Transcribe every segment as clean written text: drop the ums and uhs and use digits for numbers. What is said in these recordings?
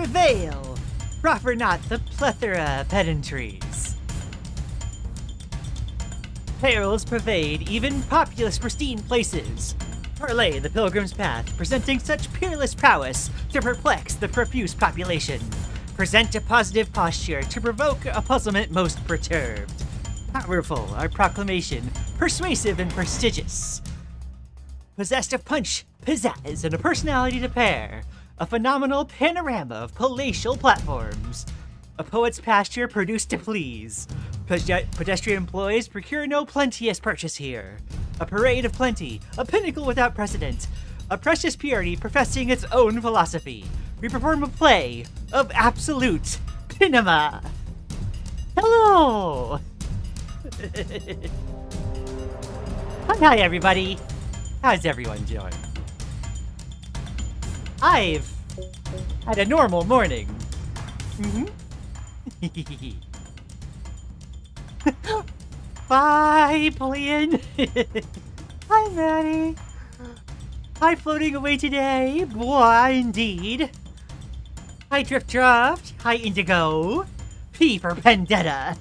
prevail. Proffer not the plethora pedantries. Perils pervade even populous pristine places. Parlay the pilgrim's path, presenting such peerless prowess to perplex the profuse population. Present a positive posture to provoke a puzzlement most perturbed. Powerful, our proclamation, persuasive and prestigious. Possessed of punch, pizzazz, and a personality to pair. A phenomenal panorama of palatial platforms. A poet's pasture produced to please. Pedestrian employees procure no plenteous purchase here. A parade of plenty, a pinnacle without precedent. A precious purity professing its own philosophy. We perform a play of absolute pinema. Hello! Hi everybody! How's everyone doing? I've had a normal morning. Bye, Lian. Hi, Maddie. Hi, floating away today. Boy, indeed. Hi, Drift Draft. Hi, Indigo. P for Vendetta.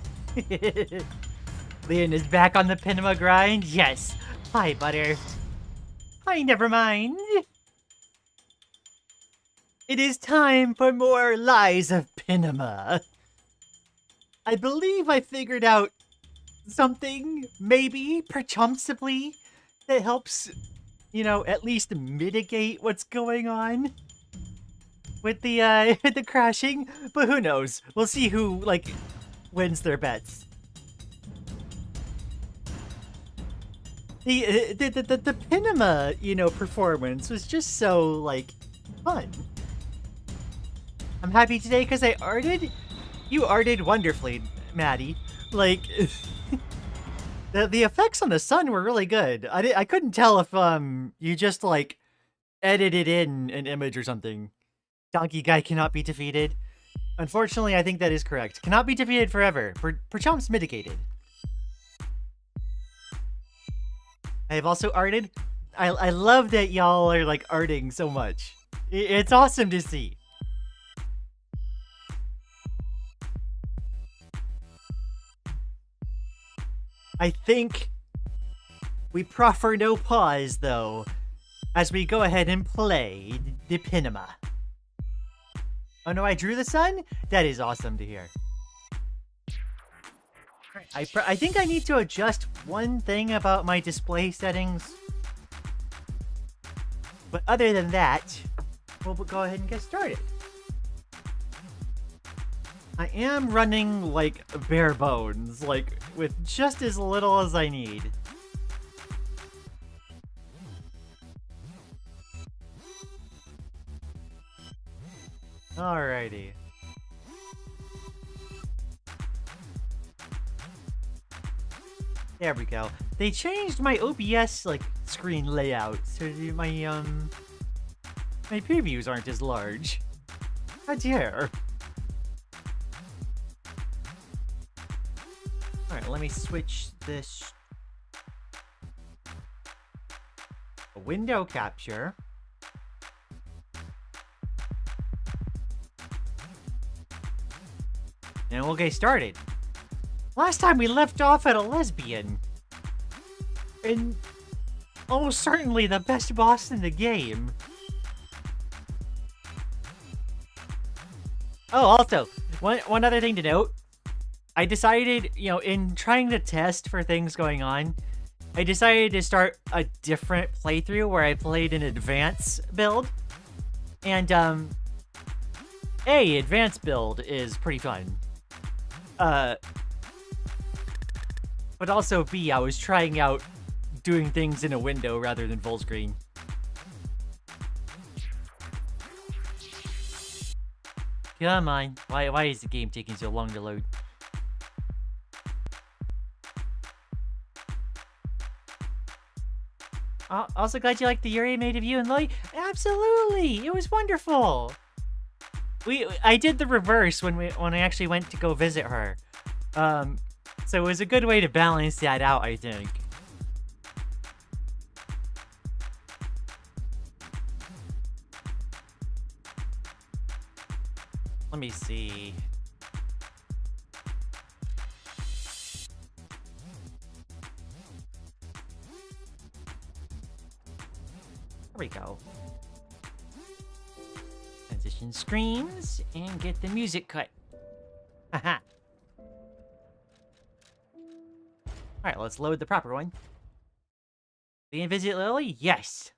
Lian is back on the Pinema grind. Yes. Hi, Butter. Hi, never mind. It is time for more Lies of Pinema. I believe I figured out something, maybe, perchonsibly, that helps, you know, at least mitigate what's going on with the the crashing. But who knows? We'll see who, like, wins their bets. The Pinema, you know, performance was just so, like, fun. I'm happy today because I arted. You arted wonderfully, Maddie. Like, the effects on the sun were really good. I couldn't tell if you just like edited in an image or something. Donkey guy cannot be defeated. Unfortunately, I think that is correct. Cannot be defeated forever. Perchance mitigated. I have also arted. I love that y'all are like arting so much. It's awesome to see. I think we proffer no pause, though, as we go ahead and play the Pinema. Oh no, I drew the sun? That is awesome to hear. I think I need to adjust one thing about my display settings. But other than that, we'll go ahead and get started. I am running, like, bare bones, like, with just as little as I need. Alrighty. There we go. They changed my OBS, like, screen layout, so my previews aren't as large. How dare. Alright, let me switch this. A window capture. And we'll get started. Last time we left off at a lesbian. And almost certainly the best boss in the game. Oh, also, one other thing to note. I decided, you know, in trying to test for things going on, I decided to start a different playthrough where I played an advanced build. And, advanced build is pretty fun. But also, B, I was trying out doing things in a window rather than full screen. Come on. Why is the game taking so long to load? Also glad you liked the Yuri made of you and Lloyd. Absolutely! It was wonderful! I did the reverse when I actually went to go visit her. So it was a good way to balance that out, I think. Let me see. There we go. Transition screens and get the music cut. Haha. Alright, let's load the proper one. Lian visit Lily? Yes.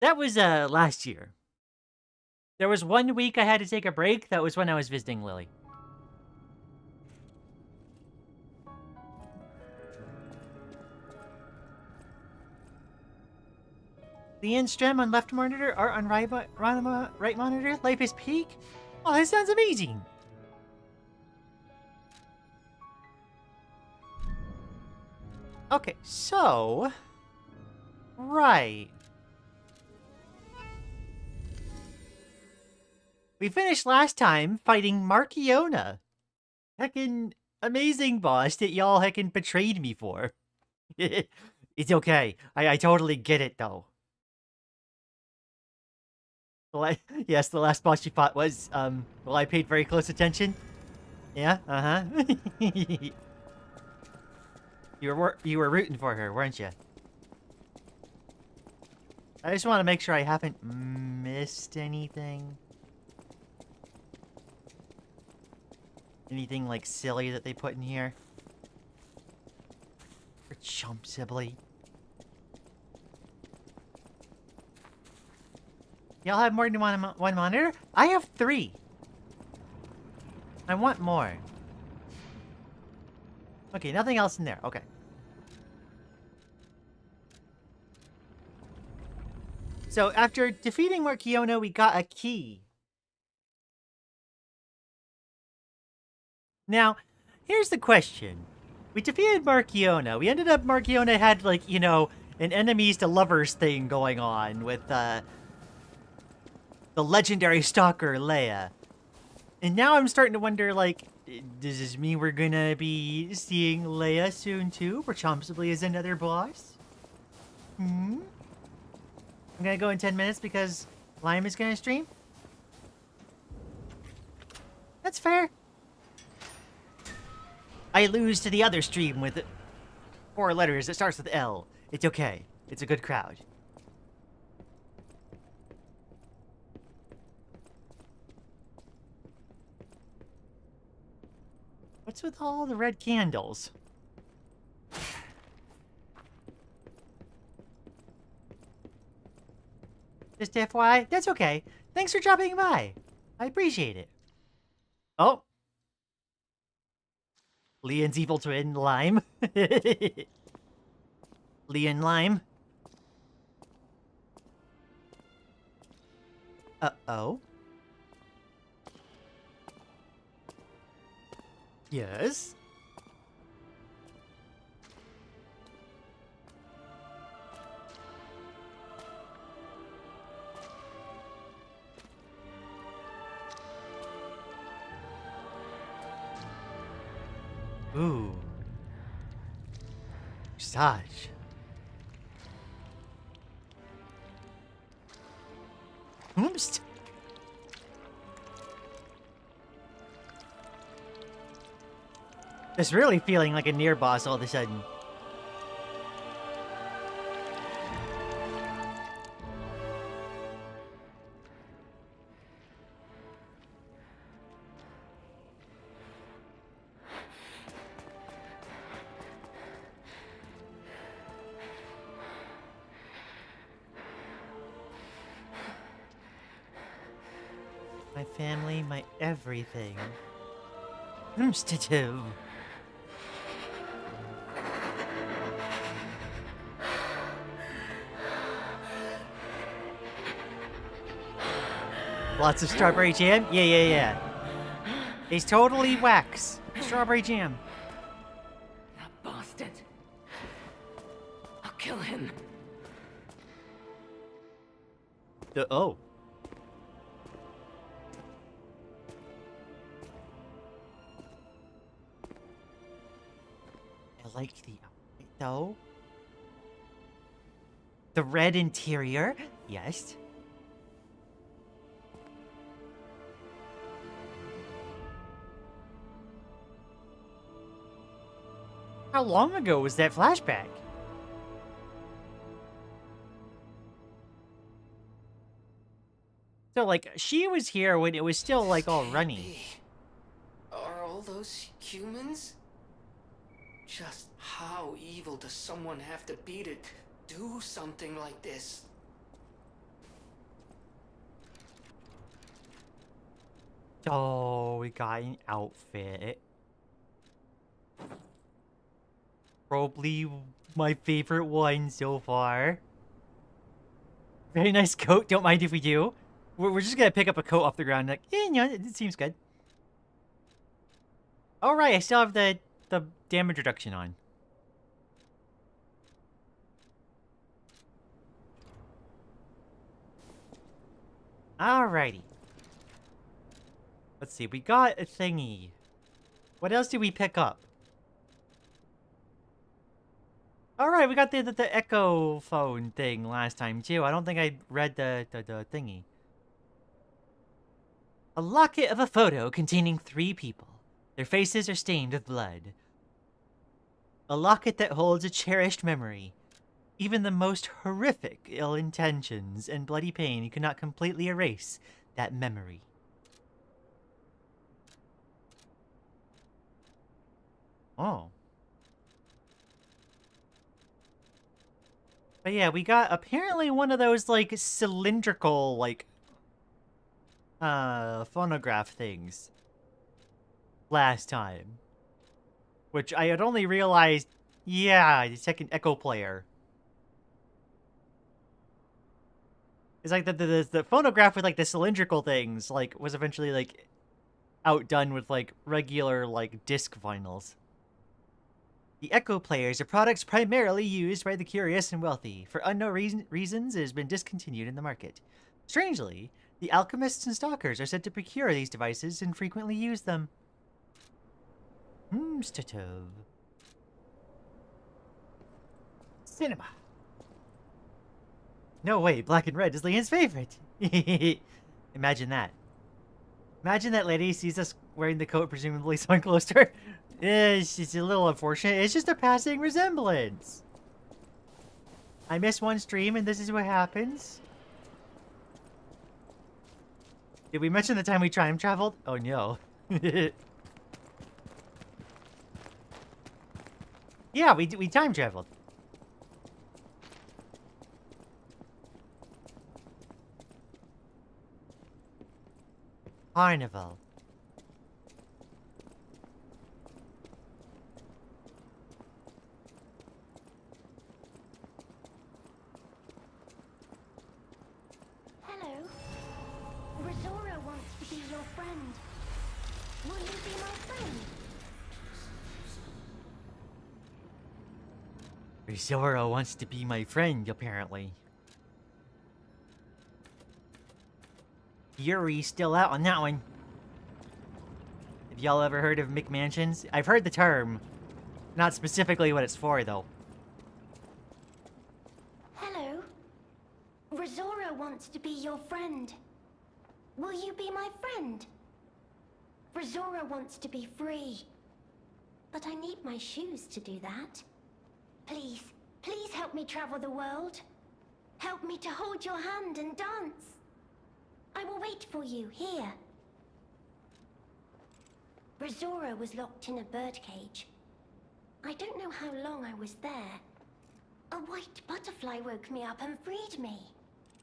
That was last year. There was 1 week I had to take a break. That was when I was visiting Lily. Lian stream on left monitor, art on right monitor, life is peak? Oh, that sounds amazing! Okay, so... Right. We finished last time fighting Markiona. Heckin' amazing boss that y'all heckin' betrayed me for. It's okay. I totally get it, though. Yes, the last boss you fought was, well, I paid very close attention. Yeah, uh-huh. You were rooting for her, weren't you? I just want to make sure I haven't missed anything. Anything, like, silly that they put in here? Or chump Sibley. Y'all have more than one monitor? I have 3. I want more. Okay, nothing else in there. Okay. So, after defeating Markiona, we got a key. Now, here's the question. We defeated Markiona. We ended up, Markiona had, like, you know, an enemies to lovers thing going on with, the legendary stalker, Leia. And now I'm starting to wonder, like, does this mean we're gonna be seeing Leia soon, too? Possibly as another boss? I'm gonna go in 10 minutes because Lian is gonna stream? That's fair. I lose to the other stream with 4 letters that starts with L. It's okay. It's a good crowd. What's with all the red candles? Just FYI, that's okay. Thanks for dropping by. I appreciate it. Oh. Lian's evil twin, Lime. Lian Lime. Uh-oh. Yes? Ooh. Massage. Oops. It's really feeling like a near boss all of a sudden. My family, my everything. Oomst-to-do. Lots of strawberry jam? Yeah. He's totally wax. Strawberry jam. That bastard. I'll kill him. Oh. I like the outfit, though. The red interior? Yes. How long ago was that flashback? So, like, she was here when it was still, like, all runny. Are all those humans? Just how evil does someone have to be to do something like this? Oh, we got an outfit. Probably my favorite one so far. Very nice coat. Don't mind if we do. We're just gonna pick up a coat off the ground. Like, yeah, you know, it seems good. All right, I still have the damage reduction on. Alrighty. Let's see. We got a thingy. What else did we pick up? Alright, we got the echo phone thing last time, too. I don't think I read the thingy. A locket of a photo containing 3 people. Their faces are stained with blood. A locket that holds a cherished memory. Even the most horrific ill intentions and bloody pain could not completely erase that memory. Oh. But yeah, we got apparently one of those, like, cylindrical, like, phonograph things last time. Which I had only realized, yeah, the second echo player. It's like the phonograph with, like, the cylindrical things, like, was eventually, like, outdone with, like, regular, like, disc vinyls. The echo players are products primarily used by the curious and wealthy. For unknown reasons, it has been discontinued in the market. Strangely, the alchemists and stalkers are said to procure these devices and frequently use them. Statov. Cinema. No way, black and red is Lian's favorite. Imagine that. Imagine that lady sees us wearing the coat, presumably someone close to her. It's a little unfortunate. It's just a passing resemblance. I missed one stream and this is what happens. Did we mention the time we time traveled? Oh no. Yeah, we time traveled. Carnival. Hello. Rosora wants to be your friend. Will you be my friend? Zoro wants to be my friend, apparently. Yuri's still out on that one. Have y'all ever heard of McMansions? I've heard the term. Not specifically what it's for, though. Hello. Rosora wants to be your friend. Will you be my friend? Rosora wants to be free. But I need my shoes to do that. Please, please help me travel the world. Help me to hold your hand and dance. I will wait for you here. Rosora was locked in a birdcage. I don't know how long I was there. A white butterfly woke me up and freed me.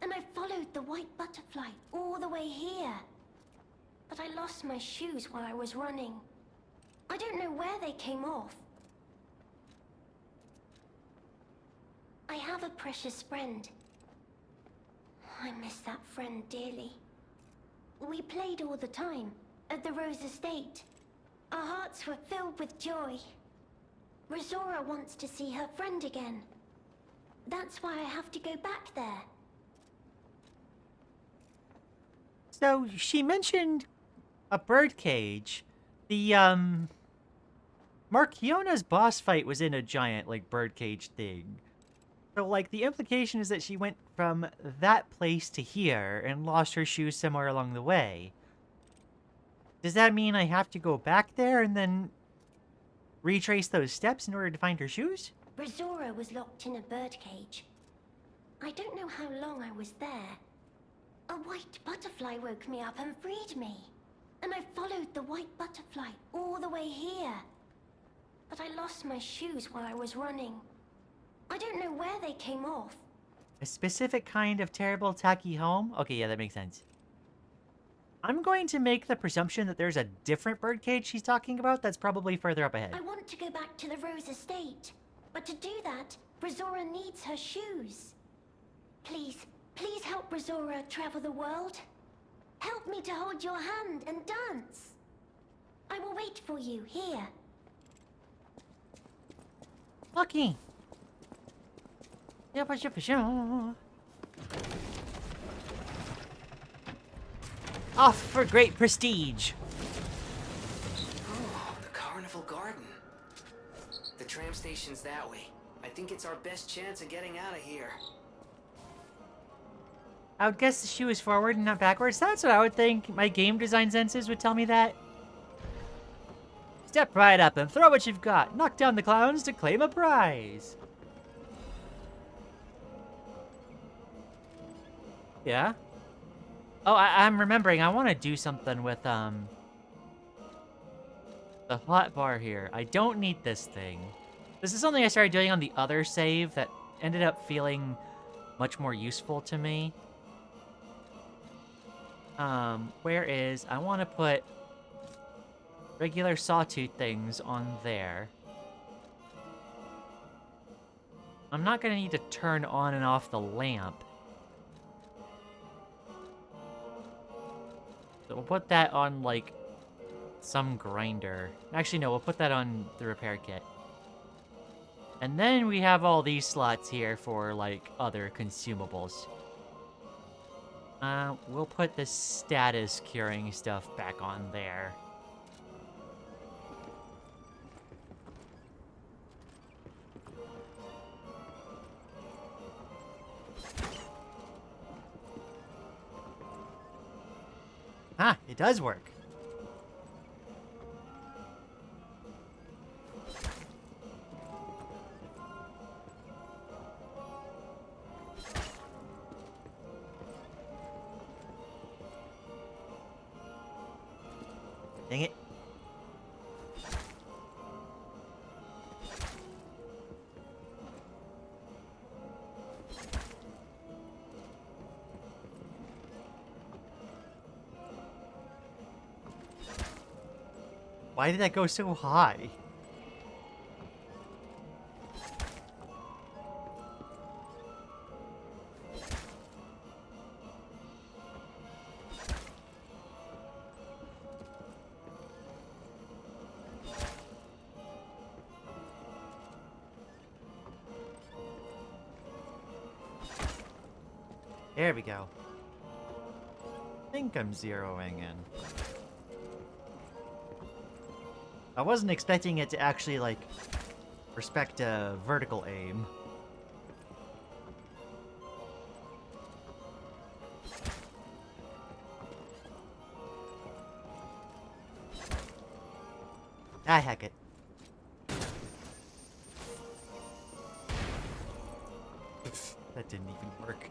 And I followed the white butterfly all the way here. But I lost my shoes while I was running. I don't know where they came off. I have a precious friend. I miss that friend dearly. We played all the time, at the Rose Estate. Our hearts were filled with joy. Rosora wants to see her friend again. That's why I have to go back there. So, she mentioned a birdcage. The, Markiona's boss fight was in a giant, like, birdcage thing. So, like, the implication is that she went from that place to here and lost her shoes somewhere along the way. Does that mean I have to go back there and then retrace those steps in order to find her shoes? Rosora was locked in a birdcage. I don't know how long I was there. A white butterfly woke me up and freed me. And I followed the white butterfly all the way here. But I lost my shoes while I was running. I don't know where they came off. A specific kind of terrible tacky home? Okay, yeah, that makes sense. I'm going to make the presumption that there's a different birdcage she's talking about that's probably further up ahead. I want to go back to the Rose Estate. But to do that, Rosora needs her shoes. Please, please help Rosora travel the world. Help me to hold your hand and dance. I will wait for you here. Lucky. Yeah, for sure. Off for great prestige. Oh, the Carnival Garden. The tram station's that way. I think it's our best chance of getting out of here. I would guess the shoe is forward and not backwards. That's what I would think. My game design senses would tell me that. Step right up and throw what you've got. Knock down the clowns to claim a prize. Yeah? Oh, I'm remembering. I want to do something with, the hot bar here. I don't need this thing. This is something I started doing on the other save that ended up feeling much more useful to me. I want to put regular sawtooth things on there. I'm not going to need to turn on and off the lamp. So we'll put that on, like, some grinder. Actually, no, we'll put that on the repair kit. And then we have all these slots here for, like, other consumables. We'll put the status curing stuff back on there. Ah, it does work. Dang it. Why did that go so high? There we go. I think I'm zeroing in. I wasn't expecting it to actually, like, respect a vertical aim. Ah, heck it. That didn't even work.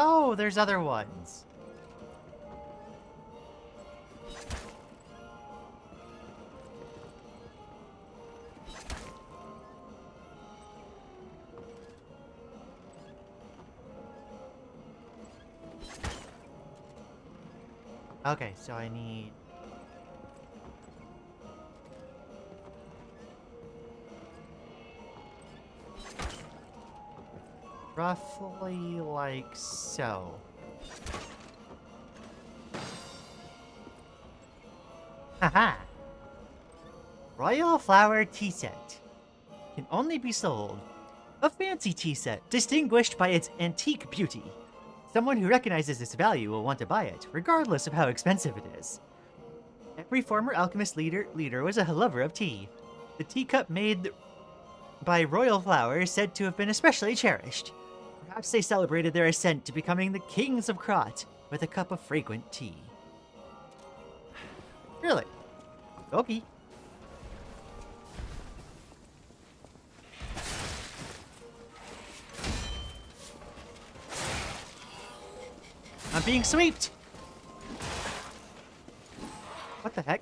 Oh, there's other ones. Okay, so I need... roughly like so. Haha! Royal Flower Tea Set. Can only be sold. A fancy tea set, distinguished by its antique beauty. Someone who recognizes its value will want to buy it, regardless of how expensive it is. Every former alchemist leader was a lover of tea. The teacup made by royal flowers said to have been especially cherished. Perhaps they celebrated their ascent to becoming the kings of Krat with a cup of fragrant tea. Really? Okay. I'm being sweeped! What the heck?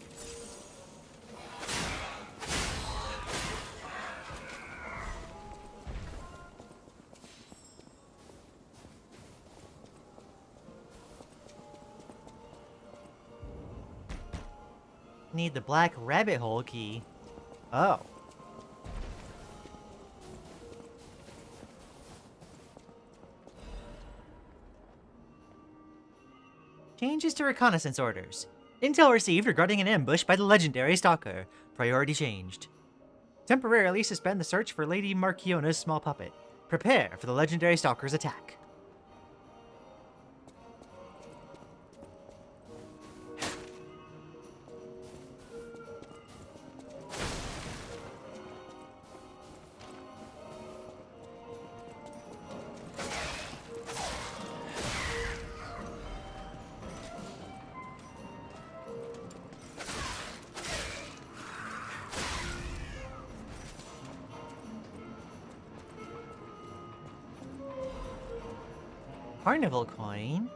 Need the black rabbit hole key. Oh. Changes to reconnaissance orders. Intel received regarding an ambush by the legendary Stalker. Priority changed. Temporarily suspend the search for Lady Marchiona's small puppet. Prepare for the legendary Stalker's attack. Carnival coin.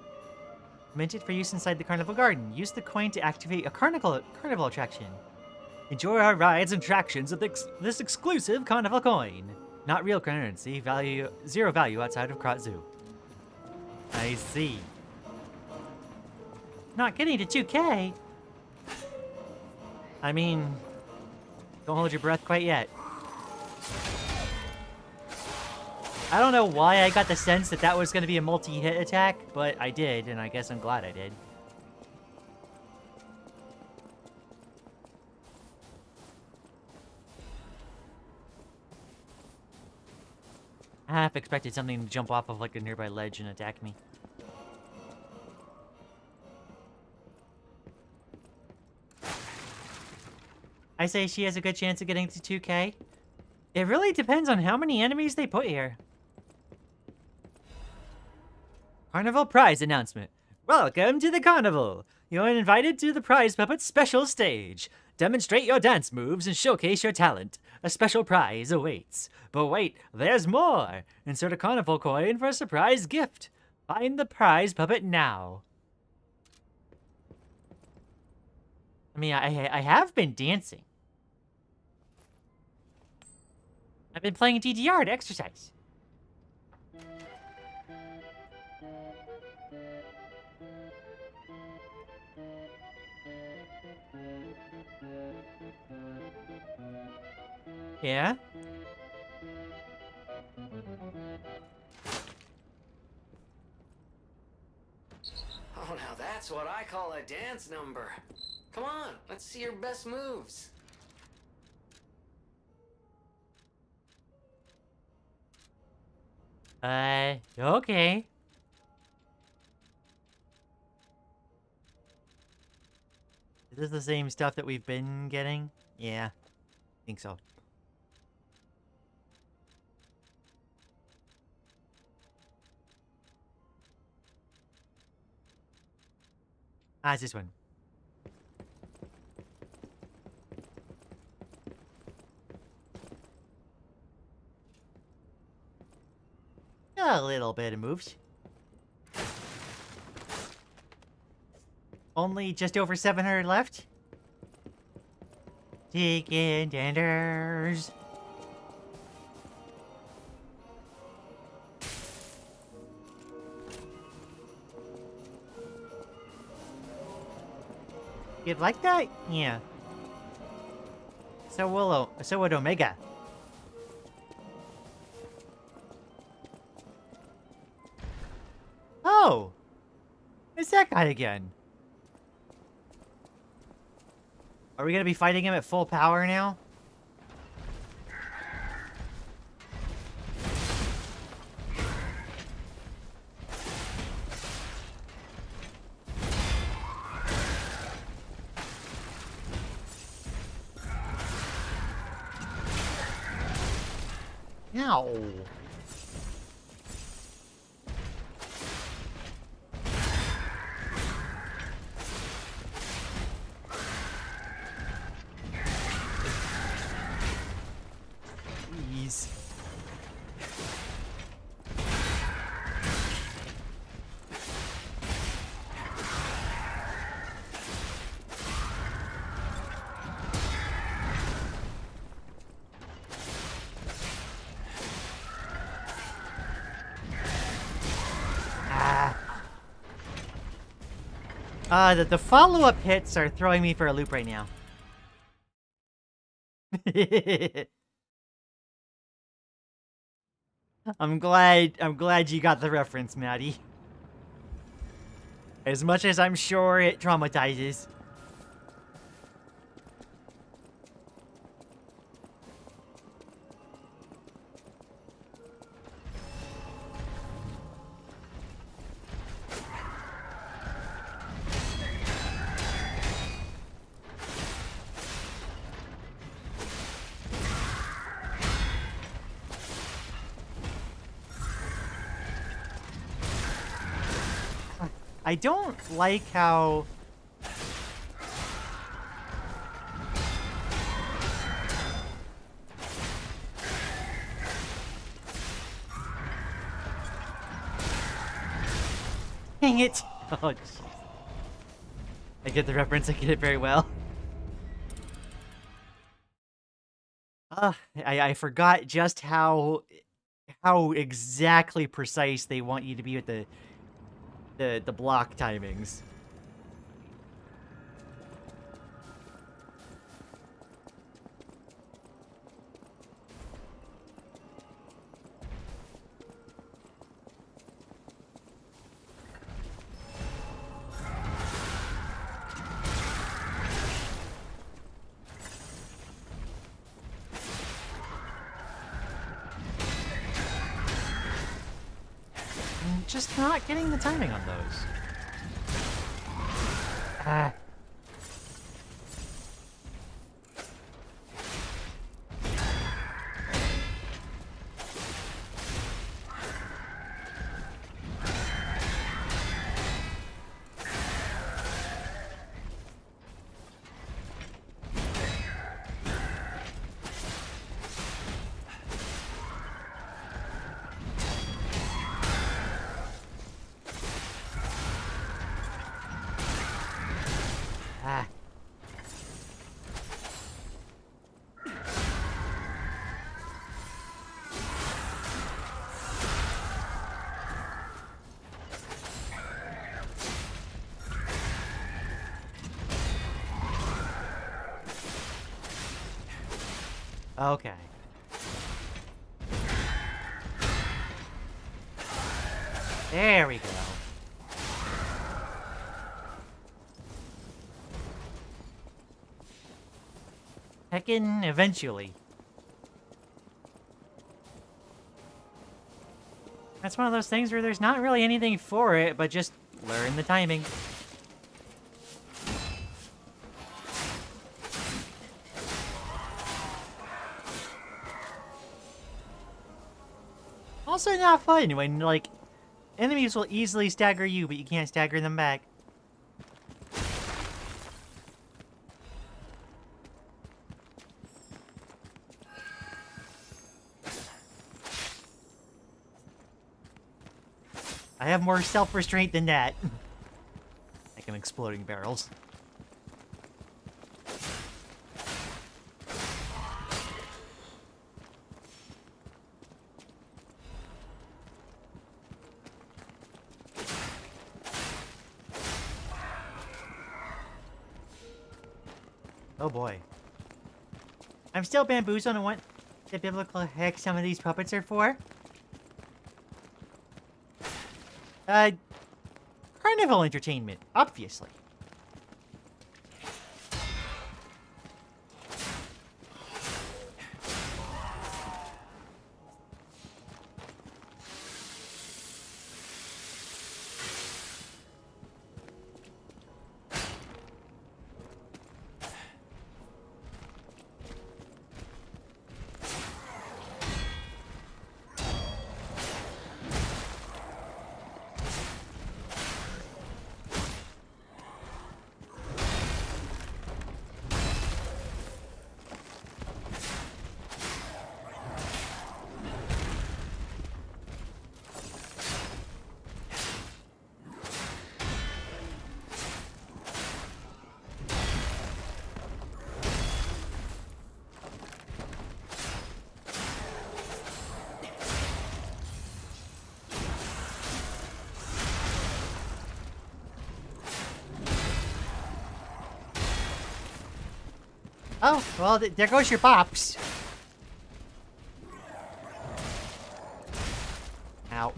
Minted for use inside the Carnival Garden. Use the coin to activate a carnival attraction. Enjoy our rides and attractions with this exclusive Carnival coin. Not real currency. Zero value outside of Krat Zoo. I see. Not getting to 2K. I mean, don't hold your breath quite yet. I don't know why I got the sense that that was going to be a multi-hit attack, but I did, and I guess I'm glad I did. I half expected something to jump off of like a nearby ledge and attack me. I say she has a good chance of getting to 2K. It really depends on how many enemies they put here. Carnival prize announcement. Welcome to the carnival. You're invited to the prize puppet special stage. Demonstrate your dance moves and showcase your talent. A special prize awaits. But wait, there's more. Insert a carnival coin for a surprise gift. Find the prize puppet now. I mean, I have been dancing. I've been playing DDR to exercise. Yeah? Oh, now that's what I call a dance number. Come on, let's see your best moves. Okay. Is this the same stuff that we've been getting? Yeah, I think so. Ah, it's this one. A little bit of moves. Only just over 700 left. Chicken tenders. You'd like that? Yeah. So would Omega. Oh! It's that guy again. Are we gonna be fighting him at full power now? Ow. Jeez. The follow-up hits are throwing me for a loop right now. I'm glad you got the reference, Maddie. As much as I'm sure it traumatizes. I don't like how... Dang it! Oh, jeez. I get the reference, I get it very well. I forgot just how exactly precise they want you to be with the block timings. I'm just not getting the timing on those. Ah. Ah. Okay. There we go. Heccin, eventually. That's one of those things where there's not really anything for it, but just learn the timing. Also not fun when, like, enemies will easily stagger you, but you can't stagger them back. I have more self-restraint than that. Like I'm exploding barrels. Oh boy. I'm still bamboozled on what the biblical heck some of these puppets are for. Carnival entertainment, obviously. Oh, well, there goes your bops. Ow.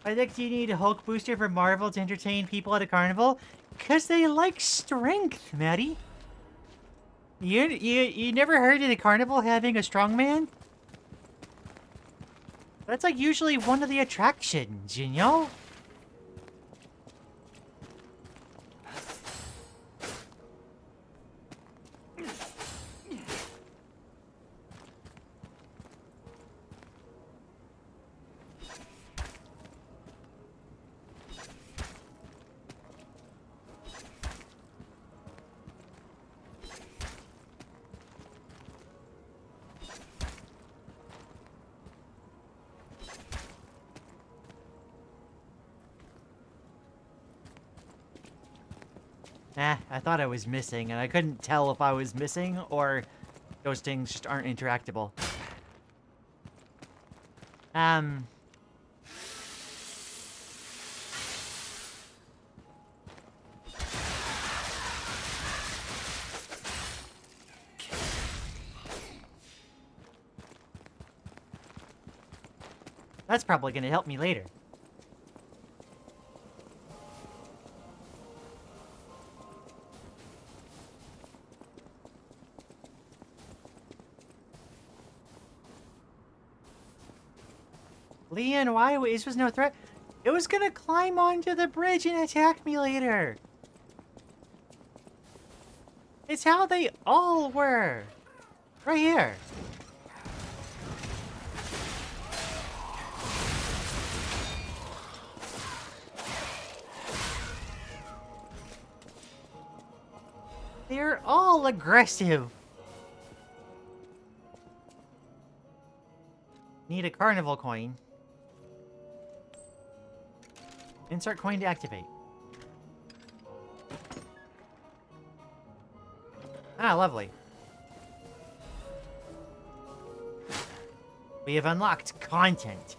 I think you need a Hulk booster for Marvel to entertain people at a carnival. Because they like strength, Maddie. You never heard of the carnival having a strongman? That's like usually one of the attractions, you know? I thought I was missing, and I couldn't tell if I was missing or those things just aren't interactable. That's probably gonna help me later. Lian, why? This was no threat. It was gonna climb onto the bridge and attack me later. It's how they all were. Right here. They're all aggressive. Need a carnival coin. Insert coin to activate. Ah, lovely. We have unlocked content.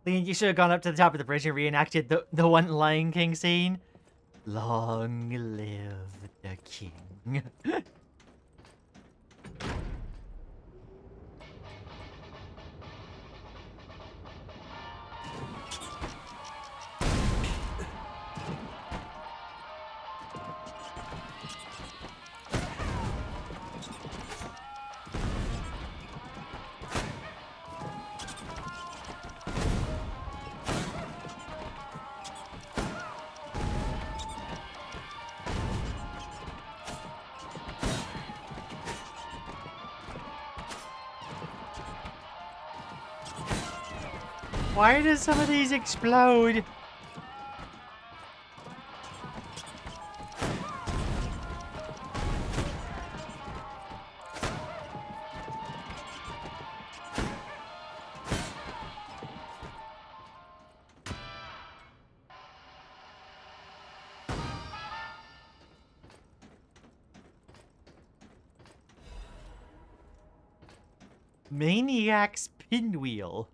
Lian, you should have gone up to the top of the bridge and reenacted the one Lion King scene. Long live the king. Why do some of these explode? Maniac's pinwheel.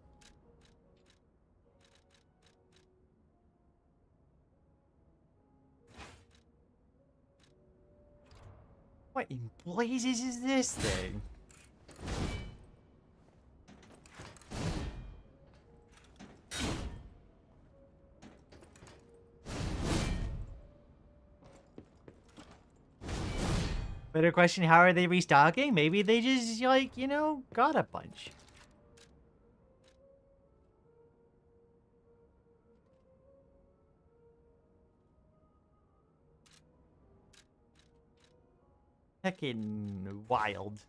What in blazes is this thing? Better question, how are they restocking? Maybe they just, like, you know, got a bunch. Heckin' wild.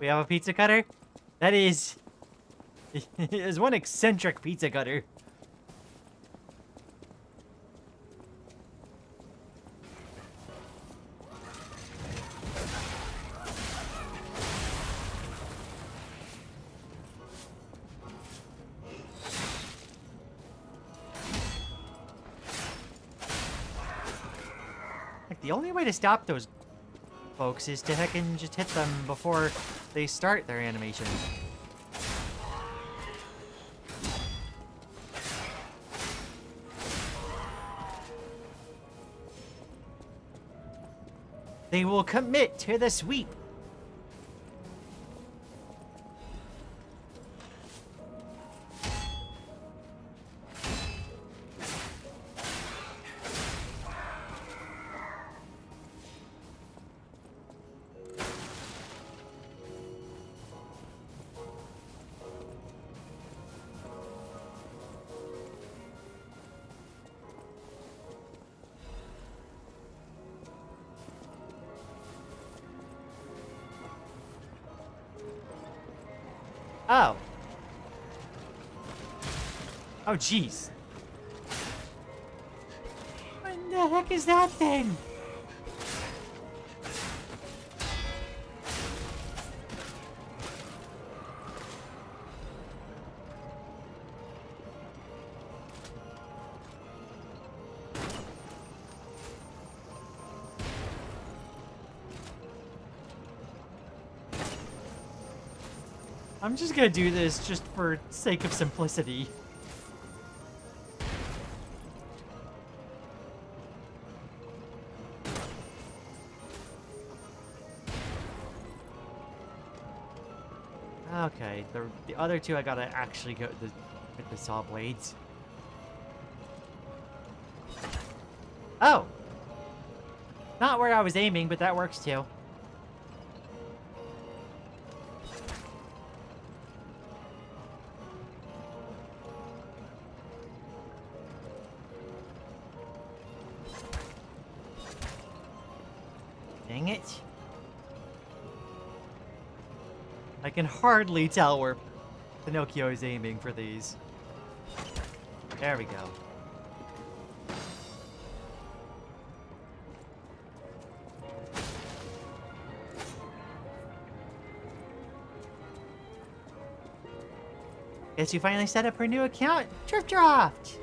We have a pizza cutter? That is... is one eccentric pizza cutter. the only way to stop those folks is to heckin' just hit them before they start their animation. They will commit to the sweep. Oh. Oh, jeez. What the heck is that thing? I'm just gonna do this just for sake of simplicity. Okay, the other two I gotta actually go with the saw blades. Oh! Not where I was aiming, but that works too. Dang it. I can hardly tell where Pinocchio is aiming for these. There we go. Guess you finally set up her new account, Drift Draft!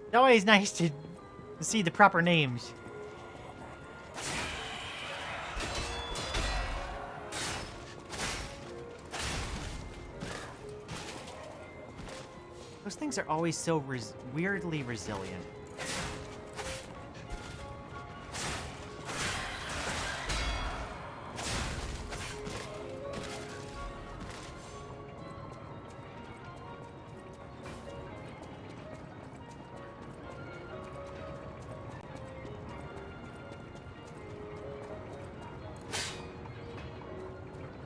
It's always nice to see the proper names. Those things are always so weirdly resilient.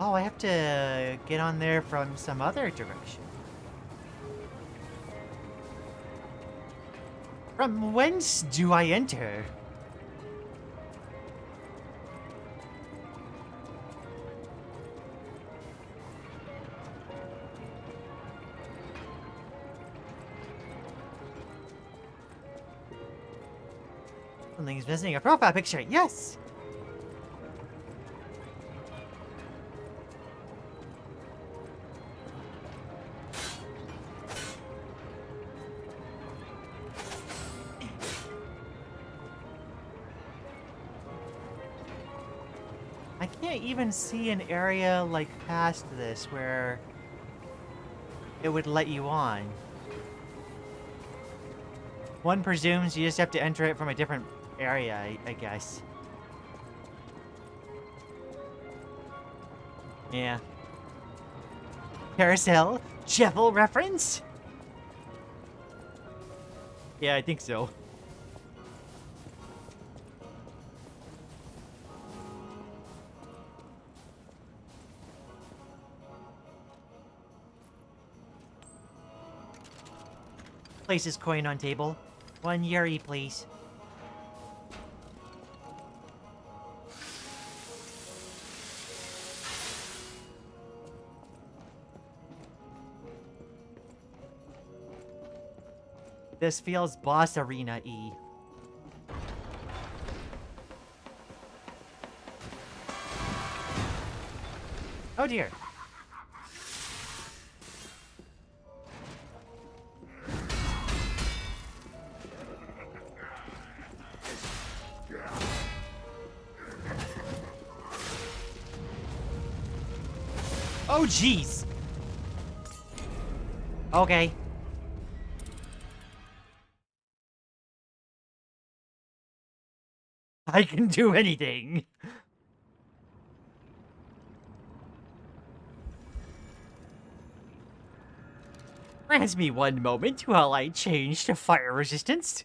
Oh, I have to get on there from some other direction. From whence do I enter? Something's missing. A profile picture. Yes! I can't even see an area like past this where it would let you on. One presumes you just have to enter it from a different area, I guess. Yeah. Carousel? Jeffel reference? Yeah, I think so. Places coin on table. 1 Yuri, please. This feels boss arena-y. Oh dear. Oh, jeez. Okay. I can do anything. Grant me one moment while I change to fire resistance.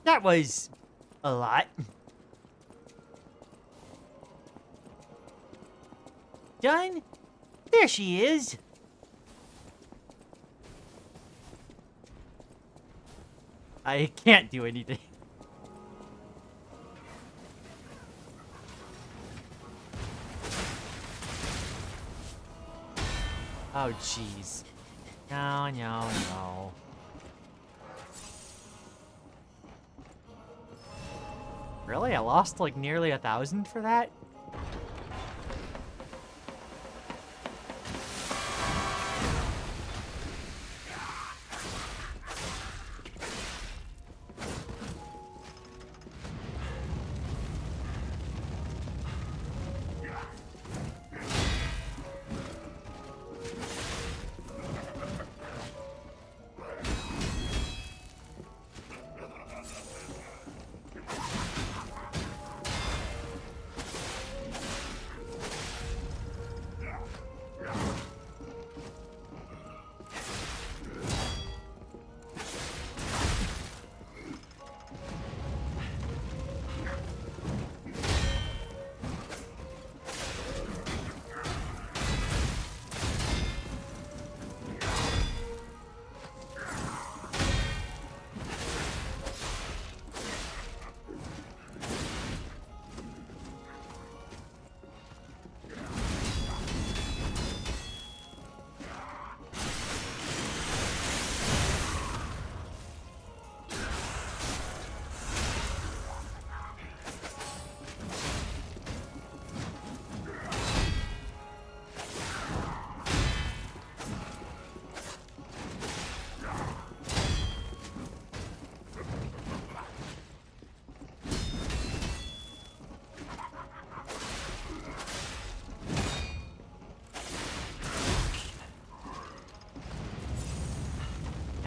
That was a lot. Done? There she is. I can't do anything. Oh, jeez. No, no, no. Really? I lost like nearly 1,000 for that?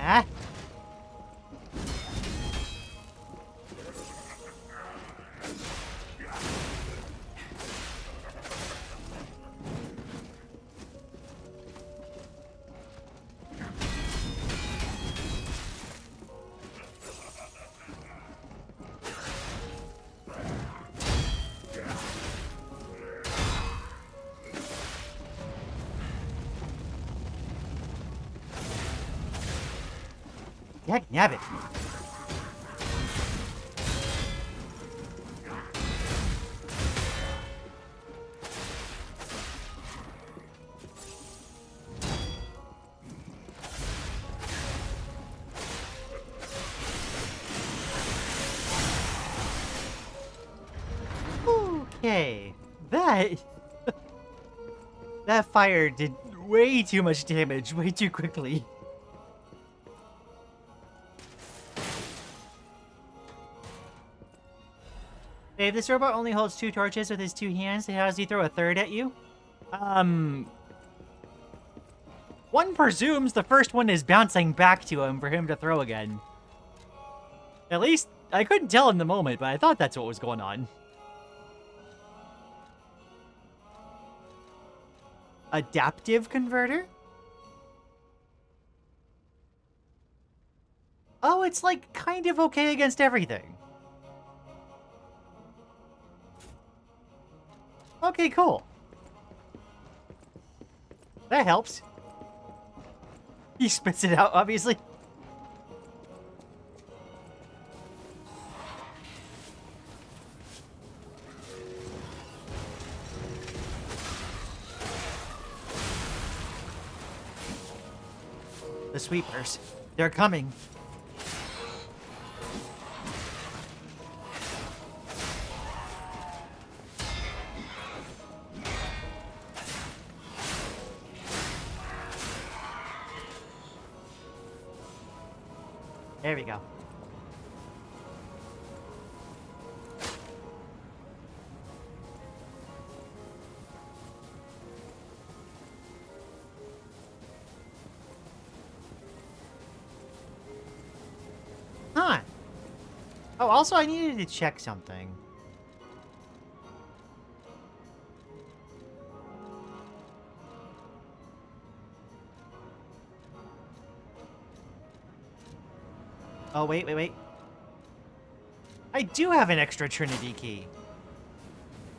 Huh? Heck, nabbit. Okay, that fire did way too much damage way too quickly. If this robot only holds 2 torches with his 2 hands, how does he throw a third at you? One presumes the first one is bouncing back to him for him to throw again. At least, I couldn't tell in the moment, but I thought that's what was going on. Adaptive converter? Oh, it's like kind of okay against everything. Okay, cool. That helps. He spits it out, obviously. The sweepers. They're coming. There we go. Huh. Oh, also I needed to check something. Oh, wait. I do have an extra Trinity key.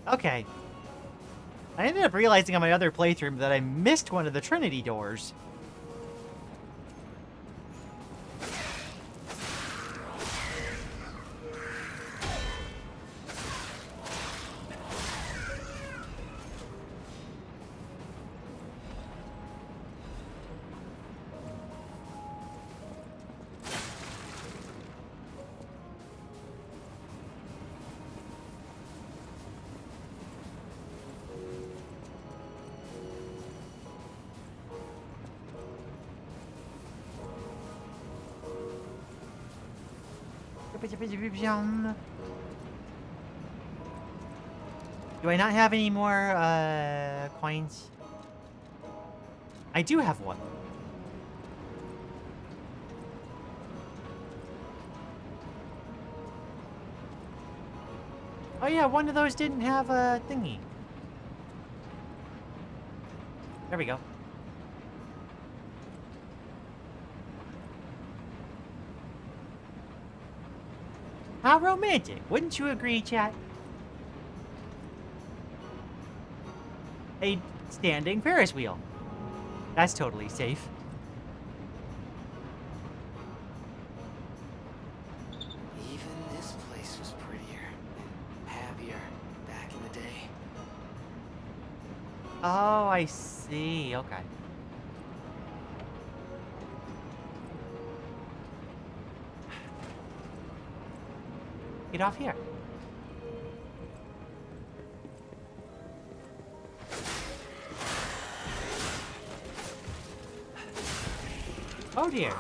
Okay. I ended up realizing on my other playthrough that I missed one of the Trinity doors. Do I not have any more, coins? I do have one. Oh yeah, one of those didn't have a thingy. There we go. How romantic, wouldn't you agree, chat? A standing Ferris wheel. That's totally safe. Even this place was prettier and happier back in the day. Oh, I see. Okay. Get off here. Oh dear.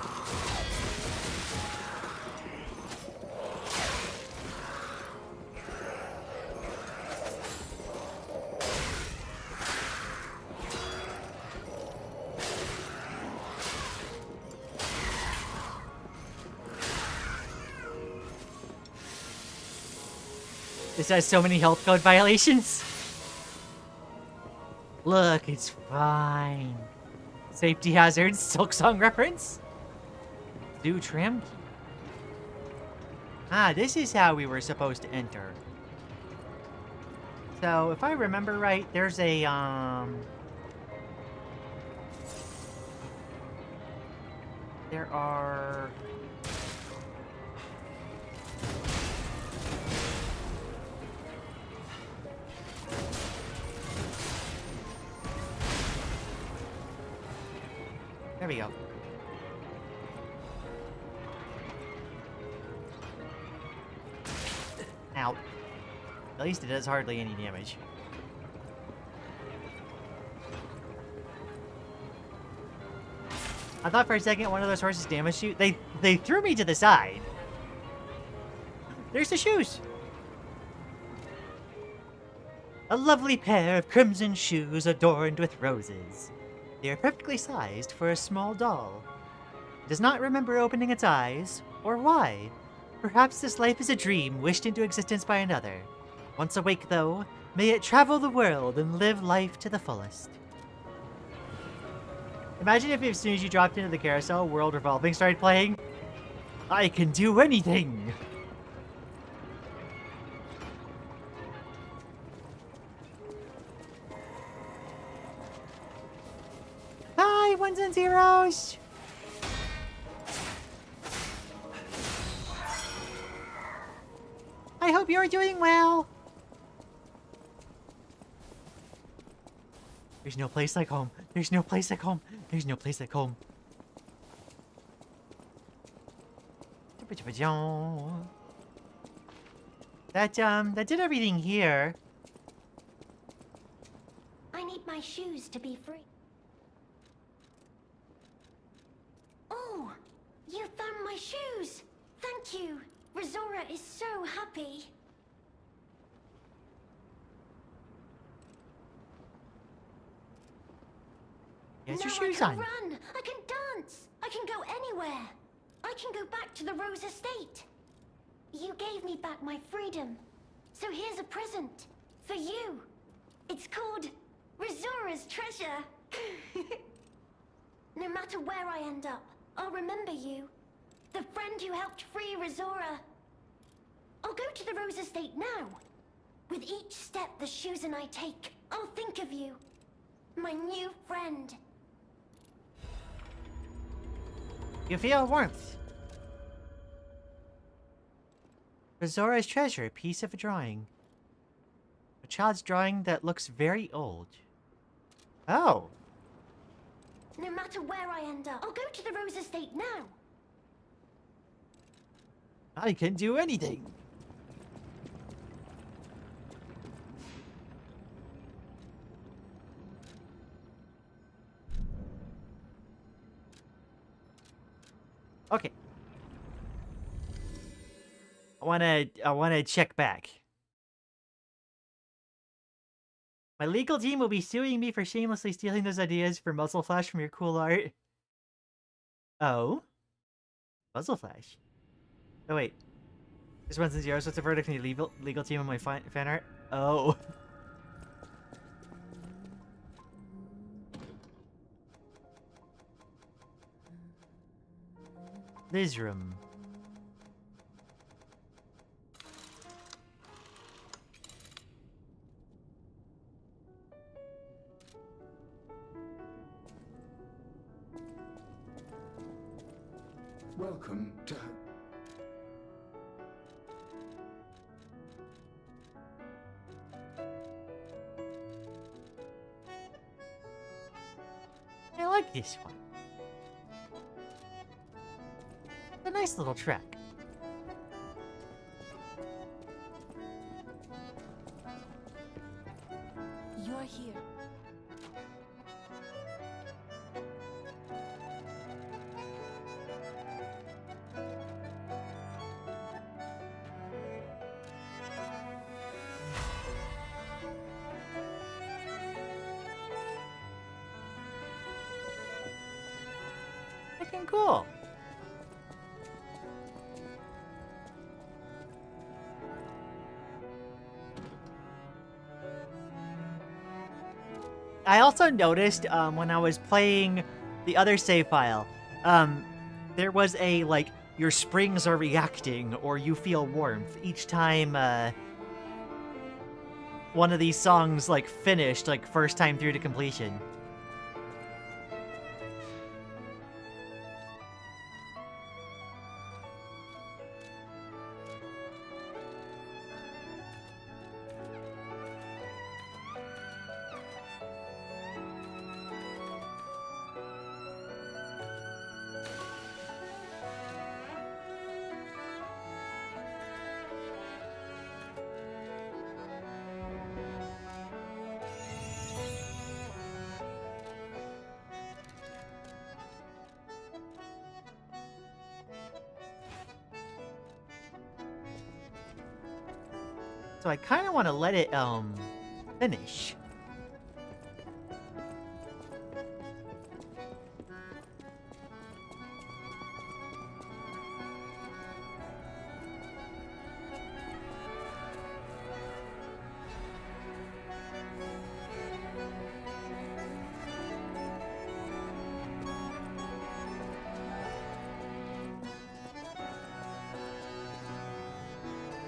This has so many health code violations. Look, it's fine. Safety hazards, Silk Song reference. Do trim key. Ah, this is how we were supposed to enter. So, if I remember right, there's a, there are... There we go. Ow. At least it does hardly any damage. I thought for a second one of those horses damage shoot. They threw me to the side. There's the shoes. A lovely pair of crimson shoes adorned with roses. They are perfectly sized for a small doll. It does not remember opening its eyes, or why. Perhaps this life is a dream wished into existence by another. Once awake, though, may it travel the world and live life to the fullest. Imagine if as soon as you dropped into the carousel, World Revolving started playing. I can do anything! Hi, ones and zeros! I hope you're doing well! There's no place like home. There's no place like home. There's no place like home. That did everything here. I need my shoes to be free. Oh, You found my shoes! Thank you! Rizora is so happy. Get now your shoes I on. can run! I can dance! I can go anywhere! I can go back to the Rose Estate! You gave me back my freedom. So here's a present. For you. It's called Rizora's Treasure. No matter where I end up, I'll remember you. The friend who helped free Rizora. I'll go to the Rose Estate now. With each step the shoes and I take, I'll think of you. My new friend. You feel warmth. Rizora's Treasure, a piece of a drawing. A child's drawing that looks very old. Oh. No matter where I end up, I'll go to the Rose Estate now. I can do anything. Okay. I wanna check back. My legal team will be suing me for shamelessly stealing those ideas for Muzzle Flash from your cool art. Oh? Muzzle Flash? Oh wait. There's ones and zeros. What's the verdict from your legal team on my fan art? Oh. This room. Welcome to... I like this one. A nice little track. You're here. Freaking cool. I also noticed when I was playing the other save file, there was a like your springs are reacting or you feel warmth each time one of these songs like finished like first time through to completion. So I kind of want to let it, finish.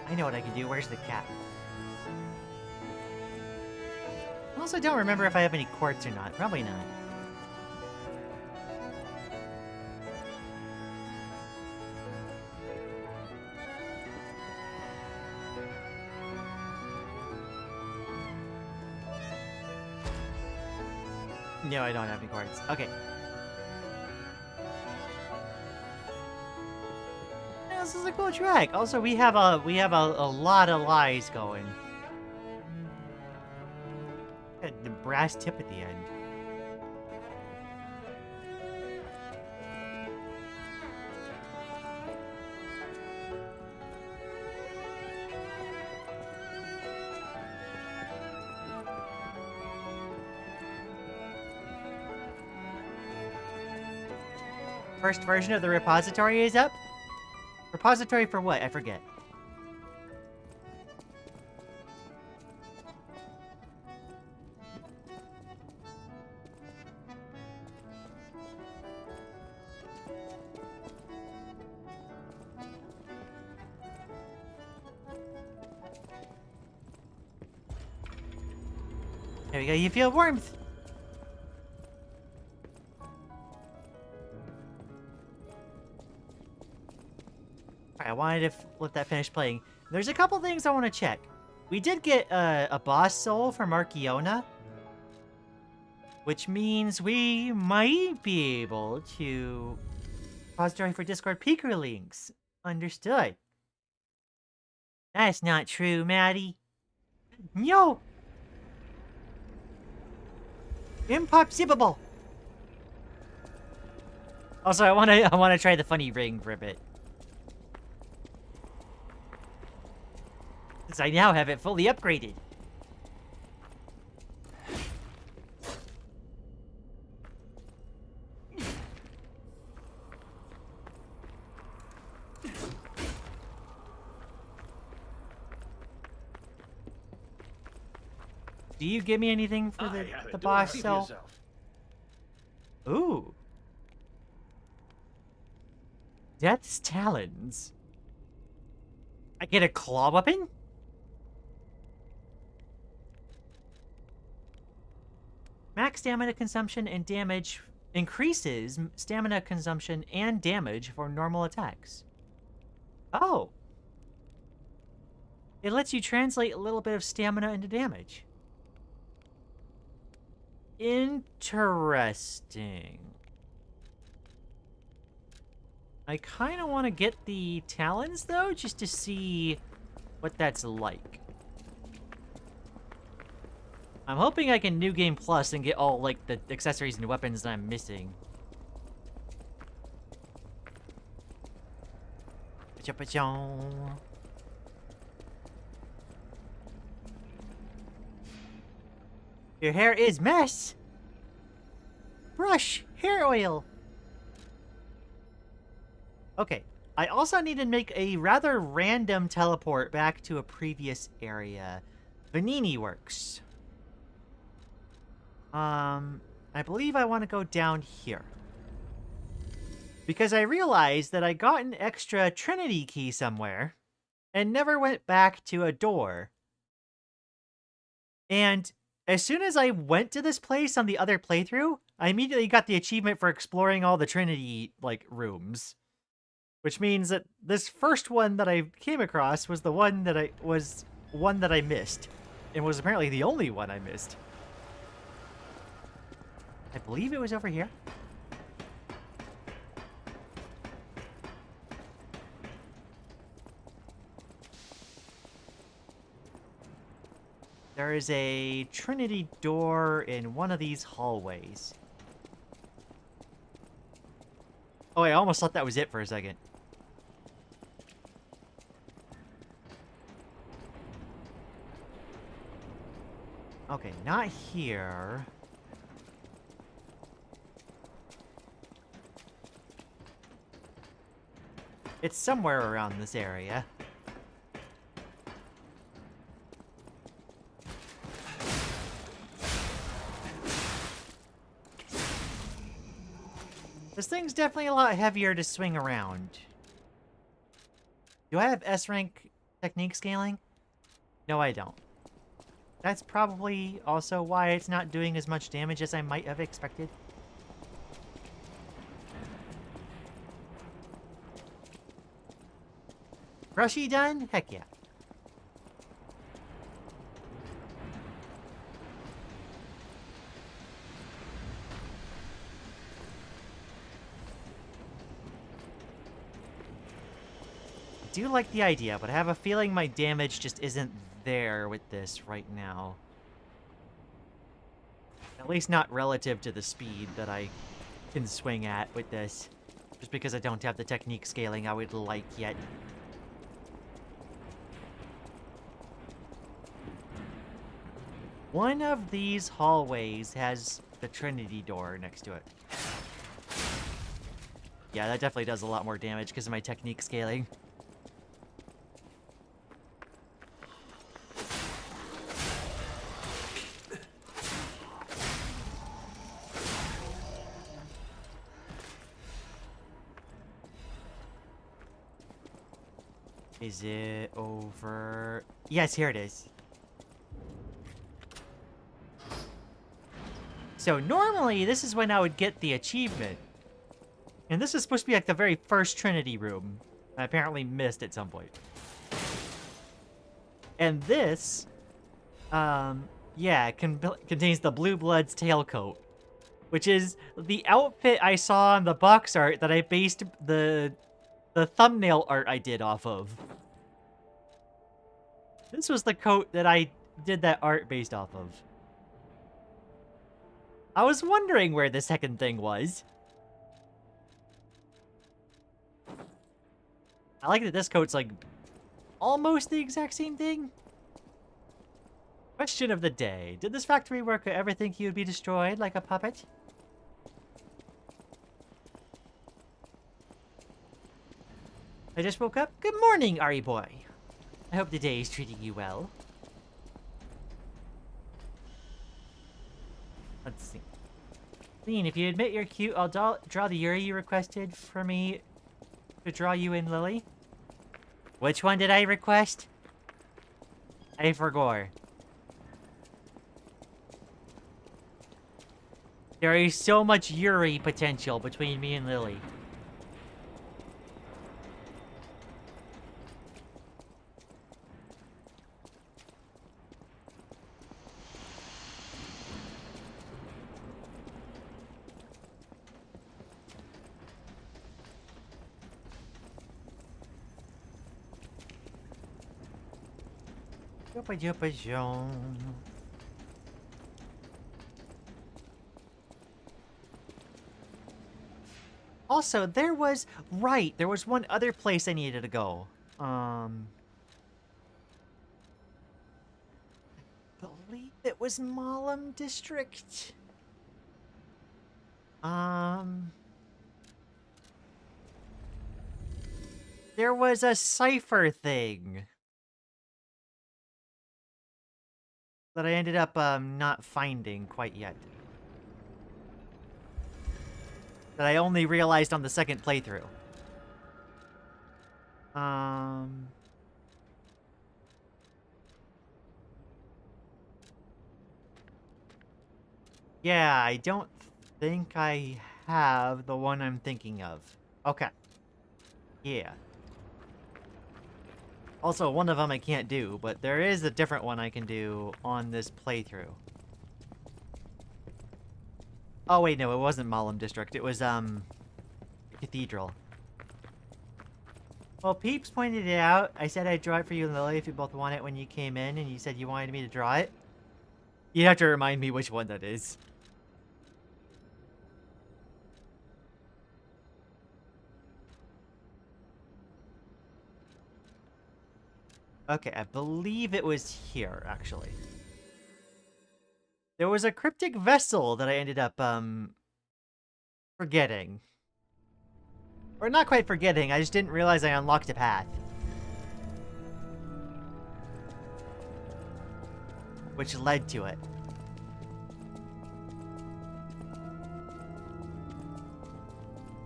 I know what I can do. Where's the cat? I also don't remember if I have any quartz or not. Probably not. No, I don't have any quartz. Okay. Yeah, this is a cool track. Also, we have a lot of lies going. The brass tip at the end. first version of the repository is up. Repository for what? I forget. There we go, you feel warmth. Alright, I wanted to let that finish playing. There's a couple things I want to check. We did get a boss soul from Archeona, which means we might be able to repository for Discord peeker links. Understood. That's not true, Maddie. No! Impossible. Also, I wanna try the funny ring for a bit. Since I now have it fully upgraded. Do you give me anything for the boss cell? Ooh. Death's Talons. I get a claw weapon? Max stamina consumption and damage increases stamina consumption and damage for normal attacks. Oh. It lets you translate a little bit of stamina into damage. Interesting. I kind of want to get the talons, though, just to see what that's like. I'm hoping I can New Game Plus and get all, like, the accessories and weapons that I'm missing. Your hair is mess. Brush, hair oil. Okay, I also need to make a rather random teleport back to a previous area. Vanini works. I believe I want to go down here. Because I realized that I got an extra Trinity key somewhere and never went back to a door. And as soon as I went to this place on the other playthrough, I immediately got the achievement for exploring all the Trinity, like, rooms. Which means that this first one that I came across was the one that I missed. And was apparently the only one I missed. I believe it was over here. There is a Trinity door in one of these hallways. Oh, I almost thought that was it for a second. Okay, not here. It's somewhere around this area. This thing's definitely a lot heavier to swing around. Do I have S-rank technique scaling? No, I don't. That's probably also why it's not doing as much damage as I might have expected. Brushy done? Heck yeah. I do like the idea, but I have a feeling my damage just isn't there with this right now. At least not relative to the speed that I can swing at with this. Just because I don't have the technique scaling I would like yet. One of these hallways has the Trinity door next to it. Yeah, that definitely does a lot more damage because of my technique scaling. Is it over? Yes, here it is. So normally, this is when I would get the achievement. And this is supposed to be like the very first Trinity room. I apparently missed at some point. And this, yeah, contains the Blue Blood's tailcoat. Which is the outfit I saw in the box art that I based the thumbnail art I did off of. This was the coat that I did that art based off of. I was wondering where the second thing was. I like that this coat's like almost the exact same thing. Question of the day. Did this factory worker ever think he would be destroyed like a puppet? I just woke up. Good morning, Ari boy. I hope the day is treating you well. Let's see. Lian, if you admit you're cute, I'll draw the Yuri you requested for me to draw you in, Lily. Which one did I request? I forgot. There is so much Yuri potential between me and Lily. Also, there was one other place I needed to go. I believe it was Malum District. There was a cipher thing that I ended up not finding quite yet. That I only realized on the second playthrough. Yeah, I don't think I have the one I'm thinking of. Okay. Yeah. Also, one of them I can't do, but there is a different one I can do on this playthrough. Oh, wait, no, it wasn't Malum District. It was, Cathedral. Well, Peeps pointed it out. I said I'd draw it for you and Lily if you both want it when you came in, and you said you wanted me to draw it. You'd have to remind me which one that is. Okay, I believe it was here, actually. There was a cryptic vessel that I ended up, forgetting. Or not quite forgetting, I just didn't realize I unlocked a path. Which led to it.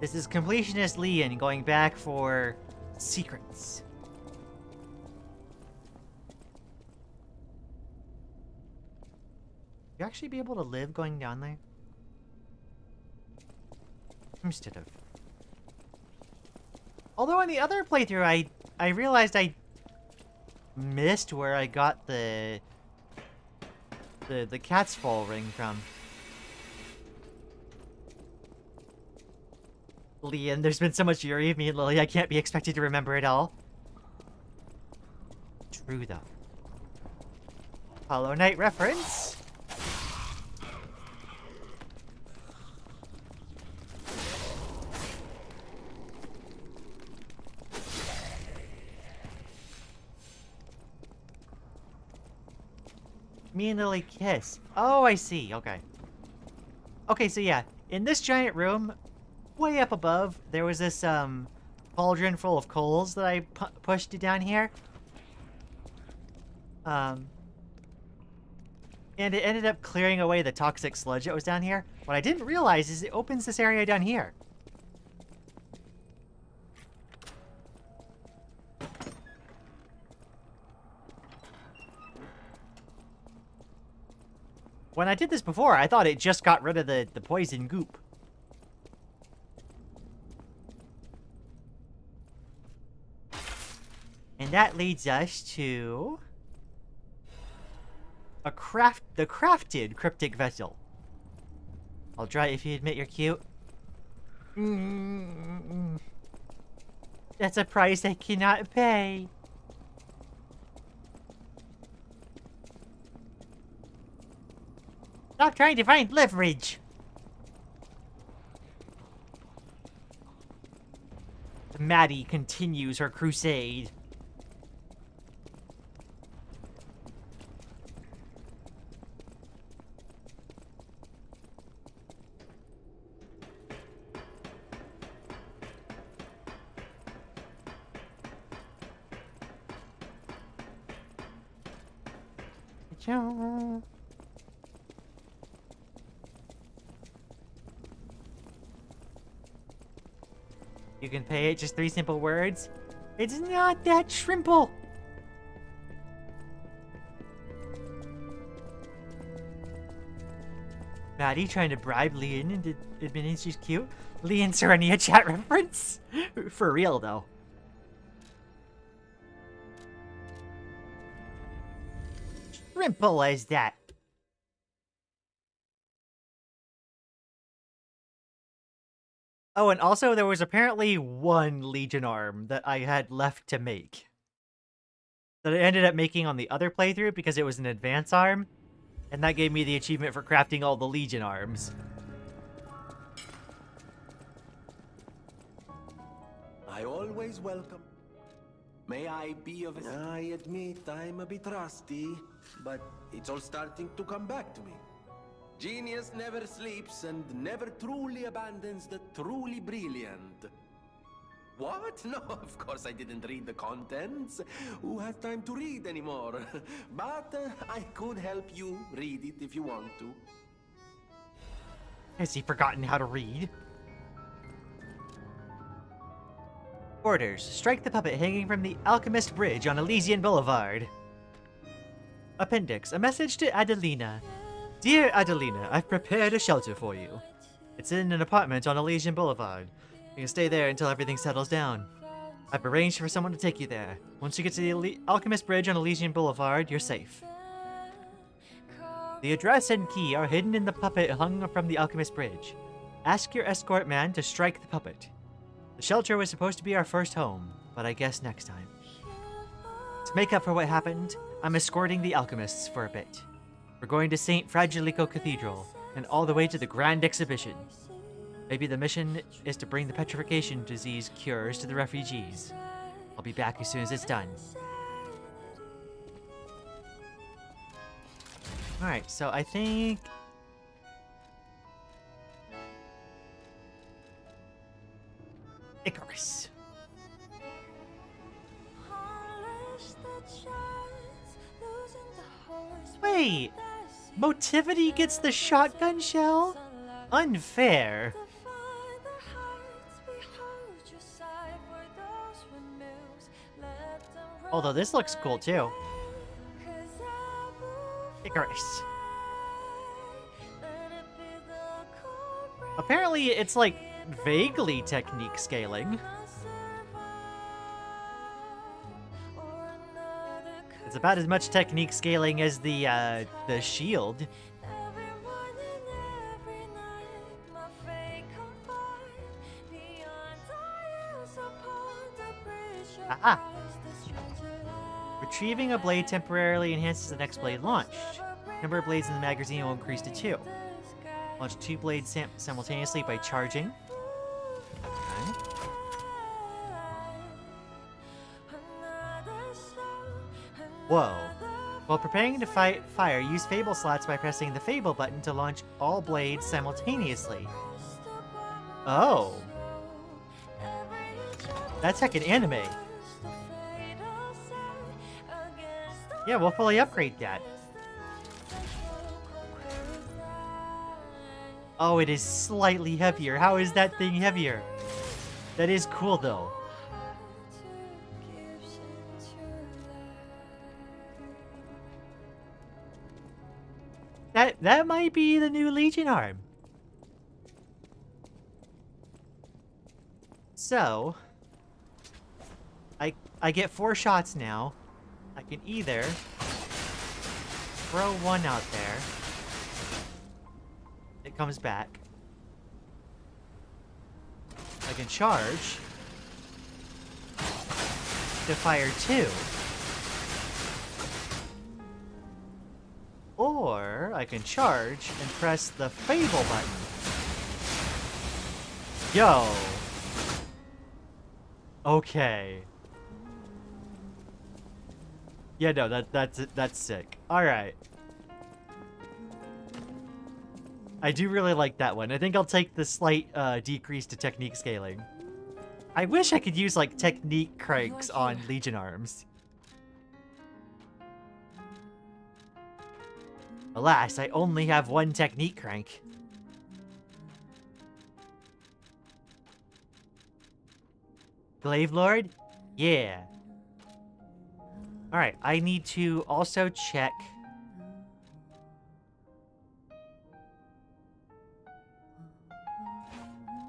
This is completionist Lian going back for secrets. You actually be able to live going down there? Instead of. Although on the other playthrough, I realized I missed where I got the cat's fall ring from. Lian, there's been so much Yuri of me and Lily, I can't be expected to remember it all. True though. Hollow Knight reference. Me and Lily kiss. Oh, I see. Okay. Okay, so yeah. In this giant room, way up above, there was this cauldron full of coals that I pushed down here. And it ended up clearing away the toxic sludge that was down here. What I didn't realize is it opens this area down here. When I did this before, I thought it just got rid of the poison goop. And that leads us to the crafted cryptic vessel. I'll try if you admit you're cute. That's a price I cannot pay. Stop trying to find leverage. Maddie continues her crusade. You can pay it just 3 simple words. It's not that shrimple. Maddie trying to bribe Lian into admitting she's cute. Lian Sirenia chat reference? For real though. Simple as that. Oh, and also there was apparently 1 Legion arm that I had left to make. That I ended up making on the other playthrough because it was an advance arm. And that gave me the achievement for crafting all the Legion arms. I always welcome. May I be of a... I admit I'm a bit rusty, but it's all starting to come back to me. Genius never sleeps and never truly abandons the truly brilliant. What? No, of course I didn't read the contents. Who has time to read anymore? But I could help you read it if you want to. Has he forgotten how to read? Orders. Strike the puppet hanging from the Alchemist Bridge on Elysian Boulevard. Appendix. A message to Adelina. Dear Adelina, I've prepared a shelter for you. It's in an apartment on Elysian Boulevard. You can stay there until everything settles down. I've arranged for someone to take you there. Once you get to the Alchemist Bridge on Elysian Boulevard, you're safe. The address and key are hidden in the puppet hung from the Alchemist Bridge. Ask your escort man to strike the puppet. The shelter was supposed to be our first home, but I guess next time. To make up for what happened, I'm escorting the alchemists for a bit. We're going to St. Fragilico Cathedral, and all the way to the Grand Exhibition. Maybe the mission is to bring the petrification disease cures to the refugees. I'll be back as soon as it's done. Alright, so I think... Icarus. Wait! Motivity gets the shotgun shell? Unfair. Although this looks cool too. Icarus. Apparently it's like vaguely technique scaling. It's about as much technique scaling as the shield. Aha! Retrieving a blade temporarily enhances the next blade launched. Number of blades in the magazine will increase to 2. Launch 2 blades simultaneously by charging. Okay. Whoa. While preparing to fight fire, use Fable slots by pressing the Fable button to launch all blades simultaneously. Oh. That's heckin' anime. Yeah, we'll fully upgrade that. Oh, it is slightly heavier. How is that thing heavier? That is cool, though. That might be the new Legion arm. So, I get 4 shots now. I can either throw one out there. It comes back. I can charge to fire 2. Or I can charge and press the Fable button. Yo. Okay. Yeah, no, that's sick. All right. I do really like that one. I think I'll take the slight decrease to technique scaling. I wish I could use like technique cranks on Legion arms. Alas, I only have 1 technique crank. Glaive Lord? Yeah. Alright, I need to also check...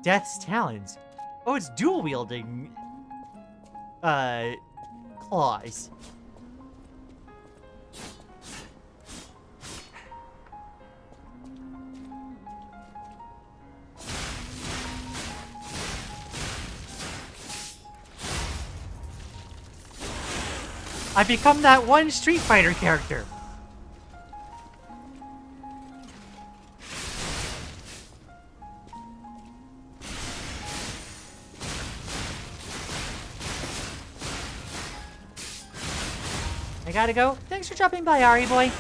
Death's Talons. Oh, it's dual wielding... claws. I've become that one Street Fighter character. I gotta go. Thanks for dropping by, Ari boy.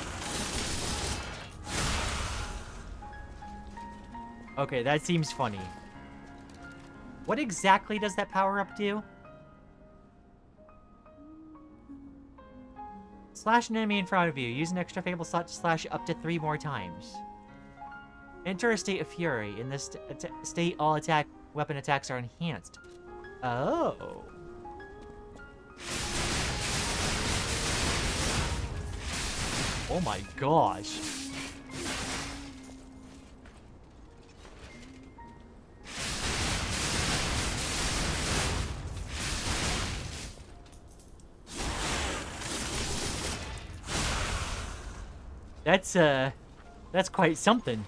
Okay, that seems funny. What exactly does that power-up do? Slash an enemy in front of you. Use an extra Fable slot to slash up to 3 more times. Enter a state of fury. In this state, all weapon attacks are enhanced. Oh. Oh my gosh. That's quite something.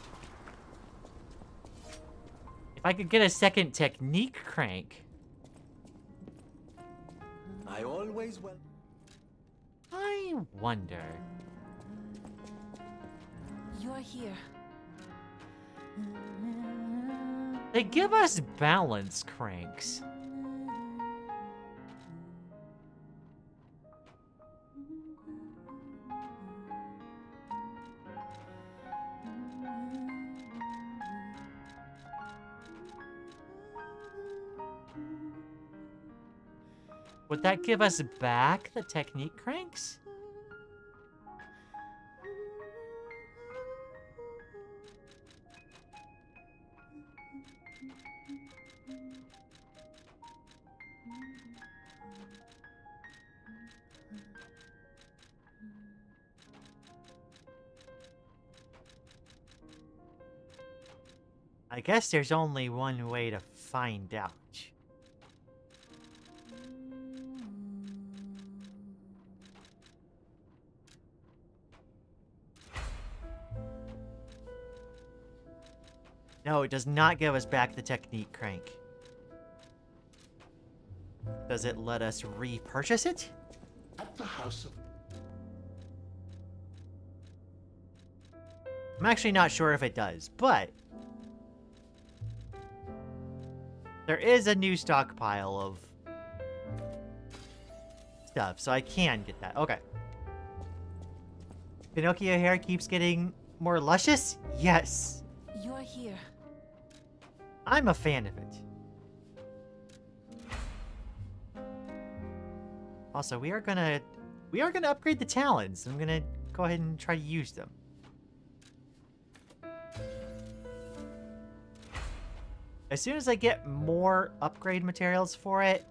If I could get a second technique crank. I always will. I wonder. You're here. They give us balance cranks. Would that give us back the technique cranks? I guess there's only one way to find out. No, it does not give us back the technique crank. Does it let us repurchase it? At the house of... I'm actually not sure if it does, but there is a new stockpile of stuff, so I can get that. Okay. Pinocchio hair keeps getting more luscious? Yes. You're here. I'm a fan of it. Also, we are gonna upgrade the talons. I'm gonna go ahead and try to use them. As soon as I get more upgrade materials for it,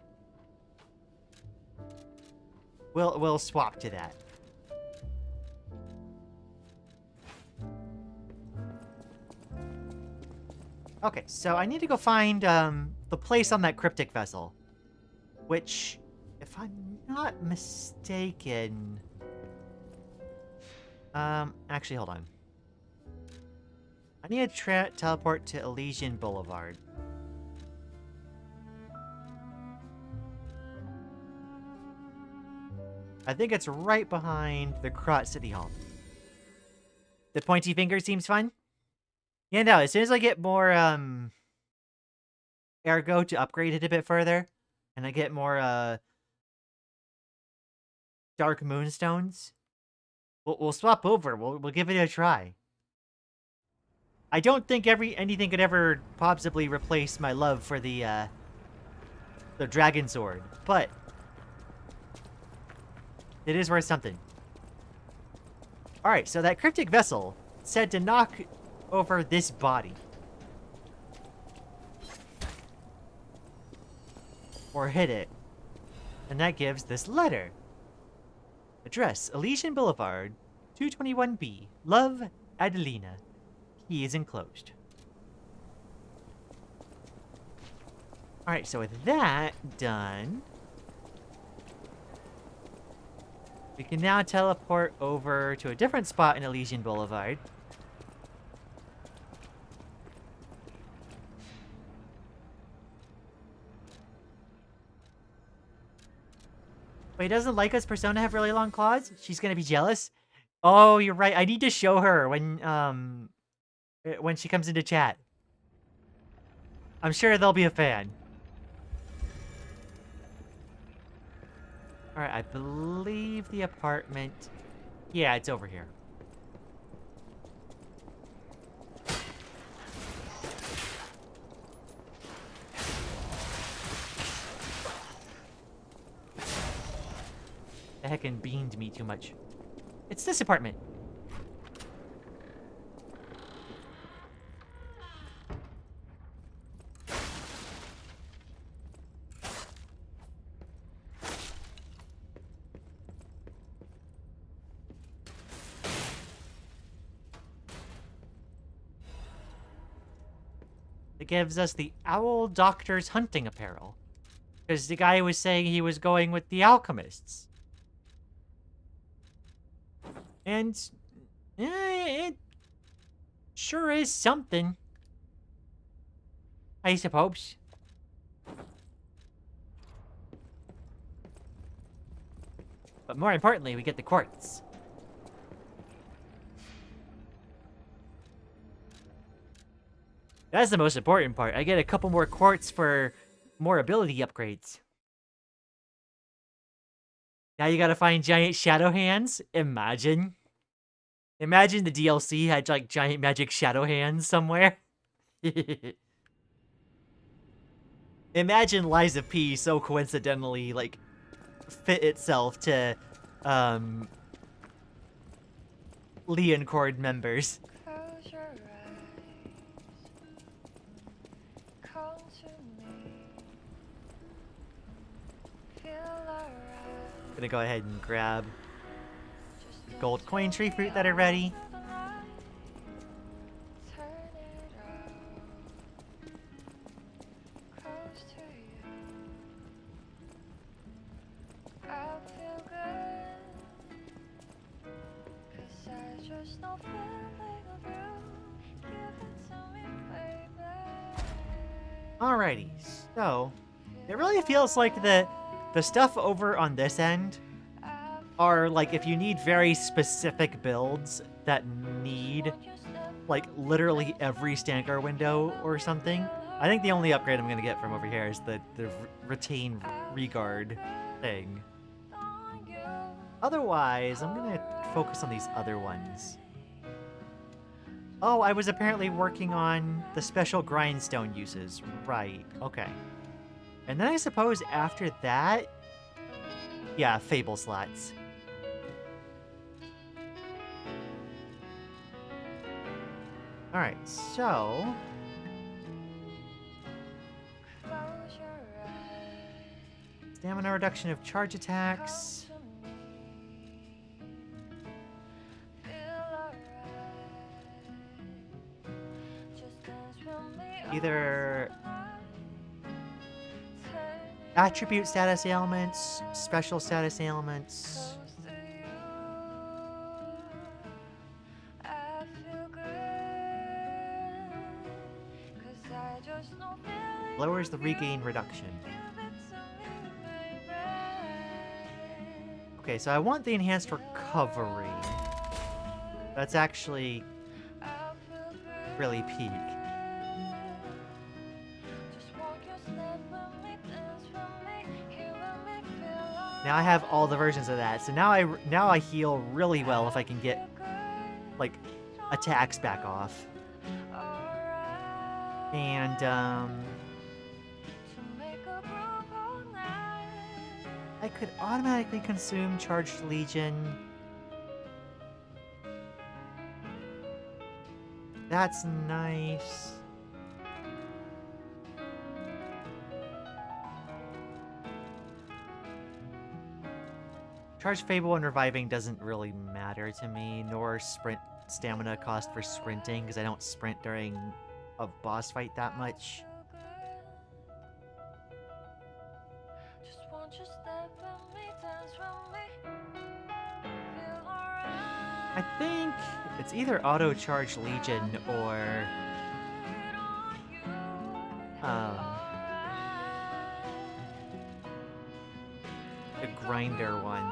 we'll swap to that. Okay, so I need to go find the place on that cryptic vessel, which, if I'm not mistaken, actually, hold on. I need to teleport to Elysian Boulevard. I think it's right behind the Krot City Hall. The pointy finger seems fun. Yeah, no, as soon as I get more, ergo to upgrade it a bit further, and I get more, Dark Moonstones, we'll swap over. We'll give it a try. I don't think anything could ever possibly replace my love for the Dragon Sword, but it is worth something. Alright, so that cryptic vessel said to knock over this body. Or hit it. And that gives this letter. Address, Elysian Boulevard, 221B. Love, Adelina. Key is enclosed. Alright, so with that done, we can now teleport over to a different spot in Elysian Boulevard. Wait, doesn't Leica's persona have really long claws? She's gonna be jealous? Oh, you're right. I need to show her when she comes into chat. I'm sure they'll be a fan. Alright, I believe the apartment... Yeah, it's over here. The heckin' beamed me too much. It's this apartment. It gives us the Owl Doctor's hunting apparel. Because the guy was saying he was going with the alchemists. And it sure is something, I suppose. But more importantly, we get the quartz. That's the most important part. I get a couple more quartz for more ability upgrades. Now you gotta find giant shadow hands. Imagine. Imagine the DLC had like giant magic shadow hands somewhere. Imagine Liza P so coincidentally like fit itself to Lian Chord members. Close your eyes. Come to me. Feel alright. Gonna go ahead and grab gold coin tree fruit that are ready. Turn it out. Close to you. I feel good. 'Cause I just know feeling of you. Give it to me, baby. Alrighty, so it really feels like the stuff over on this end are like if you need very specific builds that need like literally every Stanker window or something. I think the only upgrade I'm gonna get from over here is the retain regard thing. Otherwise, I'm gonna focus on these other ones. Oh, I was apparently working on the special grindstone uses. Right, okay. And then I suppose after that, Yeah, Fable slots. Alright, so... Close your eyes. Stamina reduction of charge attacks. Either attribute status ailments, special status ailments. Lowers the regain reduction. Okay, so I want the enhanced recovery. That's actually really peak. Now I have all the versions of that, so now I heal really well if I can get like attacks back off. And I could automatically consume Charged Legion. That's nice. Charged Fable and Reviving doesn't really matter to me, nor sprint stamina cost for sprinting, because I don't sprint during a boss fight that much. I think it's either Auto Charged Legion or the Grinder one.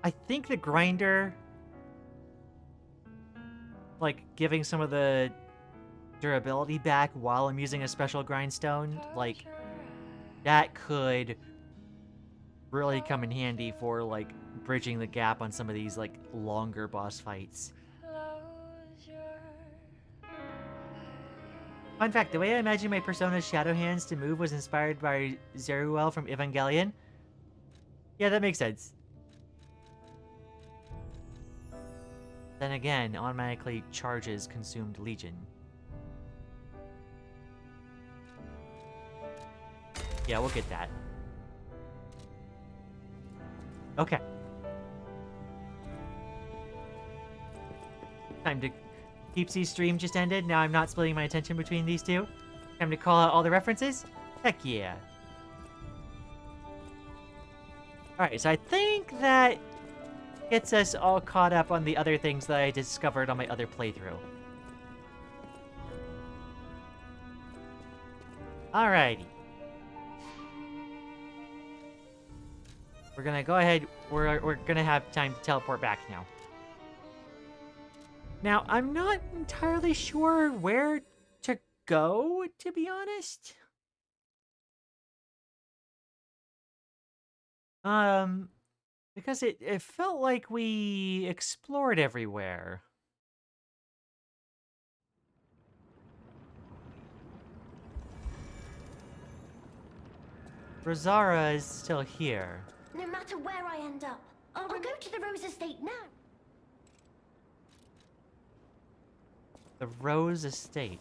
I think the Grinder, like, giving some of the durability back while I'm using a special grindstone, like, that could really come in handy for, like, bridging the gap on some of these, like, longer boss fights. Fun fact, the way I imagine my Persona's Shadow Hands to move was inspired by Zeruel from Evangelion. Yeah, that makes sense. Then again, automatically charges consumed Legion. Yeah, we'll get that. Okay. Time to... Peepsy's stream just ended. Now I'm not splitting my attention between these two. Time to call out all the references? Heck yeah. Alright, so I think that gets us all caught up on the other things that I discovered on my other playthrough. Alrighty. We're gonna go ahead, we're gonna have time to teleport back now. Now, I'm not entirely sure where to go, to be honest. Because it felt like we explored everywhere. Rosara is still here. No matter where I end up, I'll go to the Rose Estate now. The Rose Estate.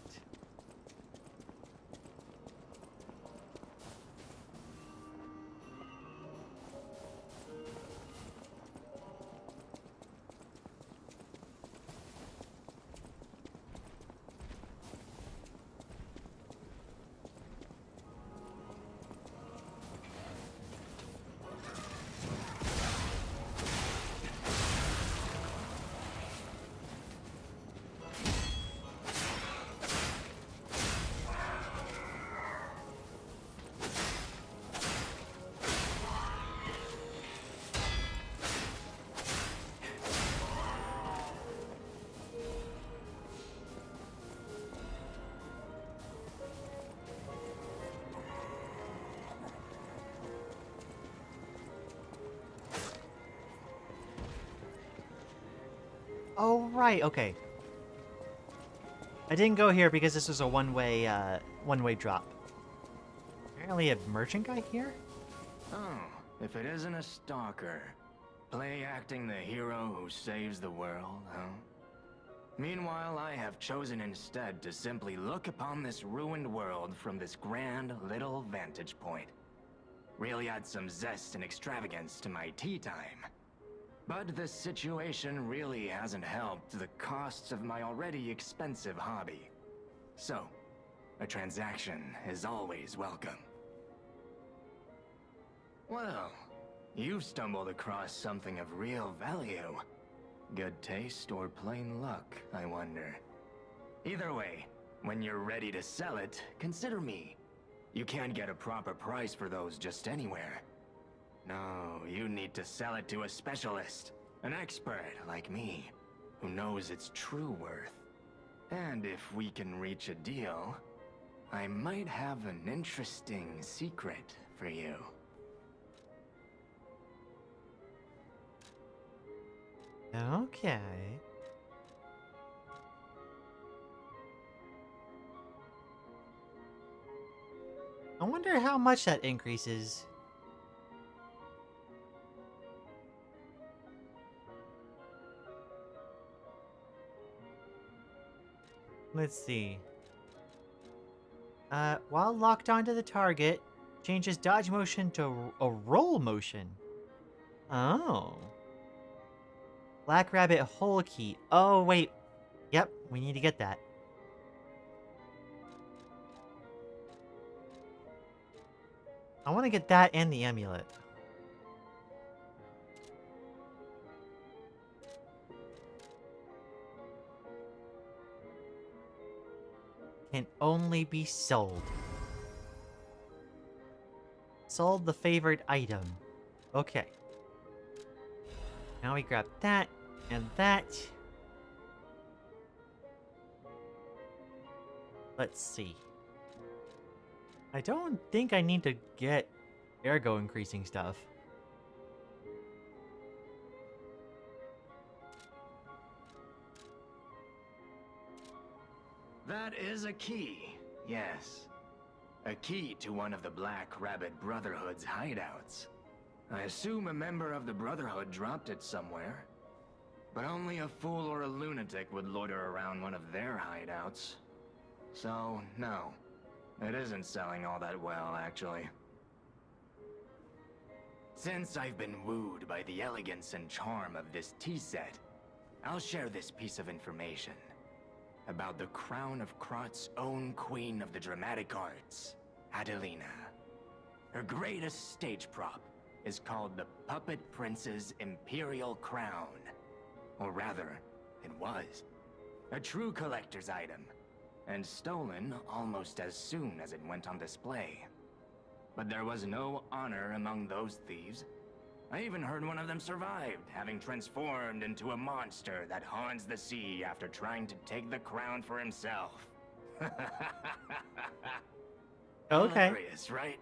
Oh, right, okay. I didn't go here because this was a one-way drop. Apparently a merchant guy here? Oh, if it isn't a stalker. Play acting the hero who saves the world, huh? Meanwhile, I have chosen instead to simply look upon this ruined world from this grand little vantage point. Really add some zest and extravagance to my tea time. But this situation really hasn't helped the costs of my already expensive hobby. So, a transaction is always welcome. Well, you've stumbled across something of real value. Good taste or plain luck, I wonder. Either way, when you're ready to sell it, consider me. You can't get a proper price for those just anywhere. No, you need to sell it to a specialist, an expert like me, who knows its true worth. And if we can reach a deal, I might have an interesting secret for you. Okay. I wonder how much that increases. Let's see. While locked onto the target, changes dodge motion to a roll motion. Oh. Black Rabbit Hole Key. Oh, wait. Yep, we need to get that. I want to get that and the amulet. Can only be sold. Sold the favored item. Okay. Now we grab that and that. Let's see. I don't think I need to get ergo increasing stuff. That is a key, yes. A key to one of the Black Rabbit Brotherhood's hideouts. I assume a member of the Brotherhood dropped it somewhere. But only a fool or a lunatic would loiter around one of their hideouts. So, no. It isn't selling all that well, actually. Since I've been wooed by the elegance and charm of this tea set, I'll share this piece of information about the crown of Krot's own queen of the dramatic arts, Adelina. Her greatest stage prop is called the Puppet Prince's Imperial Crown. Or rather, it was. A true collector's item, and stolen almost as soon as it went on display. But there was no honor among those thieves. I even heard one of them survived, having transformed into a monster that haunts the sea after trying to take the crown for himself. Okay. Hilarious, right?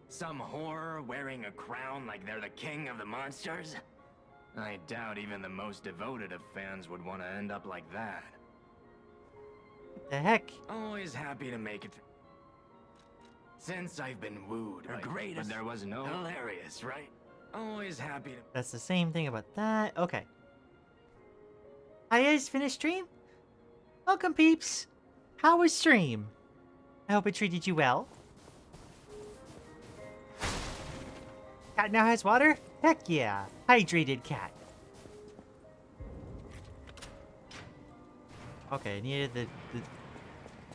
Some horror wearing a crown like they're the king of the monsters? I doubt even the most devoted of fans would want to end up like that. What the heck? Always happy to make it. Since I've been wooed, her greatest. But there was no. Hilarious, right? Always happy to. That's the same thing about that. Okay. Hi, is finished stream? Welcome, peeps. How was stream? I hope it treated you well. Cat now has water? Heck yeah. Hydrated cat. Okay, I needed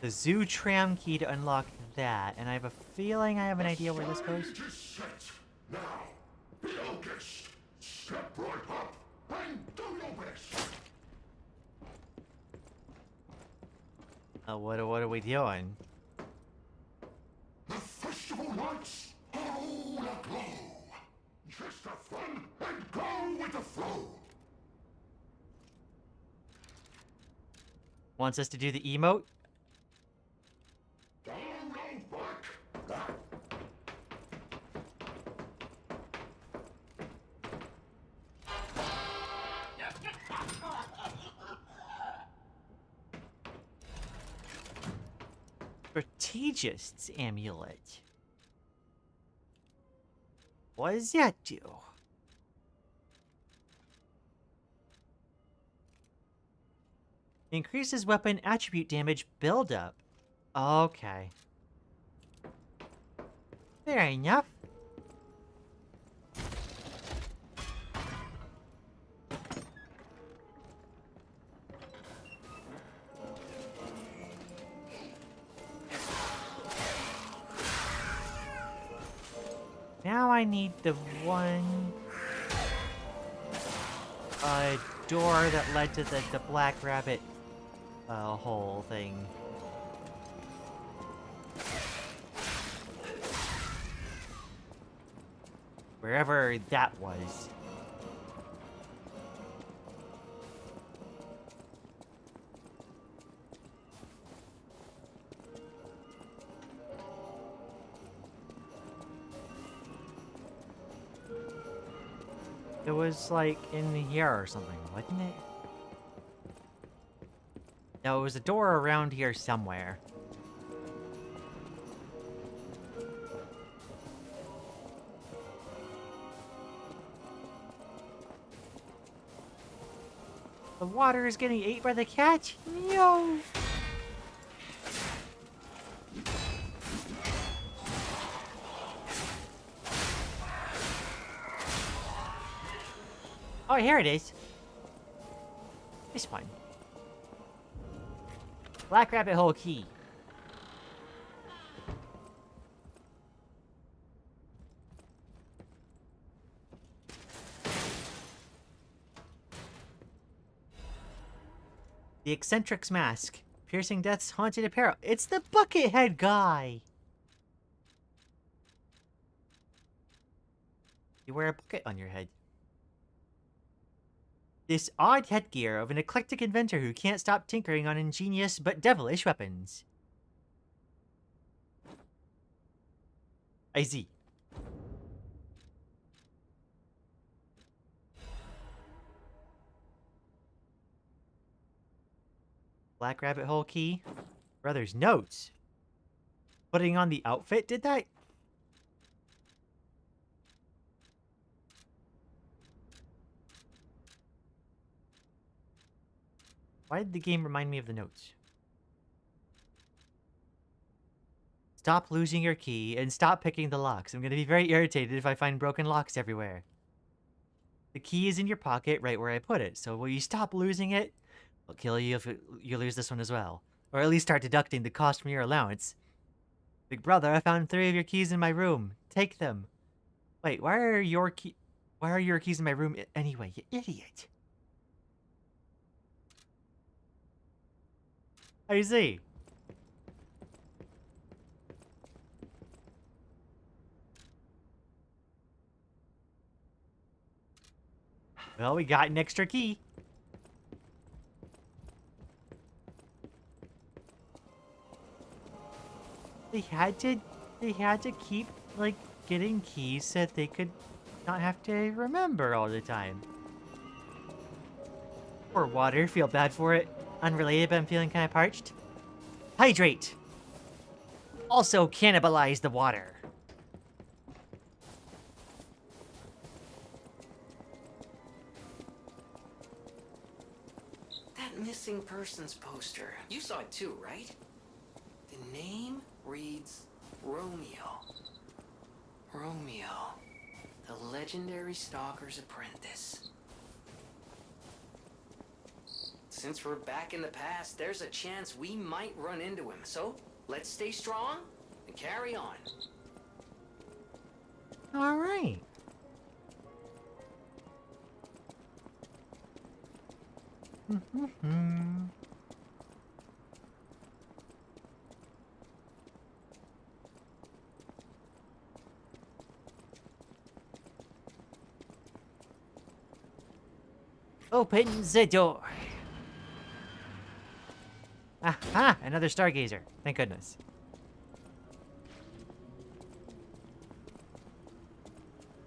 the zoo tram key to unlock that, and I have a feeling I have an idea where this goes. Now, be August. Step right up and do your best. What are we doing? The festival lights are all aglow. Just have fun and go with the flow. Wants us to do the emote? Down, round, back. Strategist's amulet. What does that do? Increases weapon attribute damage buildup. Okay. Fair enough. Now I need the one door that led to the black rabbit hole thing. Wherever that was. It was like in here or something, wasn't it? No, it was a door around here somewhere. The water is getting ate by the cat? No! Oh, here it is. This one. Black rabbit hole key. The eccentric's mask. Piercing Death's haunted apparel. It's the Buckethead guy. You wear a bucket on your head. This odd headgear of an eclectic inventor who can't stop tinkering on ingenious but devilish weapons. I see. Black rabbit hole key. Brother's notes. Putting on the outfit did that? Why did the game remind me of the notes? Stop losing your key and stop picking the locks. I'm going to be very irritated if I find broken locks everywhere. The key is in your pocket right where I put it. So will you stop losing it? I'll kill you if you lose this one as well. Or at least start deducting the cost from your allowance. Big brother, I found 3 of your keys in my room. Take them. Wait, why are your keys in my room anyway, you idiot? I see. Well, we got an extra key. They had to keep, like, getting keys so that they could not have to remember all the time. Poor water, feel bad for it. Unrelated, but I'm feeling kind of parched. Hydrate! Also cannibalize the water. That missing persons poster. You saw it too, right? The name reads Romeo. Romeo, the legendary stalker's apprentice. Since we're back in the past, there's a chance we might run into him. So, let's stay strong and carry on. All right. Open the door. Aha! Another stargazer. Thank goodness.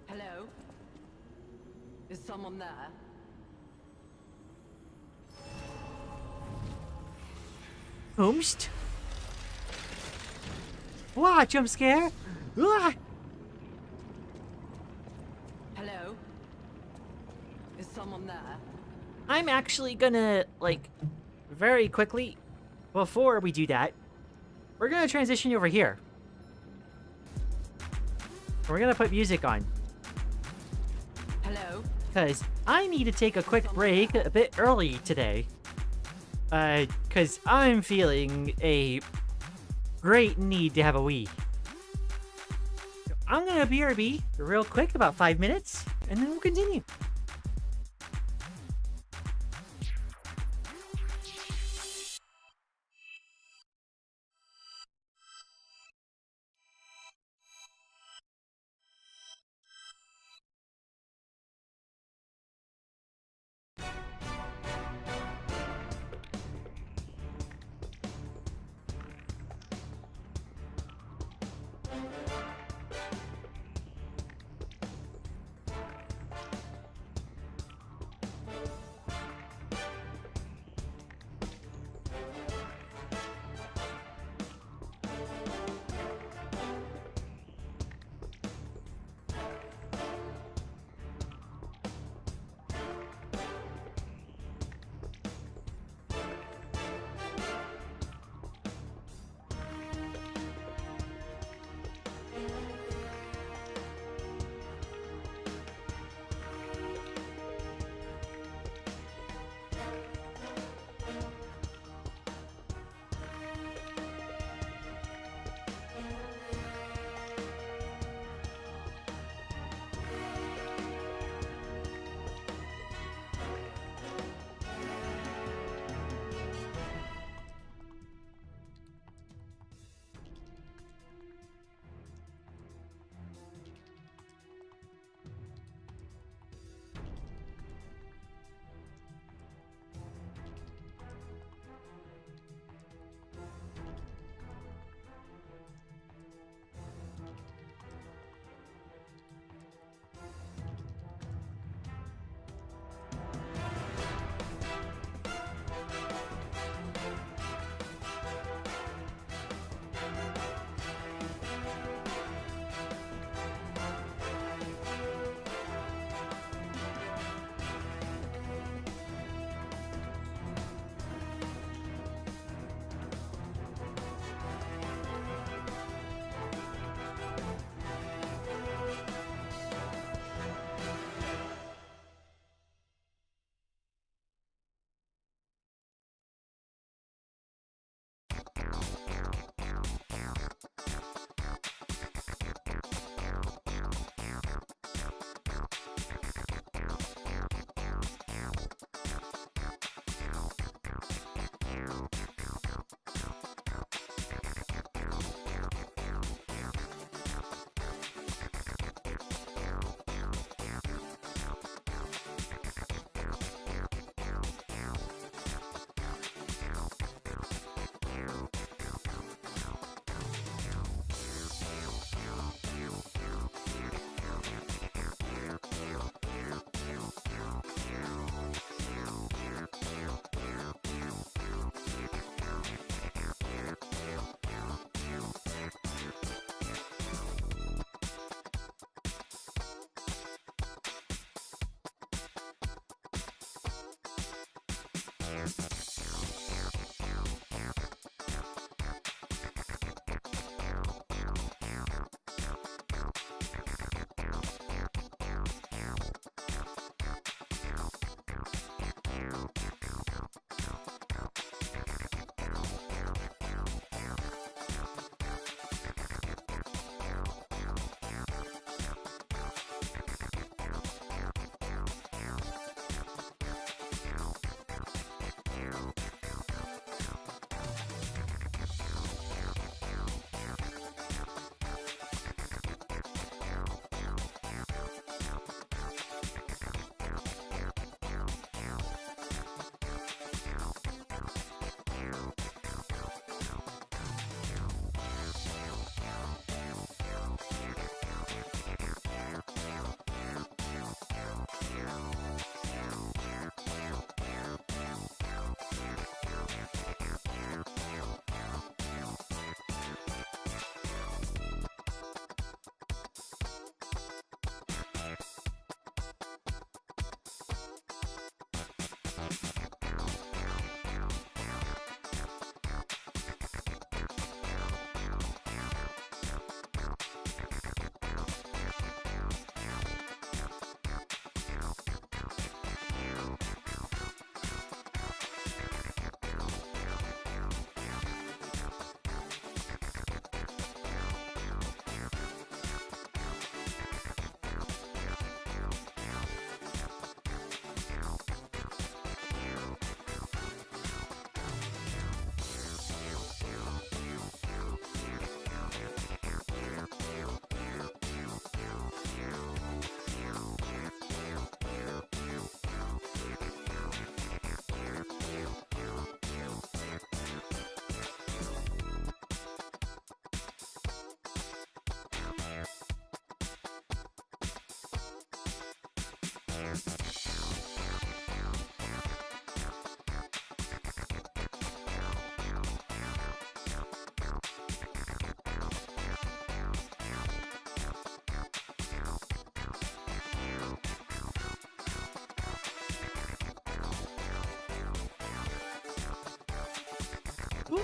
Hello? Is someone there? Whomst? Wah, jump scare. Wah. Hello? Is someone there? I'm actually gonna, like, very quickly, before we do that, we're gonna transition over here. We're gonna put music on. Hello? Because I need to take a quick break a bit early today. Because I'm feeling a great need to have a wee. So I'm gonna BRB real quick, about 5 minutes, and then we'll continue.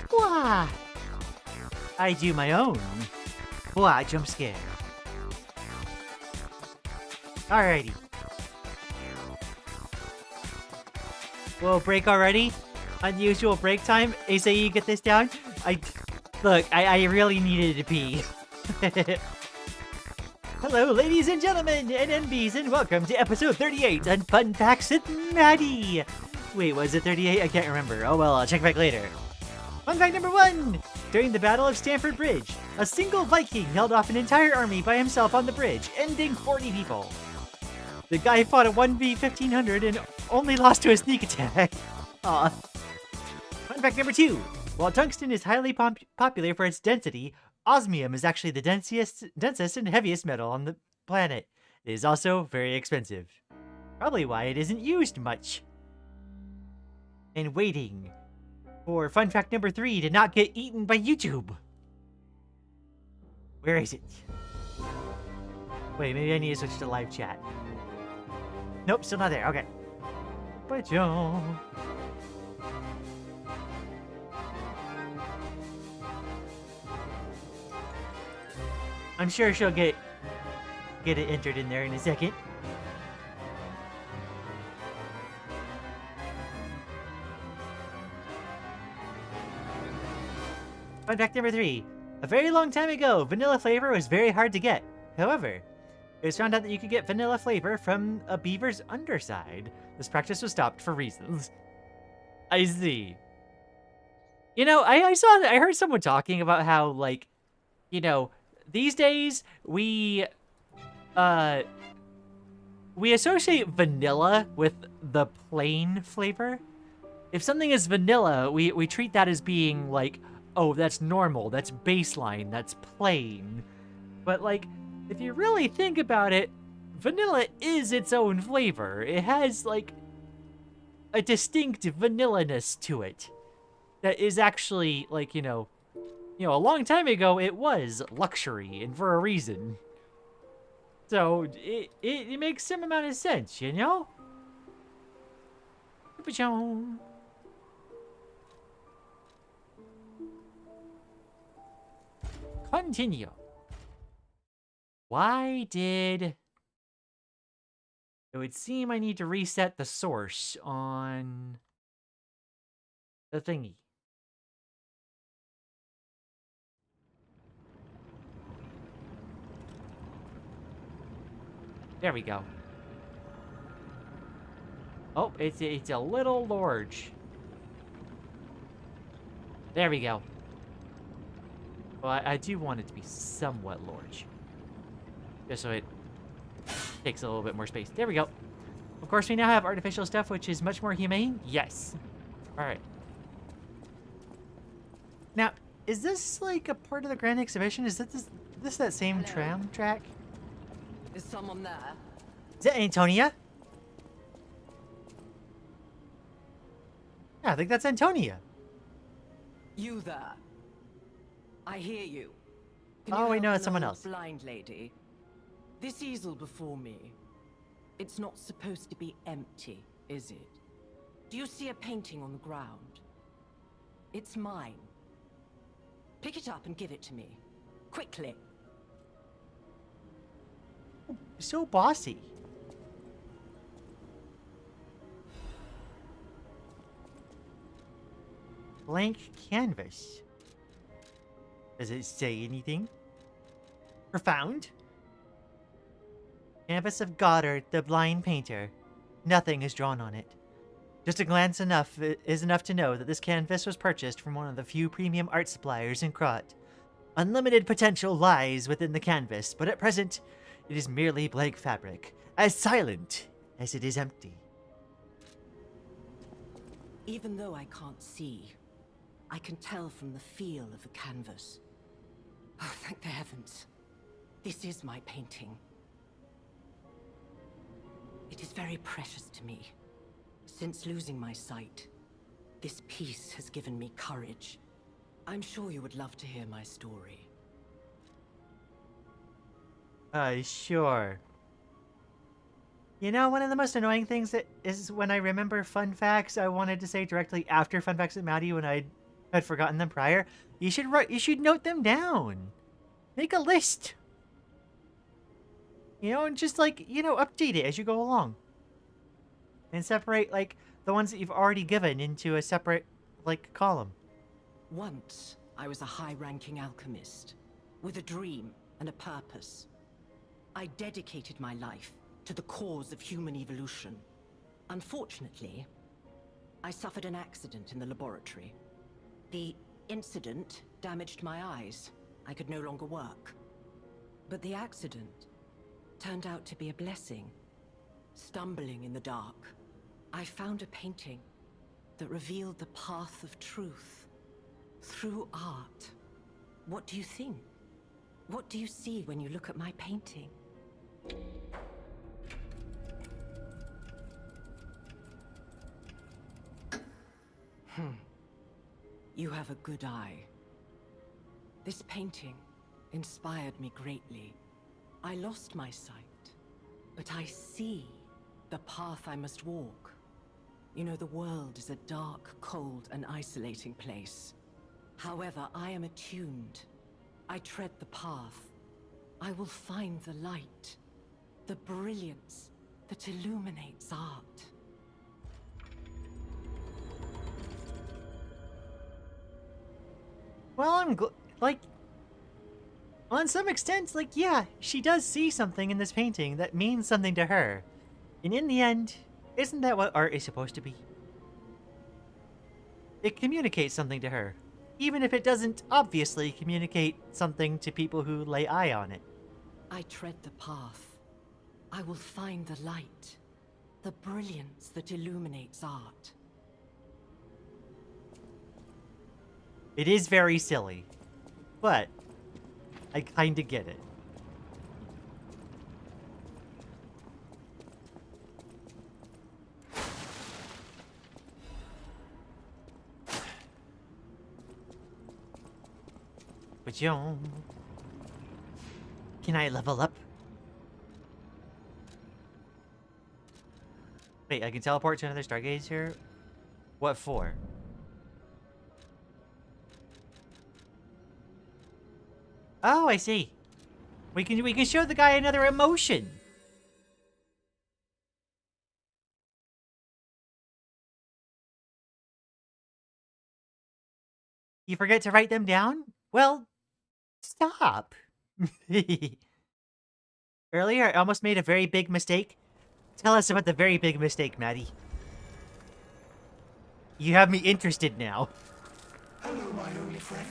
Blah. I do my own blah jump scare. Alrighty. Well, break already? Unusual break time? Asa, you get this down? I really needed to pee. Hello, ladies and gentlemen, NNBs, and welcome to episode 38 on Fun Facts with Maddie. Wait, was it 38? I can't remember. Oh well, I'll check back later. Fun fact number 1! During the Battle of Stamford Bridge, a single Viking held off an entire army by himself on the bridge, ending 40 people. The guy fought a 1v1500 and only lost to a sneak attack. Aw. Fun fact number 2. While tungsten is highly popular for its density, osmium is actually the densest and heaviest metal on the planet. It is also very expensive. Probably why it isn't used much. And waiting for fun fact number 3 to not get eaten by YouTube. Where is it? Wait, maybe I need to switch to live chat. Nope, still not there. Okay. Ba-jum. I'm sure she'll get it entered in there in a second. Fun fact number 3. A very long time ago, vanilla flavor was very hard to get. However, it was found out that you could get vanilla flavor from a beaver's underside. This practice was stopped for reasons. I see. You know, I heard someone talking about how, like, you know, these days we associate vanilla with the plain flavor. If something is vanilla, we treat that as being like, oh, that's normal, that's baseline, that's plain. But, like, if you really think about it, vanilla is its own flavor. It has, like, a distinct vanilla-ness to it that is actually, like, you know, a long time ago, it was luxury, and for a reason. So, it makes some amount of sense, you know? Continue. Why did... It would seem I need to reset the source on the thingy. There we go. Oh, it's a little large. There we go. Well, I do want it to be somewhat large. Just so it takes a little bit more space. There we go. Of course, we now have artificial stuff, which is much more humane. Yes. Alright. Now, is this, like, a part of the Grand Exhibition? Is this that same tram track? Is someone there? Is that Antonia? Yeah, I think that's Antonia. You there? I hear you. Can Oh, you wait, no, help it's someone an else. old blind lady. This easel before me. It's not supposed to be empty, is it? Do you see a painting on the ground? It's mine. Pick it up and give it to me. Quickly. So bossy. Blank canvas. Does it say anything? Profound? Canvas of Goddard, the blind painter. Nothing is drawn on it. Just a glance is enough to know that this canvas was purchased from one of the few premium art suppliers in Krot. Unlimited potential lies within the canvas, but at present, it is merely blank fabric, as silent as it is empty. Even though I can't see, I can tell from the feel of the canvas. Oh, thank the heavens. This is my painting. It is very precious to me. Since losing my sight, this piece has given me courage. I'm sure you would love to hear my story. Sure. You know, one of the most annoying things that is when I remember fun facts I wanted to say directly after fun facts with Maddie when I had forgotten them prior. You should note them down. Make a list. You know, and just like, you know, update it as you go along. And separate like the ones that you've already given into a separate like column. Once, I was a high-ranking alchemist, with a dream and a purpose. I dedicated my life to the cause of human evolution. Unfortunately, I suffered an accident in the laboratory. The incident damaged my eyes. I could no longer work. But the accident turned out to be a blessing. Stumbling in the dark, I found a painting that revealed the path of truth through art. What do you think? What do you see when you look at my painting? You have a good eye. This painting inspired me greatly. I lost my sight, but I see the path I must walk. You know, the world is a dark, cold, and isolating place. However, I am attuned. I tread the path. I will find the light, the brilliance that illuminates art. Well, I'm like, on some extent, like, yeah, she does see something in this painting that means something to her. And in the end, isn't that what art is supposed to be? It communicates something to her, even if it doesn't obviously communicate something to people who lay eye on it. I tread the path. I will find the light, the brilliance that illuminates art. It is very silly, but I kinda get it. But yo, can I level up? Wait, I can teleport to another Stargaze here? What for? Oh, I see. We can show the guy another emotion. You forget to write them down? Well, stop. Earlier, I almost made a very big mistake. Tell us about the very big mistake, Maddie. You have me interested now. Hello, my only friend.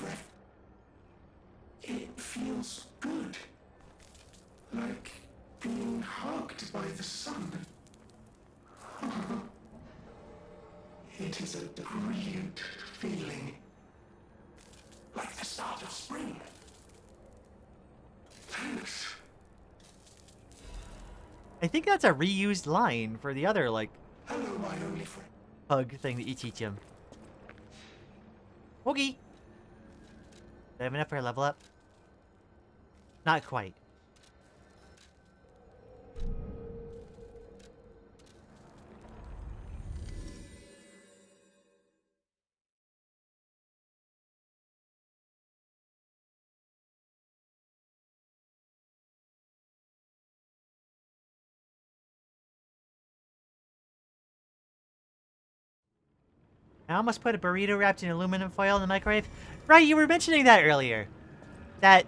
It feels good. Like being hugged by the sun. It is a brilliant feeling. Like the start of spring. Thanks. I think that's a reused line for the other, like, Hello, my only friend. hug thing that you teach him. Okay. Do I have enough for a level up? Not quite. I almost put a burrito wrapped in aluminum foil in the microwave. Right, you were mentioning that earlier. That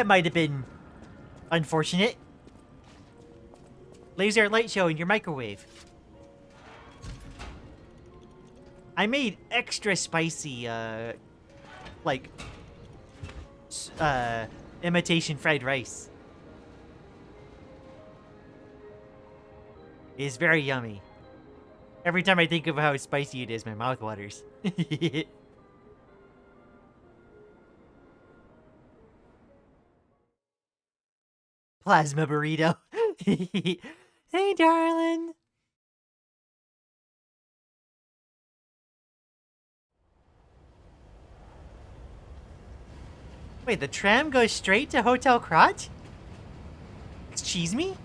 might have been unfortunate. Laser light show in your microwave. I made extra spicy, like, imitation fried rice. It's very yummy. Every time I think of how spicy it is, my mouth waters. Plasma burrito. Hey, darling. Wait, the tram goes straight to Hotel Crotch? Excuse me?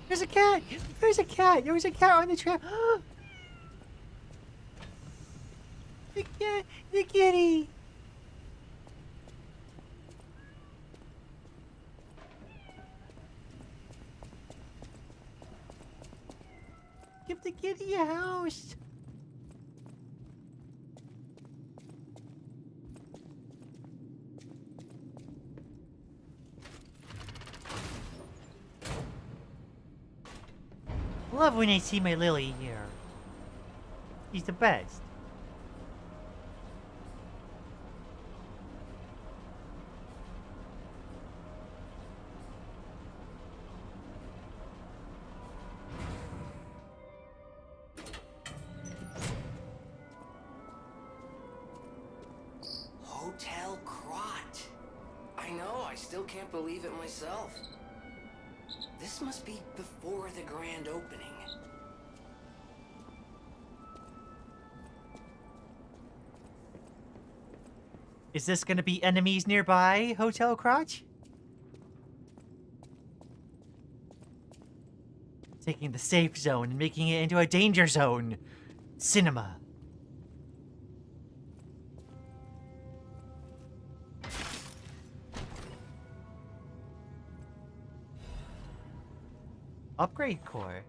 There's a cat! There's a cat! There was a cat on the tram! The cat! The kitty! Give the kitty a house! Love when I see my Lily here. He's the best. Hotel Crotch. I know, I still can't believe it myself. This must be before the grand opening. Is this gonna be enemies nearby, Hotel Crotch? Taking the safe zone and making it into a danger zone. Cinema. Upgrade core.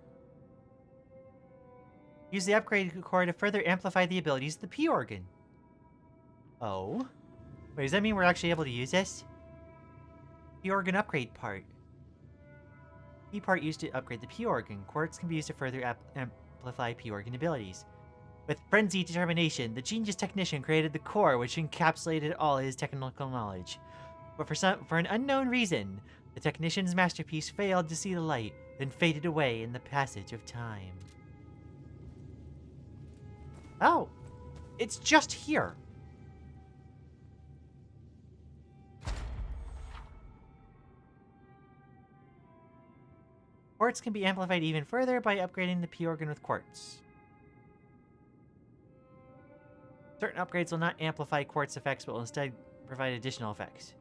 Use the upgrade core to further amplify the abilities of the P organ. Oh? Wait, does that mean we're actually able to use this? P organ upgrade part. P part used to upgrade the P organ. Quartz can be used to further amplify P organ abilities. With frenzied determination, the genius technician created the core which encapsulated all his technical knowledge. But for an unknown reason, the technician's masterpiece failed to see the light, then faded away in the passage of time. Oh! It's just here! Quartz can be amplified even further by upgrading the P organ with quartz. Certain upgrades will not amplify quartz effects, but will instead provide additional effects.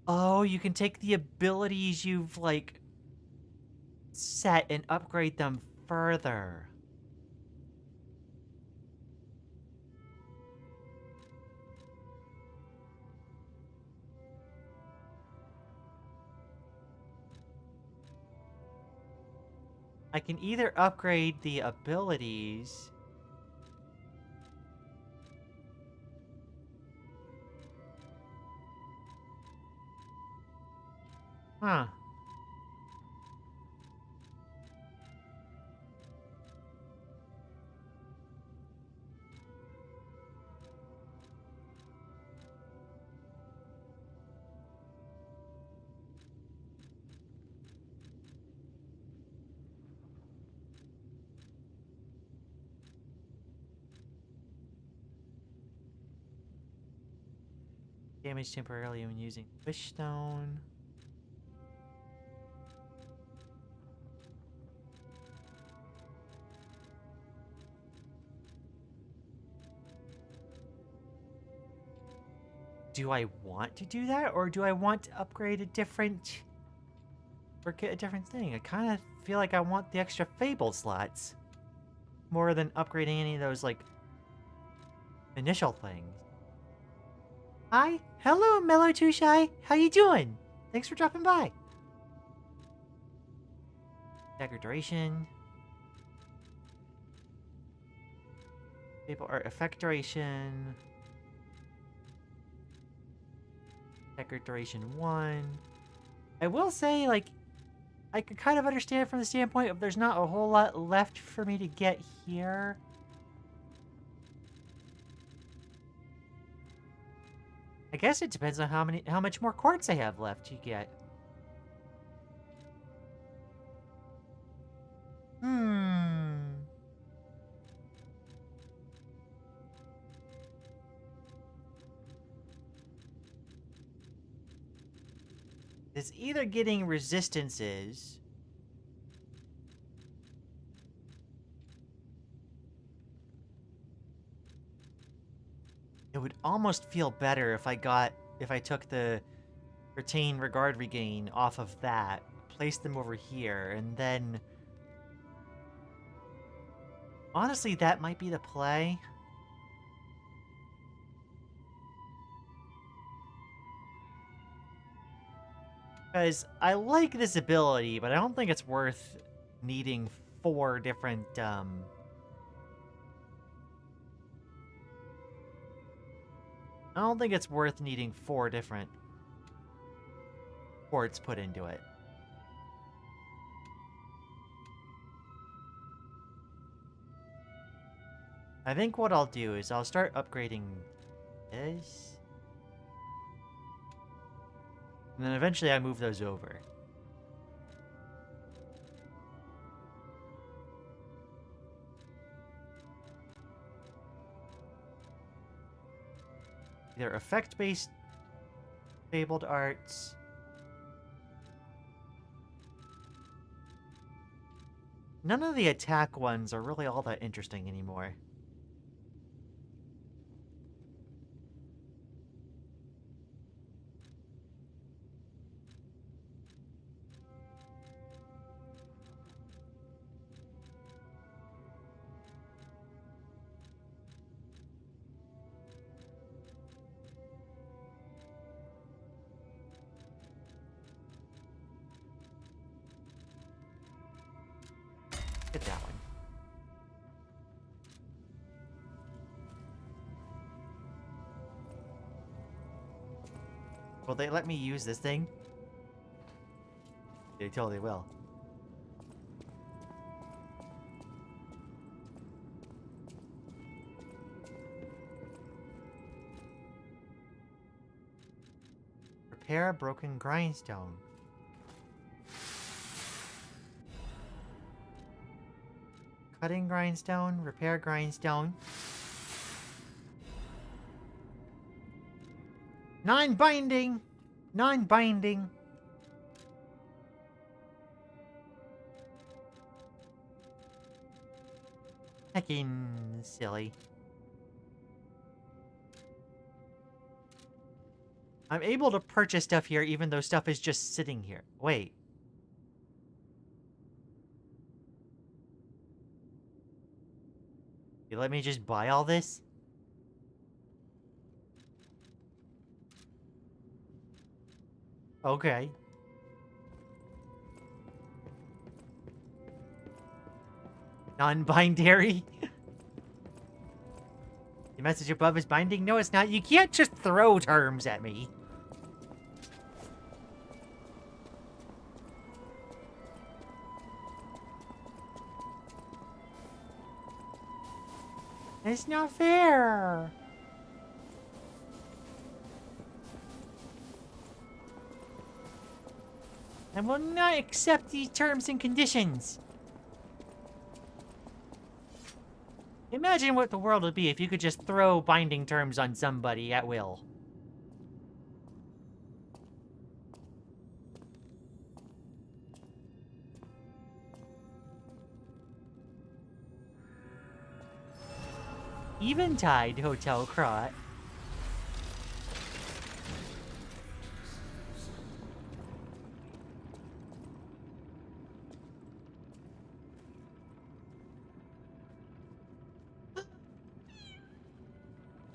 Oh, you can take the abilities you've, like, set and upgrade them further. I can either upgrade the abilities... Huh. Damage temporarily when using Wishstone. Do I want to do that, or do I want to upgrade a different... or get a different thing? I kind of feel like I want the extra Fable slots. More than upgrading any of those, like, initial things. Hi. Hello, Mellow Too Shy. How you doing? Thanks for dropping by. Dagger duration. Fable art effect duration. Dagger duration 1. I will say, like, I could kind of understand from the standpoint of there's not a whole lot left for me to get here. I guess it depends on how much more quartz I have left to get. It's either getting resistances. It would almost feel better if I took the retain regard regain off of that, placed them over here, and then honestly that might be the play. Because I like this ability, but I don't think it's worth needing 4 different, I don't think it's worth needing 4 different quartz put into it. I think what I'll do is I'll start upgrading this. And then eventually I move those over. Either effect-based fabled arts. None of the attack ones are really all that interesting anymore. Get that one. Will they let me use this thing? They totally will. Repair a broken grindstone. Cutting grindstone, repair grindstone. Non-binding! Non-binding! Heckin' silly. I'm able to purchase stuff here even though stuff is just sitting here. Wait. You let me just buy all this? Okay. Non-binary? The message above is binding? No, it's not. You can't just throw terms at me. It's not fair. I will not accept these terms and conditions. Imagine what the world would be if you could just throw binding terms on somebody at will. Eventide Hotel Crot.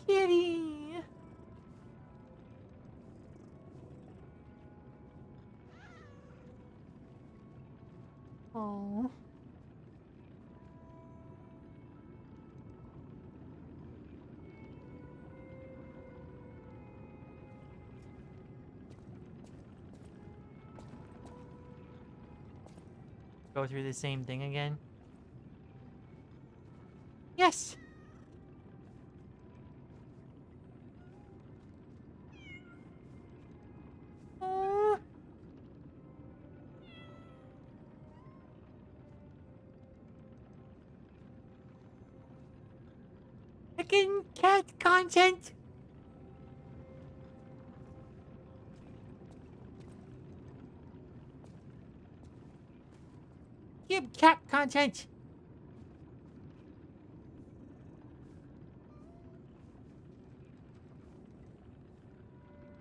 Kitty. Oh. Go through the same thing again? Yes! Heckin' cat content. Give cat content.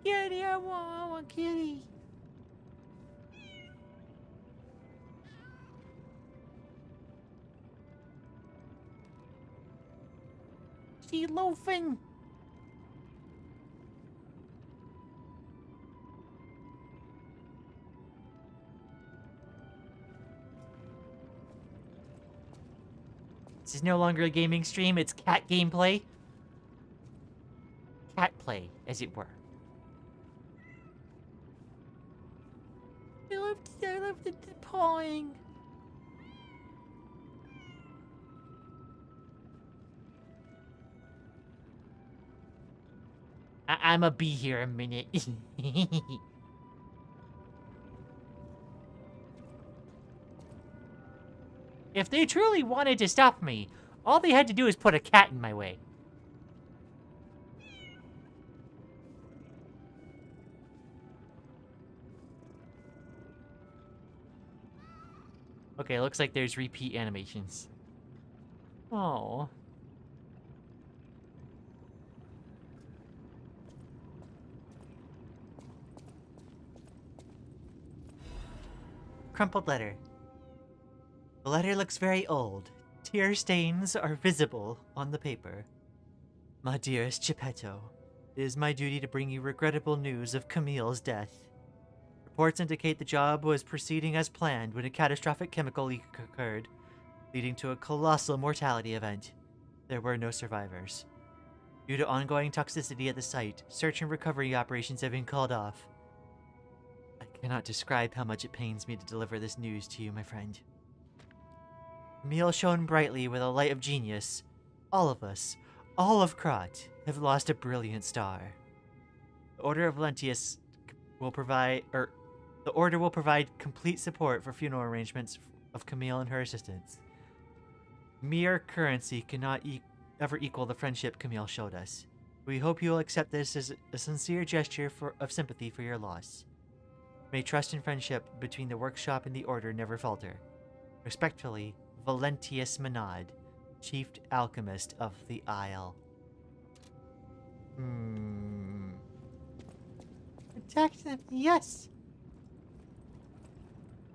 Kitty, I want kitty. She loafing. This is no longer a gaming stream, it's cat gameplay. Cat play, as it were. I love the pawing. I'ma be here a minute. If they truly wanted to stop me, all they had to do is put a cat in my way. Okay, looks like there's repeat animations. Oh. Crumpled letter. The letter looks very old. Tear stains are visible on the paper. My dearest Geppetto, it is my duty to bring you regrettable news of Camille's death. Reports indicate the job was proceeding as planned when a catastrophic chemical leak occurred, leading to a colossal mortality event. There were no survivors. Due to ongoing toxicity at the site, search and recovery operations have been called off. I cannot describe how much it pains me to deliver this news to you, my friend. Camille shone brightly with a light of genius. All of us, all of Krot, have lost a brilliant star. The Order of Valentius will provide, the Order will provide complete support for funeral arrangements of Camille and her assistants. Mere currency cannot ever equal the friendship Camille showed us. We hope you will accept this as a sincere gesture of sympathy for your loss. May trust and friendship between the workshop and the Order never falter. Respectfully, Valentius Menad, Chief Alchemist of the Isle. Attack them, yes!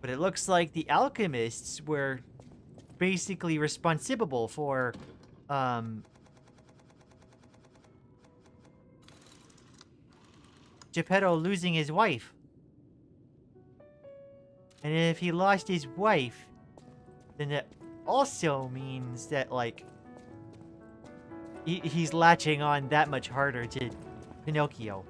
But it looks like the alchemists were basically responsible for, Geppetto losing his wife. And if he lost his wife, then it also means that, like, he's latching on that much harder to Pinocchio.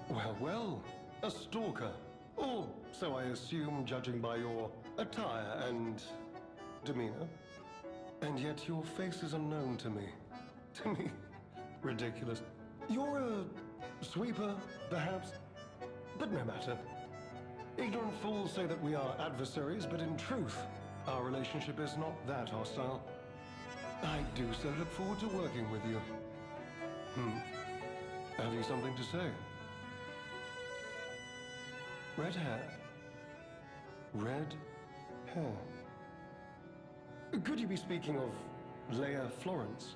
Well, well, a stalker. Or so I assume, judging by your attire and demeanor. And yet your face is unknown to me. To me. Ridiculous. You're a sweeper, perhaps? But no matter. Ignorant fools say that we are adversaries, but in truth, our relationship is not that hostile. I do so look forward to working with you. Have you something to say? Red hair. Red hair. Could you be speaking of Leia Florence?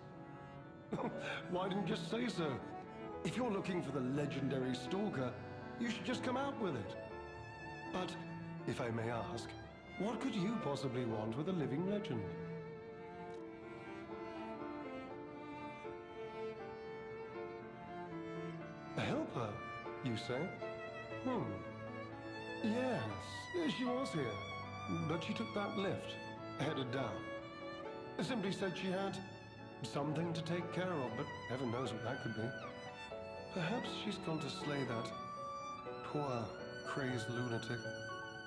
Why didn't you just say so? If you're looking for the legendary stalker, you should just come out with it. But, if I may ask, what could you possibly want with a living legend? A helper, you say? Yes, she was here. But she took that lift, headed down. Simply said she had something to take care of, but heaven knows what that could be. Perhaps she's gone to slay that poor, crazed lunatic.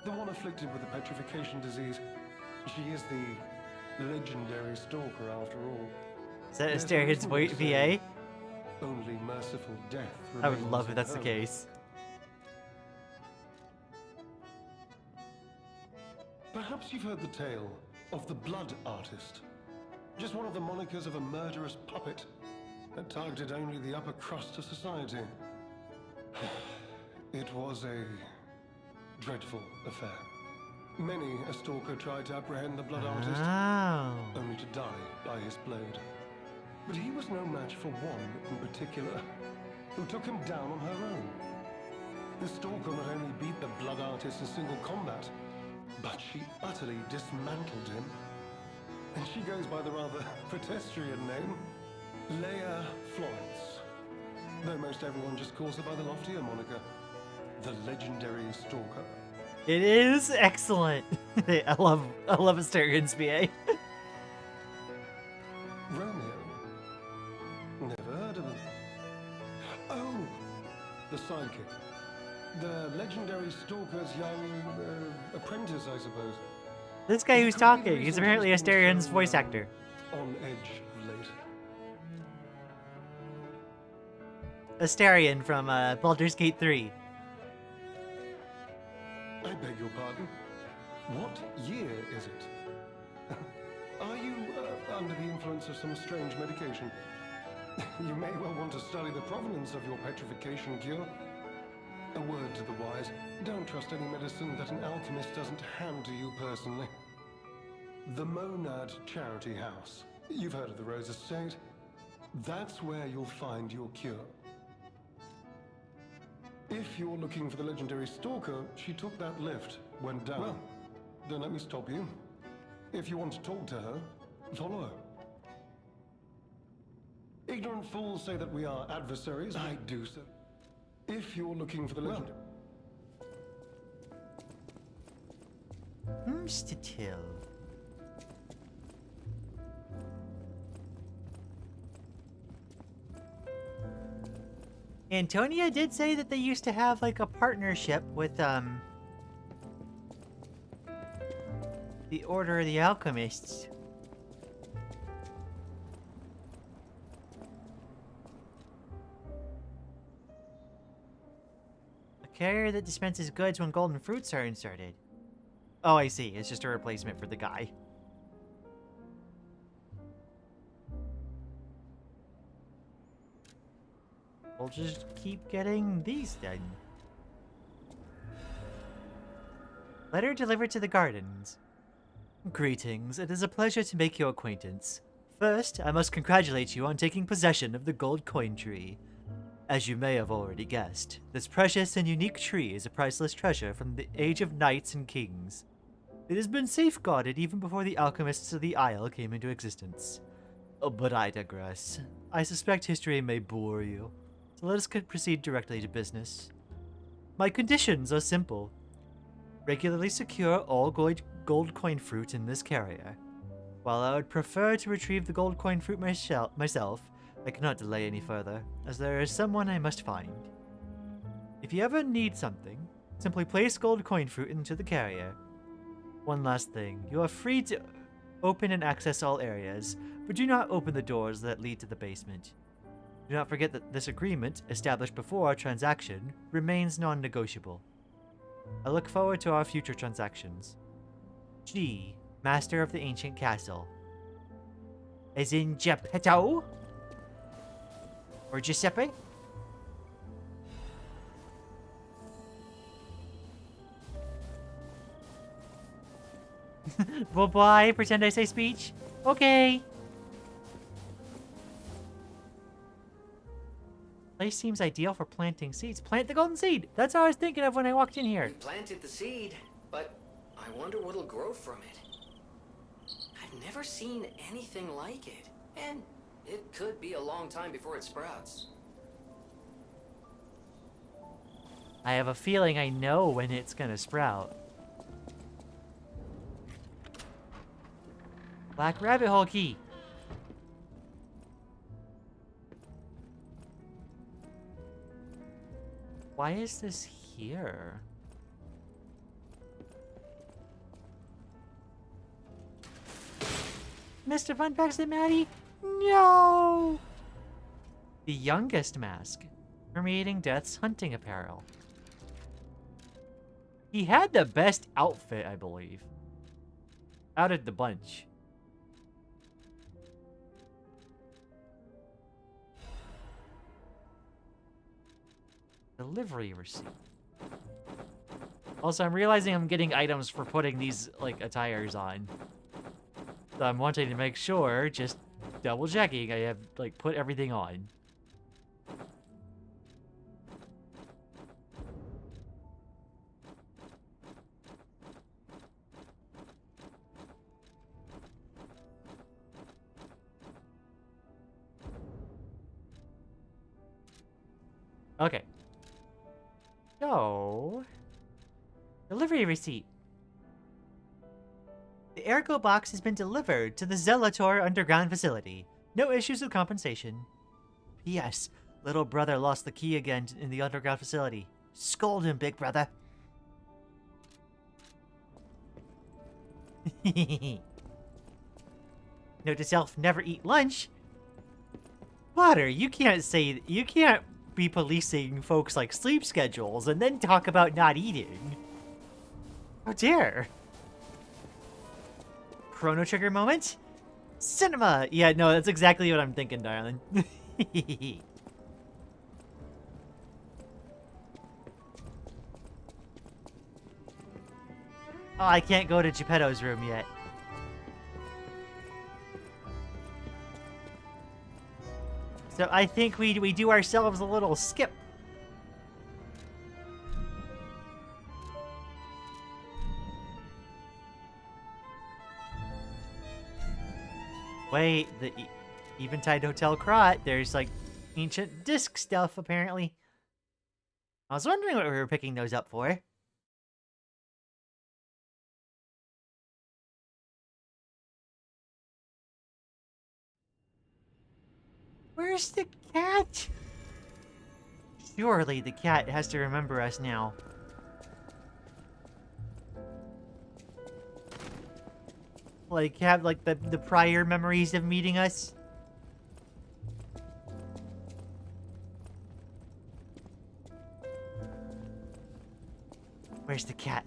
The one afflicted with the petrification disease. She is the legendary stalker after all. Is that a Asteriad's VA? Only merciful death I would remains love if that's the home. case. Perhaps Perhaps you've heard the tale of the Blood Artist. Just one of the monikers of a murderous puppet that targeted only the upper crust of society. It was a dreadful affair. Many a stalker tried to apprehend the Blood Artist, only to die by his blade. But he was no match for one in particular, who took him down on her own. The stalker not only beat the Blood Artist in single combat, but she utterly dismantled him. And she goes by the rather pedestrian name, Leia Florence. Though most everyone just calls her by the loftier moniker, the legendary stalker. It is excellent. I love Asterian's VA. Romeo? Never heard of him. Oh, the sidekick. The legendary stalker's young apprentice, I suppose. This guy who's talking, he's apparently Asterian's voice actor. On edge late. Asterian from Baldur's Gate 3. I beg your pardon. What year is it? Are you under the influence of some strange medication? You may well want to study the provenance of your petrification cure. A word to the wise, don't trust any medicine that an alchemist doesn't hand to you personally. The Monad Charity House. You've heard of the Rose Estate? That's where you'll find your cure. If you're looking for the legendary stalker, she took that lift, went down. Well, then let me stop you. If you want to talk to her, follow her. Ignorant fools say that we are adversaries. I do so. If you're looking for the legend... To tell. Antonia did say that they used to have like a partnership with the Order of the Alchemists. A carrier that dispenses goods when golden fruits are inserted. Oh, I see. It's just a replacement for the guy. We'll just keep getting these then. Letter delivered to the gardens. Greetings, it is a pleasure to make your acquaintance. First, I must congratulate you on taking possession of the gold coin tree. As you may have already guessed, this precious and unique tree is a priceless treasure from the age of knights and kings. It has been safeguarded even before the alchemists of the Isle came into existence. Oh, but I digress. I suspect history may bore you. So let us proceed directly to business. My conditions are simple. Regularly secure all gold coin fruit in this carrier. While I would prefer to retrieve the gold coin fruit myself, I cannot delay any further, as there is someone I must find. If you ever need something, simply place gold coin fruit into the carrier. One last thing, you are free to open and access all areas, but do not open the doors that lead to the basement. Do not forget that this agreement, established before our transaction, remains non-negotiable. I look forward to our future transactions. G, Master of the Ancient Castle. As in Geppetto? Or Giuseppe? Bye-bye, pretend I say speech? Okay. Place seems ideal for planting seeds. Plant the golden seed! That's what I was thinking of when I walked in here. We planted the seed, but I wonder what'll grow from it. I've never seen anything like it, and it could be a long time before it sprouts. I have a feeling I know when it's gonna sprout. Black rabbit hole key. Why is this here? Mr. Fun Packs and Maddie? No! The youngest mask. Permeating Death's hunting apparel. He had the best outfit, I believe. Out of the bunch. Delivery receipt. Also, I'm realizing I'm getting items for putting these, like, attires on. So I'm wanting to make sure, just double checking, I have, like, put everything on. Okay. So, delivery receipt. The Ergo box has been delivered to the Zelator underground facility. No issues with compensation. P.S. Little brother lost the key again in the underground facility. Scold him, big brother. Note to self, never eat lunch. Potter, you can't be policing folks like sleep schedules and then talk about not eating. Oh dear. Chrono Trigger moment? Cinema! Yeah, no, that's exactly what I'm thinking, darling. Oh, I can't go to Geppetto's room yet. So I think we do ourselves a little skip. Wait, the Eventide Hotel Crot, there's like ancient disc stuff apparently. I was wondering what we were picking those up for. Where's the cat? Surely the cat has to remember us now. Like, have, like, the prior memories of meeting us? Where's the cat?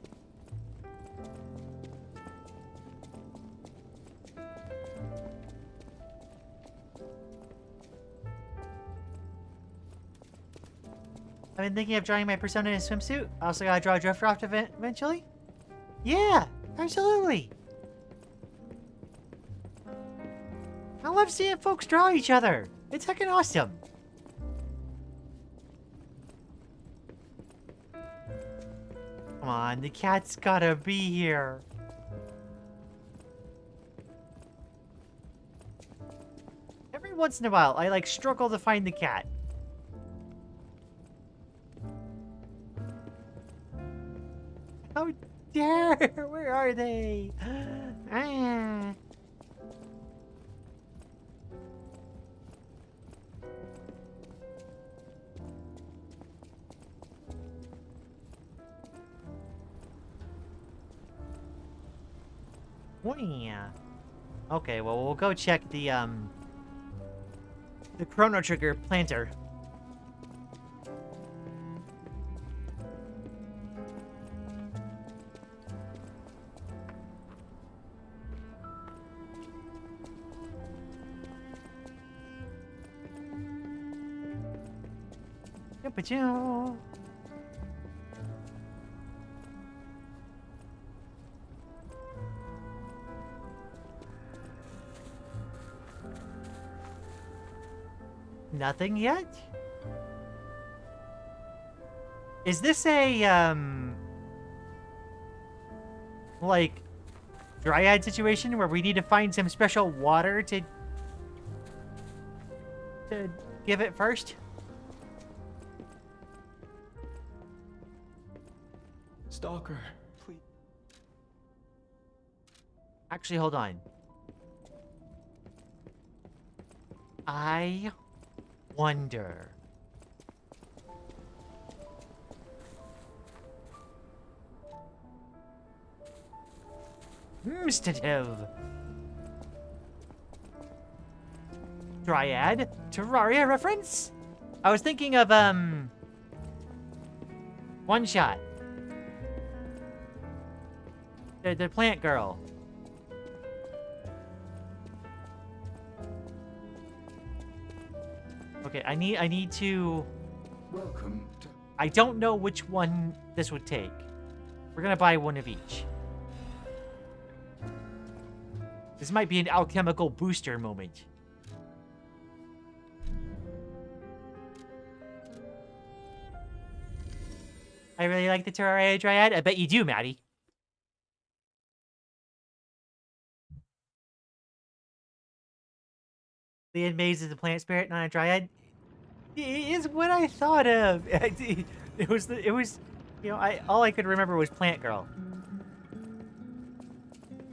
I've been thinking of drawing my persona in a swimsuit. I also gotta draw a Drift event eventually. Yeah, absolutely. I love seeing folks draw each other. It's heckin' awesome. Come on, the cat's gotta be here. Every once in a while, I like struggle to find the cat. How dare! Where are they? Ah. Yeah. Okay, well, we'll go check the Chrono Trigger planter. Yuppa-choo. Nothing yet? Is this a, like, dryad situation where we need to find some special water to give it first? Stalker, please. Actually, hold on. I wonder. Stative. Dryad? Terraria reference? I was thinking of, One Shot. The plant girl. Okay, I need to... Welcome to... I don't know which one this would take. We're gonna buy one of each. This might be an alchemical booster moment. I really like the Terraria Dryad. I bet you do, Maddie. Lian Maze is a plant spirit, not a dryad. It is what I thought of. It was, you know, all I could remember was Plant Girl.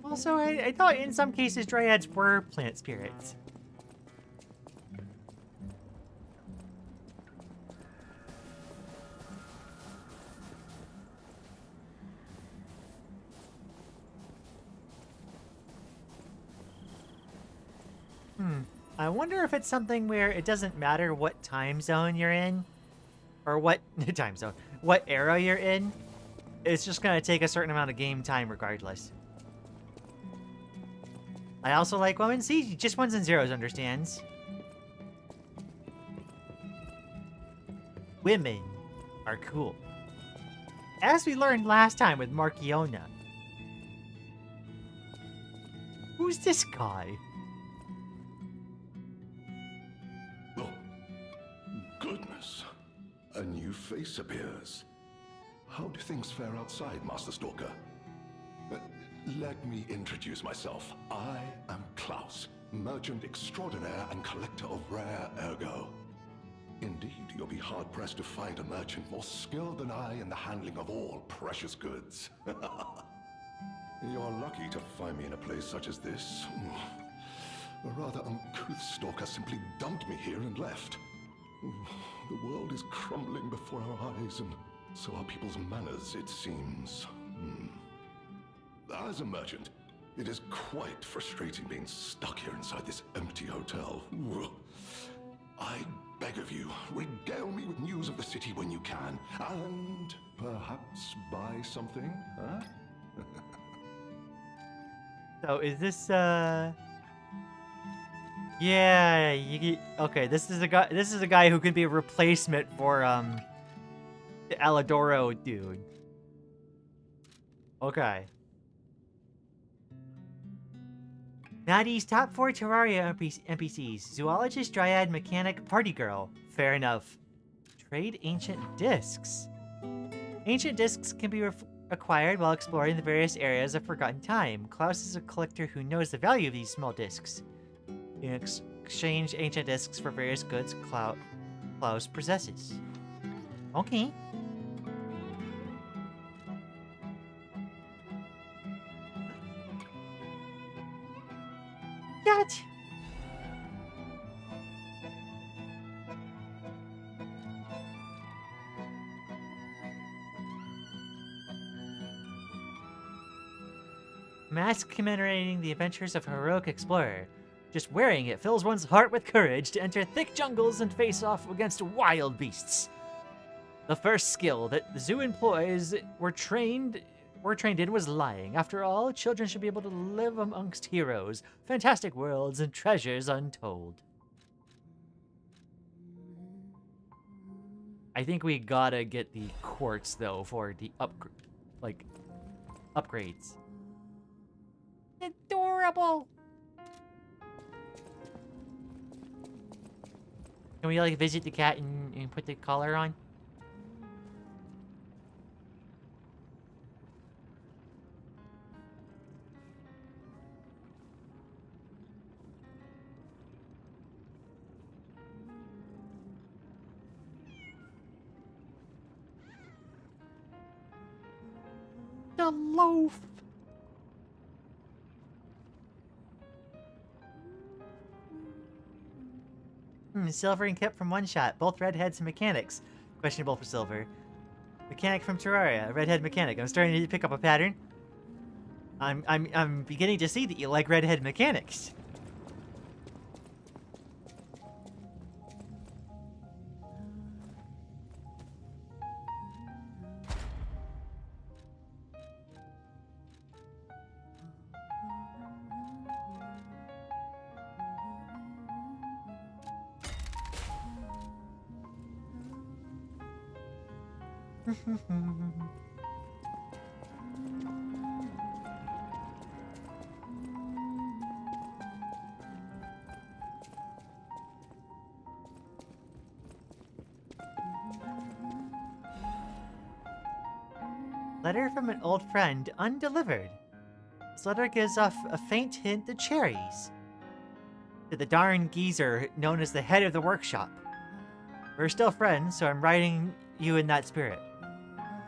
Also, I thought in some cases dryads were plant spirits. I wonder if it's something where it doesn't matter what time zone you're in, or what time zone, what era you're in. It's just gonna take a certain amount of game time regardless. I also like women. See, just ones and zeros understands. Women are cool. As we learned last time with Markiona. Who's this guy? Oh, goodness. A new face appears. How do things fare outside, Master Stalker? Let me introduce myself. I am Klaus, merchant extraordinaire and collector of rare ergo. Indeed, you'll be hard-pressed to find a merchant more skilled than I in the handling of all precious goods. You're lucky to find me in a place such as this. A rather uncouth stalker simply dumped me here and left. The world is crumbling before our eyes, and so are people's manners, it seems. As a merchant, it is quite frustrating being stuck here inside this empty hotel. I beg of you, regale me with news of the city when you can, and perhaps buy something, huh? So is this yeah, okay, this is a guy who could be a replacement for the Aladoro dude. Okay. Maddie's top 4 Terraria NPCs. Zoologist, Dryad, Mechanic, Party Girl. Fair enough. Trade Ancient Discs. Ancient Discs can be acquired while exploring the various areas of Forgotten Time. Klaus is a collector who knows the value of these small discs. In exchange Ancient Discs for various goods Klaus possesses. Okay. What? Mask commemorating the adventures of a heroic explorer. Just wearing it fills one's heart with courage to enter thick jungles and face off against wild beasts. The first skill that the zoo employees were trained in was lying. After all, children should be able to live amongst heroes, fantastic worlds, and treasures untold. I think we gotta get the quartz though for the upgrades. Adorable. Can we like visit the cat and put the collar on? The loaf. Silver and Kip from One Shot, both redheads and mechanics. Questionable for Silver. Mechanic from Terraria, a redhead mechanic. I'm starting to pick up a pattern. I'm beginning to see that you like redhead mechanics. Letter from an old friend, undelivered. This letter gives off a faint hint of cherries. To the darn geezer known as the head of the workshop. We're still friends, so I'm writing you in that spirit.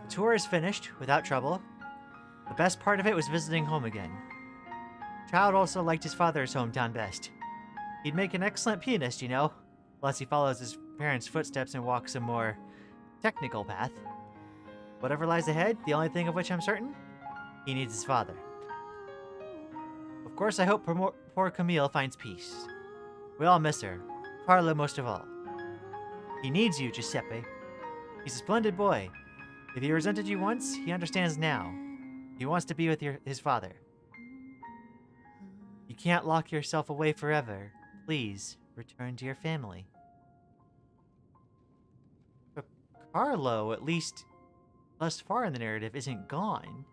The tour is finished, without trouble. The best part of it was visiting home again. Child also liked his father's hometown best. He'd make an excellent pianist, you know, unless he follows his parents' footsteps and walks a more technical path. Whatever lies ahead, the only thing of which I'm certain, he needs his father. Of course, I hope poor Camille finds peace. We all miss her, Carlo most of all. He needs you, Giuseppe. He's a splendid boy. If he resented you once, he understands now. He wants to be with his father. You can't lock yourself away forever. Please, return to your family. But Carlo, at least thus far in the narrative, isn't gone.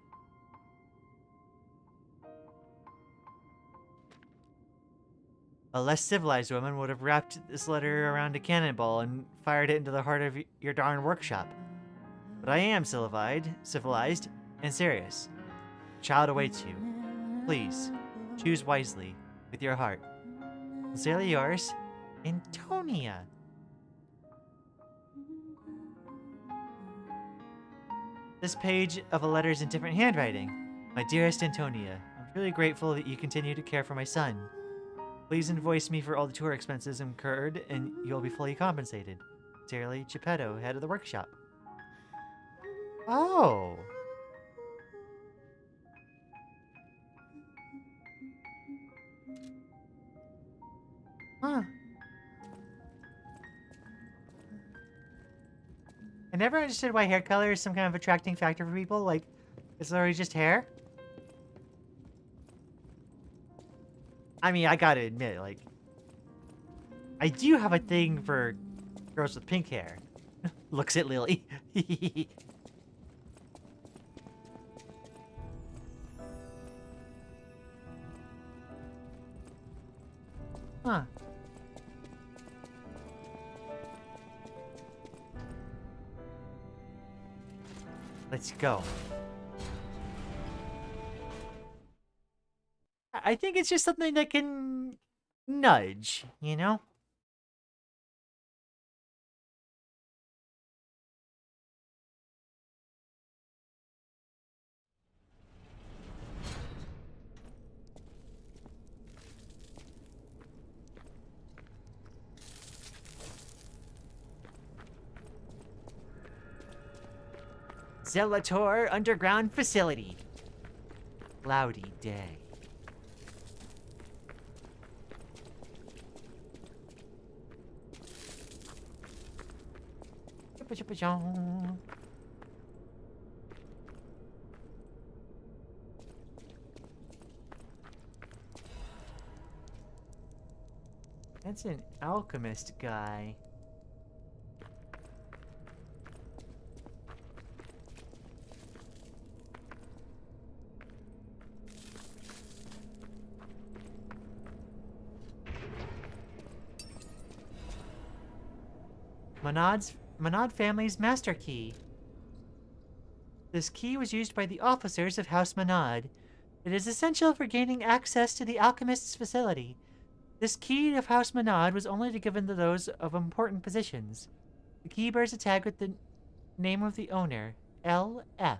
A less civilized woman would have wrapped this letter around a cannonball and fired it into the heart of your darn workshop. But I am civilized, and serious. Child awaits you. Please, choose wisely, with your heart. Sincerely yours, Antonia. This page of a letter is in different handwriting. My dearest Antonia, I'm truly grateful that you continue to care for my son. Please invoice me for all the tour expenses incurred, and you'll be fully compensated. Sincerely, Geppetto, head of the workshop. Oh. Huh. I never understood why hair color is some kind of attracting factor for people. Like, it's literally just hair. I mean, I gotta admit, like, I do have a thing for girls with pink hair. Looks at Lily. Huh. Let's go. I think it's just something that can nudge, you know? Zelator Underground Facility. Cloudy day. That's an alchemist guy. Monod family's master key. This key was used by the officers of House Monod. It is essential for gaining access to the alchemist's facility. This key of House Monod was only given to those of important positions. The key bears a tag with the name of the owner, L.F.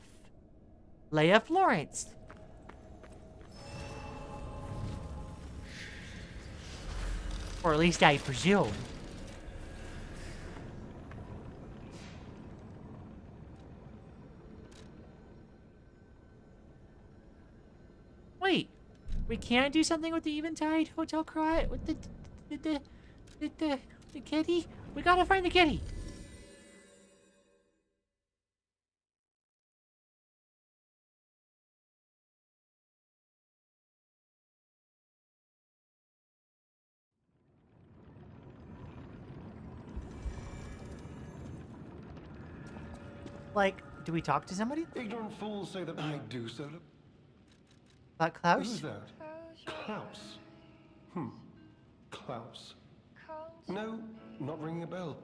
Leia Florence. Or at least I presume. Wait, we can't do something with the Eventide Hotel Cry with the kitty? We gotta find the kitty. Like, do we talk to somebody? Ignorant fools say that I do so. About Klaus? Who's that? Klaus. Klaus. No, not ringing a bell.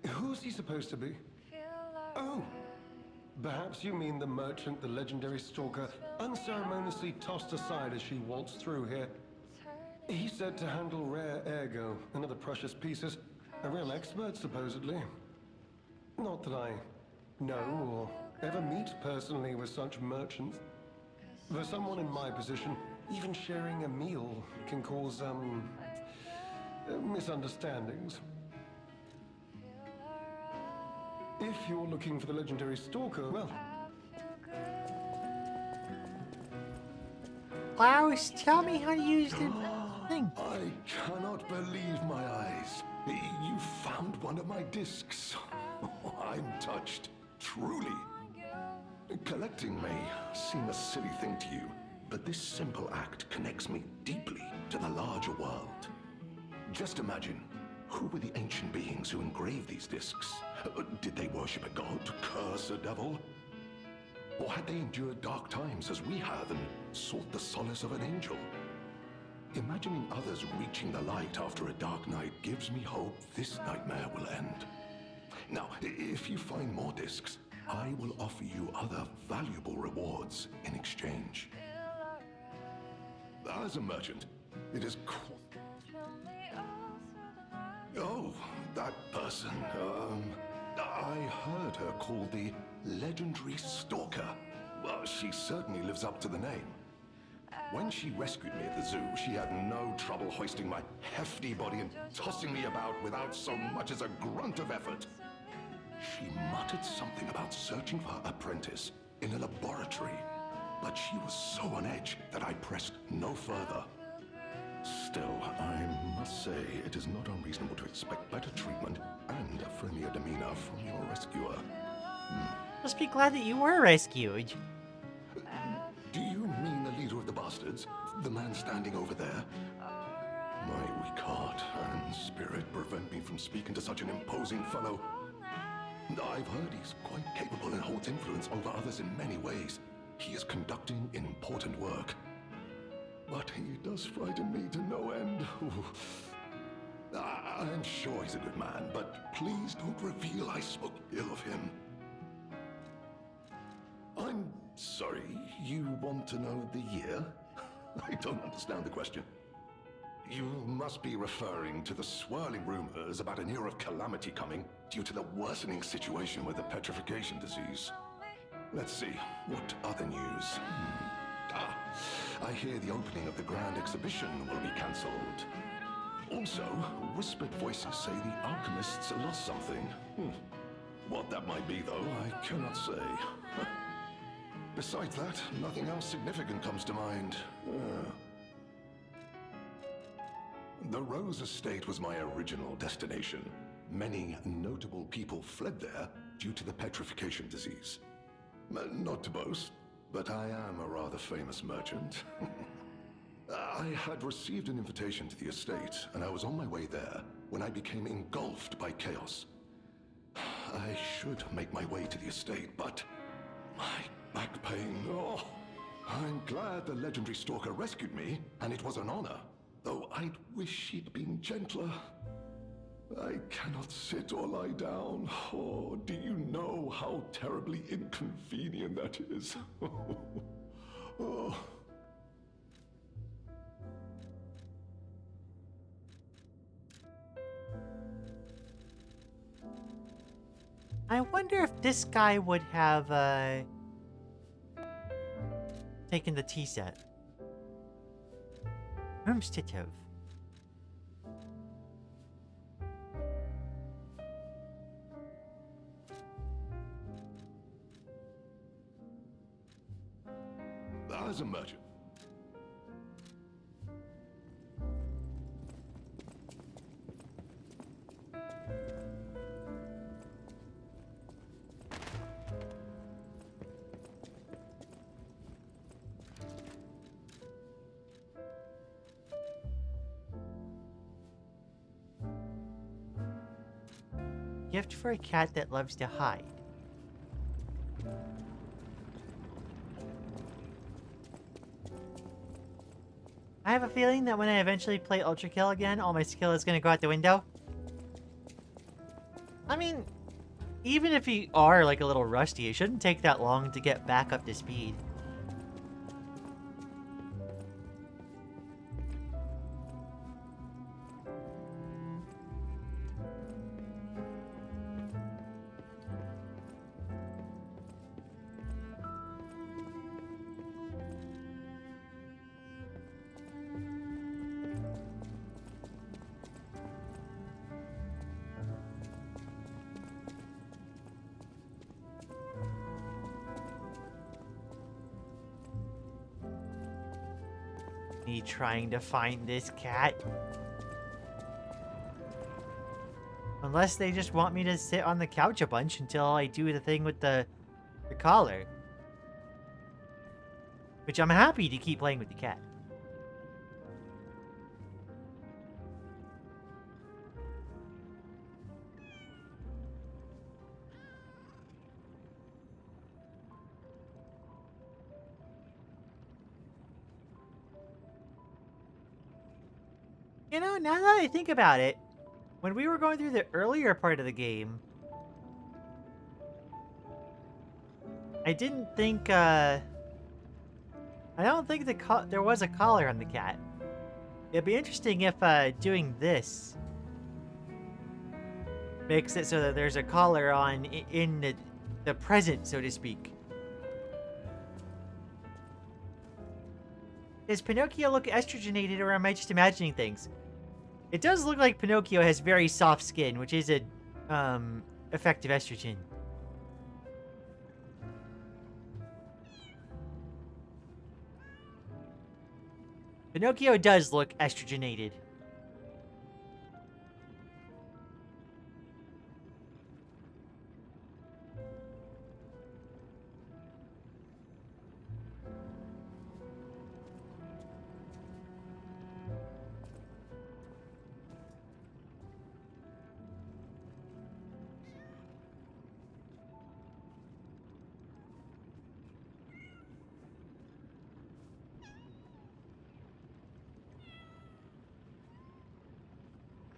Who's he supposed to be? Oh, perhaps you mean the merchant the legendary stalker unceremoniously tossed aside as she waltzed through here. He's said to handle rare ergo and other precious pieces. A real expert, supposedly. Not that I know or ever meet personally with such merchants. For someone in my position, even sharing a meal can cause, misunderstandings. If you're looking for the legendary stalker, well... Klaus, tell me how to use the thing. I cannot believe my eyes. You found one of my discs. I'm touched, truly. Collecting may seem a silly thing to you, but this simple act connects me deeply to the larger world. Just imagine, who were the ancient beings who engraved these discs? Did they worship a god to curse a devil? Or had they endured dark times as we have and sought the solace of an angel? Imagining others reaching the light after a dark night gives me hope this nightmare will end. Now, if you find more discs, I will offer you other valuable rewards in exchange. As a merchant, it is Oh, that person. I heard her called the legendary stalker. Well, she certainly lives up to the name. When she rescued me at the zoo, she had no trouble hoisting my hefty body and tossing me about without so much as a grunt of effort. She muttered something about searching for her apprentice in a laboratory, but she was so on edge that I pressed no further. Still, I must say it is not unreasonable to expect better treatment and a friendlier demeanor from your rescuer. Must be glad that you were rescued. Do you mean the leader of the bastards? The man standing over there? My weak heart and spirit prevent me from speaking to such an imposing fellow. I've heard he's quite capable and holds influence over others in many ways. He is conducting important work. But he does frighten me to no end. I'm sure he's a good man, but please don't reveal I spoke ill of him. I'm sorry, you want to know the year? I don't understand the question. You must be referring to the swirling rumors about an era of calamity coming due to the worsening situation with the petrification disease. Let's see, what other news? I hear the opening of the grand exhibition will be cancelled. Also, whispered voices say the alchemists lost something. What that might be, though, I cannot say. Besides that, nothing else significant comes to mind. The Rose Estate was my original destination. Many notable people fled there due to the petrification disease. Not to boast, but I am a rather famous merchant. I had received an invitation to the estate, and I was on my way there when I became engulfed by chaos. I should make my way to the estate, but my back pain, oh. I'm glad the legendary stalker rescued me, and it was an honor, though I'd wish she'd been gentler. I cannot sit or lie down. Oh, do you know how terribly inconvenient that is? Oh. I wonder if this guy would have taken the tea set. Rumstitiv. As a merchant. Gift for a cat that loves to hide. I have a feeling that when I eventually play Ultra Kill again, all my skill is gonna go out the window. I mean, even if you are like a little rusty, it shouldn't take that long to get back up to speed. Me trying to find this cat. Unless they just want me to sit on the couch a bunch until I do the thing with the collar. Which I'm happy to keep playing with the cat. You know, now that I think about it, when we were going through the earlier part of the game, I didn't think, I don't think there was a collar on the cat. It'd be interesting if, doing this makes it so that there's a collar on in the present, so to speak. Does Pinocchio look estrogenated, or am I just imagining things? It does look like Pinocchio has very soft skin, which is a effective estrogen. Pinocchio does look estrogenated.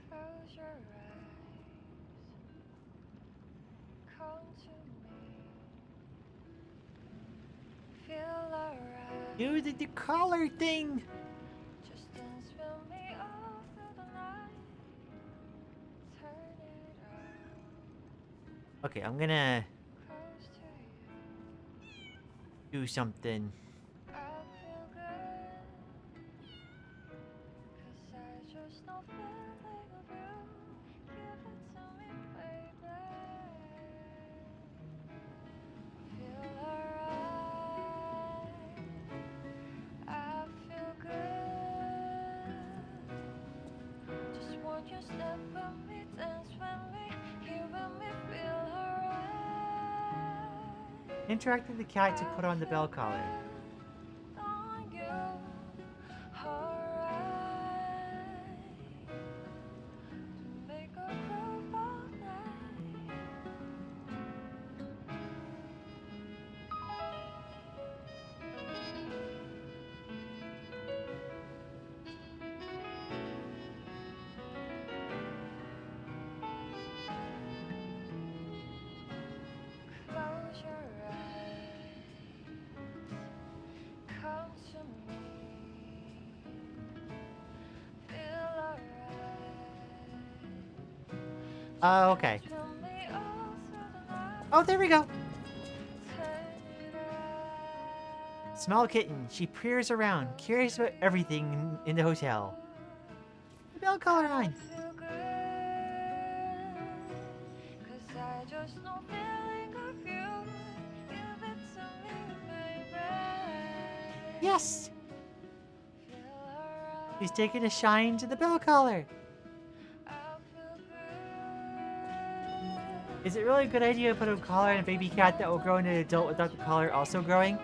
Close your eyes. Come to me. Feel alright. Do the collar thing. Just dance with me all through the night. Turn it on. Okay, I'm gonna Close to you. do something. I feel good. 'Cause I just know feeling of you. Give it to me, baby. Feel alright. I feel good. Just want you step with me, dance with me, here with me, feel alright. Interact with the cat to put on the bell collar. On you, alright. Make a groove all night. Close your eyes. Come to me. Feel alright. Okay. Feel me all through the night. Oh, there we go. Turn it around. Small kitten. She peers around, curious about everything in the hotel. The bell collar on. Feel good. 'Cause I just know feeling of you. Give it to me, baby. Yes! Feel alright. He's taking a shine to the bell collar. I feel good. Is it really a good idea to put a collar on a baby cat that will grow into an adult without the collar also growing?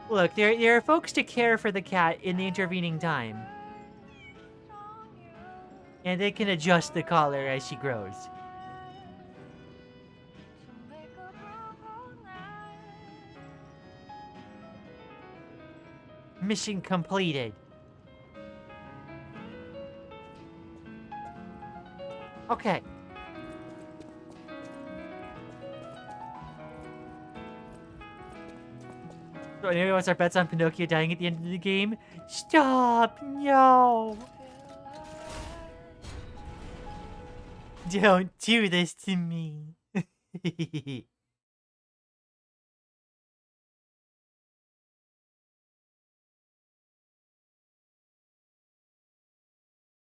Look, there are folks to care for the cat in the intervening time. And they can adjust the collar as she grows. Mission completed. Okay. So anybody wants our bets on Pinocchio dying at the end of the game? Stop! No! Don't do this to me.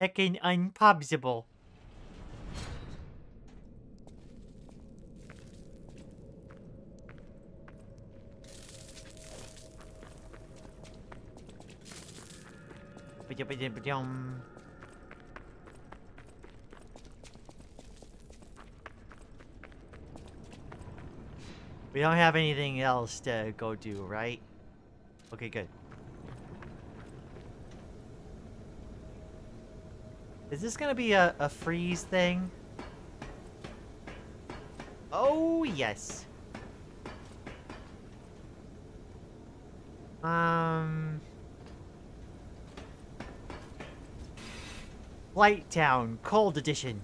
Heckin' unpobsable. We don't have anything else to go do, right? Okay, good. Is this gonna be a freeze thing? Oh, yes. Light Town, Cold Edition.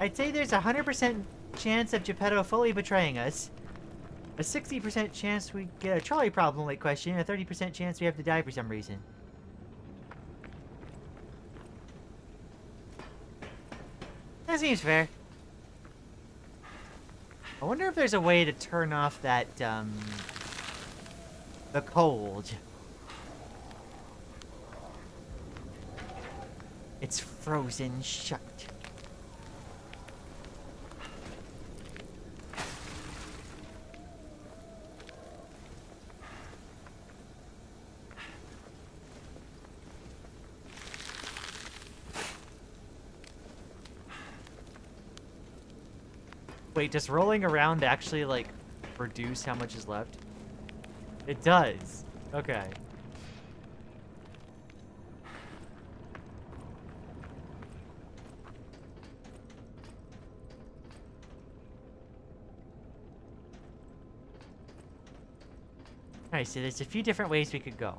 I'd say there's a 100% chance of Geppetto fully betraying us, a 60% chance we get a trolley problem like question, and a 30% chance we have to die for some reason. That seems fair. I wonder if there's a way to turn off that, the cold. It's frozen shut. Wait, does rolling around actually, like, reduce how much is left? It does. Okay. Alright, so there's a few different ways we could go.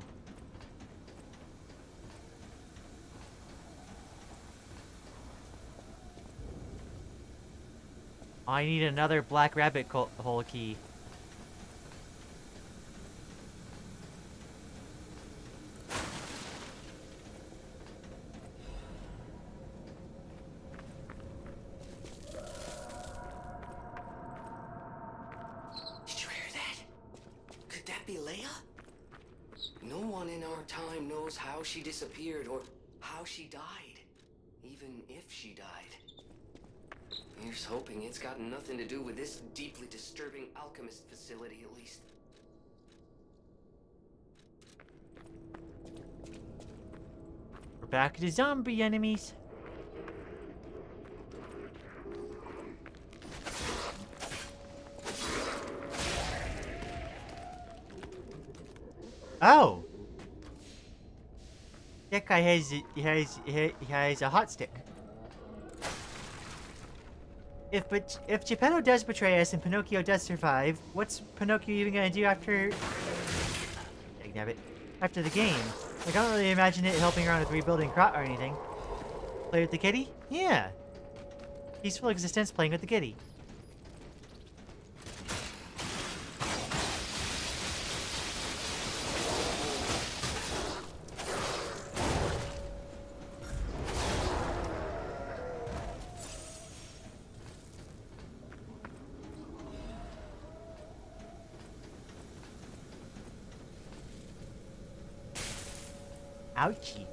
I need another black rabbit hole key. Did you hear that? Could that be Leia? No one in our time knows how she disappeared or how she died, even if she died. Here's hoping it's got nothing to do with this deeply disturbing alchemist facility, at least. We're back to zombie enemies. Oh! That guy has a hot stick. If Geppetto does betray us and Pinocchio does survive, what's Pinocchio even gonna do after... Dang it. After the game? Like, I don't really imagine it helping around with rebuilding Krot or anything. Play with the kitty? Yeah. Peaceful existence playing with the kitty. Ouchie.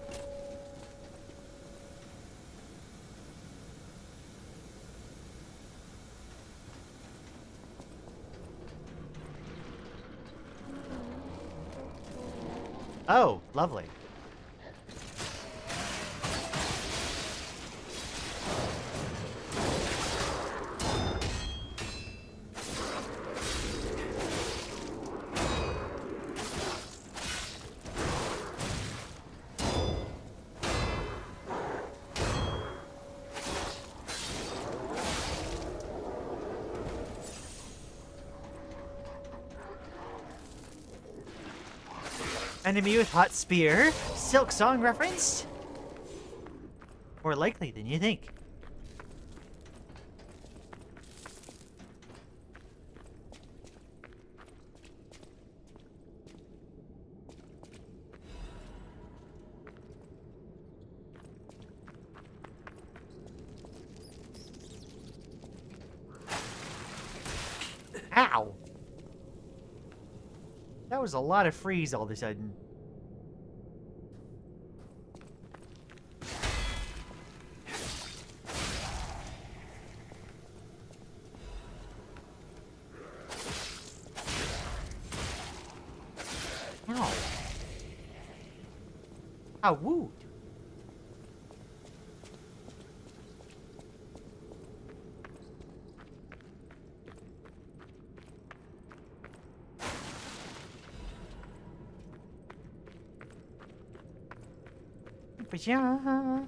Oh, lovely. Enemy with hot spear. Silk song reference? More likely than you think. Ow! That was a lot of freeze all of a sudden. Ow. Ow, woo. Yeah.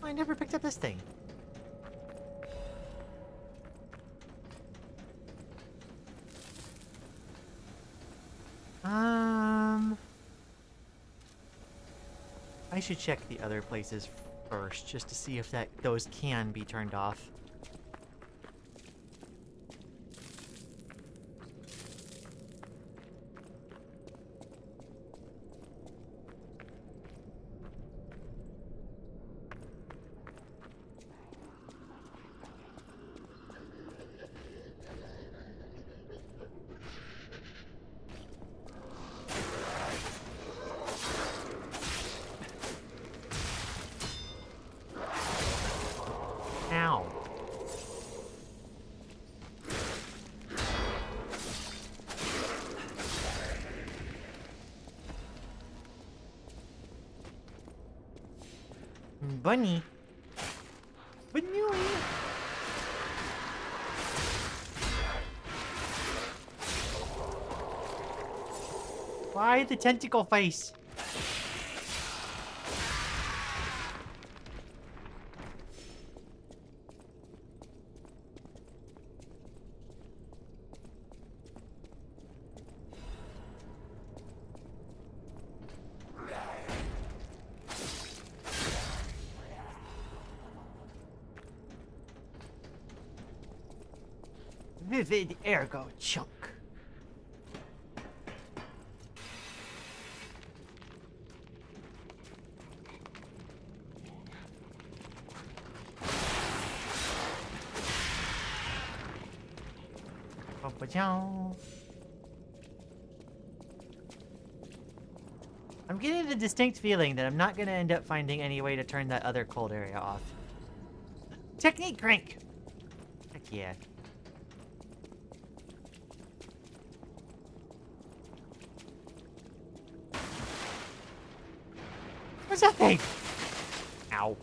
I never picked up this thing. I should check the other places first, just to see if those can be turned off. Ow. Bunny. Bunny. Why the tentacle face? Vivid ergo chunk. I'm getting the distinct feeling that I'm not going to end up finding any way to turn that other cold area off. Technique crank! Heck yeah. What's that thing? Ow.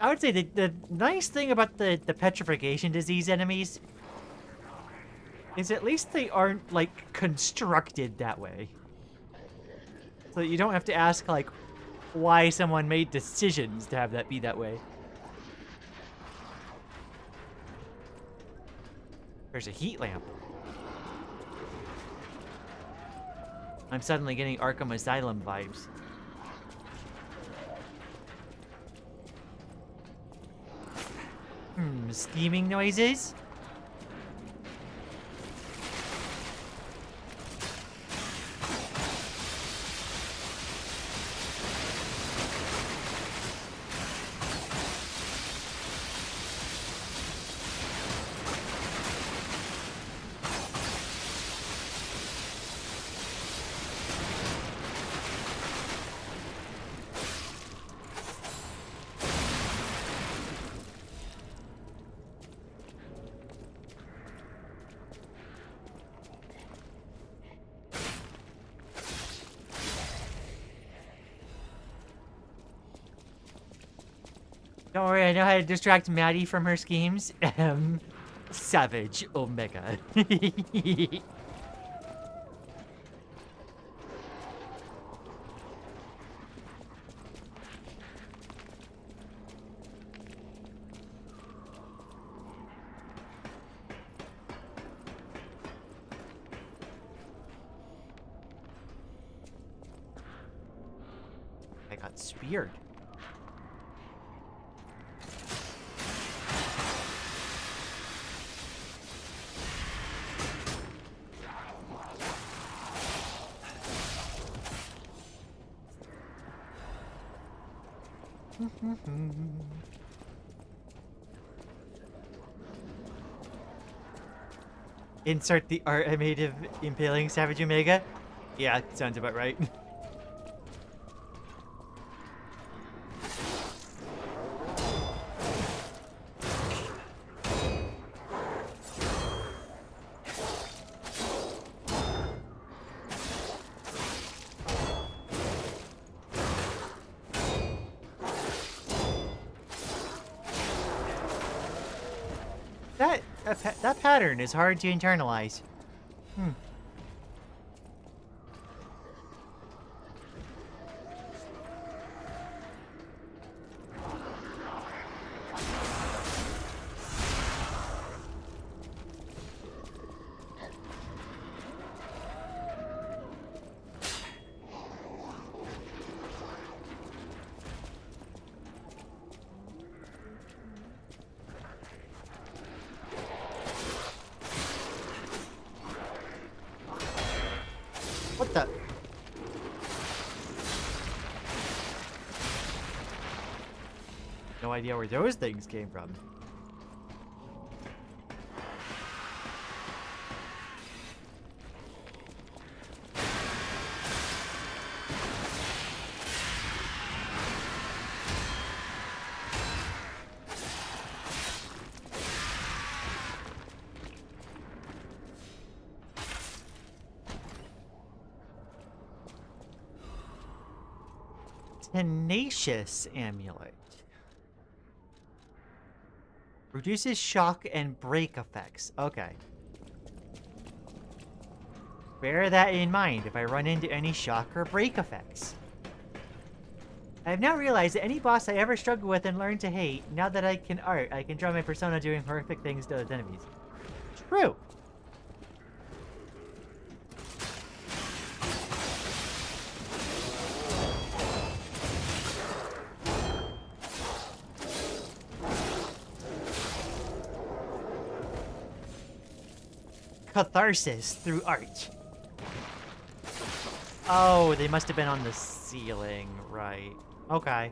I would say the nice thing about the petrification disease enemies is at least they aren't, like, constructed that way. So you don't have to ask, like, why someone made decisions to have that be that way. There's a heat lamp. I'm suddenly getting Arkham Asylum vibes. Scheming noises? Don't worry, I know how to distract Maddie from her schemes. Savage Omega. I got speared. Insert the art I made of impaling Savage Omega? Yeah, sounds about right. That pattern is hard to internalize. What the? No idea where those things came from. Tenacious amulet. Reduces shock and break effects. Okay. Bear that in mind if I run into any shock or break effects. I have now realized that any boss I ever struggled with and learned to hate, now that I can art, I can draw my persona doing horrific things to other enemies. True. Catharsis through art. Oh, they must have been on the ceiling, right? Okay.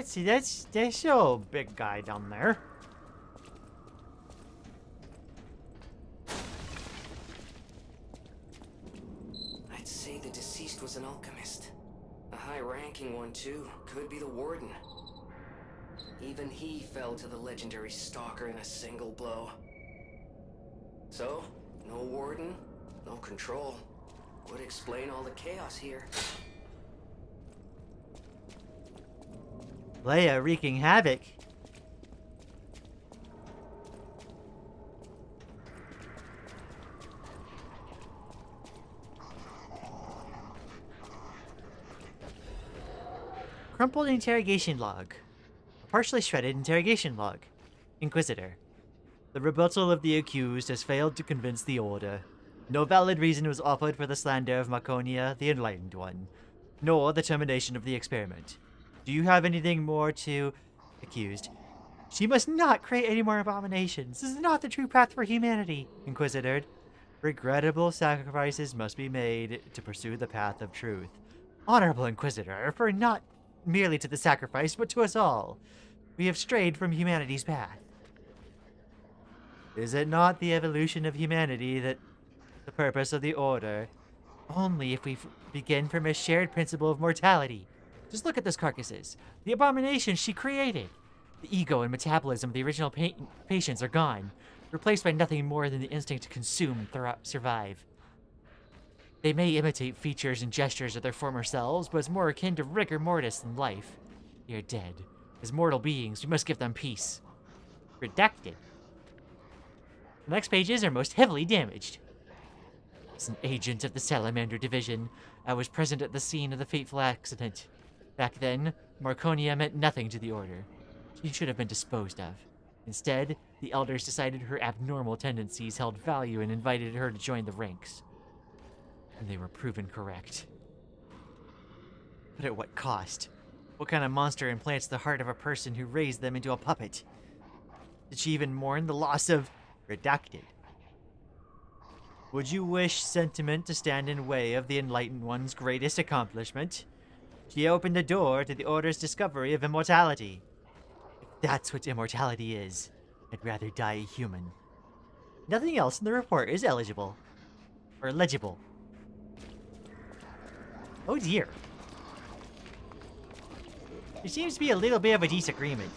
See, there's still a big guy down there. I'd say the deceased was an alchemist. A high-ranking one, too. Could be the warden. Even he fell to the legendary stalker in a single blow. So, no warden, no control. Would explain all the chaos here. Leia wreaking havoc. Crumpled interrogation log. A partially shredded interrogation log. Inquisitor. The rebuttal of the accused has failed to convince the Order. No valid reason was offered for the slander of Marconia, the Enlightened One, nor the termination of the experiment. Do you have anything more to... Accused. She must not create any more abominations. This is not the true path for humanity, Inquisitor. Regrettable sacrifices must be made to pursue the path of truth. Honorable Inquisitor, refer not merely to the sacrifice, but to us all. We have strayed from humanity's path. Is it not the evolution of humanity that the purpose of the Order? Only if we begin from a shared principle of mortality. Just look at those carcasses. The abominations she created. The ego and metabolism of the original patients are gone, replaced by nothing more than the instinct to consume and survive. They may imitate features and gestures of their former selves, but it's more akin to rigor mortis than life. They are dead. As mortal beings, we must give them peace. Redacted. The next pages are most heavily damaged. As an agent of the Salamander Division, I was present at the scene of the fateful accident. Back then, Marconia meant nothing to the Order. She should have been disposed of. Instead, the Elders decided her abnormal tendencies held value and invited her to join the ranks. And they were proven correct. But at what cost? What kind of monster implants the heart of a person who raised them into a puppet? Did she even mourn the loss of... Redacted. Would you wish sentiment to stand in way of the Enlightened One's greatest accomplishment? She opened the door to the Order's discovery of immortality. If that's what immortality is, I'd rather die a human. Nothing else in the report is eligible. Or legible. Oh dear. There seems to be a little bit of a disagreement.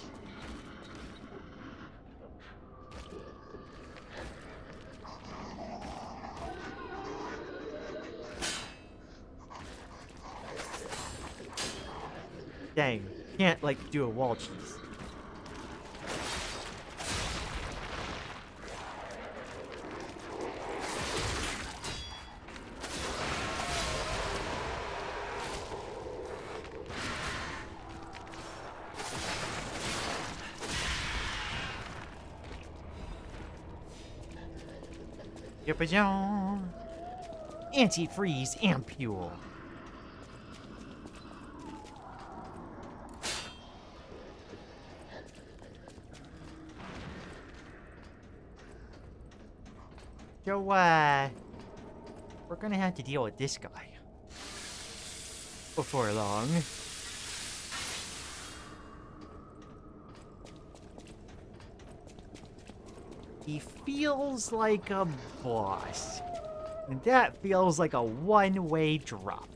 Dang, can't like do a wall cheese. Yippa-jaw. Antifreeze ampule. So, we're gonna have to deal with this guy. Before long. He feels like a boss. And that feels like a one-way drop.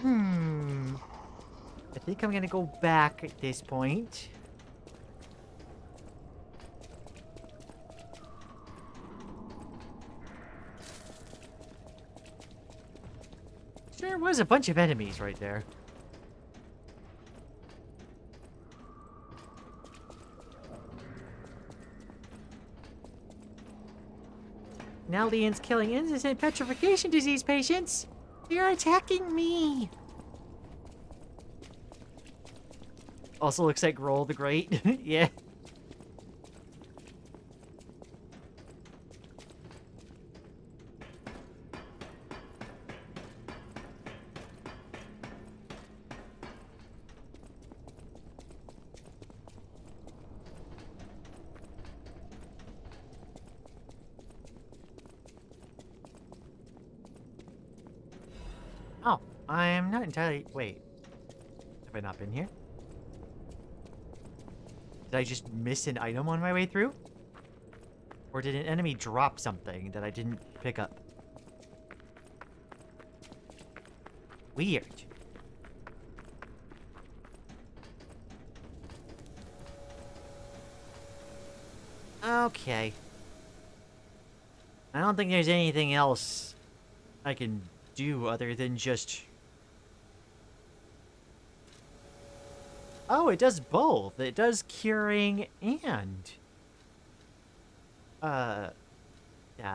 I think I'm gonna go back at this point. There was a bunch of enemies right there. Now Lian's killing innocent petrification disease patients. You're attacking me. Also looks like Roll the Great. Yeah. Oh, I'm not entirely... Wait. Have I not been here? Did I just miss an item on my way through? Or did an enemy drop something that I didn't pick up? Weird. Okay. I don't think there's anything else I can do other than just Oh, it does both. It does curing and... Yeah,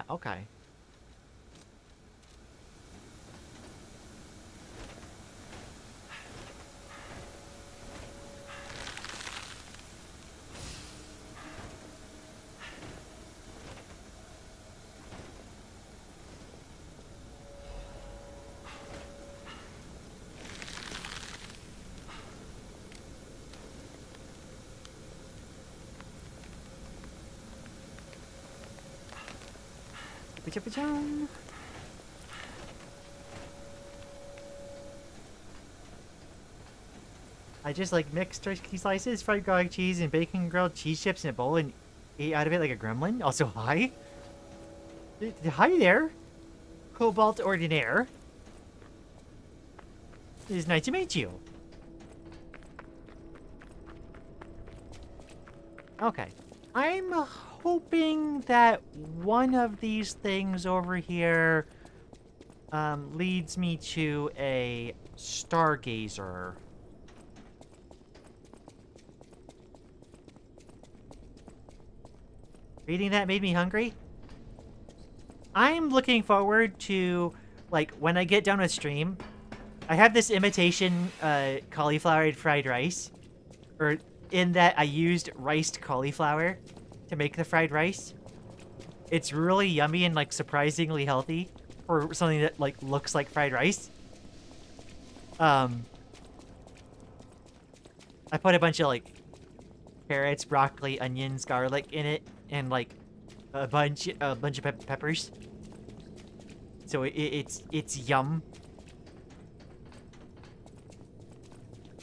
okay. Ba-cha-ba-chum. I just like mixed turkey slices, fried garlic cheese, and bacon grilled cheese chips in a bowl and ate out of it like a gremlin. Also, hi. Hi there, Cobalt Ordinaire. It is nice to meet you. Okay. I'm hoping that one of these things over here leads me to a stargazer. Reading that made me hungry. I'm looking forward to, like, when I get done with stream, I have this imitation cauliflower fried rice. Or in that I used riced cauliflower to make the fried rice. It's really yummy and, like, surprisingly healthy for something that, like, looks like fried rice. I put a bunch of, like, carrots, broccoli, onions, garlic in it, and, like, a bunch of peppers. So it's yum.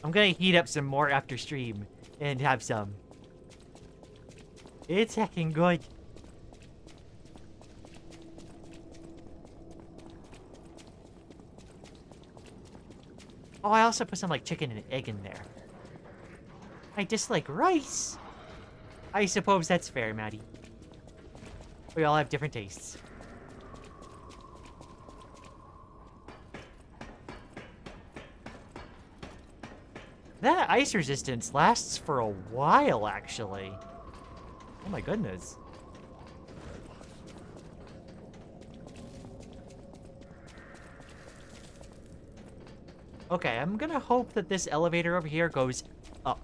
I'm gonna heat up some more after stream and have some. It's heckin' good. Oh, I also put some, like, chicken and egg in there. I dislike rice. I suppose that's fair, Maddie. We all have different tastes. That ice resistance lasts for a while, actually. Oh my goodness. Okay, I'm gonna hope that this elevator over here goes up.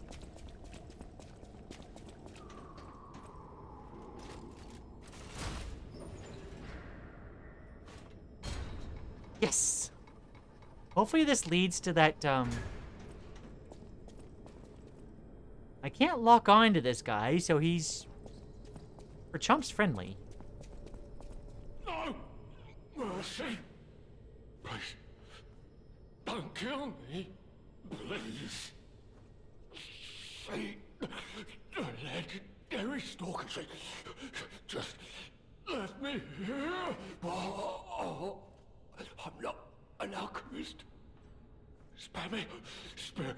Yes! Hopefully this leads to that, I can't lock on to this guy, so he's... for chumps friendly. No! Mercy! Please. Don't kill me. Please. See the legendary stalker. Just let me here. Oh, I'm not an alchemist. Spare me. Spare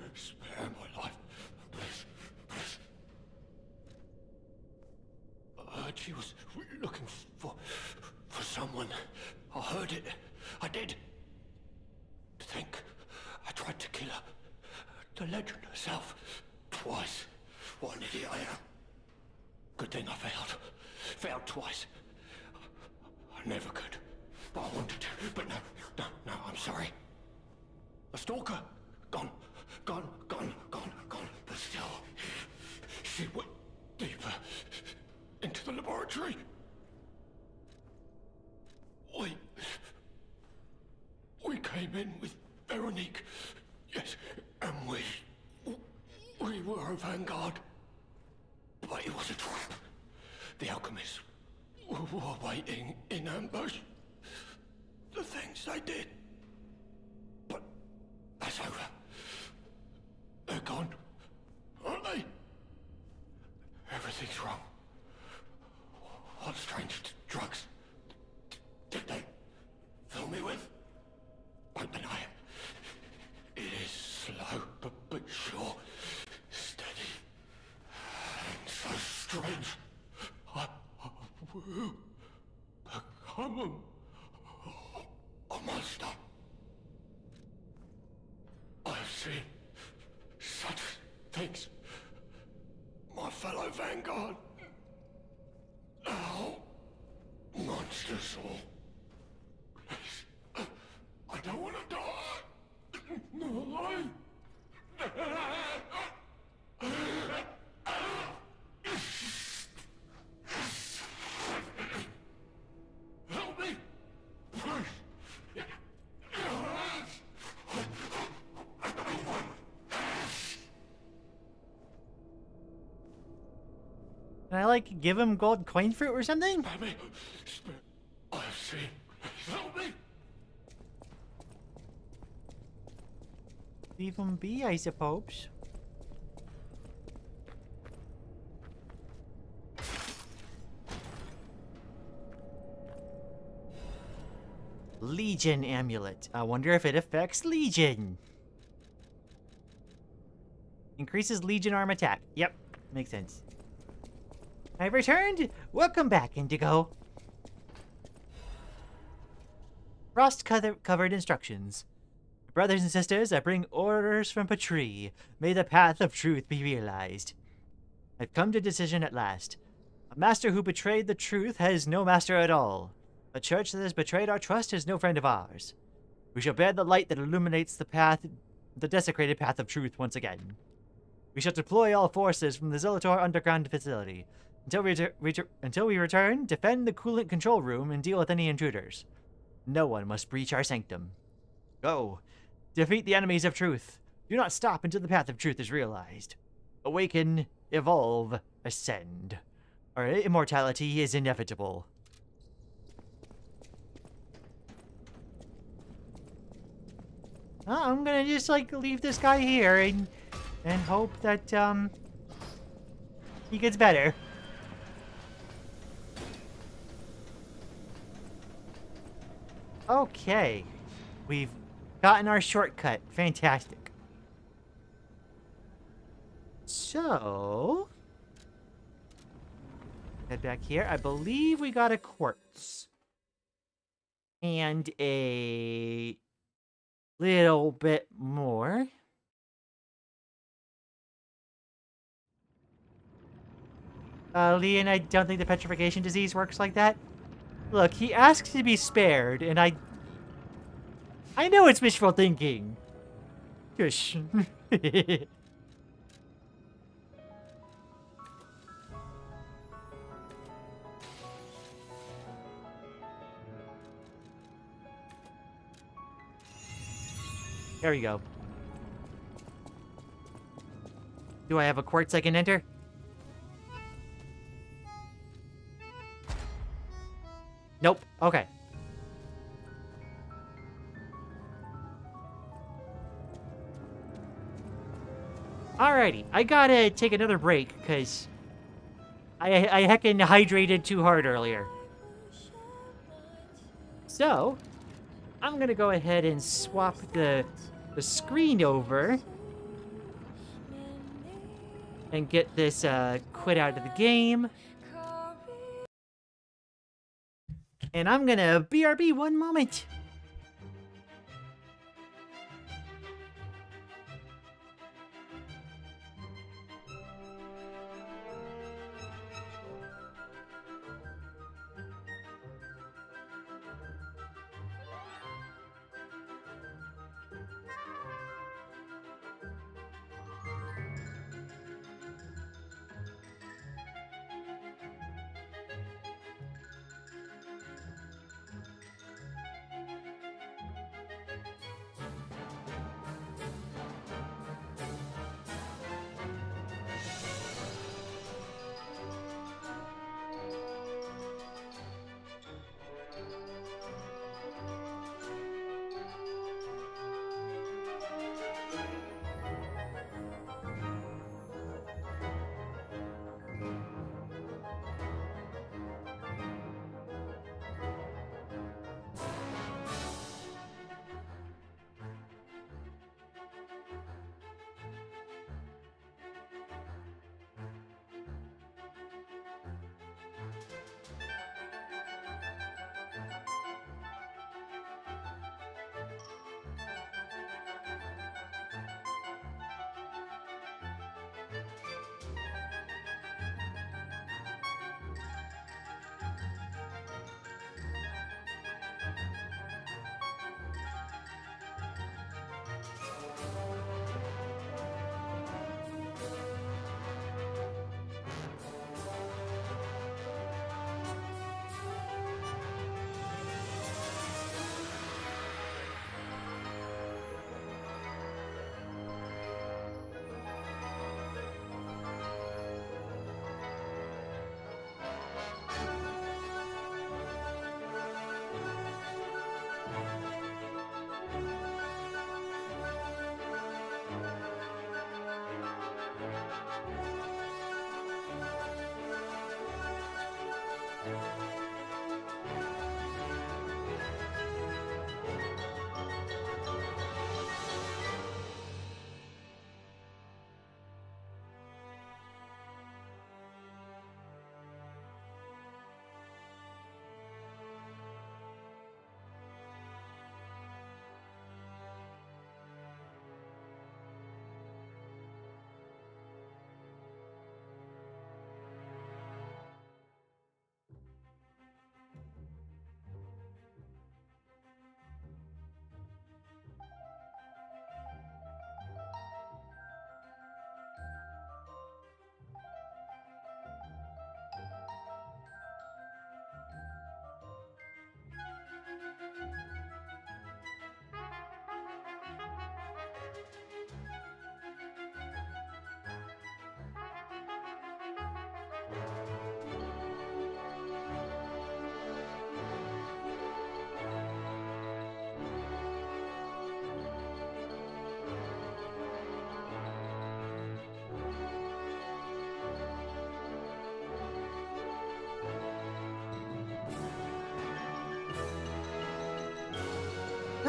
my life. Please. I heard she was looking for someone. I heard it. I did. To think I tried to kill her. The legend herself. Twice. What an idiot I am. Good thing I failed. Failed twice. I never could. But I wanted to. But no, I'm sorry. A stalker. Gone. But still, she went deeper into the laboratory. We came in with Veronique. Yes, and we were a vanguard. But it was a trap. The alchemists were waiting in ambush. The things they did. But that's over. They're gone, aren't they? Everything's wrong. What strange drugs did they fill me with? Don't deny it. It is slow, but sure. Steady. And so strange. I will become a monster. I've seen such takes my fellow vanguard. Now, monster soul. Please, I don't want to die. No, help me, please. Can I, like, give him gold coin fruit or something? Spare me. I have seen. Help me. Leave him be, I suppose. Legion amulet. I wonder if it affects Legion. Increases Legion arm attack. Yep, makes sense. I've returned. Welcome back, Indigo. Frost-covered instructions. Brothers and sisters, I bring orders from Patrie. May the path of truth be realized. I've come to a decision at last. A master who betrayed the truth has no master at all. A church that has betrayed our trust is no friend of ours. We shall bear the light that illuminates the path, the desecrated path of truth once again. We shall deploy all forces from the Zelator underground facility. Until we return, defend the coolant control room and deal with any intruders. No one must breach our sanctum. Go. Defeat the enemies of truth. Do not stop until the path of truth is realized. Awaken, evolve, ascend. Our immortality is inevitable. I'm gonna just, like, leave this guy here and hope that, he gets better. Okay. We've gotten our shortcut. Fantastic. So, head back here. I believe we got a quartz. And a little bit more. Lian, I don't think the petrification disease works like that. Look, he asks to be spared, and I know it's wishful thinking. Shush. There we go. Do I have a quartz I can enter? Nope. Okay. Alrighty. I gotta take another break, because I heckin' hydrated too hard earlier. So, I'm gonna go ahead and swap the screen over and get this quit out of the game. And I'm gonna BRB one moment.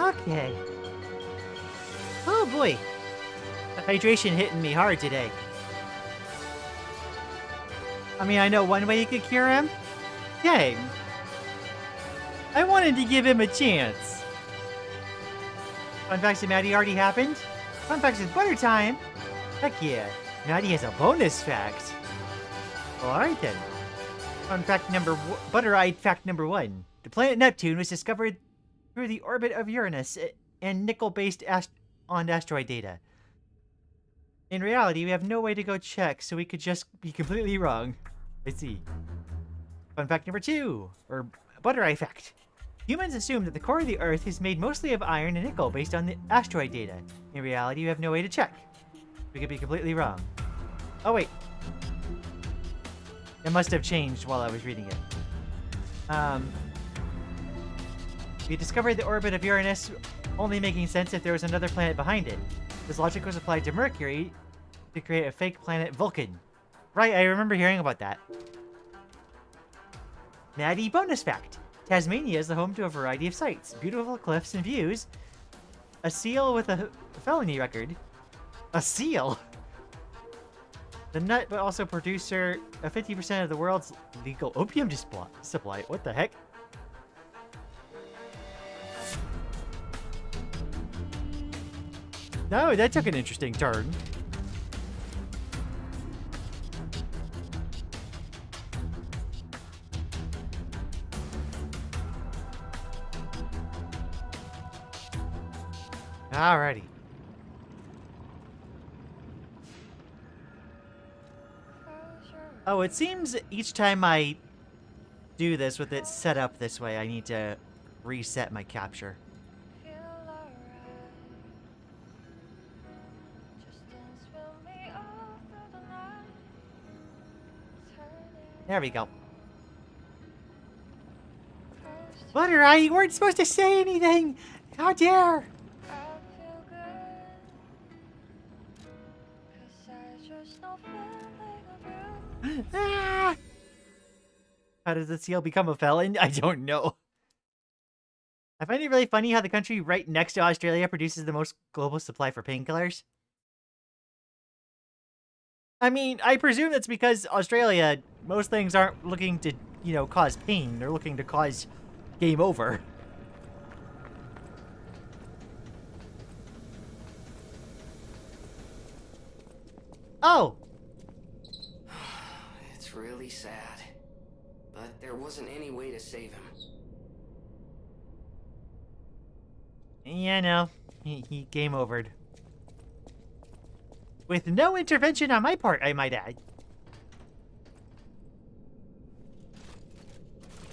Okay. Oh boy. The hydration hitting me hard today. I mean, I know one way you could cure him. Dang. I wanted to give him a chance. Fun facts with Maddie already happened. Fun facts with Butter time. Heck yeah. Maddie has a bonus fact. Well, alright then. Fun fact Butter-eyed fact number 1. The planet Neptune was discovered through the orbit of Uranus and nickel-based on asteroid data. In reality, we have no way to go check, so we could just be completely wrong. I see. Fun fact number 2, or Butter-eye fact. Humans assume that the core of the Earth is made mostly of iron and nickel based on the asteroid data. In reality, we have no way to check. We could be completely wrong. Oh wait. It must have changed while I was reading it. We discovered the orbit of Uranus only making sense if there was another planet behind it. This logic was applied to Mercury to create a fake planet Vulcan. Right, I remember hearing about that. Maddie bonus fact. Tasmania is the home to a variety of sights, beautiful cliffs and views, a seal with a felony record. A seal? The nut, but also producer of 50% of the world's legal opium supply. What the heck? No, that took an interesting turn. Alrighty. Oh, it seems each time I do this with it set up this way, I need to reset my capture. There we go. Butter-eye, you weren't supposed to say anything! How dare! Ah! How does the seal become a felon? I don't know. I find it really funny how the country right next to Australia produces the most global supply for painkillers. I mean, I presume that's because Australia, most things aren't looking to, you know, cause pain. They're looking to cause game over. Oh! It's really sad. But there wasn't any way to save him. Yeah, no. He game overed. With no intervention on my part, I might add.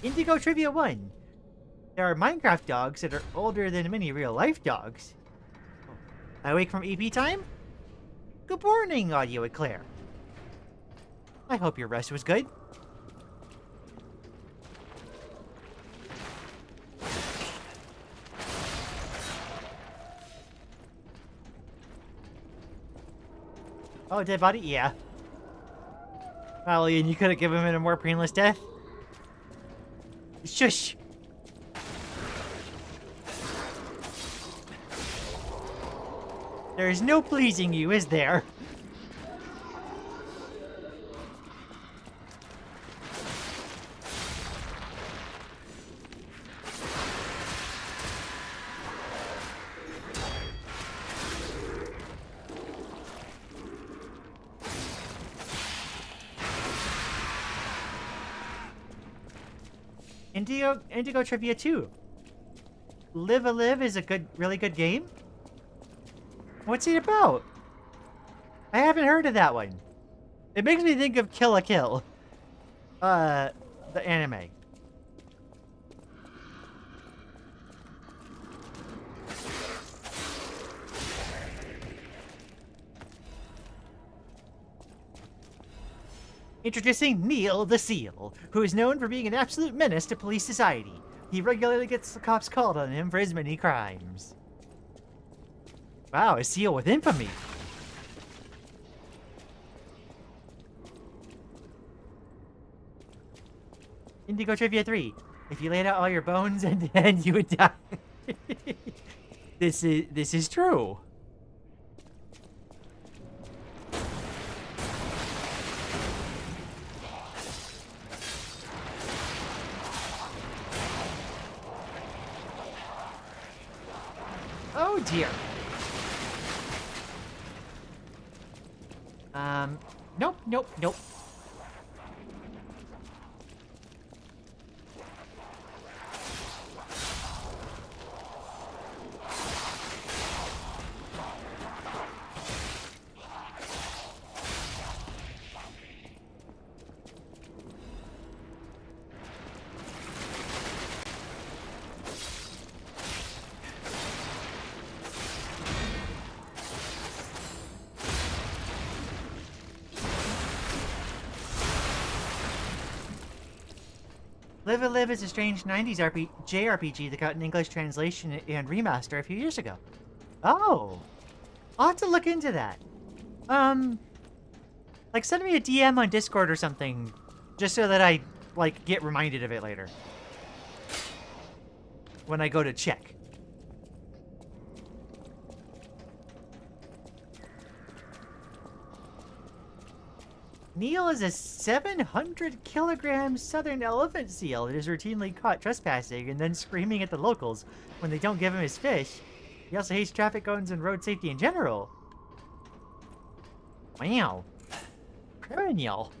Indigo Trivia 1. There are Minecraft dogs that are older than many real-life dogs. Awake from EP time? Good morning, Audio Eclair. I hope your rest was good. Oh, dead body? Yeah. Well, Lian, you could have given him a more painless death. Shush! There is no pleasing you, is there? Indigo Trivia 2. Live a Live is a really good game. What's it about? I haven't heard of that one. It makes me think of Kill a Kill. The anime. Introducing Neil the Seal, who is known for being an absolute menace to police society. He regularly gets the cops called on him for his many crimes. Wow, a seal with infamy. Indigo Trivia 3. If you laid out all your bones and then you would die. This is true. Oh dear. Nope, nope, nope. Live a Live is a strange 90s JRPG that got an English translation and remaster a few years ago. Oh. I'll have to look into that. Like send me a DM on Discord or something, just so that I, like, get reminded of it later. When I go to check. Neil is a 700-kilogram southern elephant seal that is routinely caught trespassing and then screaming at the locals when they don't give him his fish. He also hates traffic cones and road safety in general. Wow. Perennial.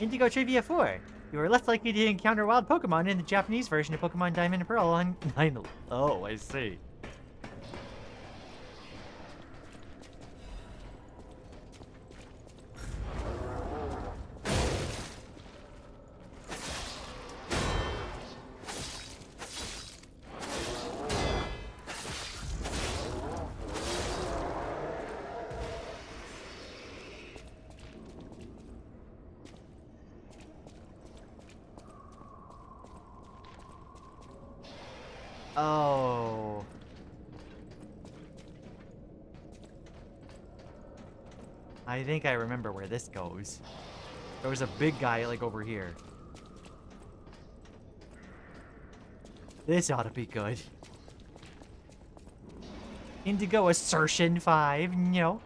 Indigo Trivia 4. You are less likely to encounter wild Pokemon in the Japanese version of Pokemon Diamond and Pearl on 9. Oh, I see. Oh. I think I remember where this goes. There was a big guy, like, over here. This ought to be good. Indigo Assertion 5, no.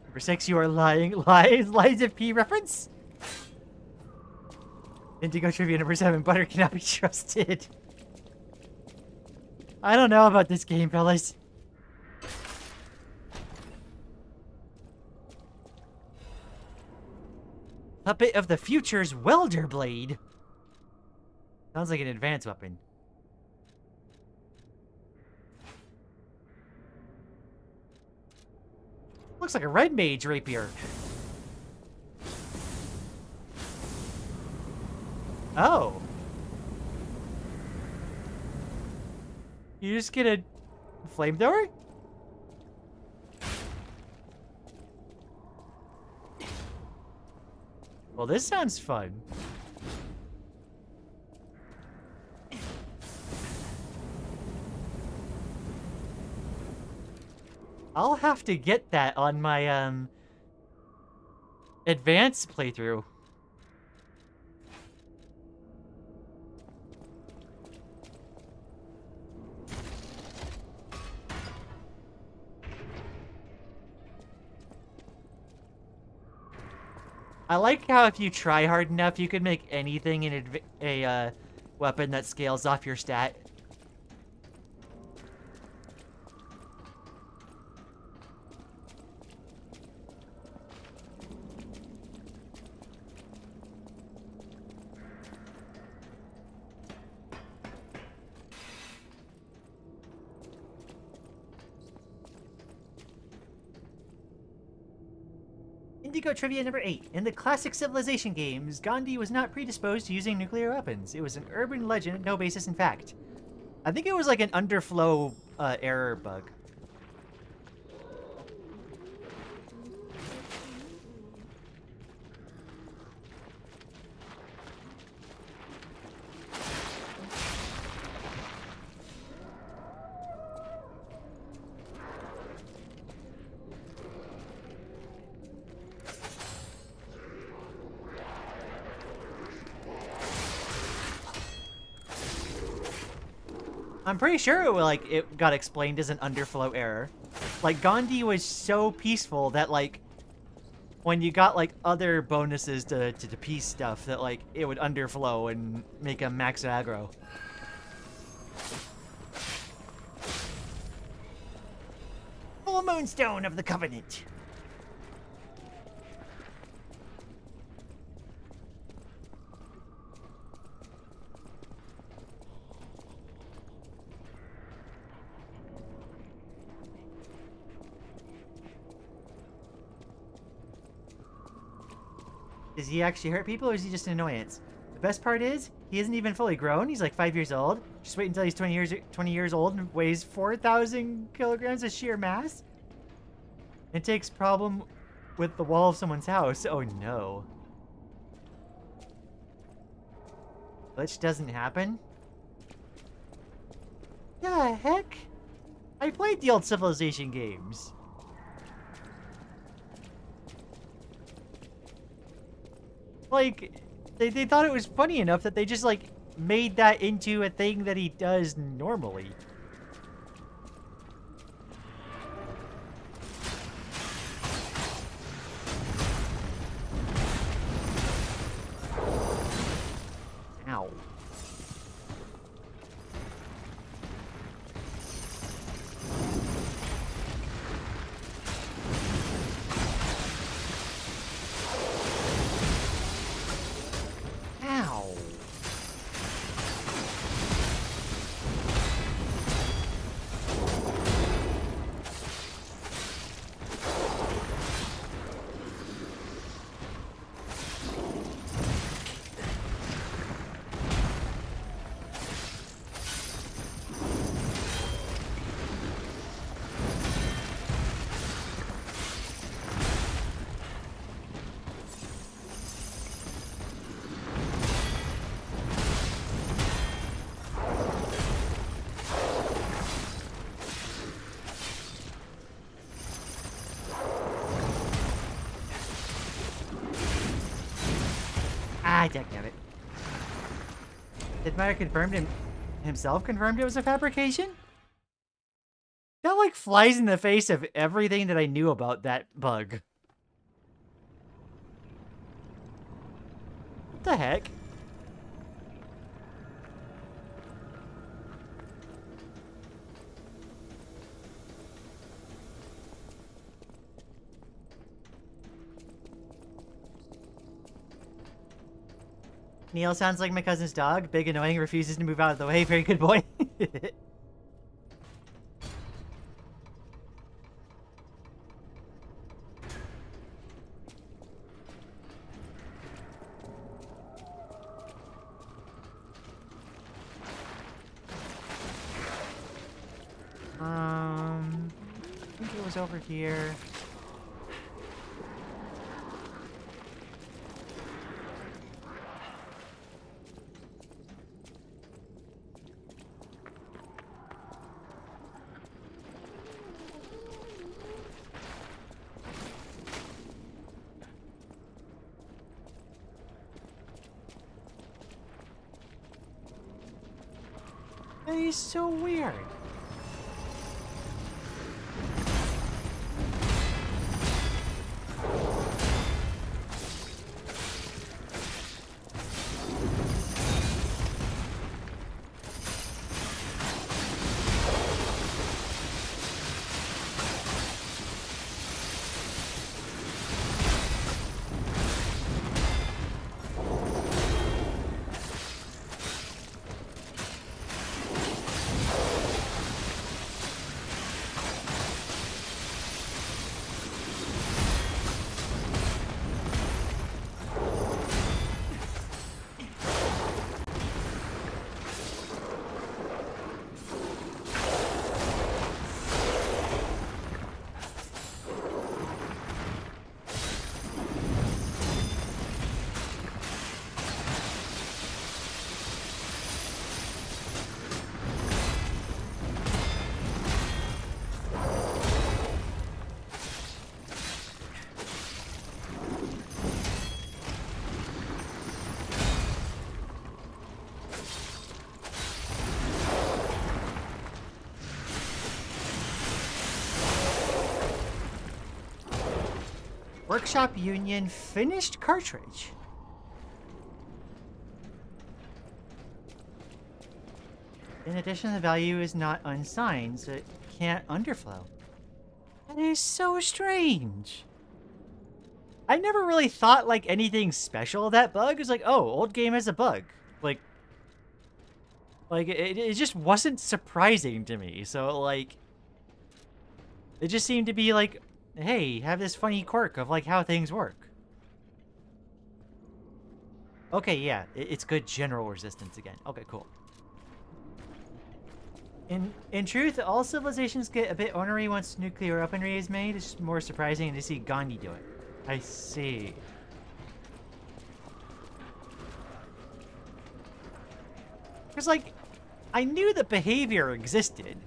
Number 6, you are lying. Lies of P reference? Indigo Trivia number 7, butter cannot be trusted. I don't know about this game, fellas. Puppet of the Future's Welder Blade. Sounds like an advanced weapon. Looks like a red mage rapier. Oh. You just get a flamethrower? Well, this sounds fun. I'll have to get that on my, advanced playthrough. I like how if you try hard enough, you can make anything in a weapon that scales off your stat. Indigo Trivia number 8. In the classic Civilization games, Gandhi was not predisposed to using nuclear weapons. It was an urban legend, no basis in fact. I think it was like an underflow error bug. I'm pretty sure like it got explained as an underflow error. Like Gandhi was so peaceful that like when you got like other bonuses to peace stuff that like it would underflow and make him max aggro. Full Moonstone of the Covenant. Does he actually hurt people, or is he just an annoyance? The best part is, he isn't even fully grown. He's like 5 years old. Just wait until he's 20 years old and weighs 4,000 kilograms of sheer mass. It takes problem with the wall of someone's house. Oh no. Glitch doesn't happen? The heck? I played the old Civilization games. Like, they thought it was funny enough that they just, like, made that into a thing that he does normally. Ow. Ah, damn it. Did Meyer himself confirmed it was a fabrication? That like flies in the face of everything that I knew about that bug. What the heck? Neil sounds like my cousin's dog. Big, annoying, refuses to move out of the way. Very good boy. I think it was over here. That is so weird. Workshop Union finished cartridge. In addition, the value is not unsigned, so it can't underflow. That is so strange. I never really thought like anything special of that bug. It's like, oh, old game has a bug. Like it just wasn't surprising to me. So like, it just seemed to be like, hey, have this funny quirk of like how things work. Okay, yeah, it's good general resistance again. Okay, cool. In truth, all civilizations get a bit ornery once nuclear weaponry is made. It's just more surprising to see Gandhi do it. I see. Because, like, I knew the behavior existed.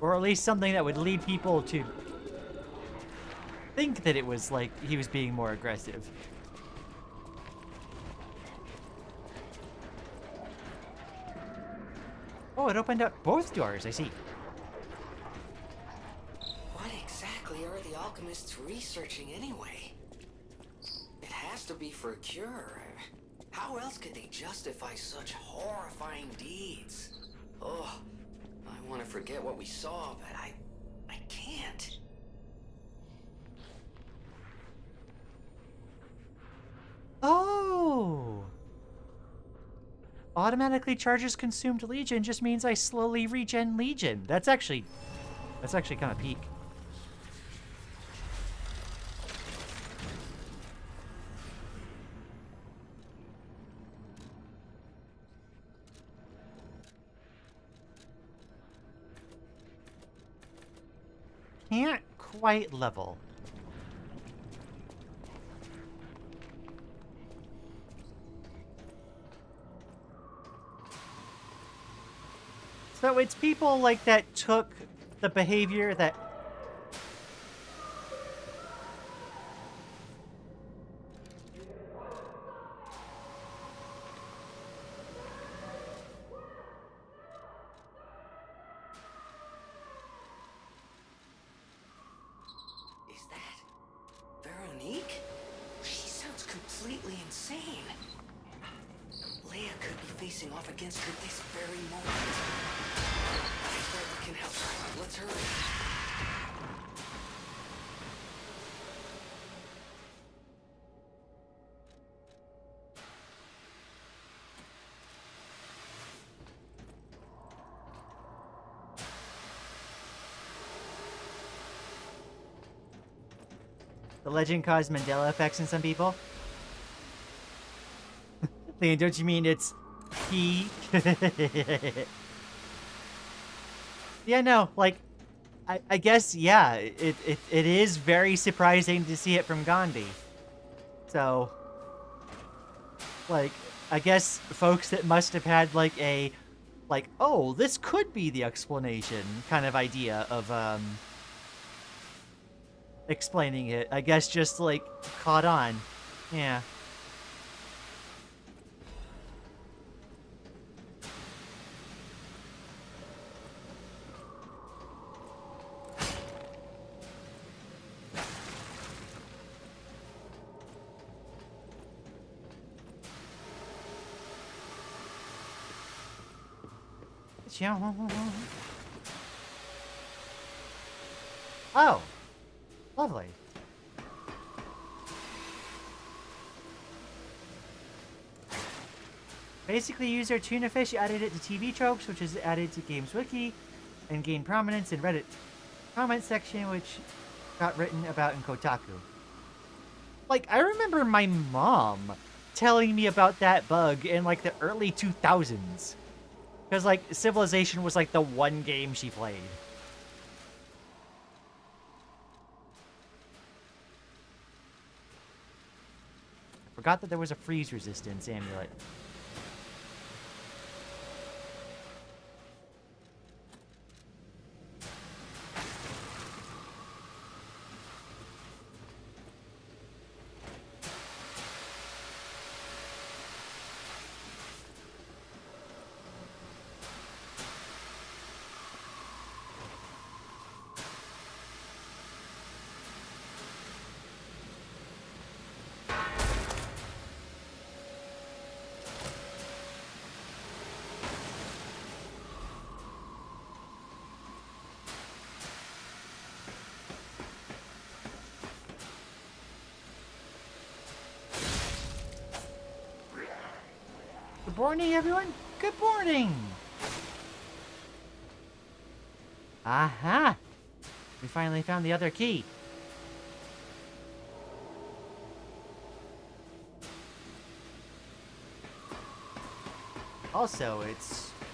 Or at least something that would lead people to think that it was like he was being more aggressive. Oh, it opened up both doors, I see. What exactly are the alchemists researching anyway? It has to be for a cure. How else could they justify such horrifying deeds? Oh, I want to forget what we saw, but I can't. Oh! Automatically charges consumed Legion just means I slowly regen Legion. That's actually kind of peak. Can't quite level. So it's people like that took the behavior that... Is that Veronique? She sounds completely insane. Leia could be facing off against her this very moment. I bet we can help her. Let's hurry. The legend caused Mandela effects in some people. Lian, don't you mean it's he? Yeah, no, like, I guess, yeah, it is very surprising to see it from Gandhi. So, like, I guess folks that must have had, like, oh, this could be the explanation kind of idea of, explaining it, I guess just, like, caught on. Yeah. Oh, lovely. Basically, used our tuna fish, added it to TV tropes, which is added to Games Wiki, and gained prominence in Reddit comment section, which got written about in Kotaku. Like, I remember my mom telling me about that bug in, like, the early 2000s. Because, like, Civilization was, like, the one game she played. I forgot that there was a freeze resistance amulet. Good morning, everyone. Good morning. Aha! We finally found the other key. Also,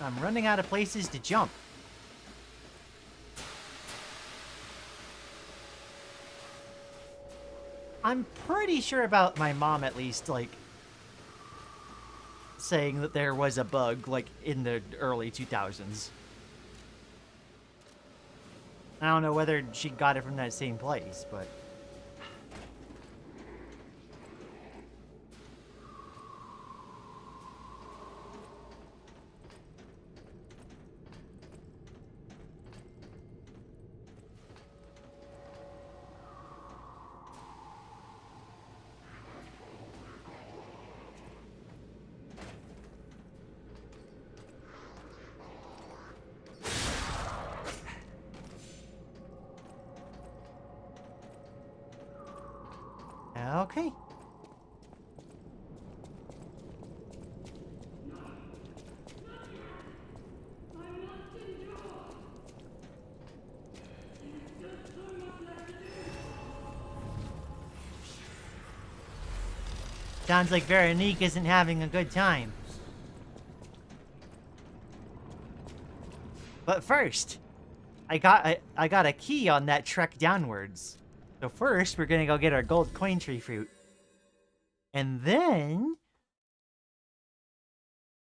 I'm running out of places to jump. I'm pretty sure about my mom, at least, like, saying that there was a bug, like, in the early 2000s. I don't know whether she got it from that same place, but... Okay. Sounds like Veronique isn't having a good time. But first, I got a key on that trek downwards. So first, we're gonna go get our gold coin tree fruit. And then...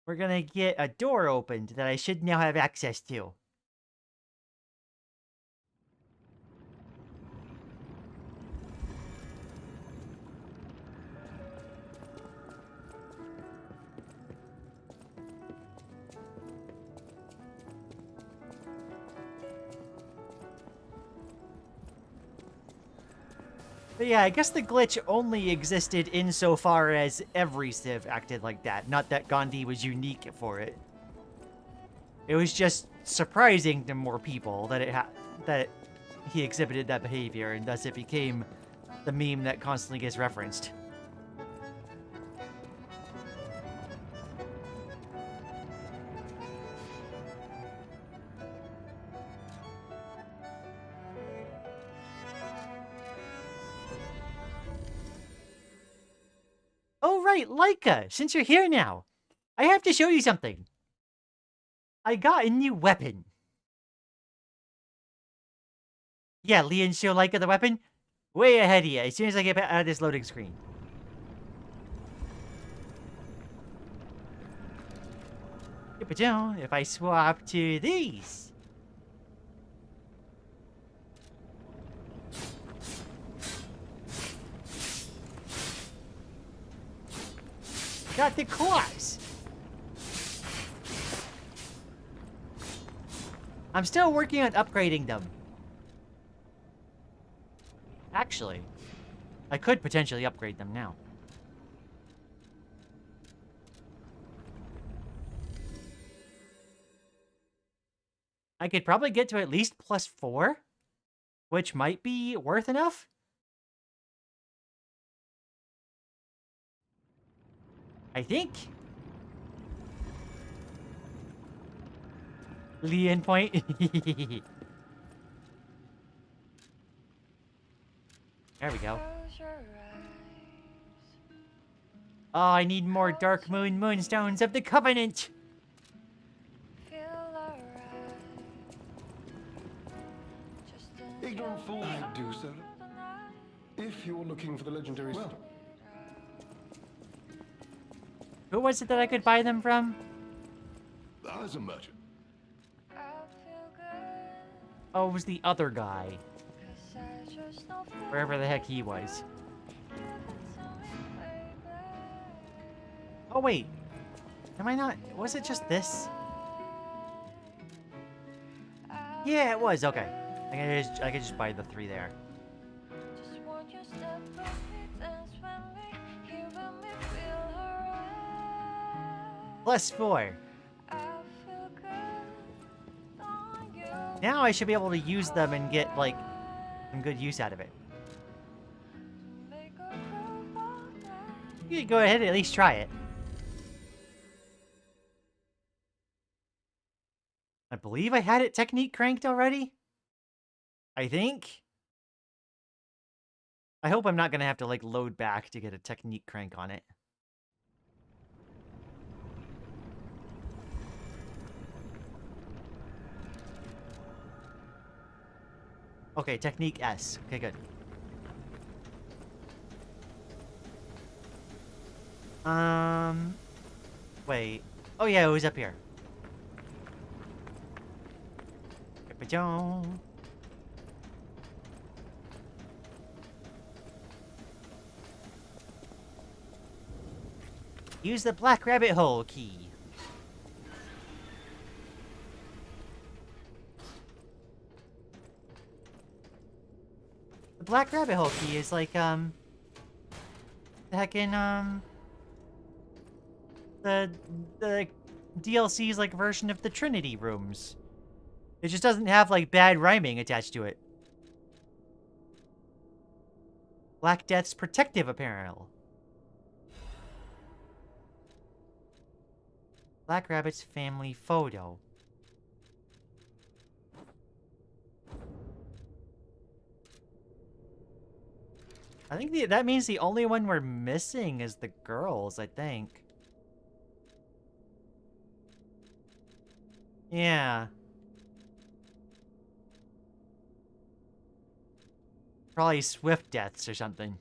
we're gonna get a door opened that I should now have access to. But yeah, I guess the glitch only existed insofar as every Civ acted like that, not that Gandhi was unique for it. It was just surprising to more people that that he exhibited that behavior, and thus it became the meme that constantly gets referenced. Oh right, Laika, since you're here now, I have to show you something. I got a new weapon. Yeah, Lian, show Laika the weapon? Way ahead of you, as soon as I get out of this loading screen. If I swap to these. Got the claws. I'm still working on upgrading them. Actually, I could potentially upgrade them now. I could probably get to at least +4, which might be worth enough. I think. Lian point. There we go. Oh, I need more Dark Moon Moonstones of the Covenant. Ignorant fool. I do, sir. If you're looking for the legendary... Well, who was it that I could buy them from? As a merchant. Oh, it was the other guy. Wherever the heck he was. Oh, wait. Am I not... was it just this? Yeah, it was. Okay. I could just buy the 3 there. +4. Now I should be able to use them and get, like, some good use out of it. You can go ahead and at least try it. I believe I had it technique cranked already. I think. I hope I'm not gonna have to like load back to get a technique crank on it. Okay, technique S. Okay, good. Wait. Oh yeah, it was up here. Use the black rabbit hole key. The black rabbit hole key is like, the heckin', the DLC's like version of the Trinity rooms. It just doesn't have like bad rhyming attached to it. Black Death's protective apparel. Black Rabbit's family photo. I think that means the only one we're missing is the girls, I think. Yeah. Probably swift deaths or something.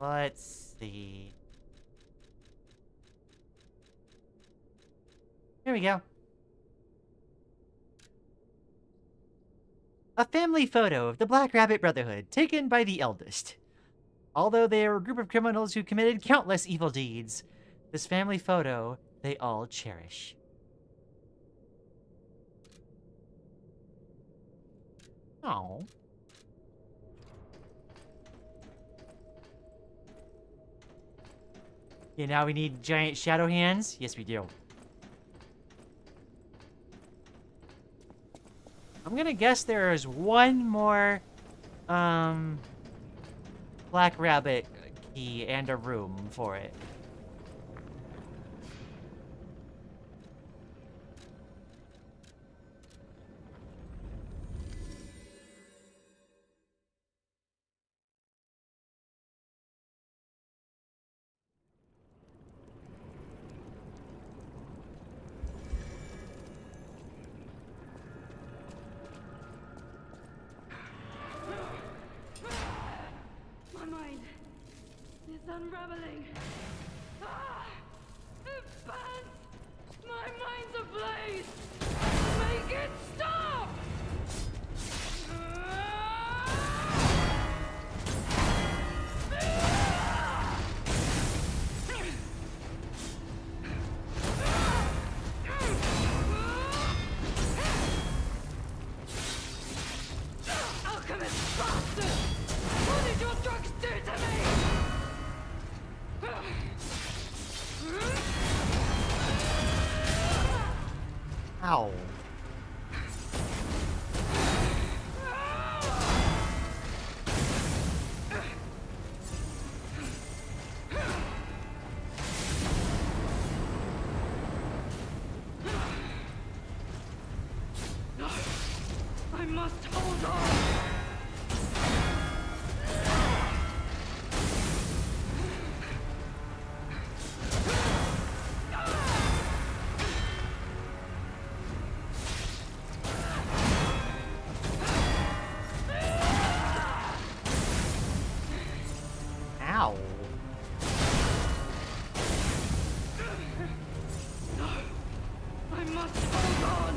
Let's see. Here we go. A family photo of the Black Rabbit Brotherhood, taken by the eldest. Although they are a group of criminals who committed countless evil deeds, this family photo they all cherish. Oh. Yeah, now we need giant shadow hands? Yes, we do. I'm gonna guess there is one more, Black Rabbit key and a room for it. My mind is unraveling. Ah! It burns! My mind's ablaze! Make it stop! Alchemist bastard! What did your drugs do to me? Ow. No, I must hold on. Ow. No, I must hold on.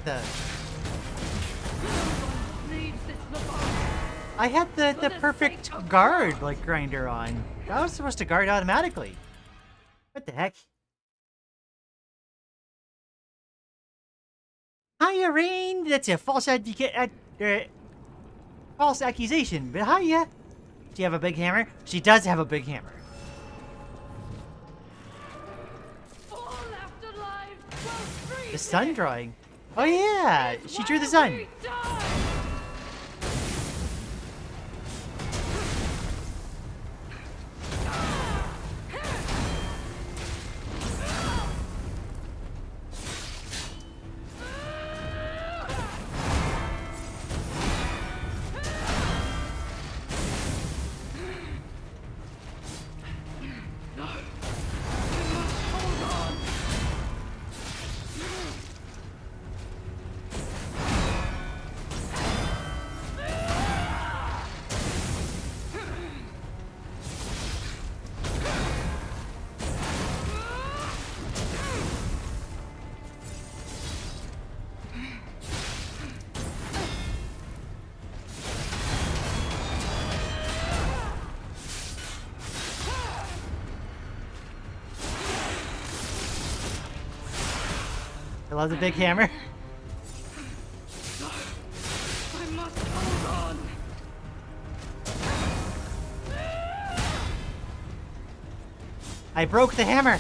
the... I had the perfect guard, like, grinder on. That was supposed to guard automatically. What the heck? Hiya, Rain! That's a false false accusation, but hiya! Do you have a big hammer? She does have a big hammer. The sun drawing. Oh yeah! She drew the sun! I love the big hammer. I must hold on. I broke the hammer.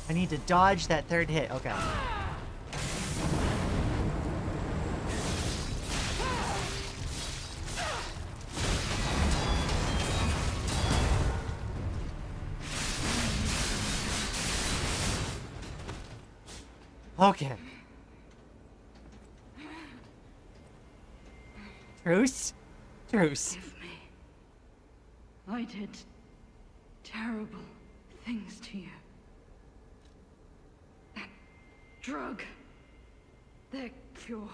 I need to dodge that third hit. Okay. Okay. Truce? Truce. Forgive me. I did terrible things to you. That drug, their cure,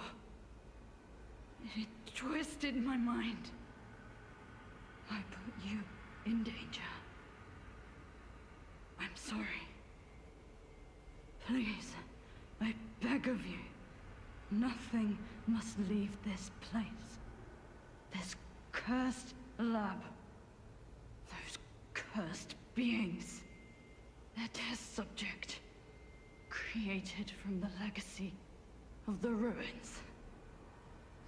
it twisted my mind. I put you in danger. I'm sorry. Please, I beg of you, nothing must leave this place. This cursed lab. Those cursed beings. Their test subject. Created from the legacy of the ruins.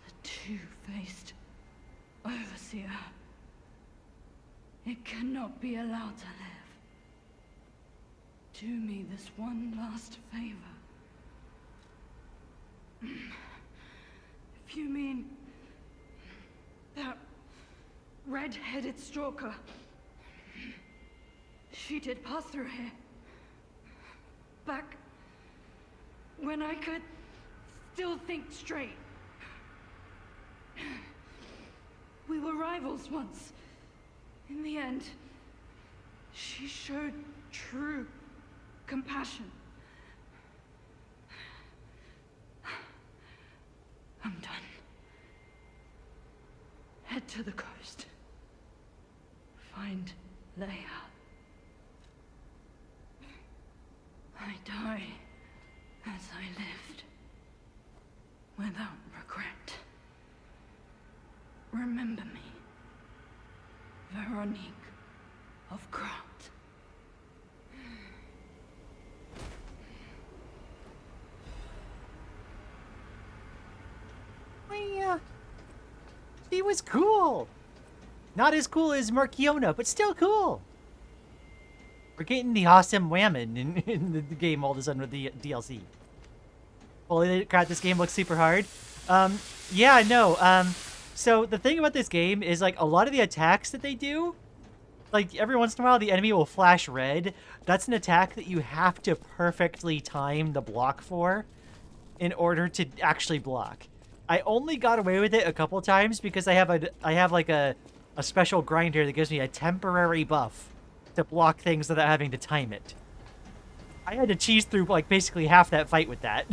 The two-faced overseer. It cannot be allowed to live. Do me this one last favor. If you mean that red-headed stalker, she did pass through here. Back when I could still think straight. We were rivals once. In the end, she showed true compassion. I'm done. Head to the coast. Find Leia. I die as I lived, without regret. Remember me, Veronique of Grant. She was cool. Not as cool as Markiona, but still cool. We're getting the awesome whammon in the game all of a sudden with the DLC. Holy crap, this game looks super hard. Yeah, no. So the thing about this game is, like, a lot of the attacks that they do, like, every once in a while the enemy will flash red. That's an attack that you have to perfectly time the block for in order to actually block. I only got away with it a couple times because I have like a special grinder that gives me a temporary buff to block things without having to time it. I had to cheese through, like, basically half that fight with that.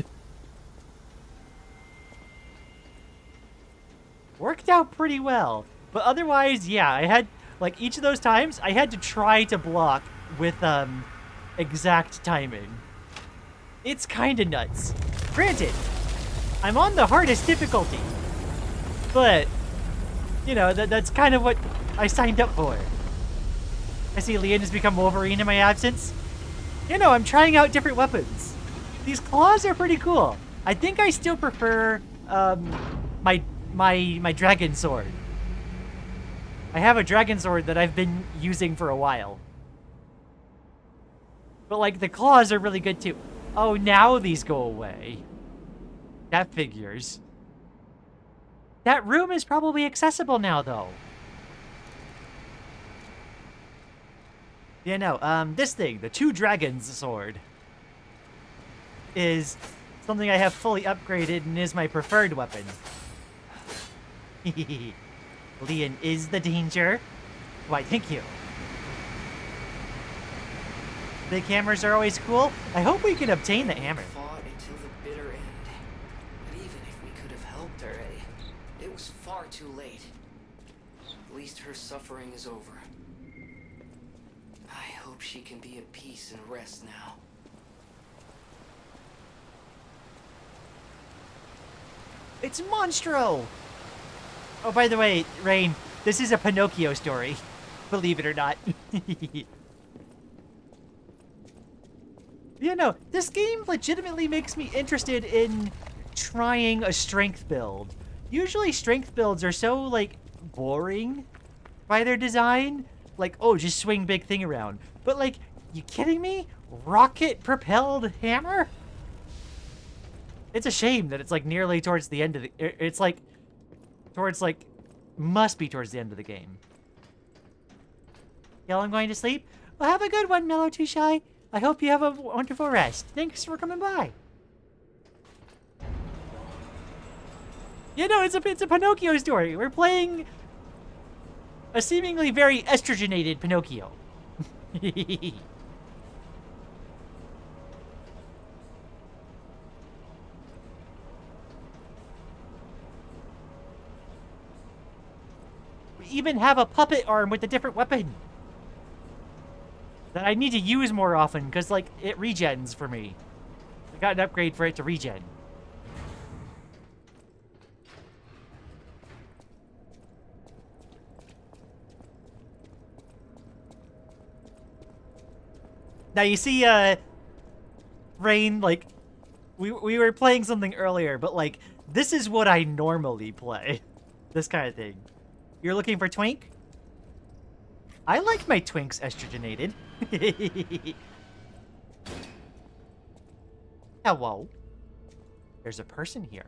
Worked out pretty well. But otherwise, yeah, I had, like, each of those times, I had to try to block with, exact timing. It's kinda nuts. Granted, I'm on the hardest difficulty. But, you know, that's kind of what I signed up for. I see Lian has become Wolverine in my absence. You know, I'm trying out different weapons. These claws are pretty cool. I think I still prefer, my dragon sword. I have a dragon sword that I've been using for a while. But, like, the claws are really good too. Oh, now these go away. That figures. That room is probably accessible now, though. Yeah, no, this thing, the Two Dragons sword, is something I have fully upgraded and is my preferred weapon. Lian is the danger. Why, thank you. Big hammers are always cool. I hope we can obtain the hammer. Fought until the bitter end. But even if we could have helped her, it was far too late. At least her suffering is over. I hope she can be at peace and rest now. It's Monstro! Oh, by the way, Rain, this is a Pinocchio story. Believe it or not. You know, this game legitimately makes me interested in trying a strength build. Usually strength builds are so, like, boring by their design. Like, oh, just swing big thing around. But, like, you kidding me? Rocket-propelled hammer? It's a shame that it's, like, nearly towards the end of the... It's, like, towards, like, must be towards the end of the game. Y'all, I'm going to sleep? Well, have a good one, Mellow Too Shy. I hope you have a wonderful rest. Thanks for coming by. You know, it's a Pinocchio story. We're playing a seemingly very estrogenated Pinocchio. We even have a puppet arm with a different weapon that I need to use more often because, like, it regens for me. I got an upgrade for it to regen. Now, you see, Rain, like, we were playing something earlier, but, like, this is what I normally play. This kind of thing. You're looking for Twink? I like my Twinks estrogenated. Hello. There's a person here.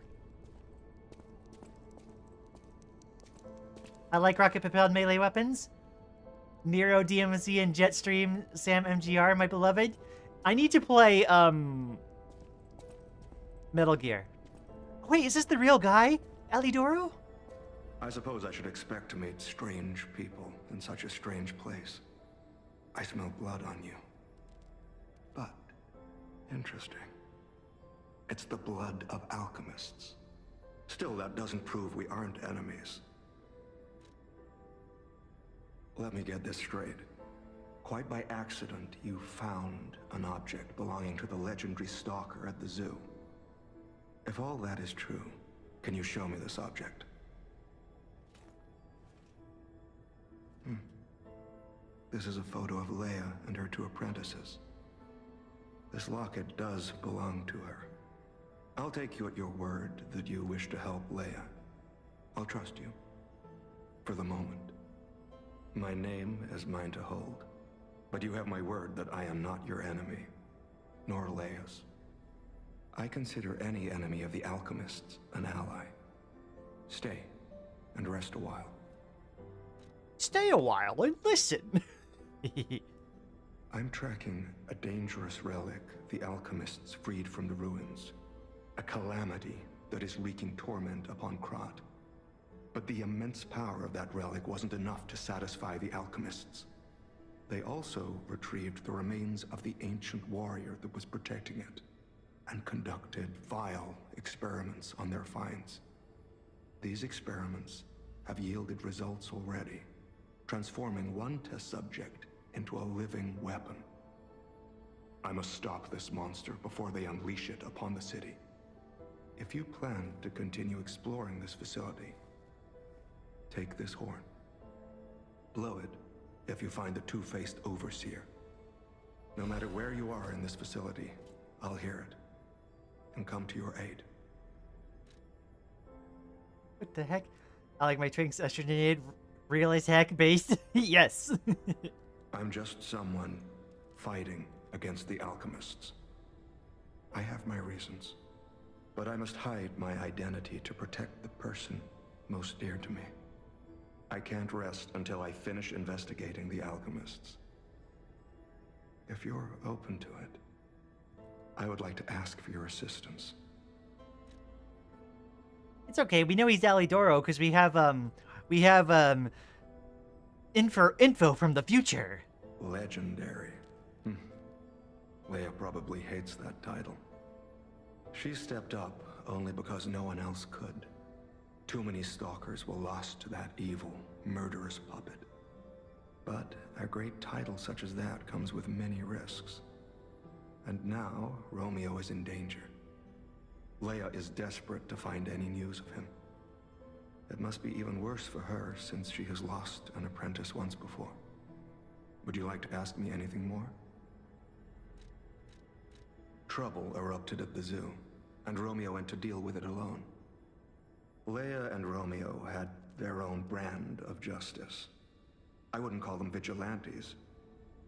I like rocket-propelled melee weapons. Nero, DMZ, and Jetstream, Sam MGR, my beloved. I need to play, Metal Gear. Wait, is this the real guy? Alidoro? I suppose I should expect to meet strange people in such a strange place. I smell blood on you. But, interesting. It's the blood of alchemists. Still, that doesn't prove we aren't enemies. Let me get this straight. Quite by accident, you found an object belonging to the legendary stalker at the zoo. If all that is true, can you show me this object? This is a photo of Leia and her 2 apprentices. This locket does belong to her. I'll take you at your word that you wish to help Leia. I'll trust you. For the moment. My name is mine to hold. But you have my word that I am not your enemy. Nor Leia's. I consider any enemy of the alchemists an ally. Stay and rest a while. Stay a while and listen. I'm tracking a dangerous relic the alchemists freed from the ruins. A calamity that is wreaking torment upon Krat. But the immense power of that relic wasn't enough to satisfy the alchemists. They also retrieved the remains of the ancient warrior that was protecting it, and conducted vile experiments on their finds. These experiments have yielded results already, transforming one test subject into a living weapon. I must stop this monster before they unleash it upon the city. If you plan to continue exploring this facility, take this horn. Blow it if you find the two-faced overseer. No matter where you are in this facility, I'll hear it and come to your aid. What the heck? I like my Trinks estrogenated, real as heck based. Yes. I'm just someone fighting against the alchemists. I have my reasons, but I must hide my identity to protect the person most dear to me. I can't rest until I finish investigating the alchemists. If you're open to it, I would like to ask for your assistance. It's okay. We know he's Alidoro because we have info from the future. Legendary. Leia probably hates that title. She stepped up only because no one else could. Too many stalkers were lost to that evil, murderous puppet. But a great title such as that comes with many risks. And now, Romeo is in danger. Leia is desperate to find any news of him. It must be even worse for her since she has lost an apprentice once before. Would you like to ask me anything more? Trouble erupted at the zoo, and Romeo went to deal with it alone. Leia and Romeo had their own brand of justice. I wouldn't call them vigilantes,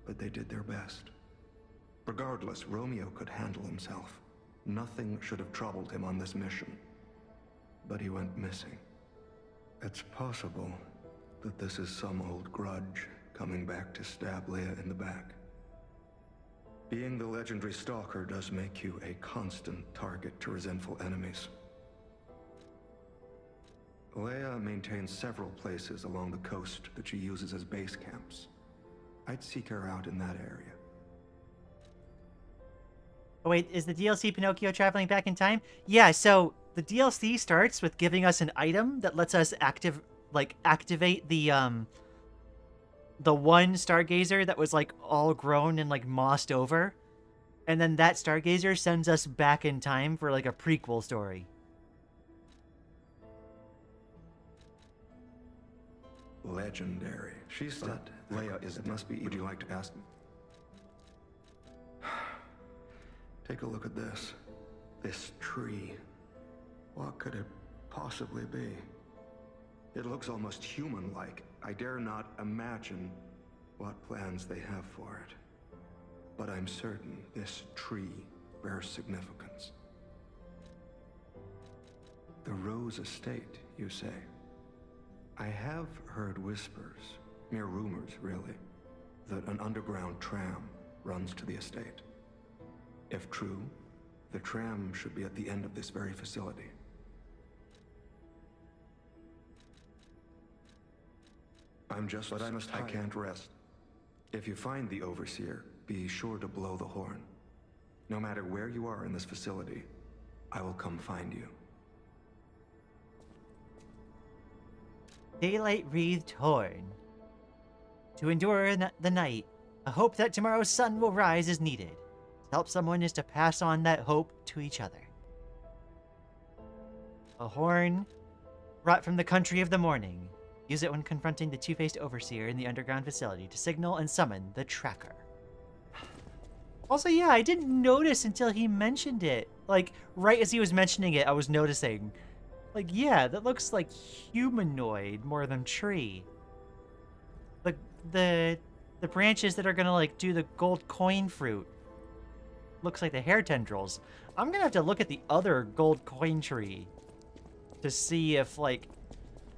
but they did their best. Regardless, Romeo could handle himself. Nothing should have troubled him on this mission. But he went missing. It's possible that this is some old grudge coming back to stab Leia in the back. Being the legendary stalker does make you a constant target to resentful enemies. Leia maintains several places along the coast that she uses as base camps. I'd seek her out in that area. Oh wait, is the DLC Pinocchio traveling back in time? Yeah, so the DLC starts with giving us an item that lets us activate the one Stargazer that was like all grown and like mossed over. And then that Stargazer sends us back in time for like a prequel story. Legendary. She said Leia is... It must be... Would you like to ask me? Take a look at this. This tree. What could it possibly be? It looks almost human-like. I dare not imagine what plans they have for it. But I'm certain this tree bears significance. The Rose Estate, you say? I have heard whispers, mere rumors really, that an underground tram runs to the estate. If true, the tram should be at the end of this very facility. I can't rest. If you find the Overseer, be sure to blow the horn. No matter where you are in this facility, I will come find you. Daylight-wreathed horn. To endure the night, a hope that tomorrow's sun will rise is needed. To help someone is to pass on that hope to each other. A horn brought from the country of the morning. Use it when confronting the two-faced overseer in the underground facility to signal and summon the tracker. Also, yeah, I didn't notice until he mentioned it. Like, right as he was mentioning it, I was noticing. Like, yeah, that looks like humanoid more than tree. The branches that are gonna, like, do the gold coin fruit. Looks like the hair tendrils. I'm gonna have to look at the other gold coin tree to see if, like,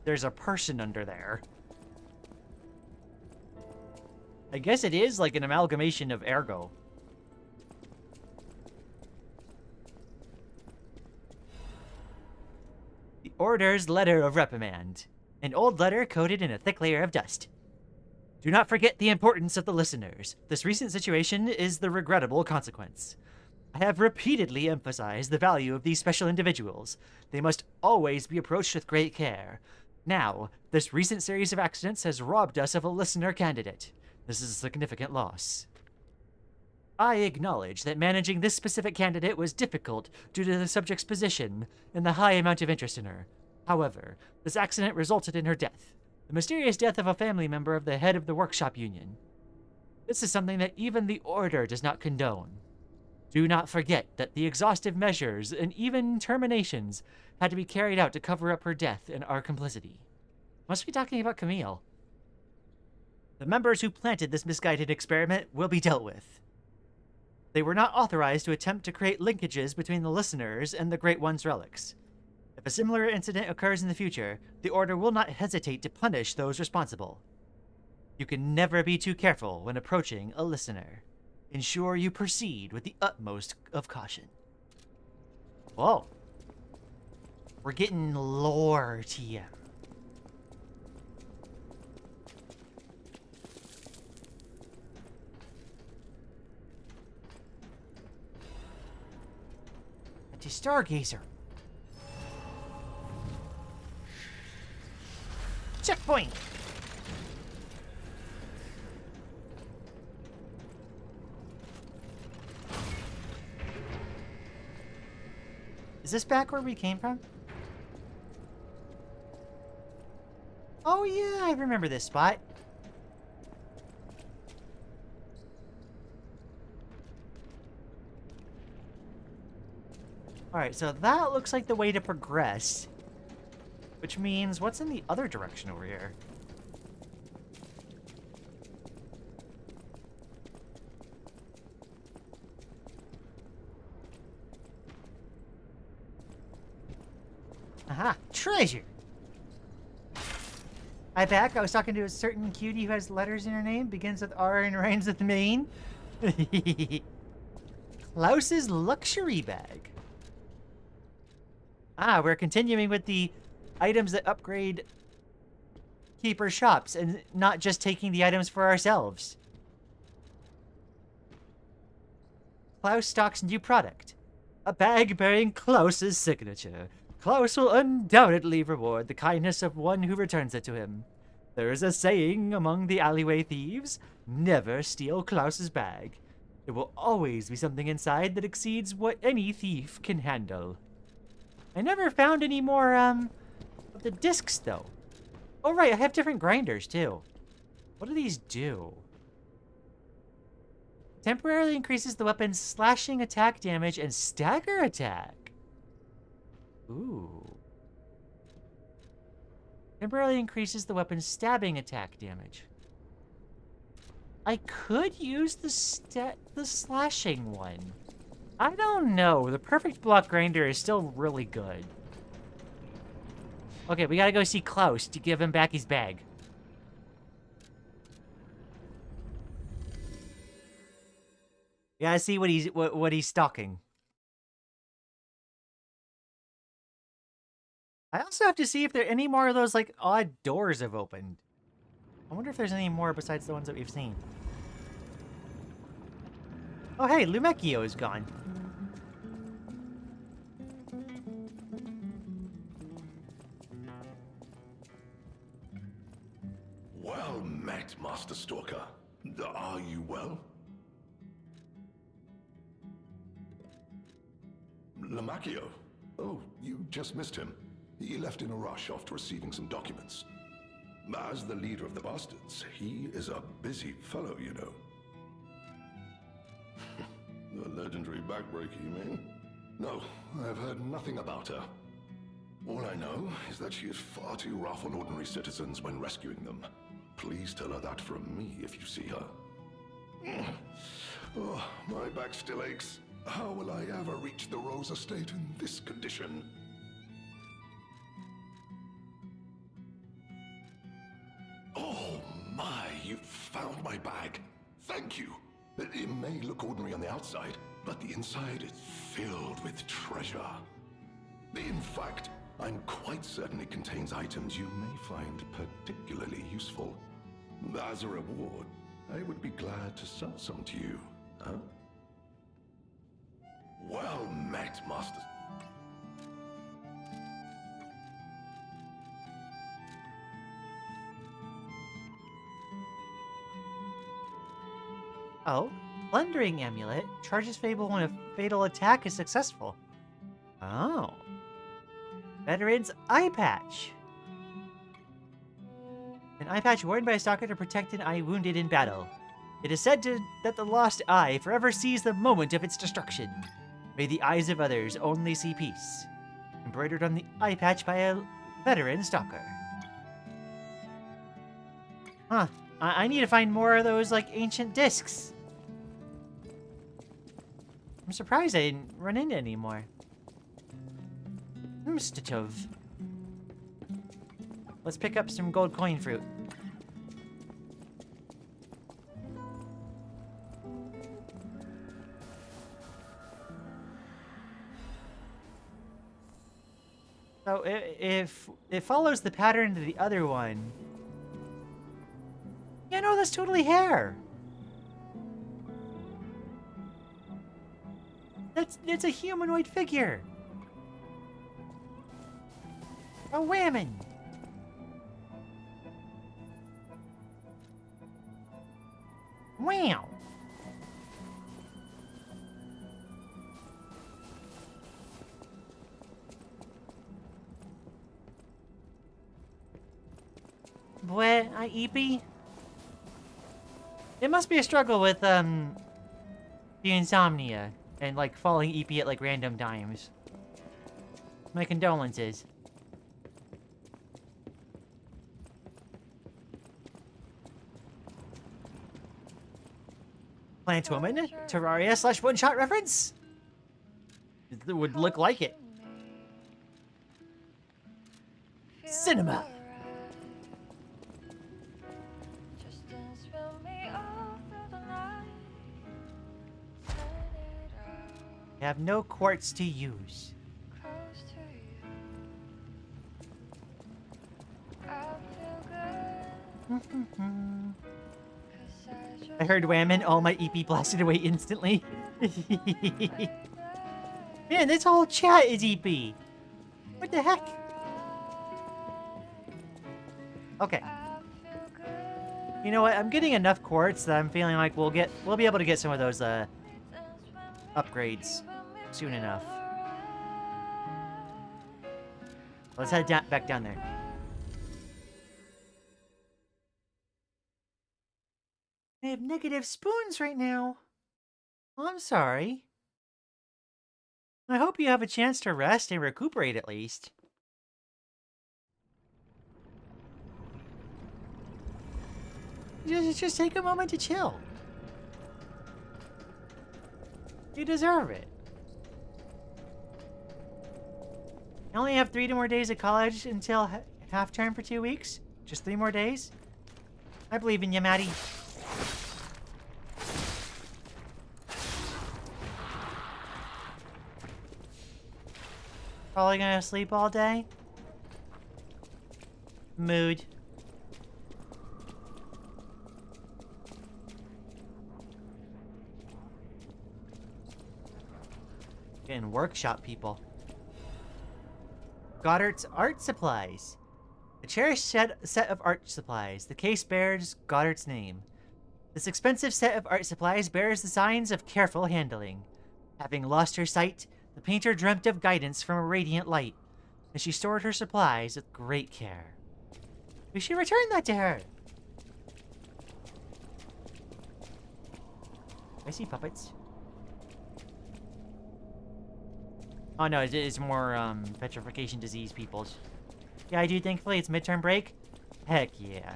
there's a person under there. I guess it is like an amalgamation of Ergo. The Order's letter of reprimand. An old letter coated in a thick layer of dust. Do not forget the importance of the listeners. This recent situation is the regrettable consequence. I have repeatedly emphasized the value of these special individuals. They must always be approached with great care. Now, this recent series of accidents has robbed us of a listener candidate. This is a significant loss. I acknowledge that managing this specific candidate was difficult due to the subject's position and the high amount of interest in her. However, this accident resulted in her death. The mysterious death of a family member of the head of the workshop union. This is something that even the Order does not condone. Do not forget that the exhaustive measures and even terminations had to be carried out to cover up her death and our complicity. Must be talking about Camille. The members who planted this misguided experiment will be dealt with. They were not authorized to attempt to create linkages between the listeners and the Great One's relics. If a similar incident occurs in the future, the Order will not hesitate to punish those responsible. You can never be too careful when approaching a listener. Ensure you proceed with the utmost of caution. Whoa. We're getting lore, TM. A Stargazer. Checkpoint! Is this back where we came from? Oh yeah, I remember this spot. Alright, so that looks like the way to progress. Which means, what's in the other direction over here? Aha! Treasure! Hi, back. I was talking to a certain cutie who has letters in her name, begins with R and rhymes with Maine. Klaus's luxury bag. Ah, we're continuing with the items that upgrade keeper shops and not just taking the items for ourselves. Klaus stocks new product. A bag bearing Klaus's signature. Klaus will undoubtedly reward the kindness of one who returns it to him. There is a saying among the alleyway thieves, never steal Klaus's bag. There will always be something inside that exceeds what any thief can handle. I never found any more, of the discs, though. Oh, right, I have different grinders, too. What do these do? Temporarily increases the weapon's slashing attack damage and stagger attack. Ooh. Temporarily increases the weapon's stabbing attack damage. I could use the slashing one. I don't know. The perfect block grinder is still really good. Okay, we gotta go see Klaus to give him back his bag. We gotta see what he's stalking. I also have to see if there any more of those like odd doors have opened. I wonder if there's any more besides the ones that we've seen. Oh hey, Lumecchio is gone. Well met, Master Stalker. Are you well? Lamacchio? Oh, you just missed him. He left in a rush after receiving some documents. As the leader of the bastards, he is a busy fellow, you know. The legendary backbreaker, you mean? No, I've heard nothing about her. All I know is that she is far too rough on ordinary citizens when rescuing them. Please tell her that from me if you see her. Oh, my back still aches. How will I ever reach the Rose Estate in this condition? Oh my, you found my bag. Thank you. It may look ordinary on the outside, but the inside is filled with treasure. In fact, I'm quite certain it contains items you may find particularly useful. As a reward, I would be glad to sell some to you, huh? Well met, Master. Oh, Plundering Amulet charges Fable when a fatal attack is successful. Oh. Veteran's Eye Patch. An eye patch worn by a stalker to protect an eye wounded in battle. It is said that the lost eye forever sees the moment of its destruction. May the eyes of others only see peace. Embroidered on the eye patch by a veteran stalker. Huh. I need to find more of those, like, ancient discs. I'm surprised I didn't run into any more. Mstatov. Let's pick up some gold coin fruit. So if it follows the pattern to the other one, yeah, no, that's totally hair. It's a humanoid figure. A woman. Wow. Boy, I eepy. It must be a struggle with the insomnia and like falling eepy at like random times. My condolences. Plant Woman, Terraria / one-shot reference? It would look like it. Cinema. I have no quartz to use. I heard whammon, all my EP blasted away instantly. Man, this whole chat is EP. What the heck? Okay. You know what? I'm getting enough quartz that I'm feeling like we'll be able to get some of those upgrades soon enough. Let's head back down there. I have negative spoons right now. I'm sorry. I hope you have a chance to rest and recuperate at least. Just take a moment to chill. You deserve it. I only have 3 more days of college until half term for 2 weeks. Just 3 more days. I believe in you, Maddie. Probably gonna sleep all day. Mood. Getting workshop people. Goddard's art supplies. A cherished set of art supplies. The case bears Goddard's name. This expensive set of art supplies bears the signs of careful handling. Having lost her sight, the painter dreamt of guidance from a radiant light, and she stored her supplies with great care. We should return that to her. I see puppets. Oh no, it's more petrification disease peoples. Yeah, I do. Thankfully, it's midterm break. Heck yeah.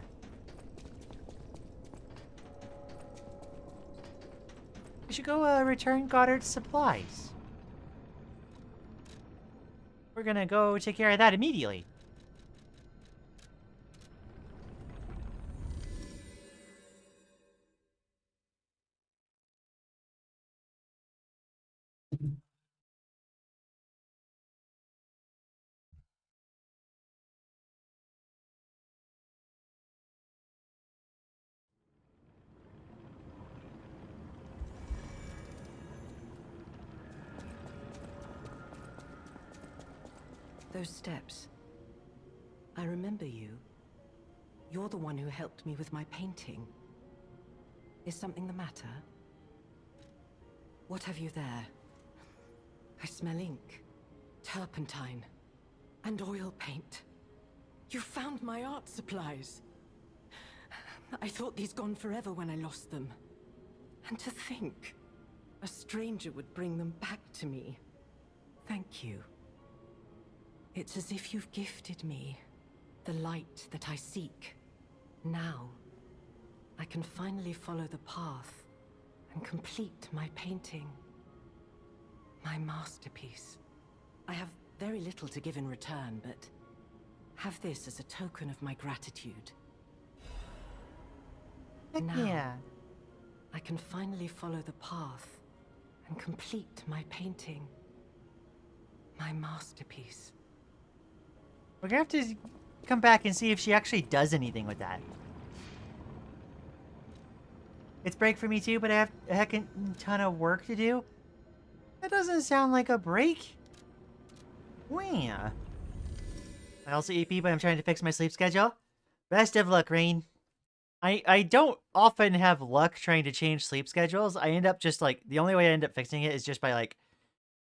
We should go return Goddard's supplies. We're gonna go take care of that immediately. Those steps. I remember you. You're the one who helped me with my painting. Is something the matter? What have you there? I smell ink, turpentine, and oil paint. You found my art supplies. I thought these gone forever when I lost them. And to think, a stranger would bring them back to me. Thank you. It's as if you've gifted me the light that I seek. Now, I can finally follow the path and complete my painting. My masterpiece. I have very little to give in return, but have this as a token of my gratitude. Heck Now, yeah. I can finally follow the path and complete my painting. My masterpiece. We're gonna have to come back and see if she actually does anything with that. It's break for me too, but I have a heckin' ton of work to do. That doesn't sound like a break. Wow. I also EP, but I'm trying to fix my sleep schedule. Best of luck, Rain. I don't often have luck trying to change sleep schedules. I end up just like, the only way I end up fixing it is just by like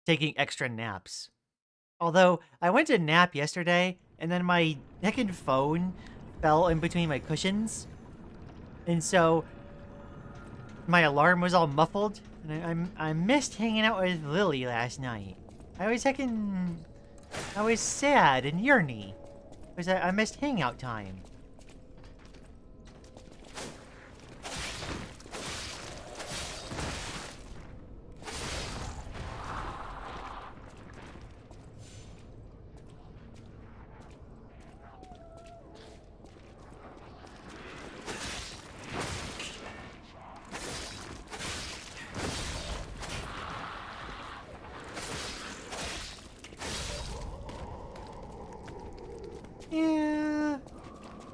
taking extra naps. Although, I went to nap yesterday, and then my heckin' phone fell in between my cushions. And so, my alarm was all muffled, and I missed hanging out with Lily last night. I was sad and yearny, because I missed hangout time.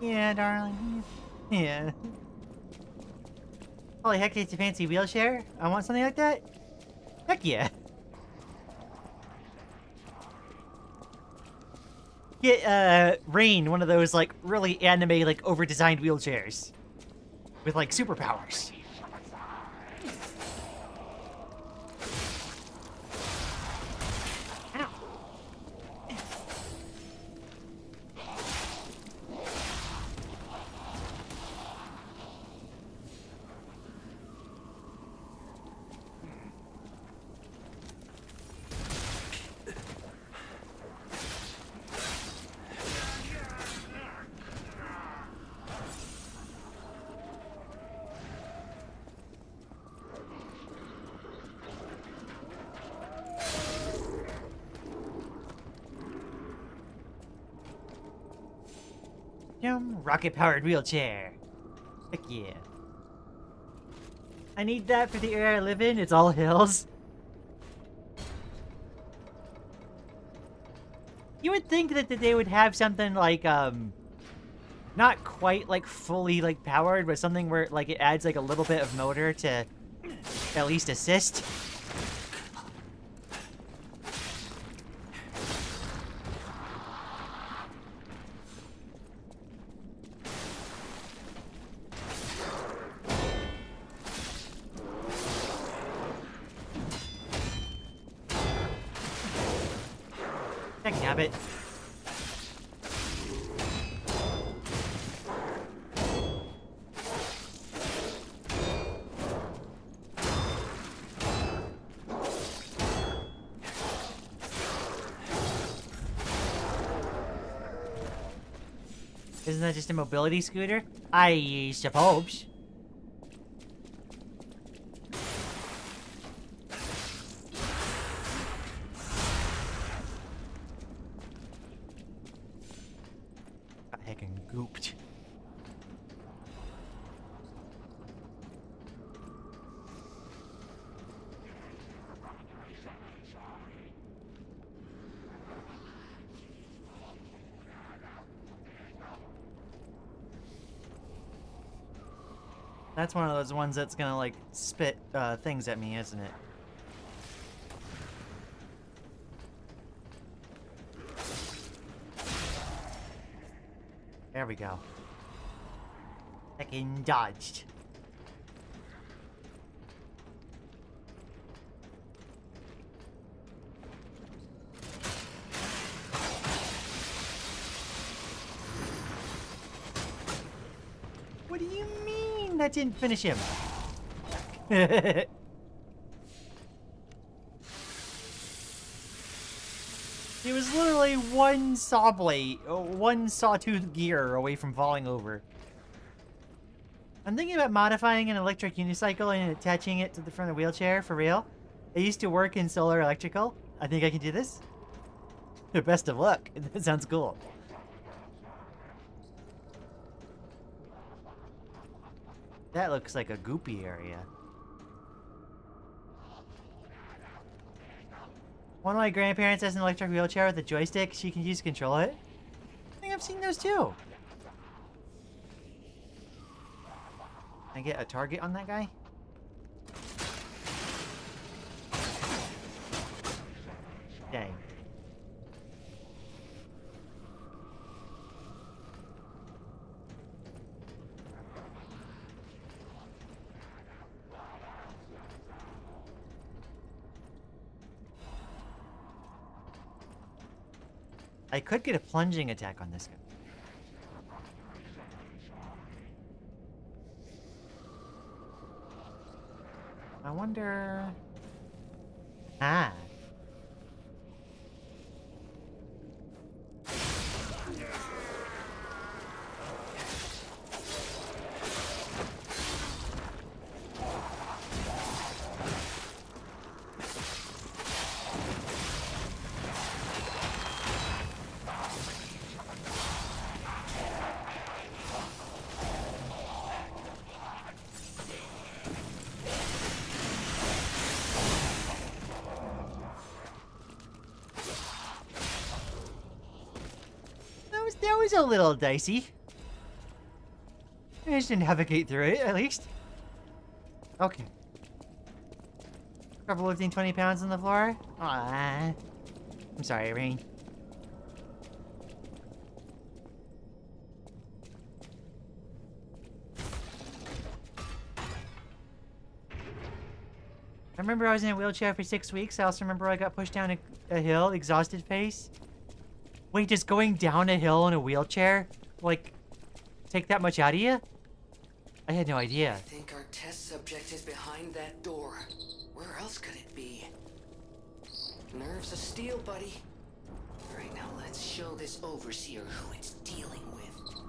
Yeah, darling. Yeah. Holy heck, it's a fancy wheelchair? I want something like that? Heck yeah. Get, Rain one of those, like, really anime, like, over-designed wheelchairs. With, like, superpowers. Rocket-powered wheelchair. Heck yeah. I need that for the area I live in. It's all hills. You would think that they would have something like, not quite like fully like powered, but something where like it adds like a little bit of motor to at least assist. Heck, nabbit. Isn't that just a mobility scooter? I suppose. Got heckin' gooped. That's one of those ones that's gonna, like, spit things at me, isn't it? There we go. Heckin' dodged. What do you mean that didn't finish him? It was literally one saw blade, one sawtooth gear away from falling over. I'm thinking about modifying an electric unicycle and attaching it to the front of the wheelchair, for real. I used to work in solar electrical. I think I can do this. Best of luck. That sounds cool. That looks like a goopy area. One of my grandparents has an electric wheelchair with a joystick she can use to control it. I think I've seen those too. Can I get a target on that guy? Dang. I could get a plunging attack on this guy. I wonder... Ah. That was a little dicey. I just didn't navigate through it, at least. Okay. Couple lifting 20 pounds on the floor? Aww. I'm sorry, Rain. I remember I was in a wheelchair for 6 weeks. I also remember I got pushed down a hill, exhausted face. Wait, does going down a hill in a wheelchair, like, take that much out of you? I had no idea. I think our test subject is behind that door. Where else could it be? Nerves of steel, buddy. Alright, now let's show this overseer who it's dealing with.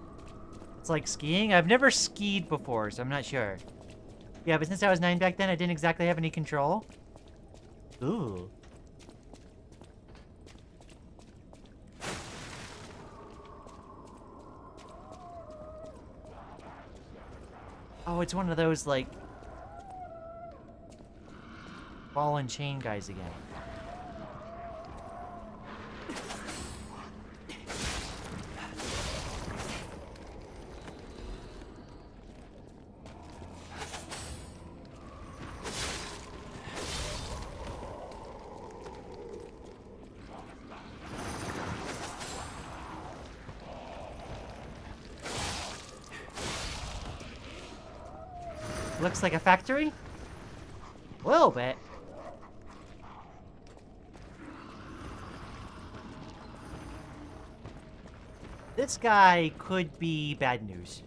It's like skiing? I've never skied before, so I'm not sure. Yeah, but since I was 9 back then, I didn't exactly have any control. Ooh. Oh, it's one of those, like, ball and chain guys again. Looks like a factory? A little bit. This guy could be bad news.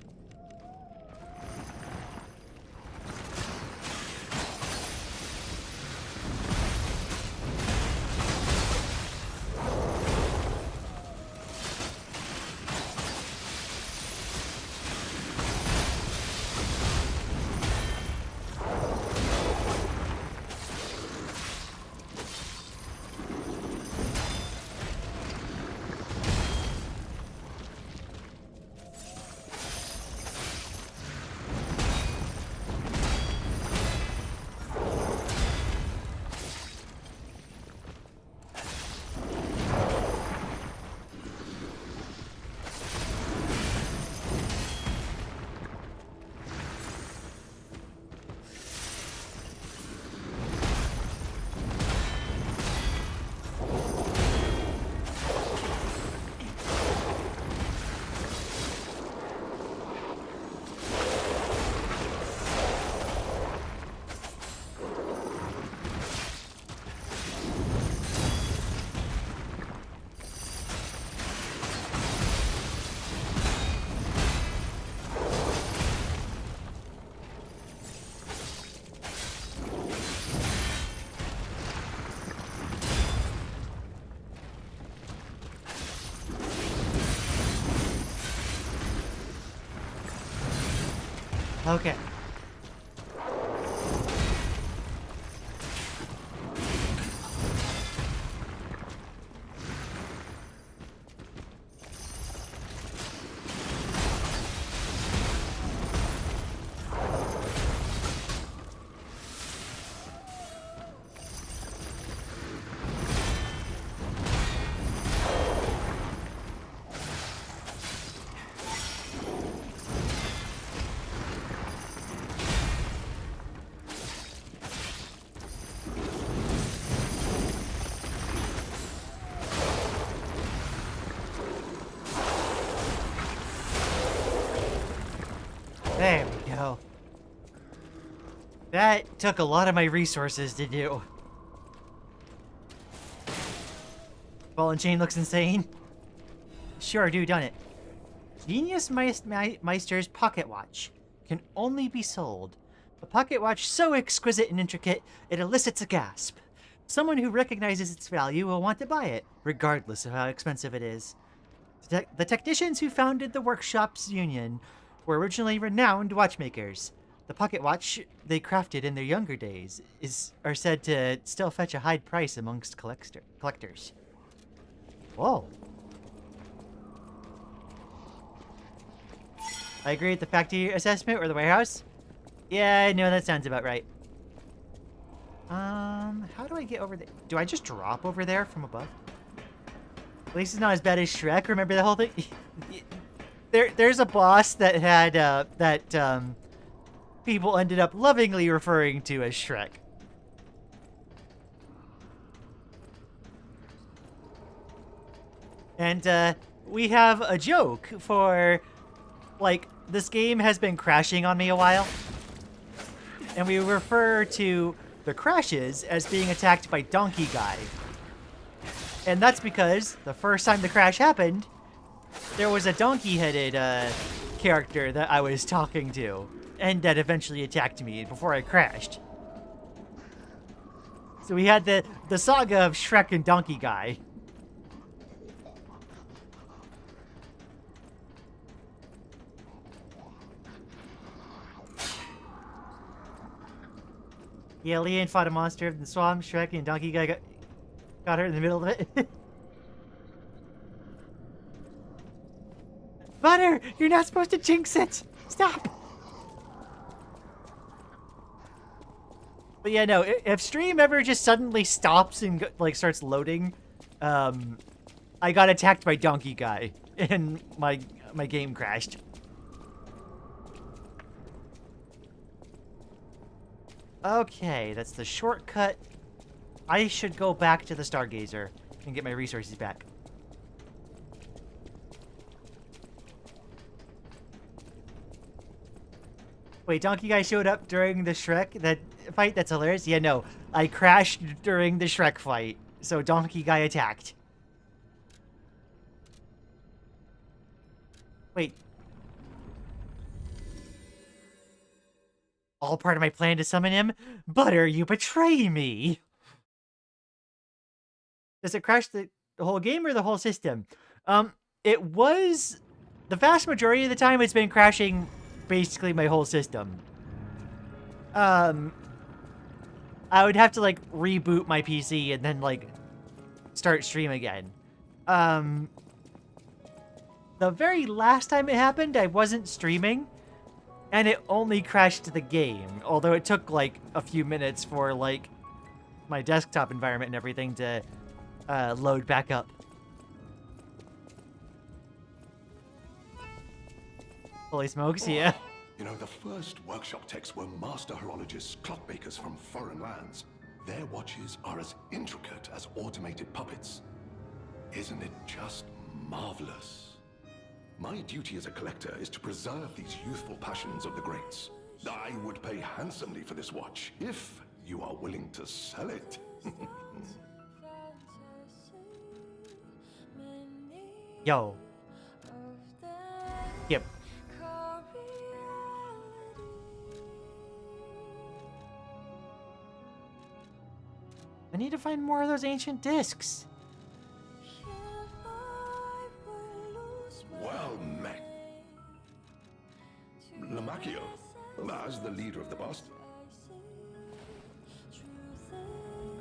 Okay. There we go. That took a lot of my resources to do. Ball and chain looks insane. Sure do, done it. Genius Meister's pocket watch can only be sold. A pocket watch so exquisite and intricate, it elicits a gasp. Someone who recognizes its value will want to buy it, regardless of how expensive it is. The technicians who founded the Workshops Union were originally renowned watchmakers. The pocket watch they crafted in their younger days are said to still fetch a high price amongst collectors. Whoa. I agree with the factory assessment or the warehouse. Yeah, no, that sounds about right. How do I get over there? Do I just drop over there from above? At least it's not as bad as Shrek. Remember the whole thing? There's a boss that had, people ended up lovingly referring to as Shrek. And, we have a joke for, like, this game has been crashing on me a while. And we refer to the crashes as being attacked by Donkey Guy. And that's because the first time the crash happened, there was a donkey-headed character that I was talking to, and that eventually attacked me before I crashed. So we had the saga of Shrek and Donkey Guy. Yeah, Lian fought a monster in the swamp. Shrek and Donkey Guy got her in the middle of it. Butter, you're not supposed to jinx it. Stop. But yeah, no, if stream ever just suddenly stops and like starts loading, I got attacked by Donkey Guy and my game crashed. Okay, that's the shortcut. I should go back to the Stargazer and get my resources back. Wait, Donkey Guy showed up during the Shrek fight? That's hilarious. Yeah, no. I crashed during the Shrek fight, so Donkey Guy attacked. Wait. All part of my plan to summon him? Butter, you betray me! Does it crash the whole game or the whole system? It was... The vast majority of the time, it's been crashing basically my whole system. I would have to, like, reboot my PC and then, like, start stream again. The very last time it happened, I wasn't streaming, and it only crashed the game. Although it took, like, a few minutes for, like, my desktop environment and everything to load back up. Holy smokes, yeah. You know, the first workshop techs were master horologists, clockmakers from foreign lands. Their watches are as intricate as automated puppets. Isn't it just marvelous? My duty as a collector is to preserve these youthful passions of the greats. I would pay handsomely for this watch, if you are willing to sell it. Yo. Yep. I need to find more of those ancient discs. Well met. Lamacchio, as the leader of the bust.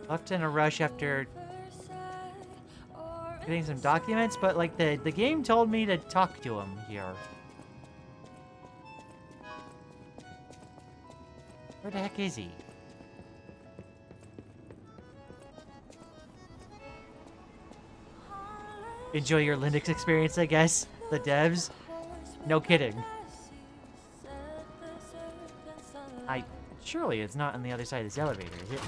Left in a rush after getting some documents, but like the game told me to talk to him here. Where the heck is he? Enjoy your Linux experience, I guess. The devs. No kidding. Surely it's not on the other side of this elevator, is it?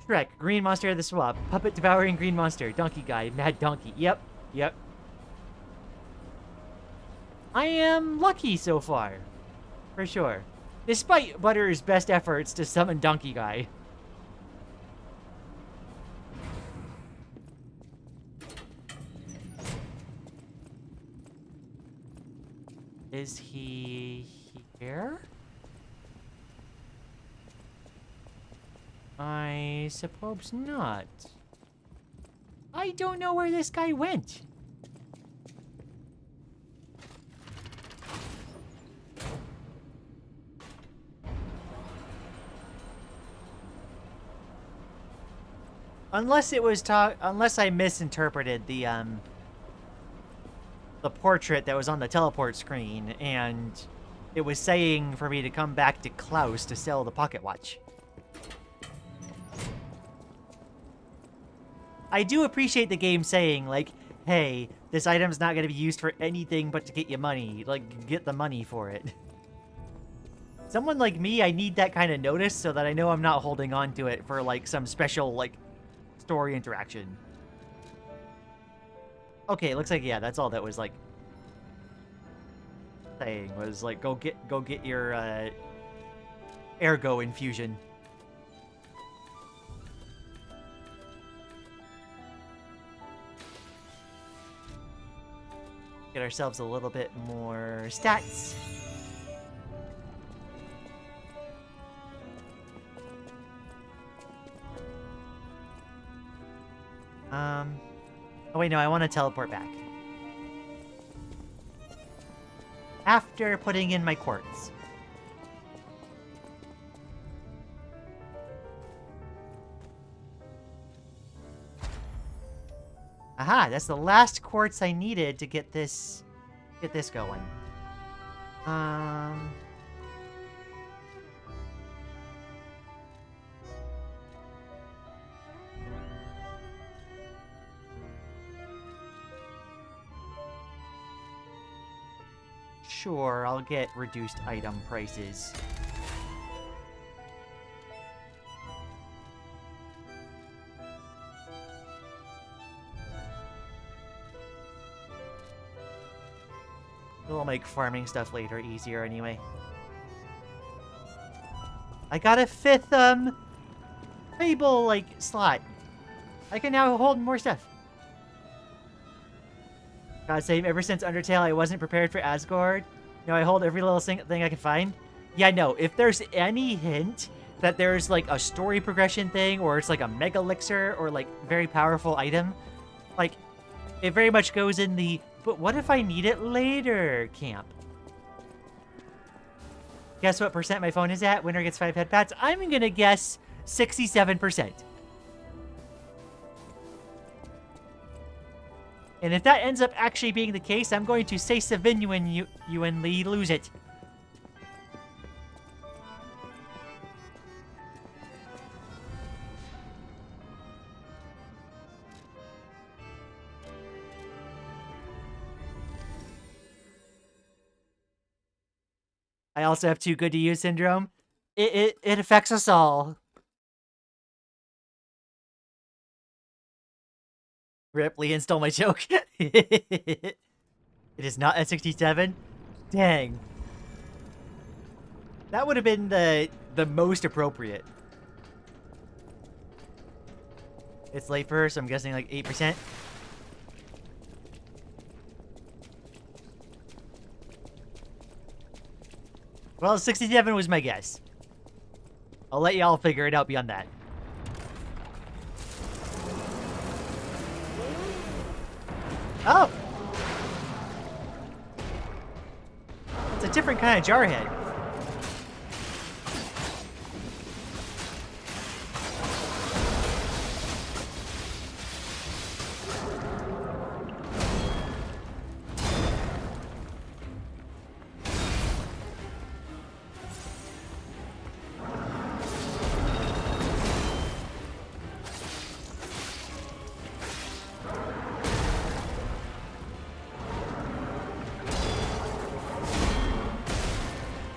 Shrek, green monster of the swamp, puppet devouring green monster, donkey guy, mad donkey. Yep. I am lucky so far. For sure. Despite Butter's best efforts to summon Donkey Guy. Is he here? I suppose not. I don't know where this guy went. Unless it was unless I misinterpreted the portrait that was on the teleport screen, and it was saying for me to come back to Klaus to sell the pocket watch. I do appreciate the game saying, like, hey, this item's not going to be used for anything but to get you money. Like, get the money for it. Someone like me, I need that kind of notice so that I know I'm not holding on to it for, like, some special, like, story interaction. Okay, it looks like, yeah, that's all that was, like, saying was, like, go get your, ergo infusion. Get ourselves a little bit more stats. Oh wait, no, I want to teleport back. After putting in my quartz. Aha, that's the last quartz I needed to get this going. Sure, I'll get reduced item prices. It'll make farming stuff later easier anyway. I got a 5th, table, like, slot. I can now hold more stuff. God save, ever since Undertale, I wasn't prepared for Asgard. Now I hold every little thing I can find. Yeah, no, if there's any hint that there's, like, a story progression thing, or it's, like, a mega elixir, or, like, very powerful item, like, it very much goes in the, but what if I need it later camp. Guess what percent my phone is at? Winner gets 5 head pats. I'm gonna guess 67%. And if that ends up actually being the case, I'm going to say Savin when you and Lee lose it. I also have too good to use syndrome. It affects us all. Rip, Lian stole my joke. It is not at 67? Dang. That would have been the most appropriate. It's late for her, so I'm guessing like 8%. Well, 67 was my guess. I'll let y'all figure it out beyond that. Oh! It's a different kind of jarhead.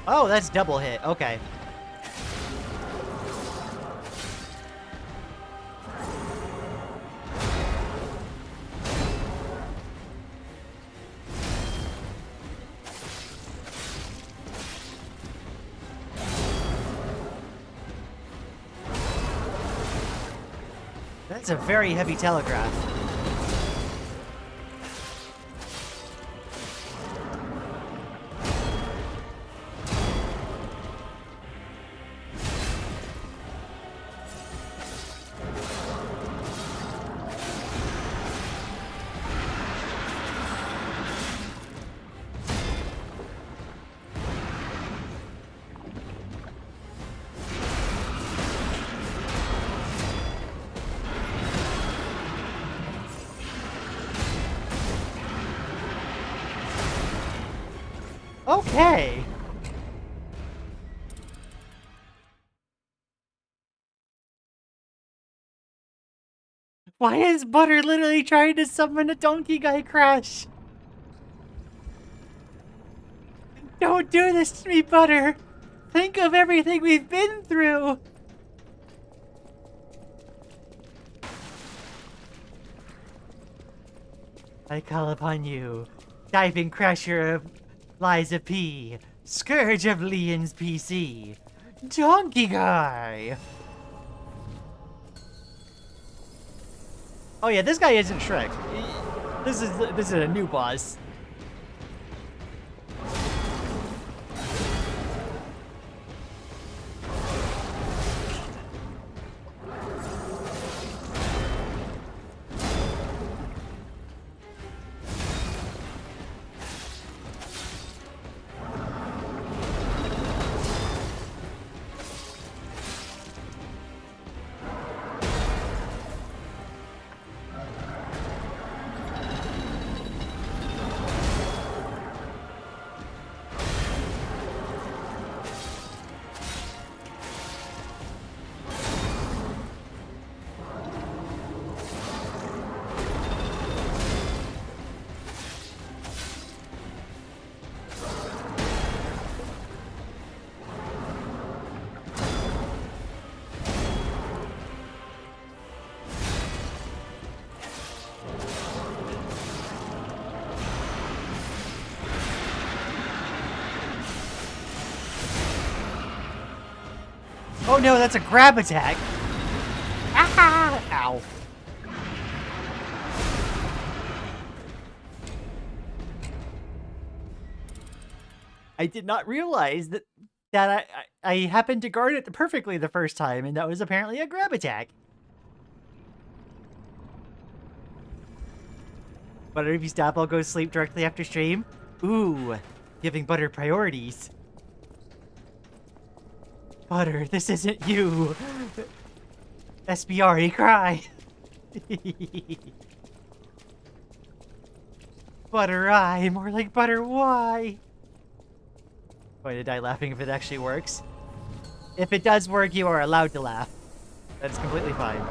Oh, that's double hit. Okay. That's a very heavy telegraph. Okay. Why is Butter literally trying to summon a donkey guy crash? Don't do this to me, Butter. Think of everything we've been through. I call upon you, diving crasher of Liza P, Scourge of Lian's PC, Donkey Guy! Oh yeah, this guy isn't Shrek. This is a new boss. Oh no, that's a grab attack. Ah! Ow. I did not realize that I happened to guard it perfectly the first time, and that was apparently a grab attack. Butter, if you stop, I'll go sleep directly after stream. Ooh, giving Butter priorities. Butter, this isn't you. SBR, cry. Butter I, more like Butter why. Going to die laughing if it actually works. If it does work, you are allowed to laugh. That's completely fine.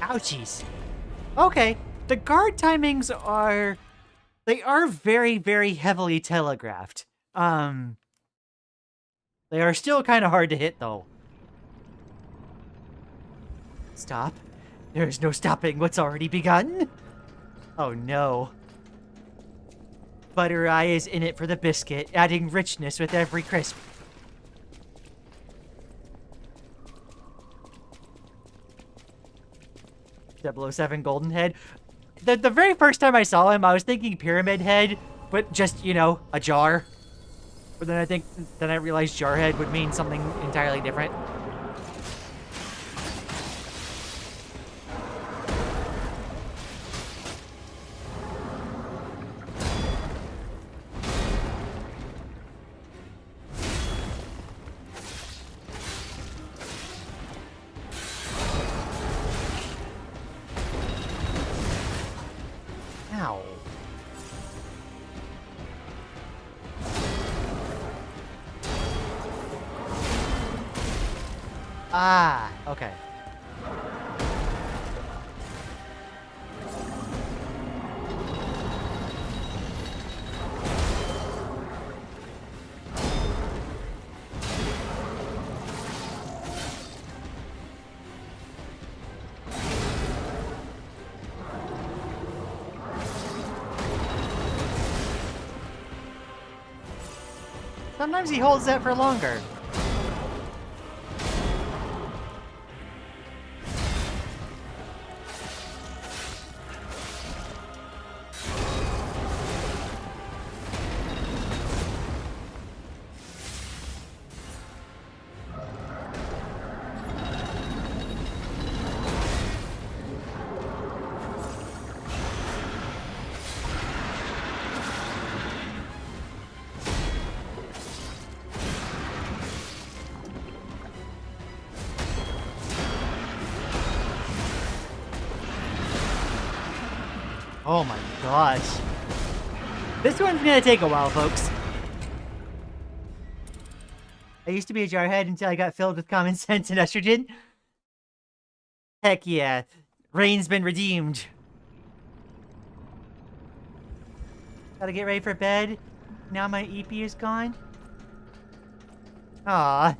Ouchies. Okay, the guard timings are... They are very, very heavily telegraphed. They are still kind of hard to hit, though. Stop. There is no stopping what's already begun. Oh, no. Butter Eye is in it for the biscuit, adding richness with every crisp. .007 Golden Head. The very first time I saw him, I was thinking Pyramid Head, but just, you know, a jar. But then I realized Jarhead would mean something entirely different. Ah, okay. Sometimes he holds that for longer. Oh my gosh. This one's gonna take a while, folks. I used to be a jarhead until I got filled with common sense and estrogen. Heck yeah. Rain's been redeemed. Gotta get ready for bed. Now my EP is gone. Aw.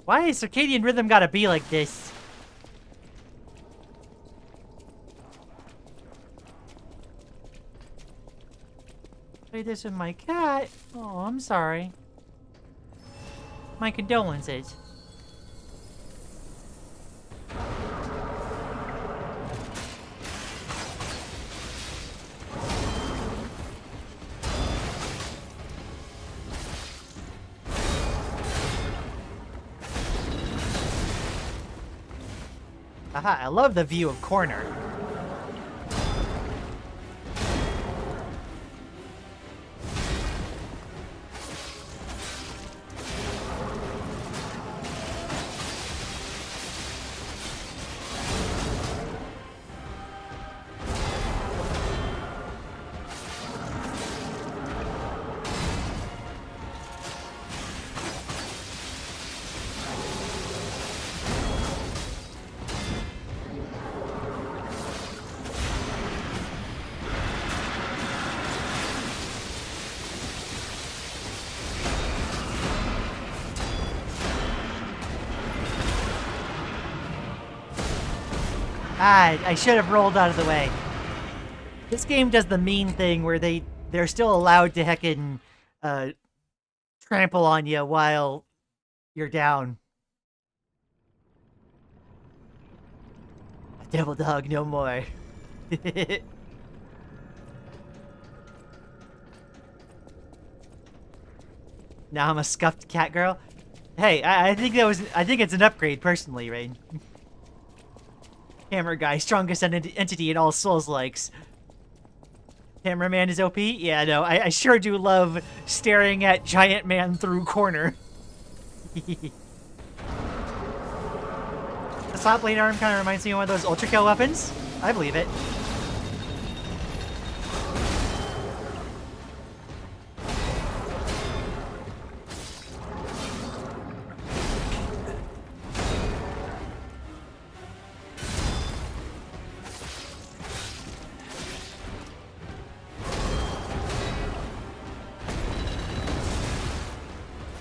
Why is circadian rhythm gotta be like this? Play this with my cat. Oh, I'm sorry. My condolences. Aha, I love the view of corner. Ah, I should have rolled out of the way. This game does the mean thing where they're still allowed to heckin' trample on you while you're down. A devil dog no more. Now I'm a scuffed cat girl. Hey, I think it's an upgrade personally, Rain. Hammer guy, strongest entity in all Souls-likes. Cameraman is OP? Yeah, no, I sure do love staring at giant man through corner. The slot blade arm kind of reminds me of one of those ultra kill weapons. I believe it.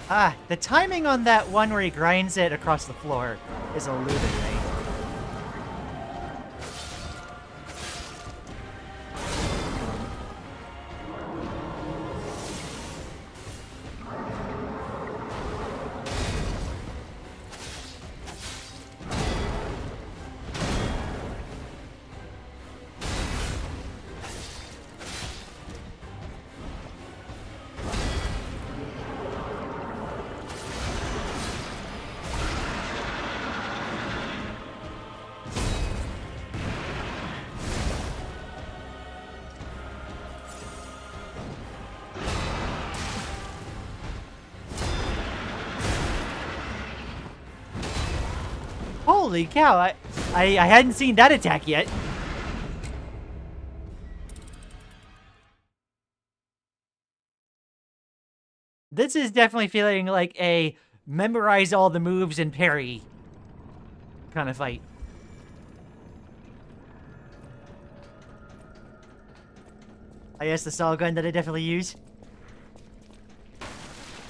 Ah, the timing on that one where he grinds it across the floor is eluding me. Holy cow, I hadn't seen that attack yet. This is definitely feeling like a memorize all the moves and parry kind of fight. I guess the saw gun that I definitely use.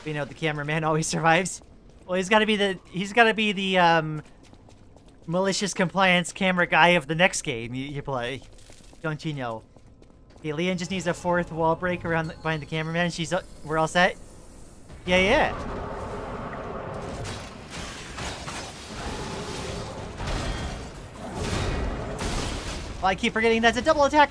You know, the cameraman always survives. Well, he's gotta be the malicious compliance camera guy of the next game you play. Don't you know? Okay, Lian just needs a fourth wall break behind the cameraman. We're all set? Yeah. Well, I keep forgetting that's a double attack.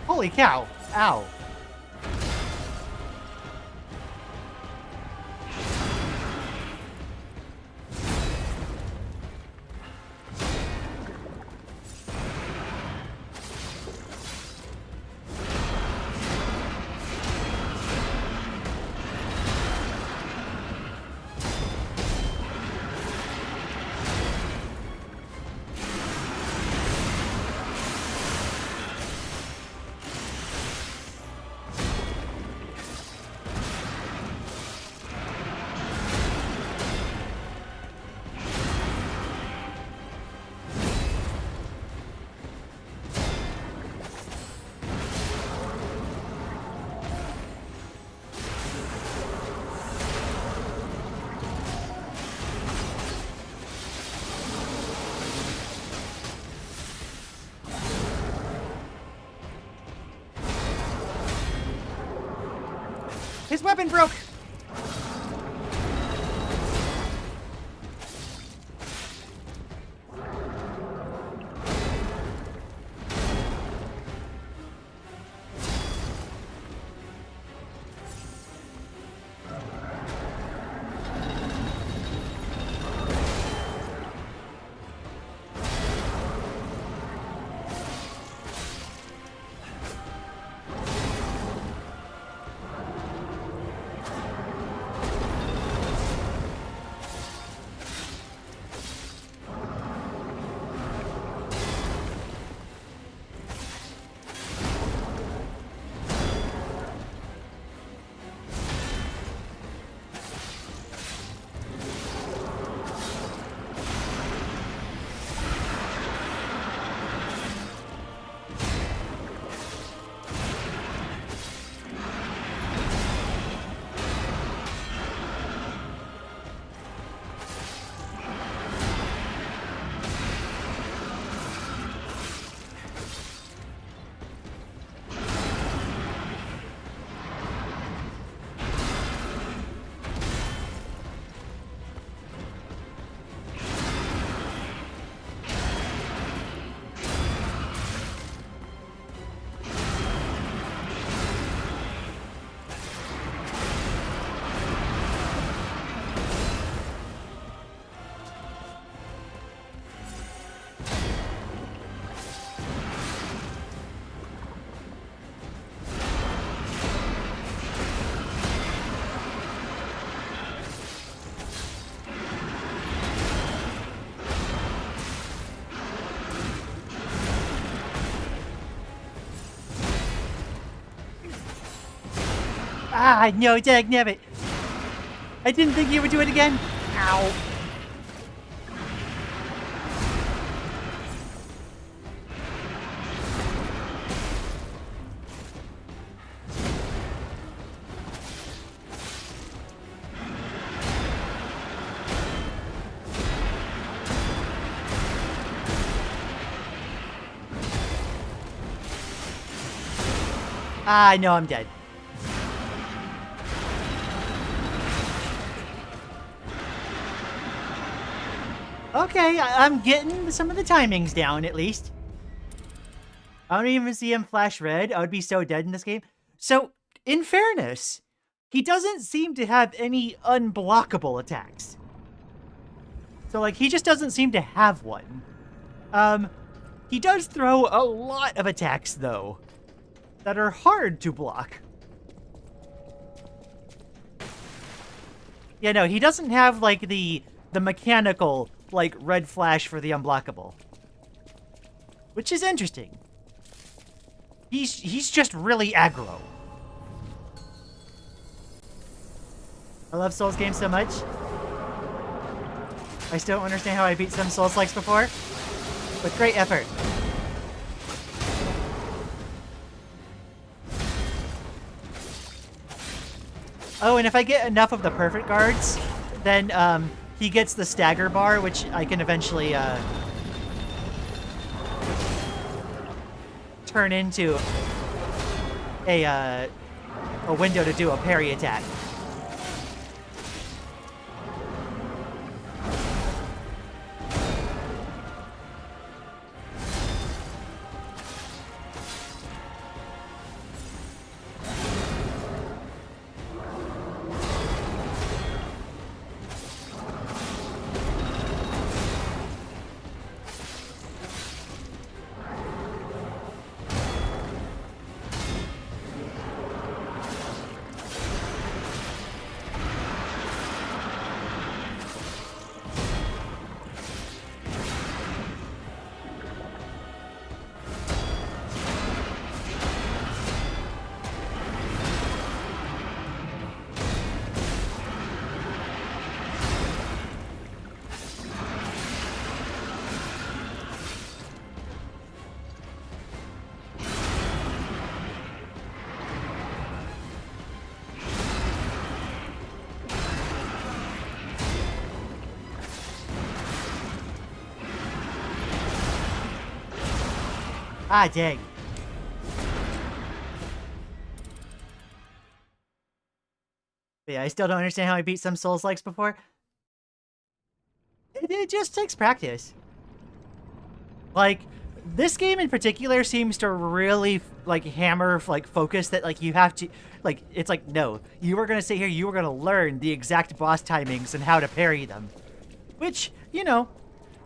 Holy cow! Ow. His weapon broke! Ah, no, dagnabbit. I didn't think you would do it again. Ow. Ah, no, I'm dead. Okay, I'm getting some of the timings down, at least. I don't even see him flash red. I would be so dead in this game. So, in fairness, he doesn't seem to have any unblockable attacks. So, like, he just doesn't seem to have one. He does throw a lot of attacks, though, that are hard to block. Yeah, no, he doesn't have, like, the mechanical, like, red flash for the unblockable. Which is interesting. He's just really aggro. I love Souls games so much. I still don't understand how I beat some Souls-likes before. With great effort. Oh, and if I get enough of the perfect guards, then he gets the stagger bar, which I can eventually turn into a window to do a parry attack. Ah, dang. But yeah, I still don't understand how I beat some Souls-likes before. It just takes practice. Like, this game in particular seems to really, like, hammer, like, focus that, like, you have to, like, it's like, no, you are gonna sit here, you are gonna learn the exact boss timings and how to parry them. Which, you know,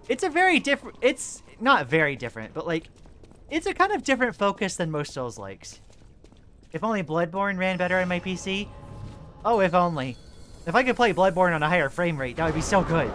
it's a very different, it's not very different, but, like, it's a kind of different focus than most Souls-likes. If only Bloodborne ran better on my PC. Oh, if only. If I could play Bloodborne on a higher frame rate, that would be so good.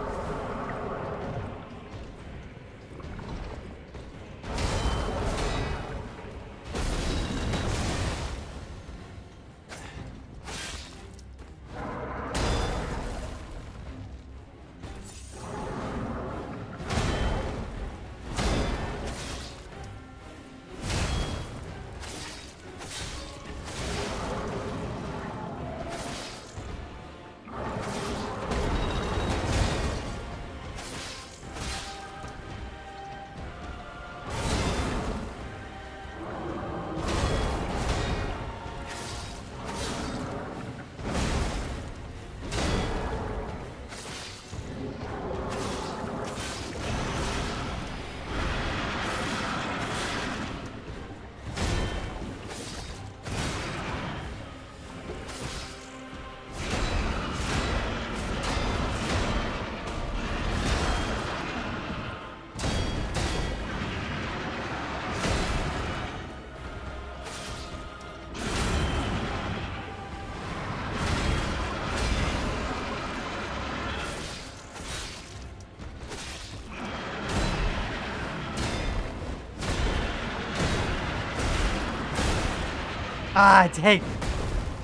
Ah, dang.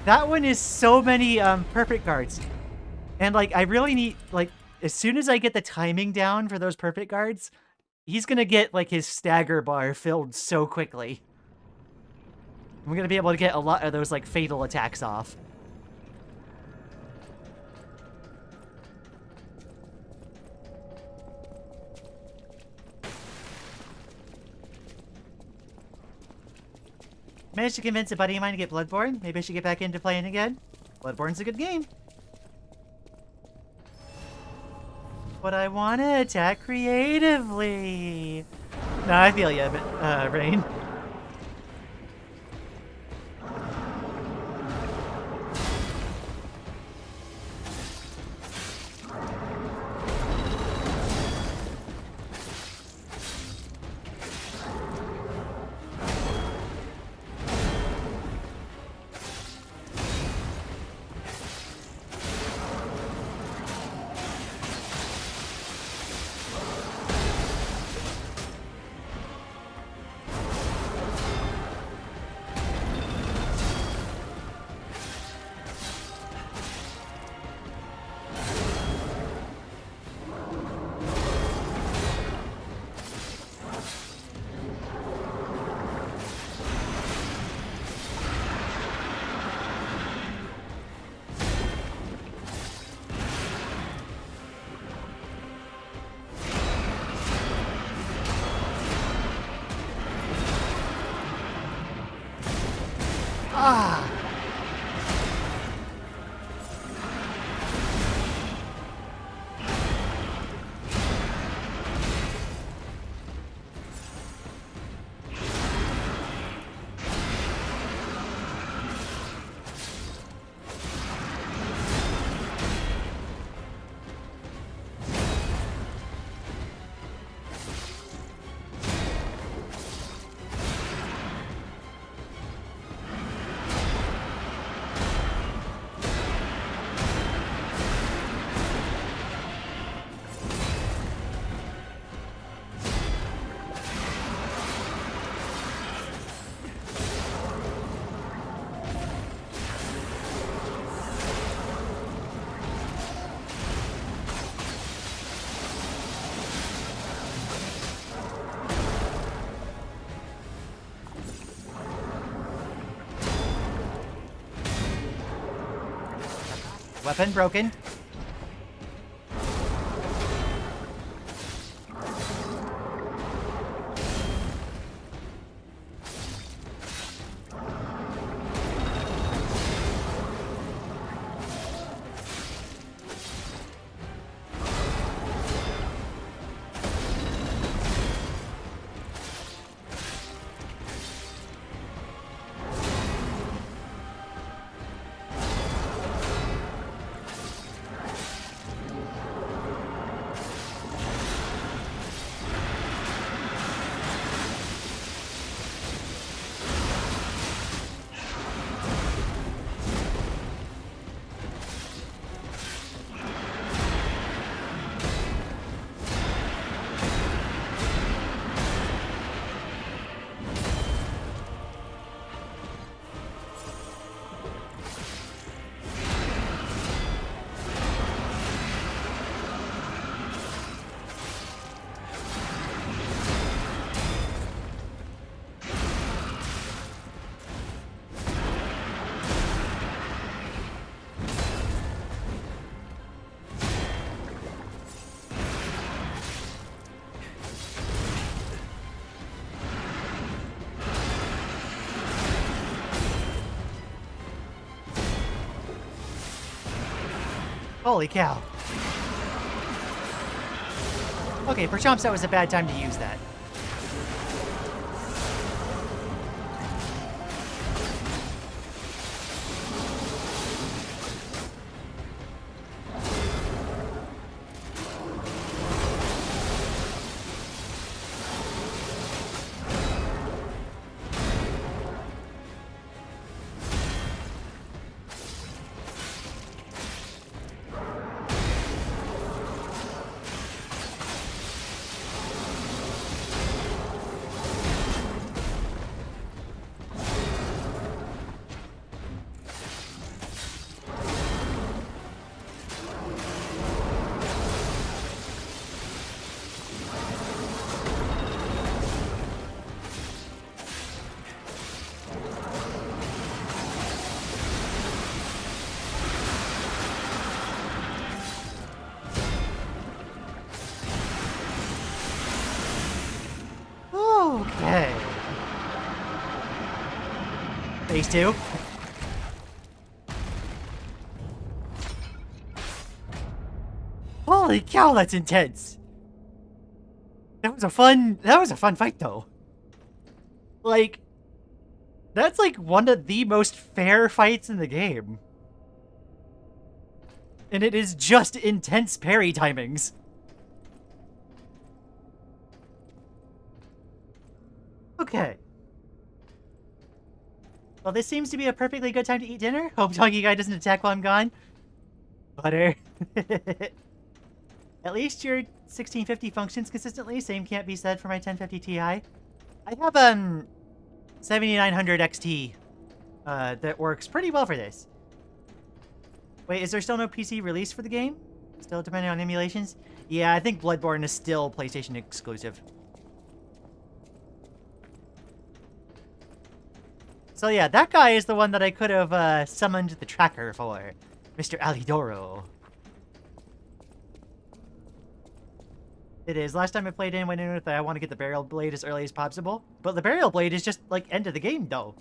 That one is so many perfect guards. And, like, I really need, like, as soon as I get the timing down for those perfect guards, he's gonna get, like, his stagger bar filled so quickly. I'm gonna be able to get a lot of those, like, fatal attacks off. Managed to convince a buddy of mine to get Bloodborne. Maybe I should get back into playing again. Bloodborne's a good game. But I want to attack creatively. No, I feel you, Rain. Ah! Weapon broken. Holy cow. Okay, for chomps, that was a bad time to use that. Okay. Phase 2. Holy cow, that's intense. That was a fun fight though. Like, that's like one of the most fair fights in the game. And it is just intense parry timings. Okay. Well, this seems to be a perfectly good time to eat dinner. Hope Donkey Guy doesn't attack while I'm gone. Butter. At least your 1650 functions consistently. Same can't be said for my 1050 Ti. I have 7900 XT that works pretty well for this. Wait, is there still no PC release for the game? Still depending on emulations? Yeah, I think Bloodborne is still PlayStation exclusive. So yeah, that guy is the one that I could have summoned the tracker for. Mr. Alidoro. It is. Last time I played in, went in with I want to get the Burial Blade as early as possible. But the Burial Blade is just, like, end of the game, though.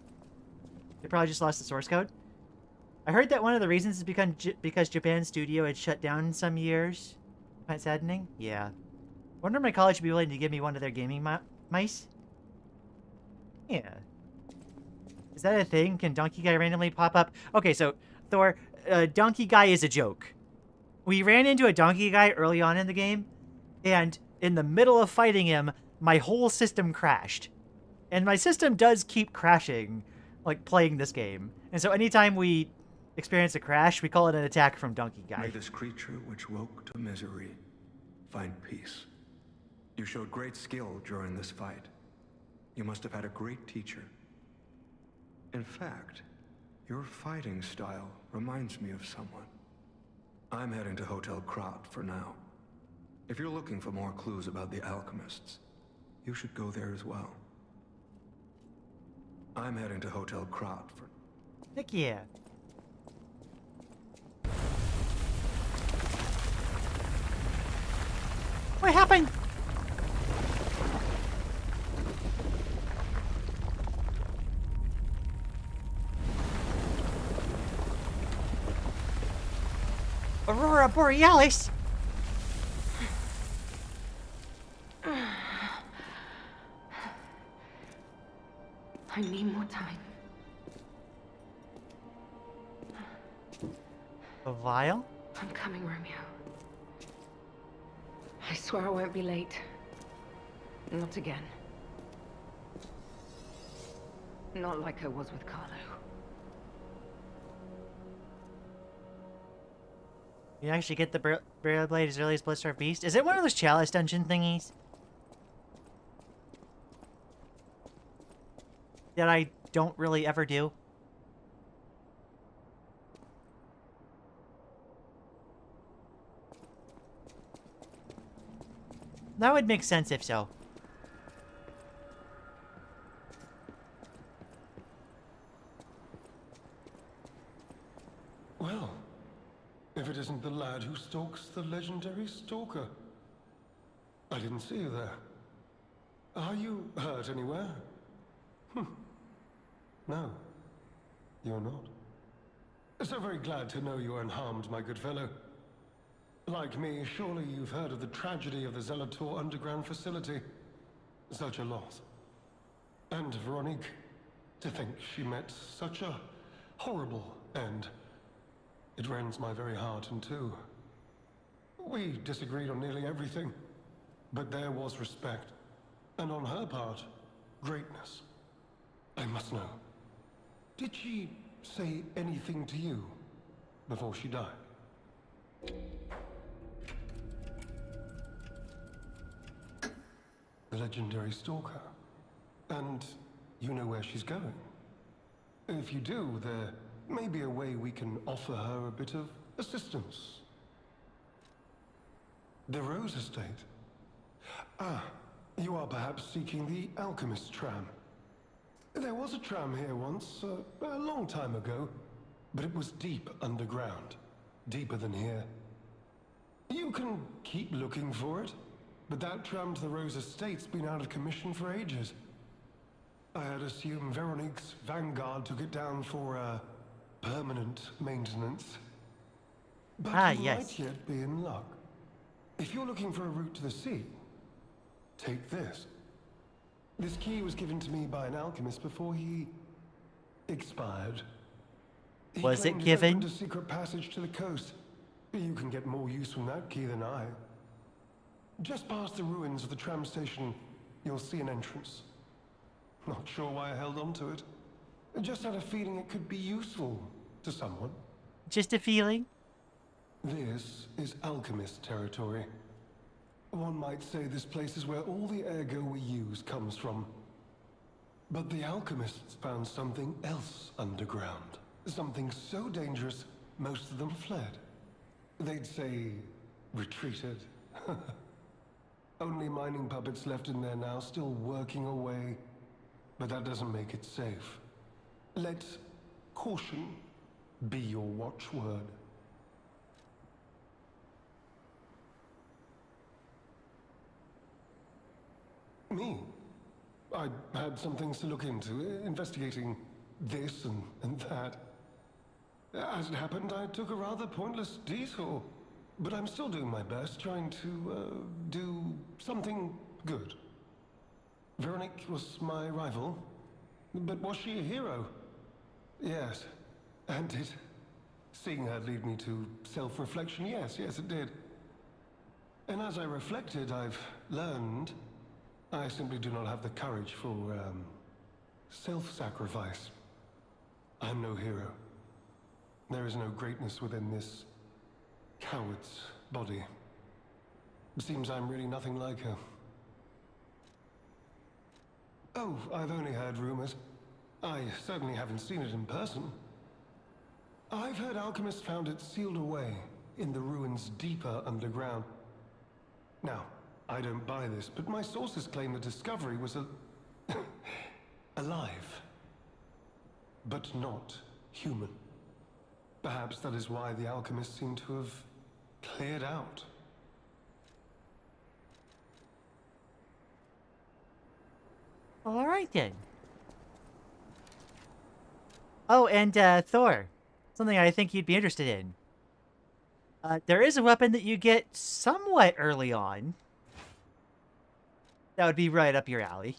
They probably just lost the source code. I heard that one of the reasons is because Japan's studio had shut down some years. Quite saddening? Yeah. Wonder if my college would be willing to give me one of their gaming mice? Yeah. Is that a thing? Can Donkey Guy randomly pop up? Okay, so, Thor, Donkey Guy is a joke. We ran into a Donkey Guy early on in the game, and in the middle of fighting him, my whole system crashed. And my system does keep crashing, like, playing this game. And so anytime we experience a crash, we call it an attack from Donkey Guy. May this creature which woke to misery find peace. You showed great skill during this fight. You must have had a great teacher. In fact, your fighting style reminds me of someone. I'm heading to Hotel Krat for now. If you're looking for more clues about the alchemists, you should go there as well. I'm heading to Hotel Krat for... Heck yeah. What happened? Aurora Borealis? I need more time. A vial? I'm coming, Romeo. I swear I won't be late. Not again. Not like I was with Carlo. You actually get the Burial Blade as early as Bloodstar Beast? Is it one of those Chalice dungeon thingies? That I don't really ever do? That would make sense if so. Well, if it isn't the lad who stalks the legendary stalker. I didn't see you there. Are you hurt anywhere? No, you're not. So very glad to know you are unharmed, my good fellow. Like me, surely you've heard of the tragedy of the Zelator underground facility. Such a loss. And Veronique, to think she met such a horrible end. It rends my very heart in two. We disagreed on nearly everything, but there was respect. And on her part, greatness. I must know. Did she say anything to you before she died? The legendary stalker. And you know where she's going. If you do, there may be a way we can offer her a bit of assistance. The Rose Estate. Ah, you are perhaps seeking the Alchemist tram. There was a tram here once, a long time ago, but it was deep underground. Deeper than here. You can keep looking for it, but that tram to the Rose Estate's been out of commission for ages. I'd assume Veronique's Vanguard took it down for, permanent maintenance. But you might yet be in luck. If you're looking for a route to the sea, take this. This key was given to me by an alchemist before he expired. Was it given? A secret passage to the coast. You can get more use from that key than I. Just past the ruins of the tram station, you'll see an entrance. Not sure why I held on to it. I just had a feeling it could be useful to someone. Just a feeling? This is alchemist territory. One might say this place is where all the ergo we use comes from. But the alchemists found something else underground. Something so dangerous, most of them fled. They'd say, retreated. Only mining puppets left in there now, still working away. But that doesn't make it safe. Let caution be your watchword. Me? I had some things to look into, investigating this and that. As it happened, I took a rather pointless detour. But I'm still doing my best, trying to, do something good. Veronique was my rival. But was she a hero? Yes. And did seeing her lead me to self-reflection? Yes, it did. And as I reflected, I've learned I simply do not have the courage for, self-sacrifice. I'm no hero. There is no greatness within this coward's body. It seems I'm really nothing like her. Oh, I've only heard rumors. I certainly haven't seen it in person. I've heard alchemists found it sealed away in the ruins deeper underground. Now, I don't buy this, but my sources claim the discovery was alive. But not human. Perhaps that is why the alchemists seem to have cleared out. All right then. Oh, and Thor, something I think you'd be interested in. There is a weapon that you get somewhat early on. That would be right up your alley.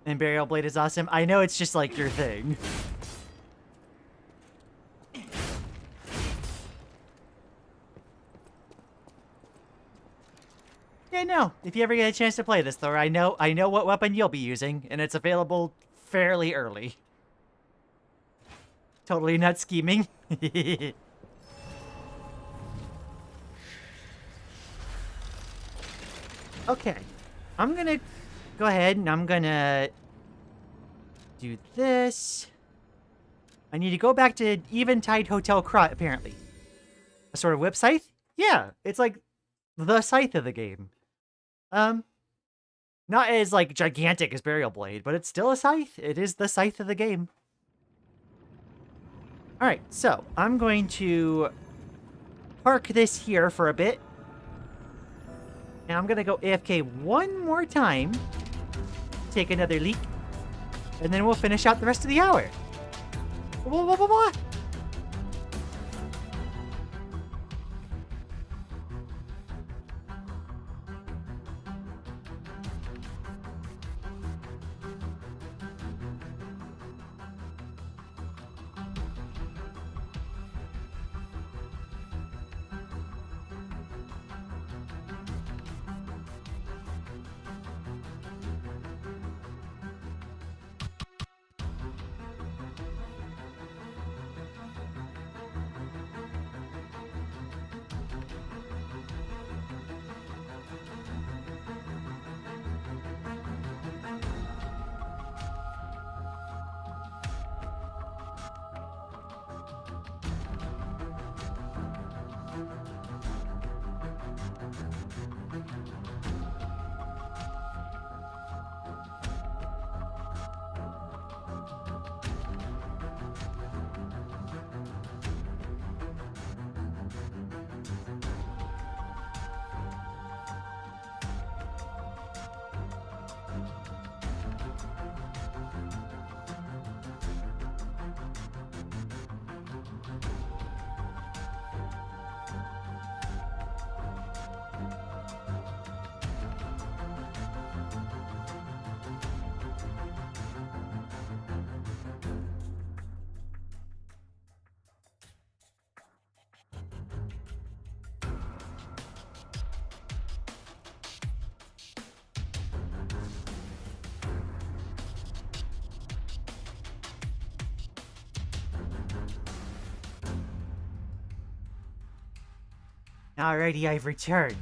And Burial Blade is awesome. I know it's just like your thing. Yeah, no. If you ever get a chance to play this, Thor, I know what weapon you'll be using, and it's available fairly early. Totally not scheming. Okay. I'm gonna go ahead and I'm gonna do this. I need to go back to Eventide Hotel Krot, apparently. A sort of whip scythe? Yeah, it's like the scythe of the game. Not as, like, gigantic as Burial Blade, but it's still a scythe. It is the scythe of the game. Alright, so I'm going to park this here for a bit. And I'm going to go AFK one more time. take another leak, and then we'll finish out the rest of the hour. Blah, blah, blah, blah. Alrighty, I've returned.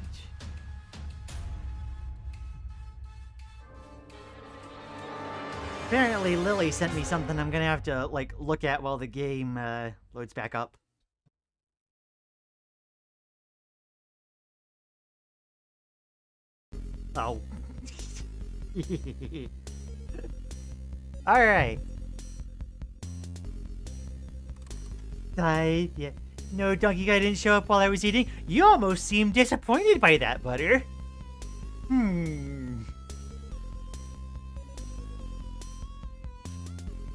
Apparently Lily sent me something I'm gonna have to, like, look at while the game, loads back up. Oh. Alright. Yeah. No, Donkey Guy didn't show up while I was eating. You almost seemed disappointed by that, Butter.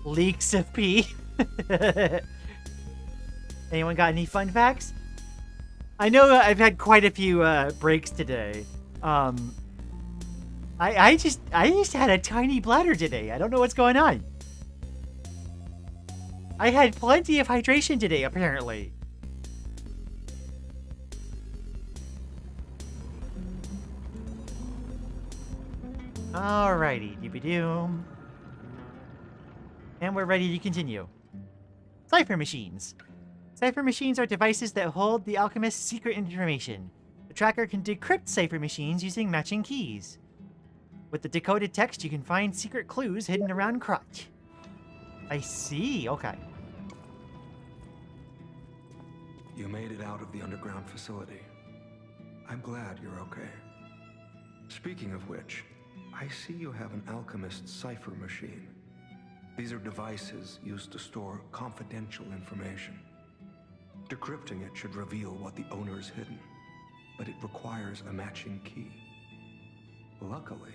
Leaks of pee. Anyone got any fun facts? I know I've had quite a few breaks today. I just had a tiny bladder today. I don't know what's going on. I had plenty of hydration today, apparently. Alrighty, doobie-doom. And we're ready to continue. Cipher machines. Cipher machines are devices that hold the alchemist's secret information. The tracker can decrypt cipher machines using matching keys. With the decoded text, you can find secret clues hidden around crotch. I see, okay. You made it out of the underground facility. I'm glad you're okay. Speaking of which, I see you have an alchemist's cipher machine. These are devices used to store confidential information. Decrypting it should reveal what the owner's hidden, but it requires a matching key. Luckily,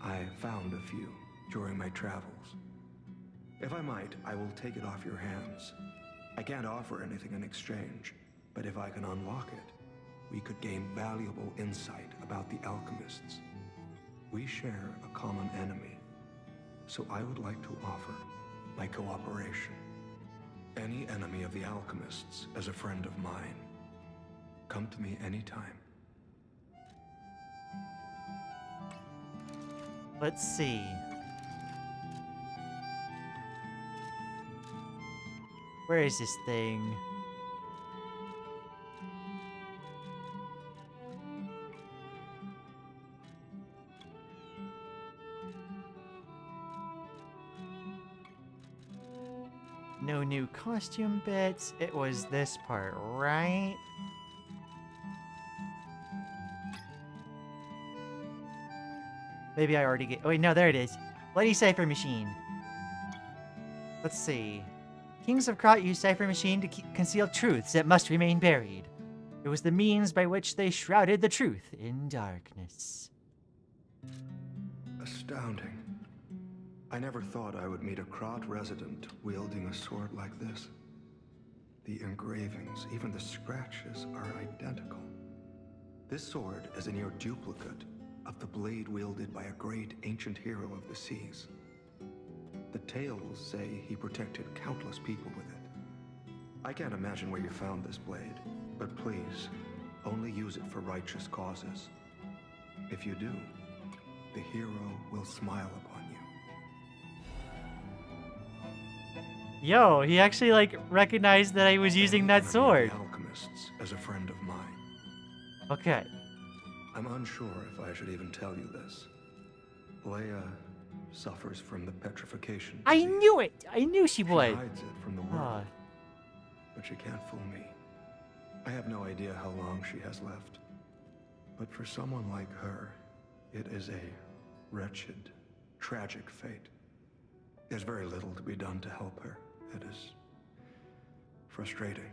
I found a few during my travels. If I might, I will take it off your hands. I can't offer anything in exchange, but if I can unlock it, we could gain valuable insight about the alchemists. We share a common enemy, so I would like to offer my cooperation. Any enemy of the alchemists is a friend of mine. Come to me anytime. Let's see. Where is this thing? No new costume bits. It was this part, right? Maybe I already get... Oh, wait, no, there it is. Bloody Cipher Machine. Let's see. Kings of Krot used Cipher Machine to conceal truths that must remain buried. It was the means by which they shrouded the truth in darkness. Astounding. I never thought I would meet a Krat resident wielding a sword like this. The engravings, even the scratches, are identical. This sword is a near duplicate of the blade wielded by a great ancient hero of the seas. The tales say he protected countless people with it. I can't imagine where you found this blade, but please, only use it for righteous causes. If you do, the hero will smile upon you. Yo, he actually, like, recognized that I was using that sword. The alchemists as a friend of mine. Okay. I'm unsure if I should even tell you this. Leia suffers from the petrification I disease. knew it! I knew she would. She hides it from the world, but she can't fool me. I have no idea how long she has left. But for someone like her, it is a wretched, tragic fate. There's very little to be done to help her. It is frustrating.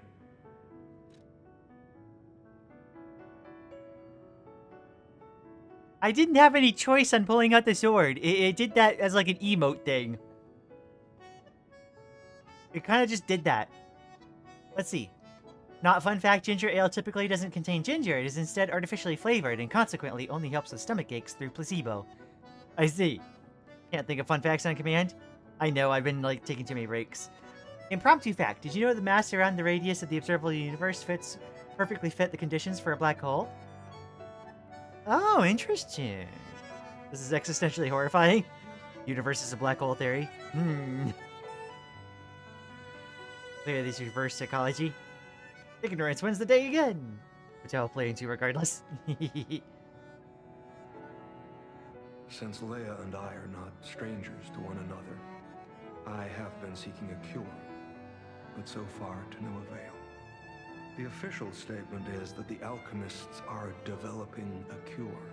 I didn't have any choice on pulling out the sword. It did that as like an emote thing. It kind of just did that. Let's see. Not a fun fact, ginger ale typically doesn't contain ginger. It is instead artificially flavored and consequently only helps with stomach aches through placebo. I see. Can't think of fun facts on command? I know, I've been like taking too many breaks. Impromptu fact. Did you know the mass around the radius of the observable universe perfectly fit the conditions for a black hole? Oh, interesting. This is existentially horrifying. Universe is a black hole theory. Look at this reverse psychology. Ignorance wins the day again. Which I'll play into regardless. Since Leia and I are not strangers to one another, I have been seeking a cure, but so far to no avail. The official statement is that the alchemists are developing a cure,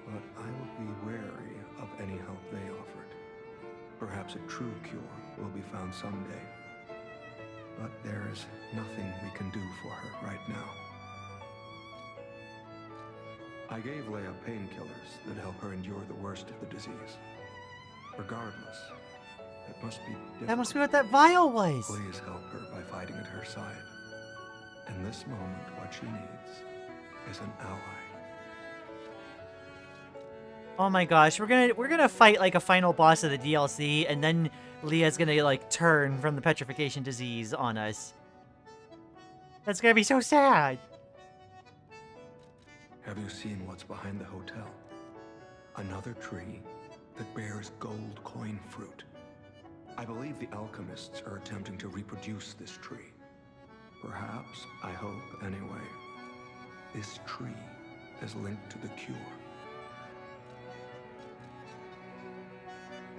but I will be wary of any help they offered. Perhaps a true cure will be found someday, but there is nothing we can do for her right now. I gave Leia painkillers that help her endure the worst of the disease. Regardless, it must be difficult. That must be what that vial was. Please help her by fighting at her side. In this moment, what she needs is an ally. Oh my gosh, we're gonna fight like a final boss of the DLC, and then Leah's gonna like turn from the petrification disease on us. That's gonna be so sad. Have you seen what's behind the hotel? Another tree that bears gold coin fruit. I believe the alchemists are attempting to reproduce this tree. Perhaps, I hope anyway, this tree is linked to the cure.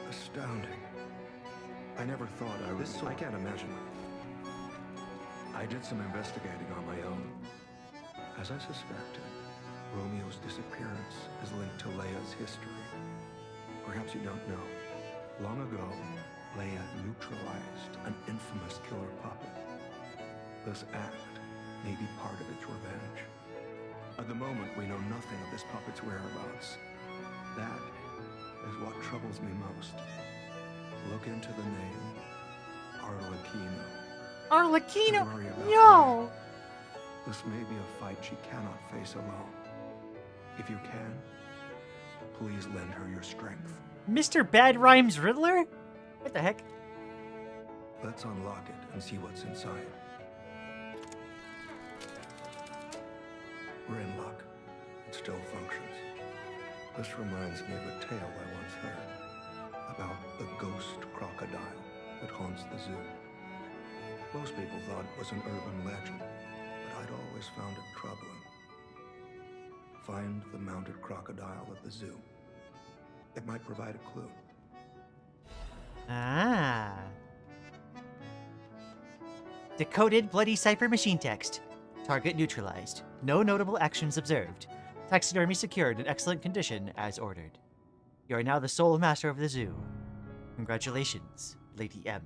Astounding. I never thought I would. I can't imagine. I did some investigating on my own. As I suspected, Romeo's disappearance is linked to Leia's history. Perhaps you don't know. Long ago, Leia neutralized an infamous killer puppet. This act may be part of its revenge. At the moment, we know nothing of this puppet's whereabouts. That is what troubles me most. Look into the name Arlecchino. Arlecchino? Don't worry about No! Leia. This may be a fight she cannot face alone. If you can, please lend her your strength. Mr. Bad Rhymes Riddler? What the heck? Let's unlock it and see what's inside. We're in luck. It still functions. This reminds me of a tale I once heard about the ghost crocodile that haunts the zoo. Most people thought it was an urban legend, but I'd always found it troubling. Find the mounted crocodile at the zoo. It might provide a clue. Ah. Decoded bloody cipher machine text. Target neutralized. No notable actions observed. Taxidermy secured in excellent condition as ordered. You are now the sole master of the zoo. Congratulations, Lady M.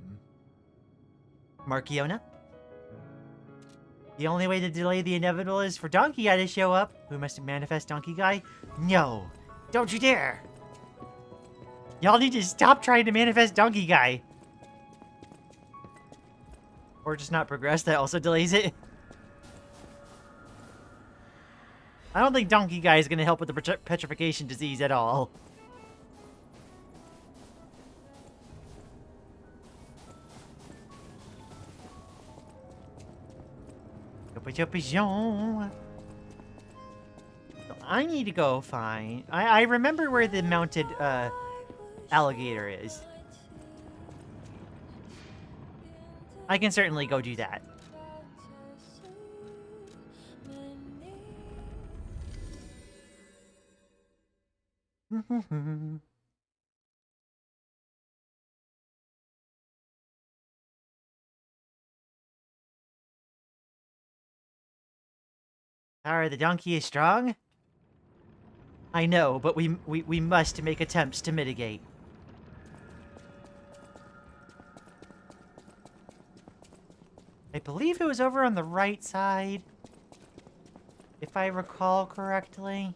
Markiona? The only way to delay the inevitable is for Donkey Guy to show up. Who must manifest Donkey Guy? No! Don't you dare! Y'all need to stop trying to manifest Donkey Guy. Or just not progress, that also delays it. I don't think Donkey Guy is going to help with the petrification disease at all. I need to go find... I remember where the mounted alligator is. I can certainly go do that. Power of the donkey is strong? I know, but we must make attempts to mitigate. I believe it was over on the right side, if I recall correctly.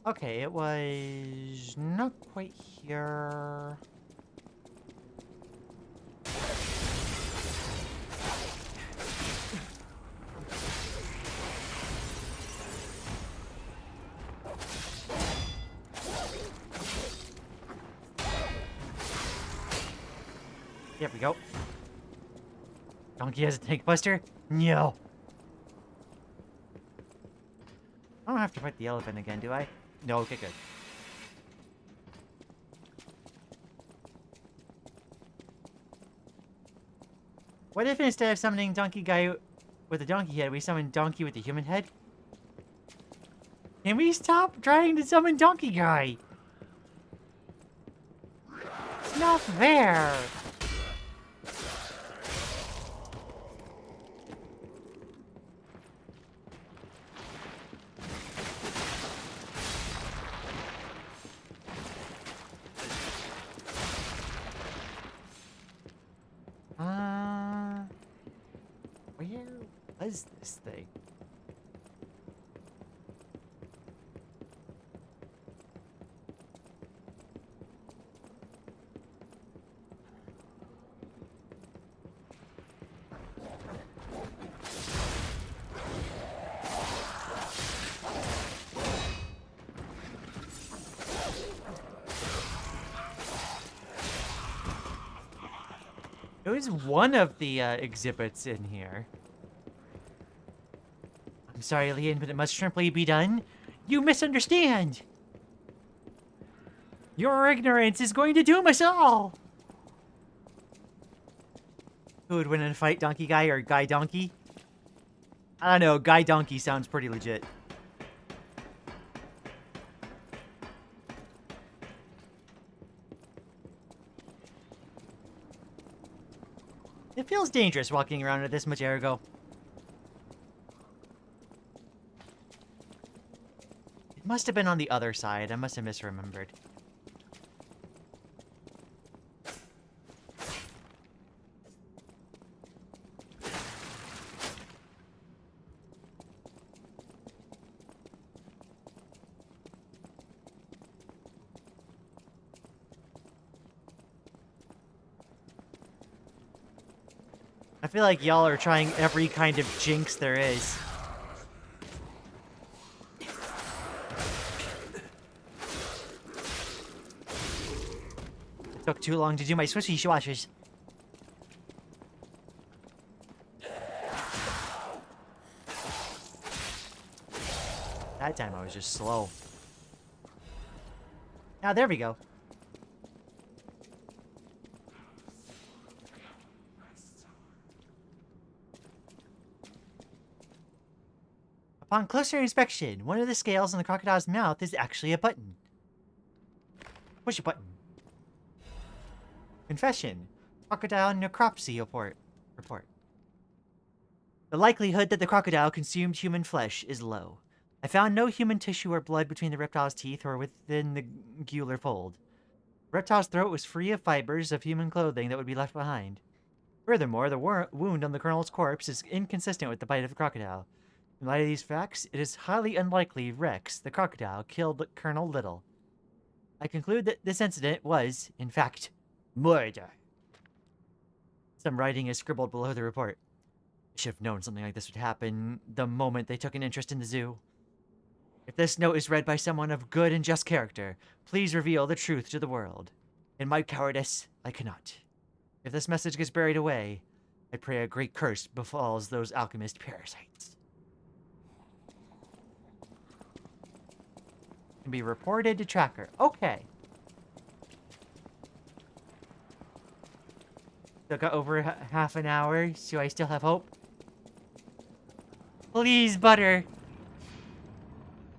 Okay, it was not quite here. There we go. Donkey has a tank buster? No. I don't have to fight the elephant again, do I? No, okay, good. What if instead of summoning Donkey Guy with a donkey head, we summon Donkey with a human head? Can we stop trying to summon Donkey Guy? It's not fair. Where was this thing? It was one of the exhibits in here. I'm sorry, Lian, but it must simply be done. You misunderstand. Your ignorance is going to doom us all. Who would win in a fight, Donkey Guy or Guy Donkey? I don't know, Guy Donkey sounds pretty legit. It feels dangerous walking around with this much ergo. It must have been on the other side. I must have misremembered. I feel like y'all are trying every kind of jinx there is. Took too long to do my swishy swashes. That time I was just slow. Now there we go. Upon closer inspection, one of the scales on the crocodile's mouth is actually a button. Push a button. Confession. Crocodile necropsy report. The likelihood that the crocodile consumed human flesh is low. I found no human tissue or blood between the reptile's teeth or within the gular fold. The reptile's throat was free of fibers of human clothing that would be left behind. Furthermore, the wound on the colonel's corpse is inconsistent with the bite of the crocodile. In light of these facts, it is highly unlikely Rex, the crocodile, killed Colonel Little. I conclude that this incident was, in fact, murder. Some writing is scribbled below the report. I should have known something like this would happen the moment they took an interest in the zoo. If this note is read by someone of good and just character, please reveal the truth to the world. In my cowardice, I cannot. If this message gets buried away, I pray a great curse befalls those alchemist parasites. Can be reported to tracker. Okay. Still got over half an hour, so I still have hope. Please, Butter.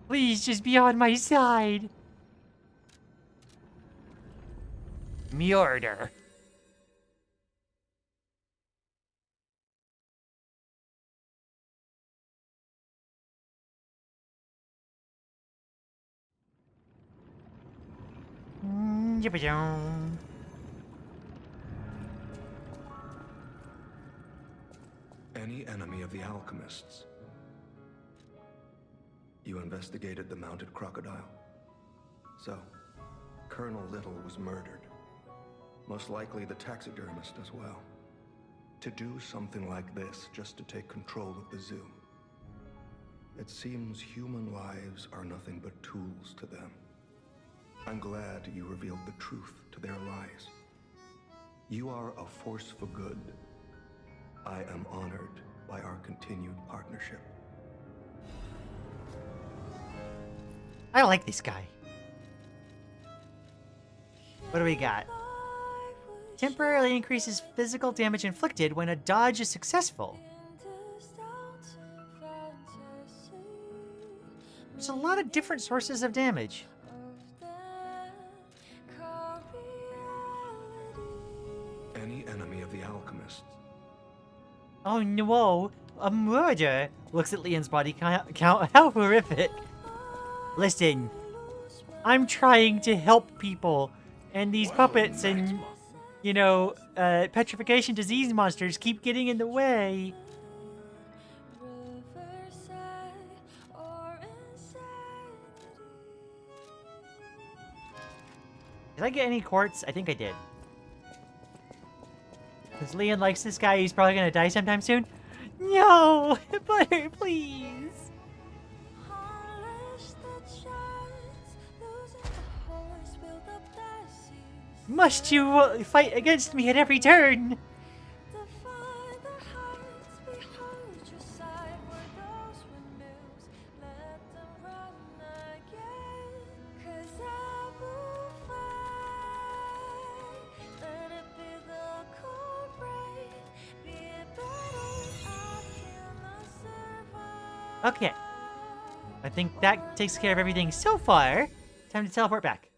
Please, just be on my side. Murder. Yippee-doo. Any enemy of the alchemists? You investigated the mounted crocodile. So, Colonel Little was murdered. Most likely the taxidermist as well. To do something like this just to take control of the zoo. It seems human lives are nothing but tools to them. I'm glad you revealed the truth to their lies. You are a force for good. I am honored by our continued partnership. I like this guy. What do we got? Temporarily increases physical damage inflicted when a dodge is successful. There's a lot of different sources of damage. Any enemy of the alchemists. Oh no, a murder! Looks at Lian's body count. How horrific. Listen, I'm trying to help people, and these puppets and, you know, petrification disease monsters keep getting in the way. Did I get any quartz? I think I did. Because Lian likes this guy, he's probably gonna die sometime soon. No! Butter, please! Must you fight against me at every turn? Okay. I think that takes care of everything so far. Time to teleport back.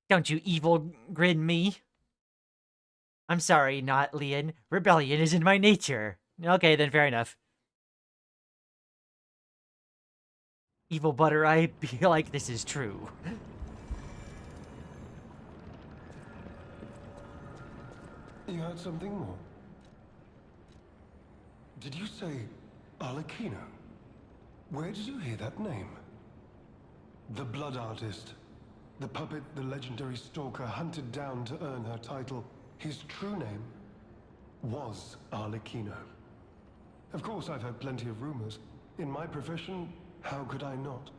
Don't you evil grin me. I'm sorry, not Lian. Rebellion is in my nature. Okay, then fair enough. Evil Butter, I feel like this is true. You heard something more? Did you say Arlecchino? Where did you hear that name? The blood artist. The puppet the legendary stalker hunted down to earn her title. His true name was Arlecchino. Of course, I've heard plenty of rumors. In my profession, how could I not?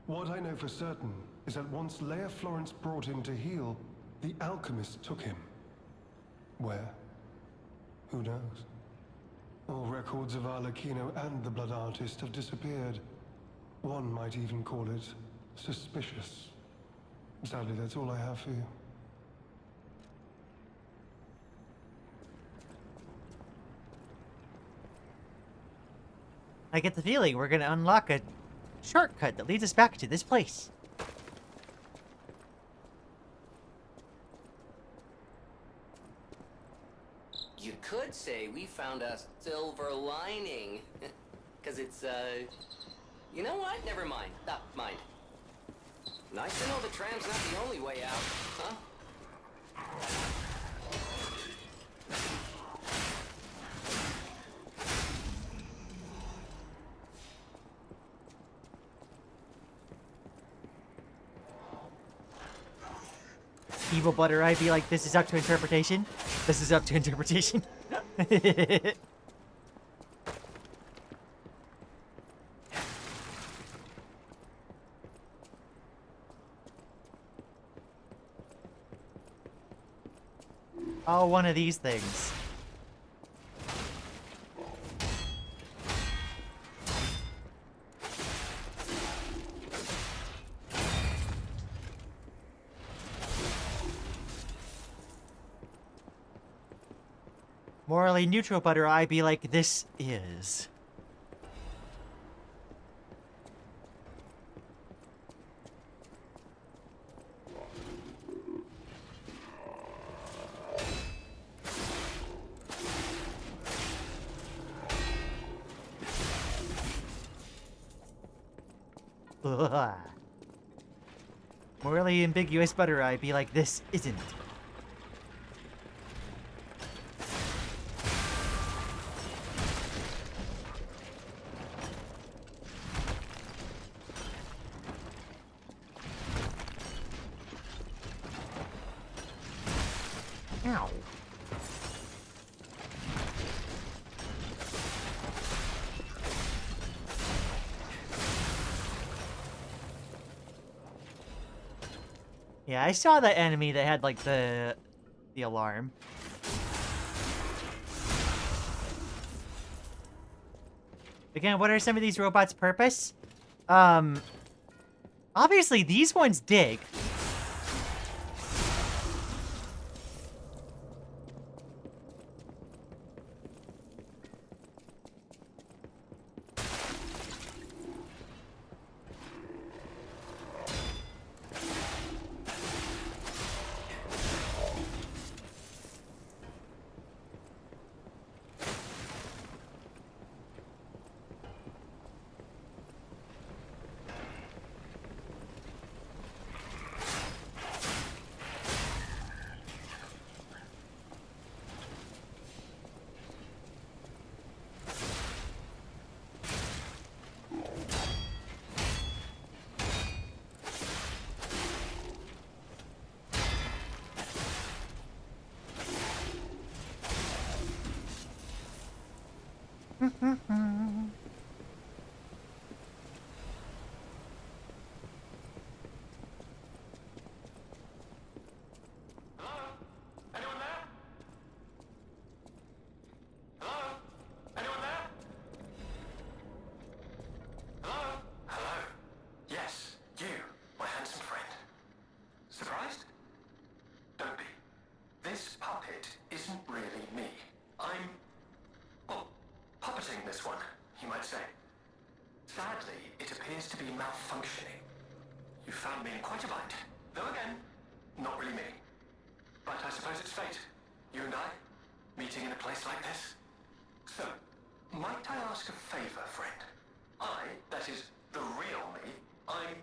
What I know for certain is that once Leia Florence brought him to heal, the alchemist took him. Where? Who knows? All records of Arlecchino and the blood artist have disappeared. One might even call it suspicious. Sadly, that's all I have for you. I get the feeling we're gonna unlock a shortcut that leads us back to this place. say we found a silver lining. Cause it's, you know what? Never mind. Mind. Nice to know the tram's not the only way out, huh? Evil Butter Eye be like, this is up to interpretation. This is up to interpretation. Oh, one of these things. Morally neutral Butter Eye be like, this is. Ugh. Morally ambiguous Butter Eye be like, this isn't. Ow. Yeah, I saw that enemy that had like the alarm. Again, what are some of these robots' purpose? Obviously these ones dig. Malfunctioning. You found me in quite a bind. Though again, not really me. But I suppose it's fate. You and I, meeting in a place like this. So, might I ask a favor, friend? That is, the real me, I'm,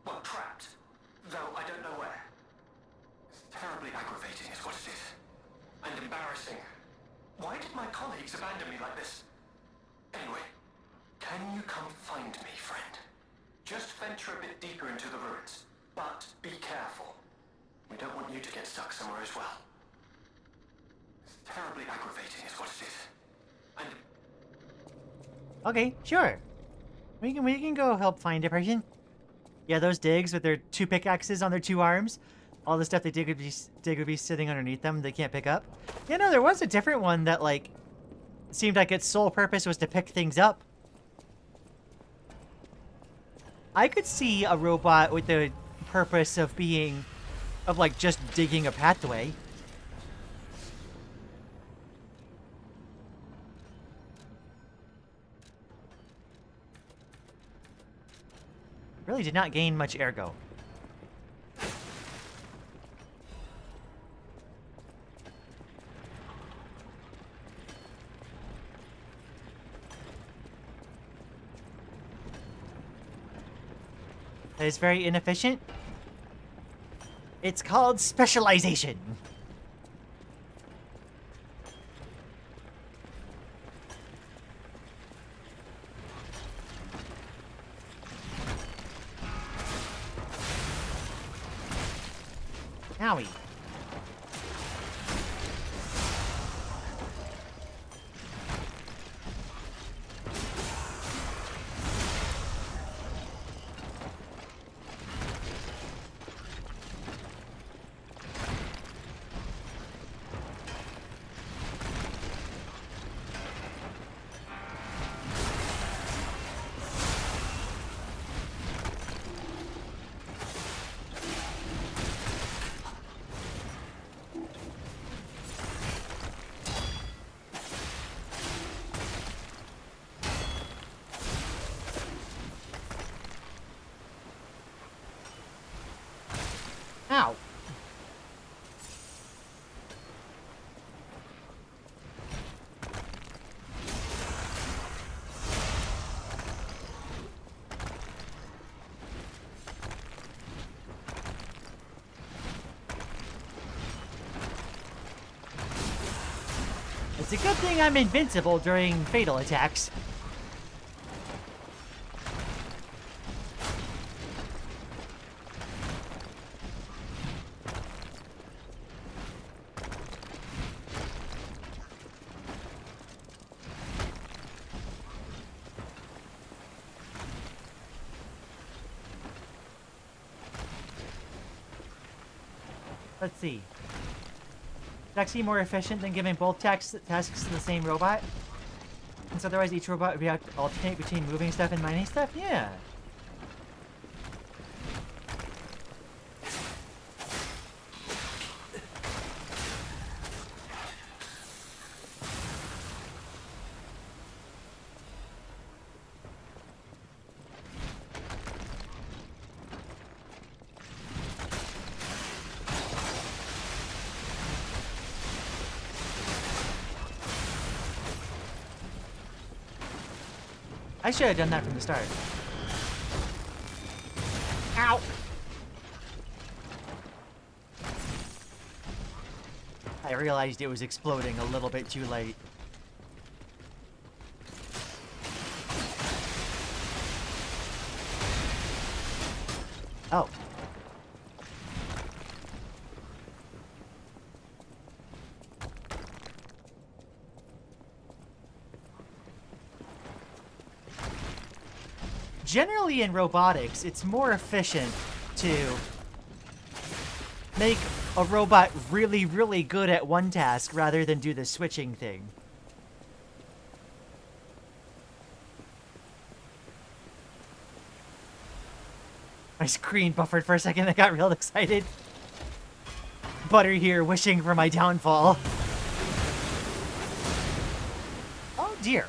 well, trapped. Though I don't know where. It's terribly aggravating is what it is. And embarrassing. Why did my colleagues abandon me like this? Anyway, can you come find me, friend? Just venture a bit deeper into the ruins, but be careful. We don't want you to get stuck somewhere as well. It's terribly aggravating is what it is. And... Okay, sure. We can go help find a person. Yeah, those digs with their 2 pickaxes on their 2 arms. All the stuff they dig would be sitting underneath them. They can't pick up. Yeah, no, there was a different one that, like, seemed like its sole purpose was to pick things up. I could see a robot with the purpose of being, like, just digging a pathway. Really did not gain much ergo. That is very inefficient. It's called specialization. Owie. Ow. It's a good thing I'm invincible during fatal attacks. Let's see. It's actually more efficient than giving both tasks to the same robot. Since otherwise each robot would be able to alternate between moving stuff and mining stuff? Yeah. I should have done that from the start. Ow! I realized it was exploding a little bit too late. Oh. Generally in robotics, it's more efficient to make a robot really, really good at one task rather than do the switching thing. My screen buffered for a second. I got real excited. Butter here, wishing for my downfall. Oh dear.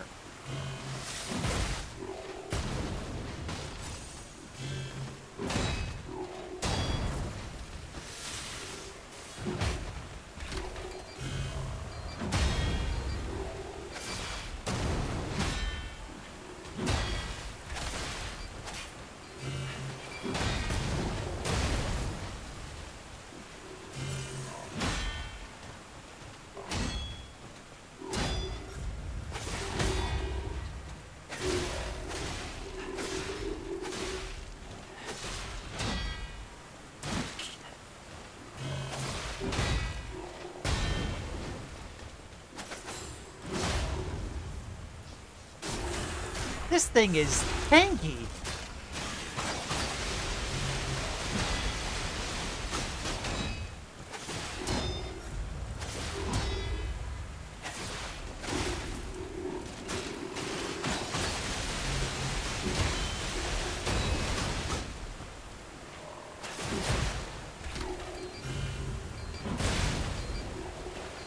This thing is tanky.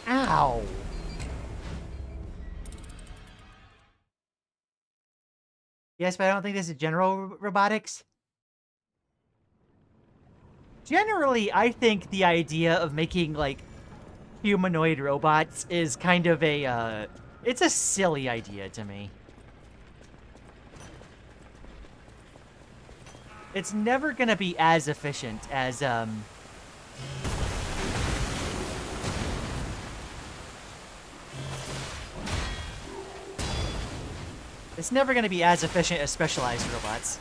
Ow. Yes, but I don't think this is general robotics. Generally, I think the idea of making, like, humanoid robots is kind of a, it's a silly idea to me. It's never gonna be as efficient as, It's never gonna be as efficient as specialized robots.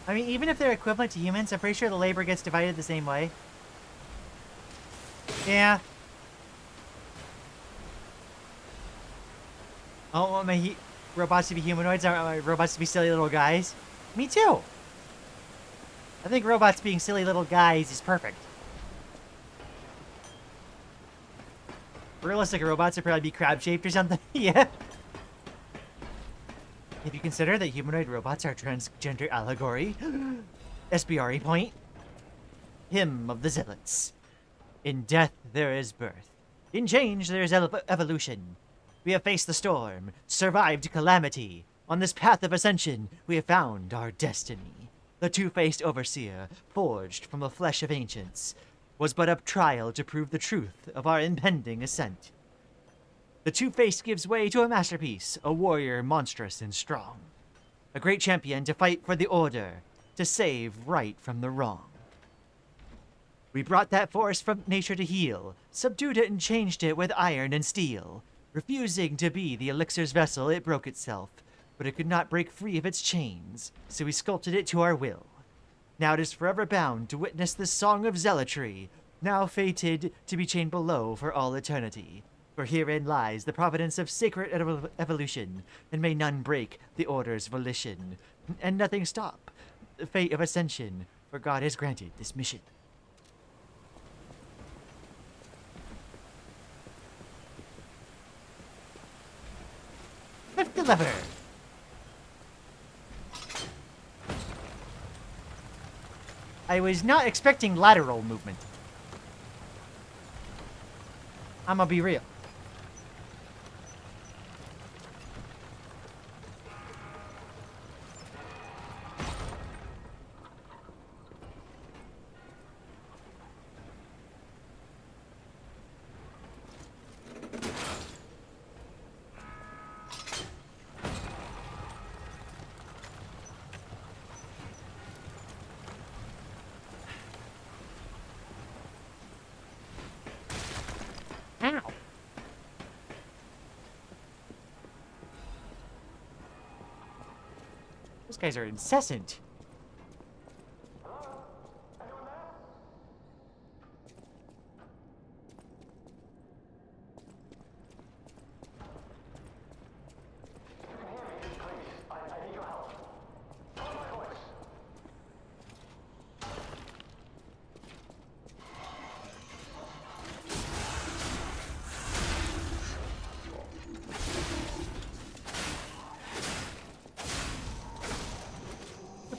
I mean, even if they're equivalent to humans, I'm pretty sure the labor gets divided the same way. Yeah. I don't want my robots to be humanoids. I want my robots to be silly little guys. Me too. I think robots being silly little guys is perfect. Realistic robots would probably be crab-shaped or something. Yeah. If you consider that humanoid robots are transgender allegory, SBRE point. Hymn of the Zealots. In death there is birth. In change there is evolution. We have faced the storm, survived calamity. On this path of ascension, we have found our destiny. The two-faced overseer, forged from the flesh of ancients, was but a trial to prove the truth of our impending ascent. The two-faced gives way to a masterpiece, a warrior monstrous and strong. A great champion to fight for the order, to save right from the wrong. We brought that force from nature to heal, subdued it and changed it with iron and steel. Refusing to be the elixir's vessel, it broke itself, but it could not break free of its chains, so we sculpted it to our will. Now it is forever bound to witness this song of zealotry, now fated to be chained below for all eternity. For herein lies the providence of sacred evolution, and may none break the order's volition, and nothing stop the fate of ascension, for God has granted this mission. Lift the lever! I was not expecting lateral movement. I'm gonna be real. Ow. Those guys are incessant.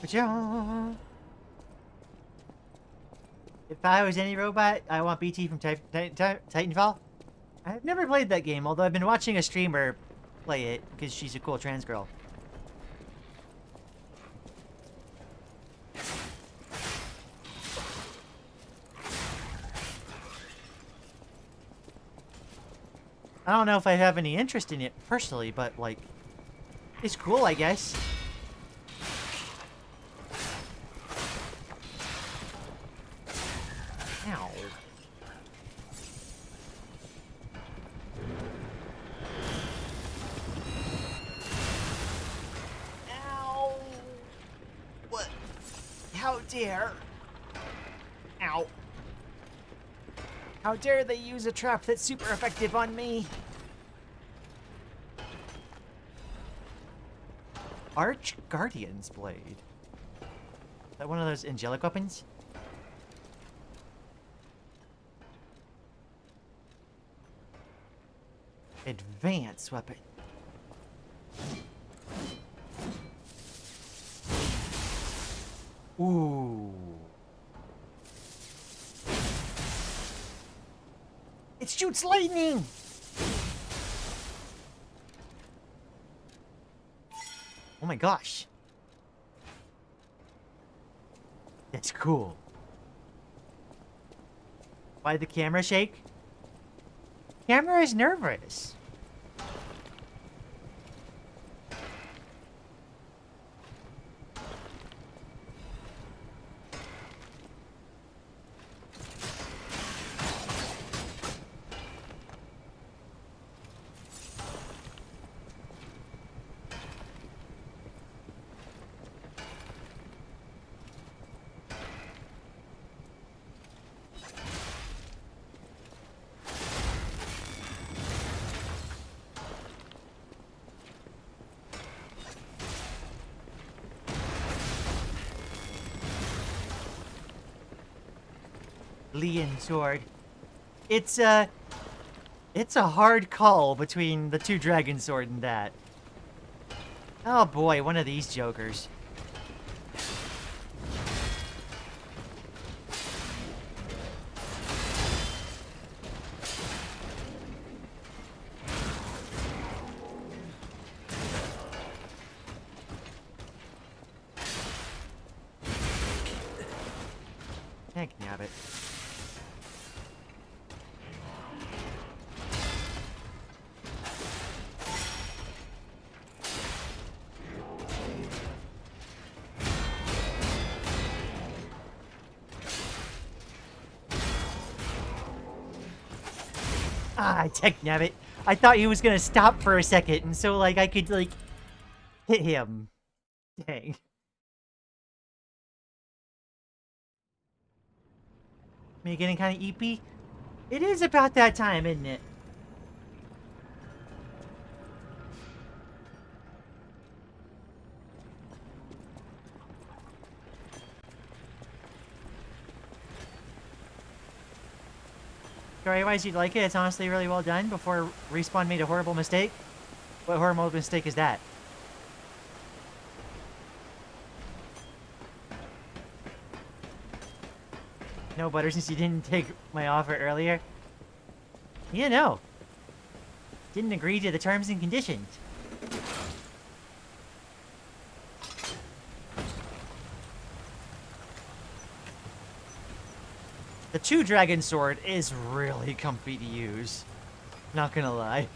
Ba-cha. If I was any robot, I want BT from Titanfall. I've never played that game, although I've been watching a streamer play it because she's a cool trans girl. I don't know if I have any interest in it personally, but like, it's cool, I guess. Ow. Ow. What? How dare? Ow. How dare they use a trap that's super effective on me? Arch Guardian's Blade. Is that one of those angelic weapons? Advanced weapon. Ooh. It shoots lightning! Oh my gosh. That's cool. Why the camera shake? Camera is nervous. Lian sword. It's a hard call between the two dragon sword and that. Oh boy, one of these jokers. Heck, nabbit. Ah, tech nabbit. I thought he was gonna stop for a second, and so like I could like hit him. Dang. Me getting kind of eepy? It is about that time, isn't it? Story-wise, you'd like it. It's honestly really well done. Before Respawn made a horrible mistake. What horrible mistake is that? No, Butter, since you didn't take my offer earlier. Yeah, no. Didn't agree to the terms and conditions. The Two Dragon Sword is really comfy to use. Not gonna lie.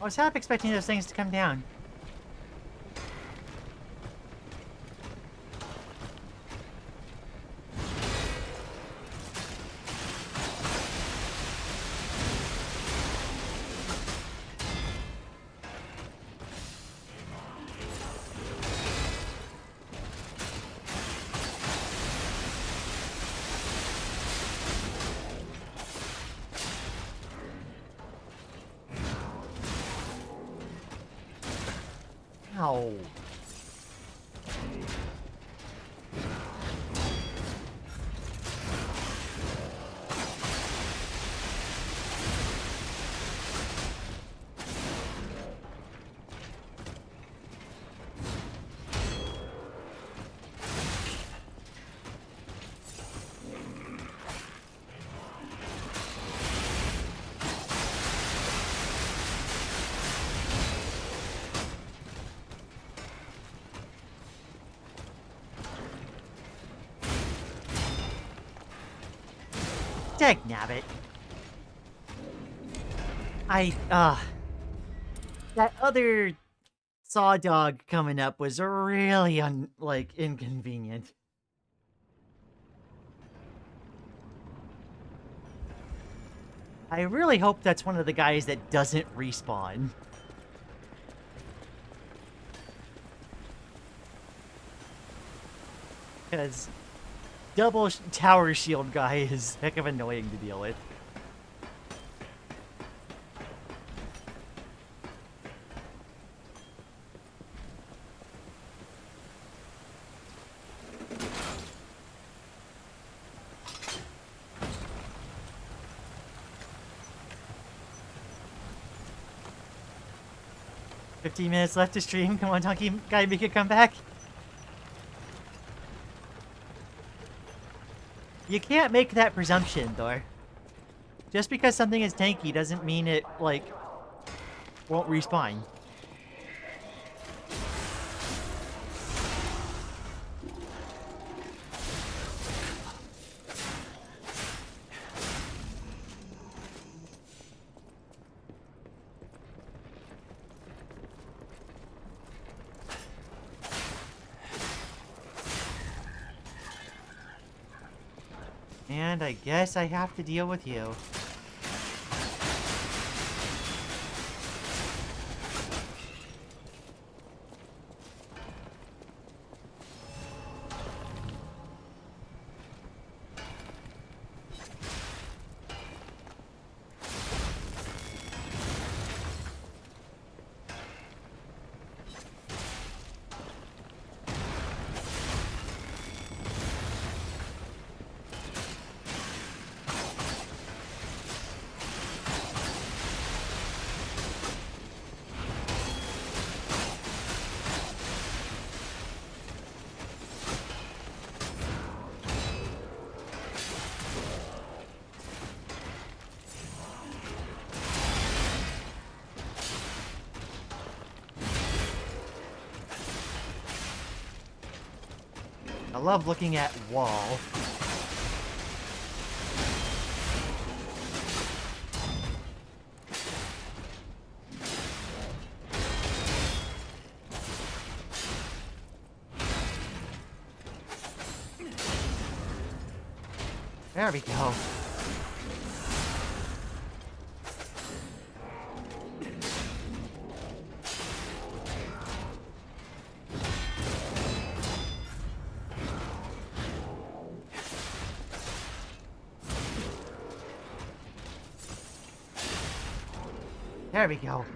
I was half expecting those things to come down. Ow. Dagnabbit. That other saw dog coming up was really inconvenient. I really hope that's one of the guys that doesn't respawn. Because double tower shield guy is heck of annoying to deal with. "15 minutes left to stream. Come on, Donkey Guy, make it come back." You can't make that presumption, though. Just because something is tanky doesn't mean it, like, won't respawn. And I guess I have to deal with you. I love looking at wall. There we go. There we go.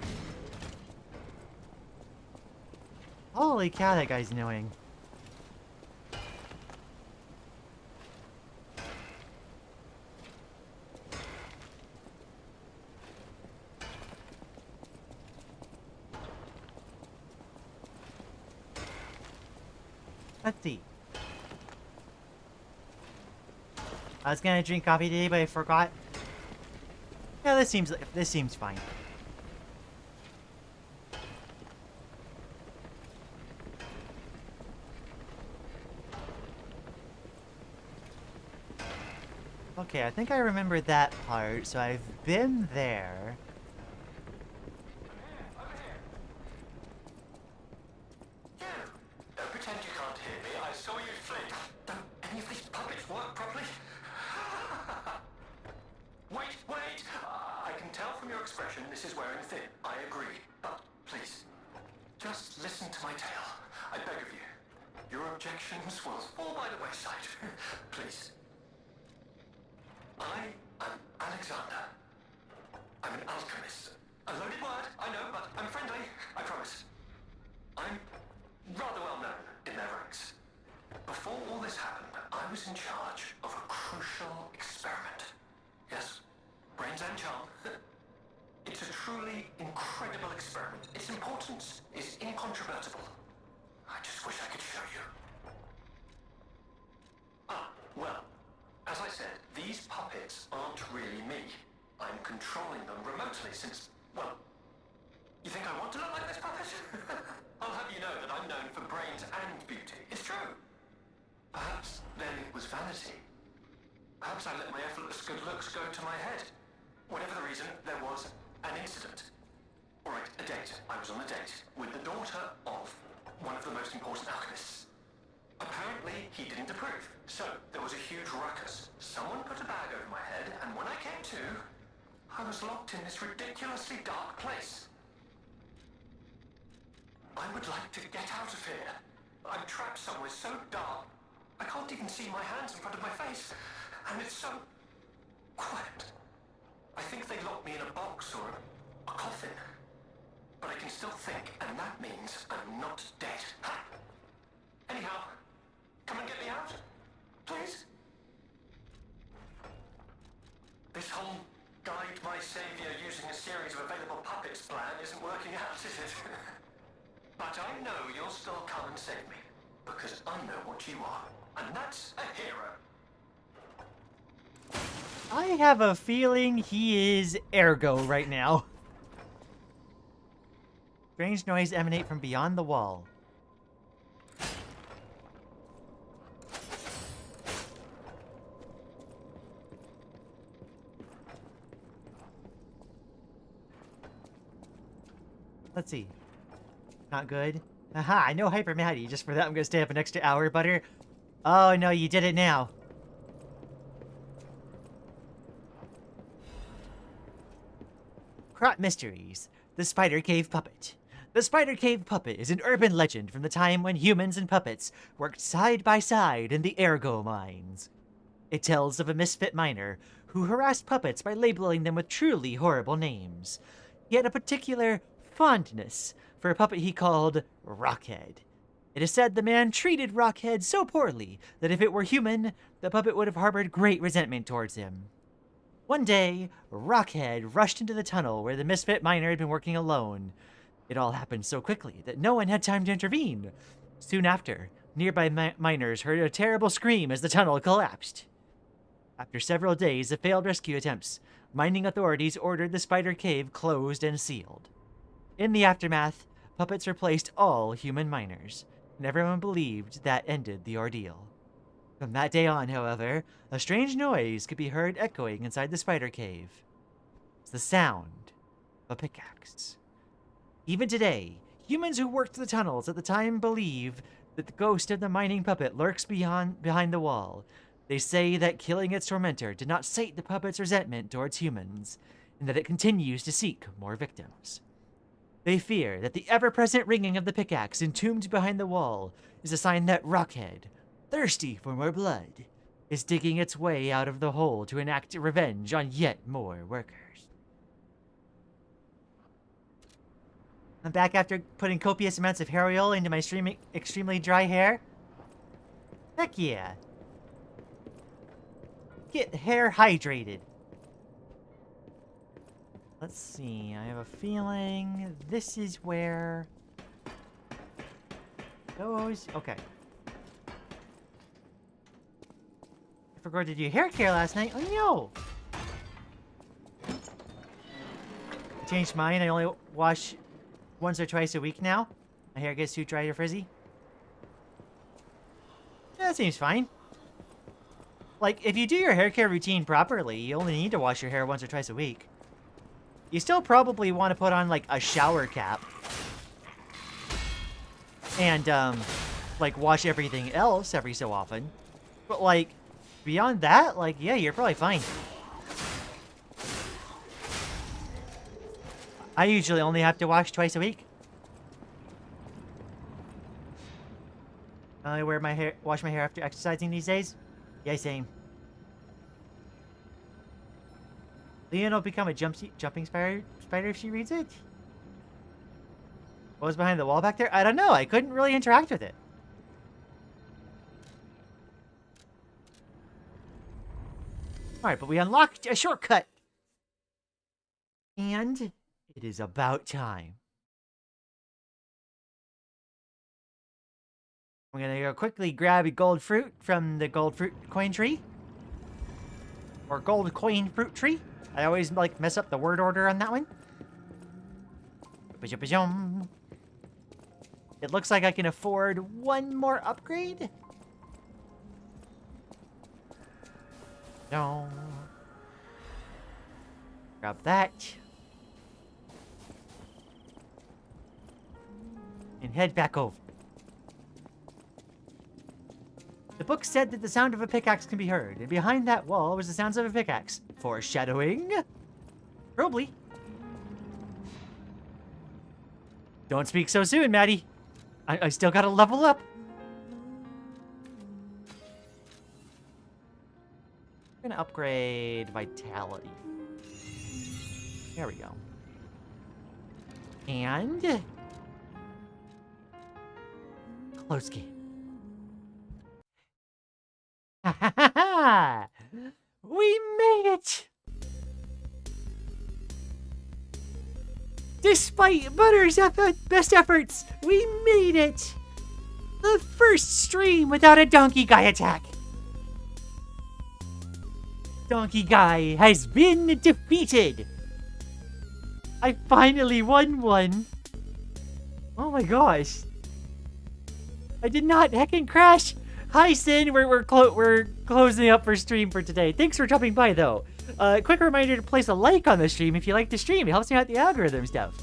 Holy cow, that guy's annoying. Let's see. I was gonna drink coffee today, but I forgot. Yeah, this seems fine. Okay, I think I remember that part, so I've been there. expression, this is wearing thin. I agree. But please, just listen to my tale. I beg of you. Your objections will fall by the wayside. Please. I am Alexander. I'm an alchemist. A loaded word, I know, but I'm friendly. I promise. I'm rather well known in their ranks. Before all this happened, I was in charge of a crucial experiment. Yes, brains and charm. It's a truly incredible experiment. Its importance is incontrovertible. I just wish I could show you. Well, as I said, these puppets aren't really me. I'm controlling them remotely since, well, you think I want to look like this puppet? I'll have you know that I'm known for brains and beauty. It's true. Perhaps then it was vanity. Perhaps I let my effortless good looks go to my head. Whatever the reason, there was an incident. All right, a date. I was on a date with the daughter of one of the most important alchemists. Apparently, he didn't approve. So, there was a huge ruckus. Someone put a bag over my head, and when I came to, I was locked in this ridiculously dark place. I would like to get out of here. I'm trapped somewhere so dark, I can't even see my hands in front of my face. And it's so quiet. I think they locked me in a box or a coffin. But I can still think, and that means I'm not dead. Ha! Anyhow, come and get me out, please. This whole guide my savior using a series of available puppets plan isn't working out, is it? But I know you'll still come and save me, because I know what you are, and that's a hero. I have a feeling he is ergo right now. Strange noise emanate from beyond the wall. Let's see. Not good. Aha, I know Hyper Maddie. Just for that, I'm gonna stay up an extra hour, Butter. Oh no, you did it now. Crot Mysteries. The Spider Cave Puppet. The Spider Cave Puppet is an urban legend from the time when humans and puppets worked side by side in the Ergo mines. It tells of a misfit miner who harassed puppets by labeling them with truly horrible names. He had a particular fondness for a puppet he called Rockhead. It is said the man treated Rockhead so poorly that if it were human, the puppet would have harbored great resentment towards him. One day, Rockhead rushed into the tunnel where the misfit miner had been working alone. It all happened so quickly that no one had time to intervene. Soon after, nearby miners heard a terrible scream as the tunnel collapsed. After several days of failed rescue attempts, mining authorities ordered the Spider Cave closed and sealed. In the aftermath, puppets replaced all human miners, and everyone believed that ended the ordeal. From that day on, however, a strange noise could be heard echoing inside the Spider Cave. It's the sound of a pickaxe. Even today, humans who worked the tunnels at the time believe that the ghost of the mining puppet lurks behind the wall. They say that killing its tormentor did not sate the puppet's resentment towards humans, and that it continues to seek more victims. They fear that the ever-present ringing of the pickaxe entombed behind the wall is a sign that Rockhead, thirsty for more blood, is digging its way out of the hole to enact revenge on yet more workers. I'm back after putting copious amounts of hair oil into my extremely dry hair. Heck yeah. Get the hair hydrated. Let's see, I have a feeling this is where those... Okay. I forgot to do hair care last night. Oh no! I changed mine. I only wash once or twice a week now. My hair gets too dry or frizzy. Yeah, that seems fine. Like, if you do your hair care routine properly, you only need to wash your hair once or twice a week. You still probably want to put on, like, a shower cap. And, like, wash everything else every so often. But, like, beyond that, like, yeah, you're probably fine. I usually only have to wash twice a week. I wear my hair, wash my hair after exercising these days. Yeah, same. Lian will become a jumping spider if she reads it. What was behind the wall back there? I don't know. I couldn't really interact with it. Alright, but we unlocked a shortcut. And it is about time. I'm gonna go quickly grab a gold fruit from the gold fruit coin tree. Or gold coin fruit tree. I always like mess up the word order on that one. It looks like I can afford one more upgrade. No. Grab that. And head back over. The book said that the sound of a pickaxe can be heard, and behind that wall was the sounds of a pickaxe. Foreshadowing? Probably. Don't speak so soon, Maddie. I still gotta level up. I'm gonna upgrade vitality. There we go. And close game. Ha ha ha ha! We made it! Despite Butter's best efforts, we made it! The first stream without a donkey guy attack. Donkey guy has been defeated. I finally won one. Oh my gosh. I did not heckin' crash. Hi, Sin. We're closing up for stream for today. Thanks for dropping by, though. Quick reminder to place a like on the stream if you like the stream. It helps me out the algorithm stuff.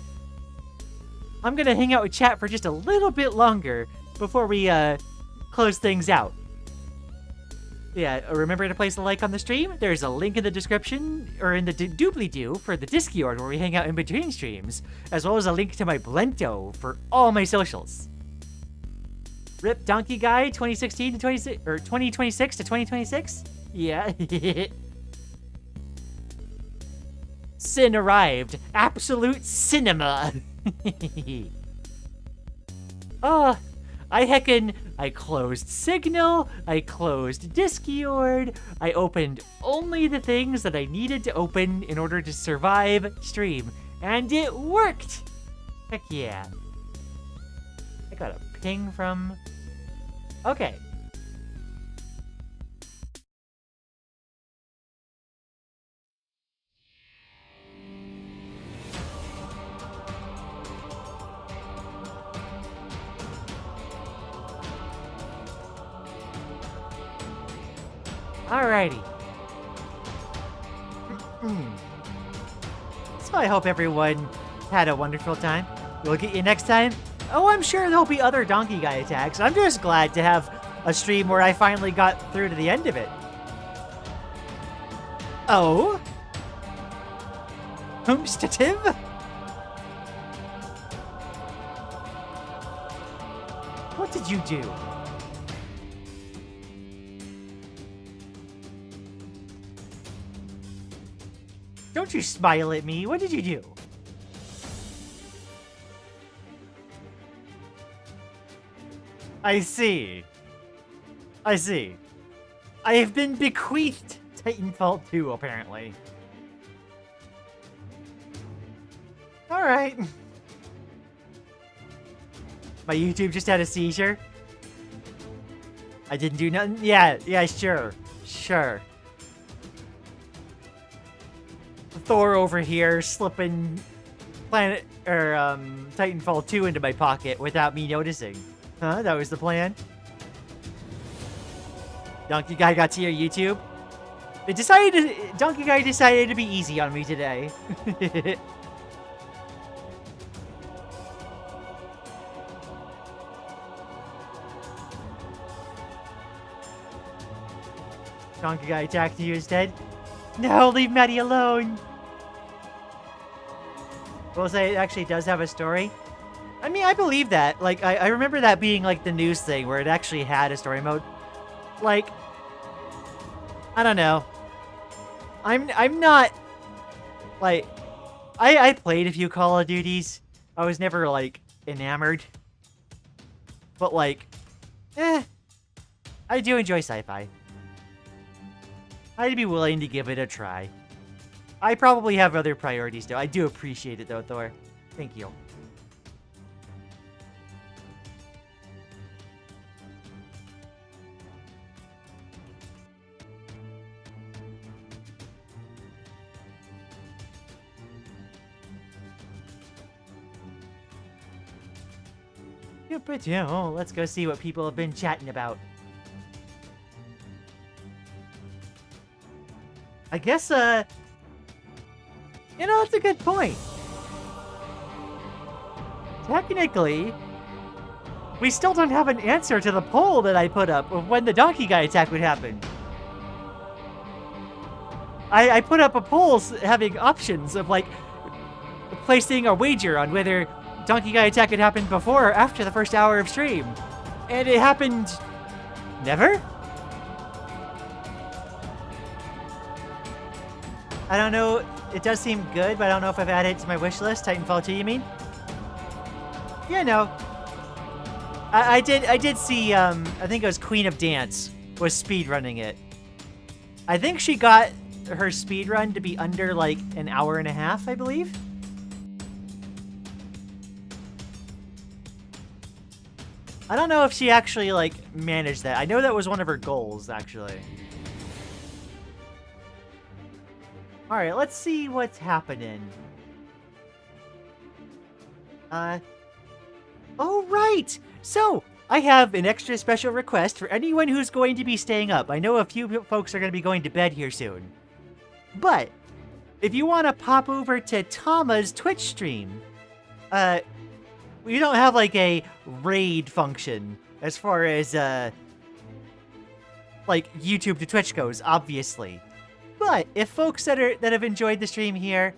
I'm gonna hang out with chat for just a little bit longer before we close things out. Yeah, remember to place a like on the stream. There's a link in the description or in the doobly-doo for the Discord where we hang out in between streams, as well as a link to my Blento for all my socials. Rip Donkey Guy 2016 to 2026 to 2026? Yeah. Sin arrived. Absolute cinema. I closed Signal, I closed Discord, I opened only the things that I needed to open in order to survive stream. And it worked! Heck yeah. I got a ping from... Okay. Alrighty. So I hope everyone had a wonderful time. We'll get you next time. Oh, I'm sure there'll be other donkey guy attacks. I'm just glad to have a stream where I finally got through to the end of it. Oh? Homestative? What did you do? Don't you smile at me. What did you do? I see. I see. I have been bequeathed Titanfall 2, apparently. Alright. My YouTube just had a seizure. I didn't do nothing. Yeah, sure. Sure. Thor over here slipping Titanfall 2 into my pocket without me noticing. Huh? That was the plan? Donkey Guy got to your YouTube? Donkey Guy decided to be easy on me today. Donkey Guy attacked you instead? No, leave Maddie alone! Will say it actually does have a story. I mean, I believe that. Like, I remember that being like the news thing where it actually had a story mode. Like, I don't know. I'm not like I played a few Call of Duties. I was never like enamored. But like, I do enjoy sci-fi. I'd be willing to give it a try. I probably have other priorities though. I do appreciate it though, Thor. Thank you. Let's go see what people have been chatting about. I guess, you know, that's a good point. Technically, we still don't have an answer to the poll that I put up of when the donkey guy attack would happen. I put up a poll having options of, like, placing a wager on whether donkey guy attack had happened before or after the first hour of stream. And it happened... never? I don't know. It does seem good, but I don't know if I've added it to my wish list. Titanfall 2, you mean? Yeah, no. I did see, I think it was Queen of Dance was speedrunning it. I think she got her speedrun to be under, like, an hour and a half, I believe. I don't know if she actually, like, managed that. I know that was one of her goals, actually. Alright, let's see what's happening. Oh, right! So, I have an extra special request for anyone who's going to be staying up. I know a few folks are going to be going to bed here soon. But, if you want to pop over to Tama's Twitch stream, we don't have, like, a raid function as far as, like, YouTube to Twitch goes, obviously. But if folks that have enjoyed the stream here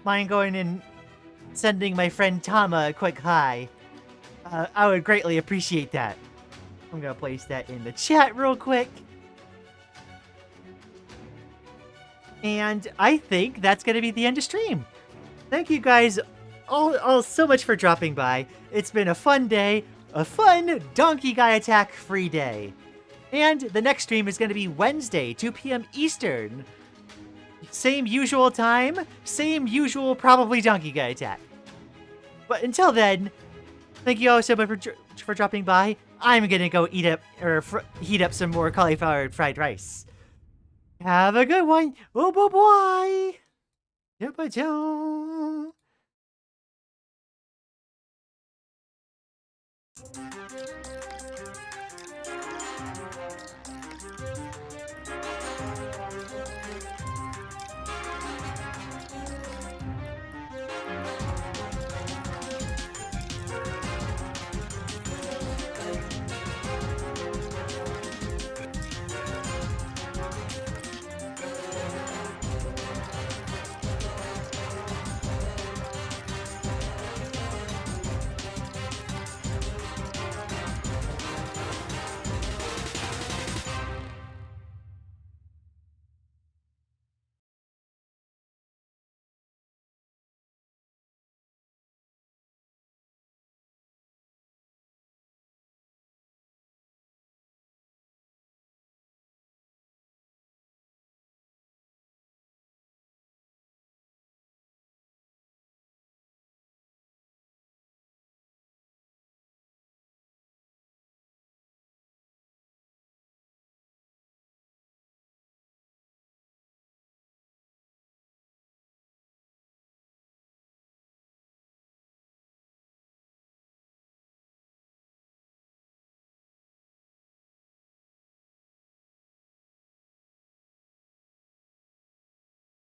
mind going and sending my friend Tama a quick hi, I would greatly appreciate that. I'm gonna place that in the chat real quick. And I think that's gonna be the end of stream. Thank you guys all so much for dropping by. It's been a fun day, a fun Donkey Guy Attack free day. And the next stream is going to be Wednesday, 2 p.m. Eastern. Same usual time, same usual probably Donkey Guy Attack. But until then, thank you all so much for dropping by. I'm going to go eat up, or heat up some more cauliflower fried rice. Have a good one. Oh, bye-bye. Bye-bye.